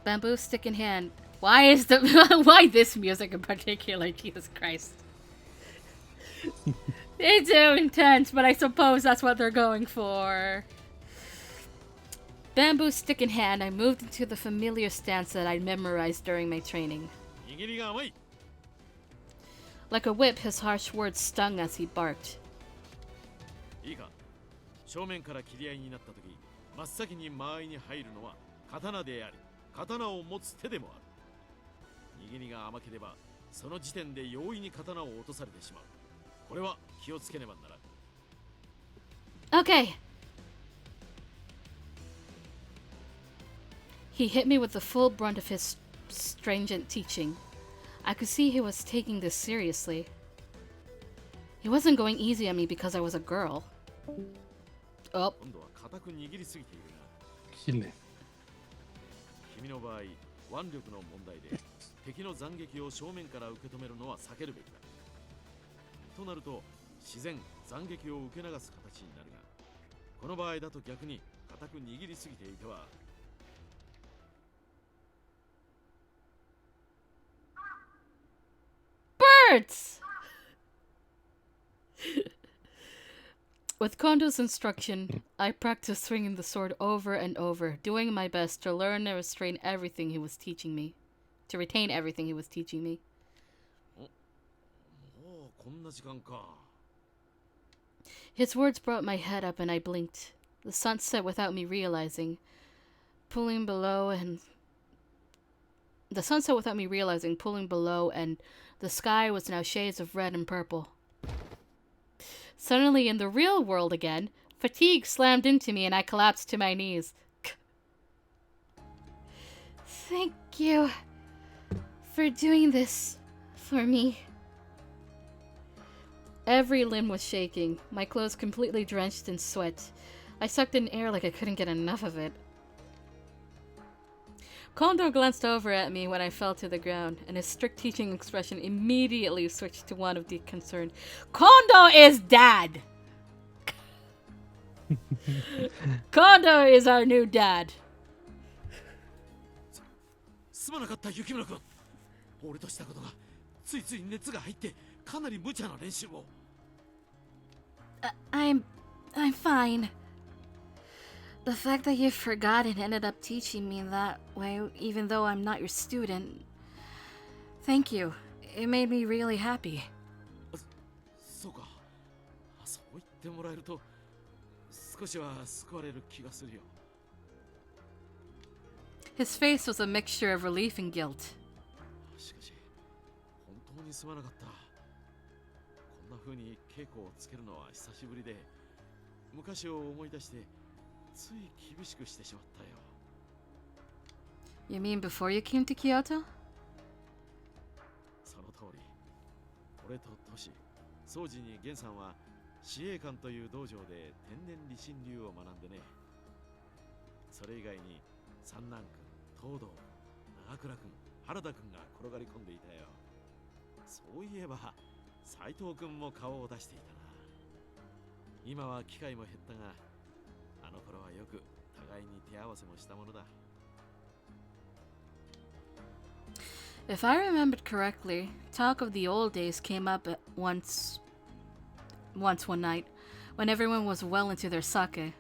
S1: Bamboo stick in hand. Why why this music in particular? Jesus Christ. It's so intense, but I suppose that's what they're going for. Bamboo stick in hand, I moved into the familiar stance that I'd memorized during my training. Like a whip, his harsh words stung as he barked.
S11: いいか、正面から切り合いになったとき、真っ先に間合いに入るのは刀であり、刀を持つ手でもある。握りが甘ければ、その時点で容易に刀を落とされてしまう。これは気をつけねばならん。
S1: Okay. He hit me with the full brunt of his stringent teaching. I could see he was taking this seriously. He wasn't going easy on me because I was a girl. Oh.
S11: 今度は固く握りすぎているな。
S16: Chile.
S11: 君の場合、腕力の問題で敵の斬撃を正面から受け止めるのは避けるべきだ。となると、自然斬撃を受け流す形になるが、この場合だと逆に固く握りすぎていては。
S1: Birds! With Kondo's instruction, I practiced swinging the sword over and over, doing my best to learn and restrain everything he was teaching me. To retain everything he was teaching me. His words brought my head up and I blinked. The sun set without me realizing, pulling below and the sky was now shades of red and purple. Suddenly, in the real world again, fatigue slammed into me and I collapsed to my knees. Thank you for doing this for me. Every limb was shaking, my clothes completely drenched in sweat. I sucked in air like I couldn't get enough of it. Kondo glanced over at me when I fell to the ground, and his strict teaching expression immediately switched to one of deep concern. Kondo is dad! Kondo is our new dad.
S11: すまなかった雪村君。俺としたことがついつい熱が入ってかなり無茶な練習を。
S1: I'm fine. The fact that you forgot and ended up teaching me that way, even though I'm not your student. Thank you. It made me really happy.
S11: そうか。そう言ってもらえると少しは救われる気がするよ。
S1: His face was a mixture of relief and guilt.
S11: しかし、本当にすまなかった。こんな風に稽古をつけるのは久しぶりで、昔を思い出してつい厳しくしてしまったよ。
S1: You mean before you came to Kyoto?
S11: その通り。俺とトシ、宗司に源さんは司令官という道場で天然理心流を学んでね。それ以外に三男君、東堂君、長倉君、原田君が転がり込んでいたよ。そういえば斉藤君も顔を出していたな。今は機会も減ったが、あの頃はよく互いに手合わせもしたものだ。
S1: If I remembered correctly, talk of the old days came up at once one night, when everyone was well into their sake.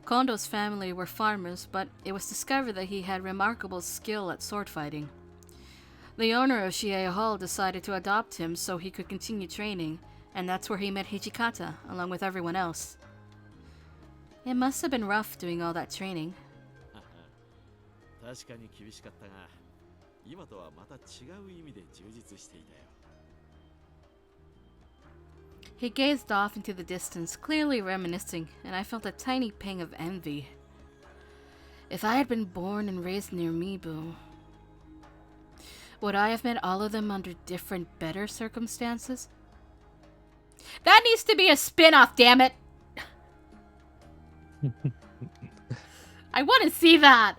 S1: Kondo's family were farmers, but it was discovered that he had remarkable skill at sword fighting. The owner of Shiei Hall decided to adopt him so he could continue training, and that's where he met Hijikata, along with everyone else. It must have been rough doing all that training.
S11: 確かに厳しかったが、今とはまた違う意味で充実していたよ。
S1: He gazed off into the distance, clearly reminiscing, and I felt a tiny pang of envy. If I had been born and raised near Mibu, would I have met all of them under different, better circumstances? That needs to be a spin-off, damn it! I want to see that!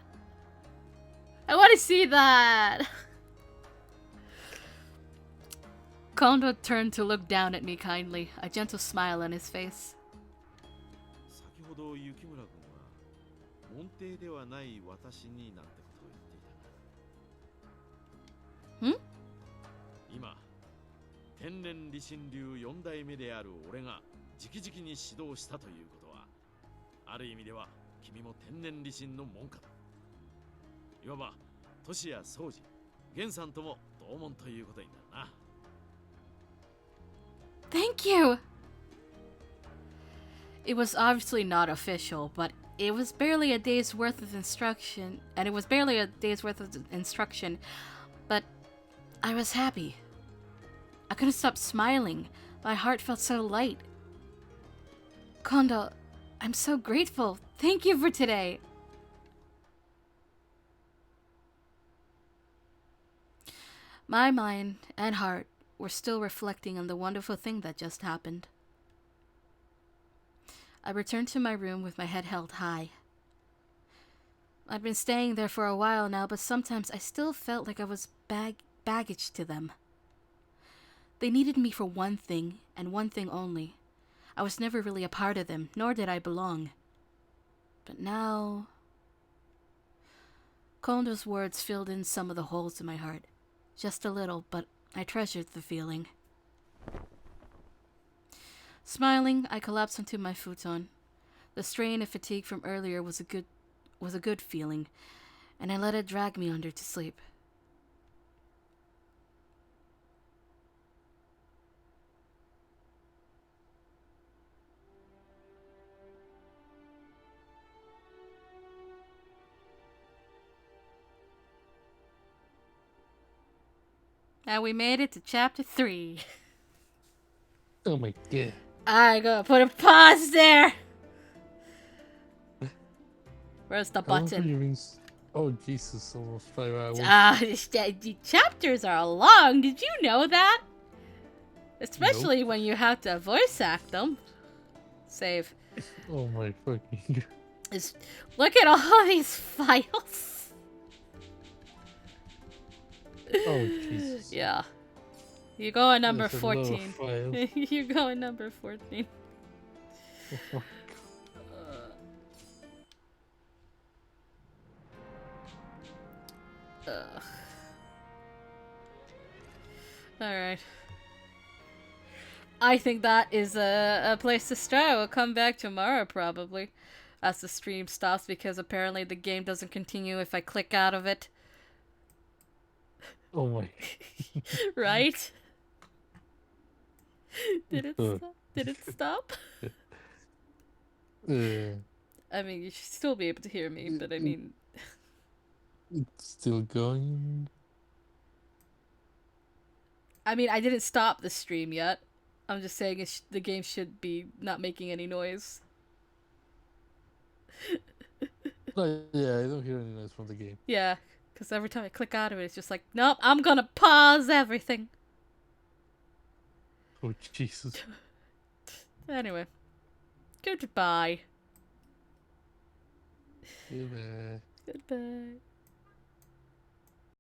S1: I want to see that! Kondo turned to look down at me kindly, a gentle smile on his face.
S11: 先ほど雪村君は門弟ではない私になんてことを言っていた。今、天然理心流4代目である俺が直々に指導したということは、ある意味では君も天然理心の門下だ。いわばトシや宗司、源さんとも同門ということになるな。
S1: Thank you! It was obviously not official, but it was barely a day's worth of instruction, but I was happy. I couldn't stop smiling. My heart felt so light. Kondo, I'm so grateful. Thank you for today. My mind and heart were still reflecting on the wonderful thing that just happened. I returned to my room with my head held high. I'd been staying there for a while now, but sometimes I still felt like I was baggage to them. They needed me for one thing, and one thing only. I was never really a part of them, nor did I belong. But now... Kondo's words filled in some of the holes in my heart. Just a little, but I treasured the feeling. Smiling, I collapsed onto my futon. The strain and fatigue from earlier was a good feeling, and I let it drag me under to sleep. Now we made it to chapter 3.
S16: Oh my god.
S1: I gotta put a pause there. Where's the button?
S16: Oh Jesus, almost 5 hours.
S1: The chapters are long. Did you know that? Especially
S16: Nope.
S1: when you have to voice act them. Save.
S16: Oh my fucking god.
S1: Look at all these files.
S16: Oh Jesus.
S1: Yeah. You go at number
S16: There's a lot of
S1: 14.
S16: files.
S1: You go at number 14. Alright. I think that is a place to start. We'll come back tomorrow probably as the stream stops because apparently the game doesn't continue if I click out of it.
S16: Oh my.
S1: Right? Did it stop? Did it stop? I mean, you should still be able to hear me, but I mean...
S16: It's still going.
S1: I mean, I didn't stop the stream yet. I'm just saying the game should be not making any noise.
S16: No, yeah, I don't hear any noise from the game.
S1: Yeah, because every time I click out of it, it's just like, nope, I'm gonna pause everything.
S16: Oh, Jesus.
S1: Anyway. Goodbye.
S16: Goodbye.
S1: Goodbye.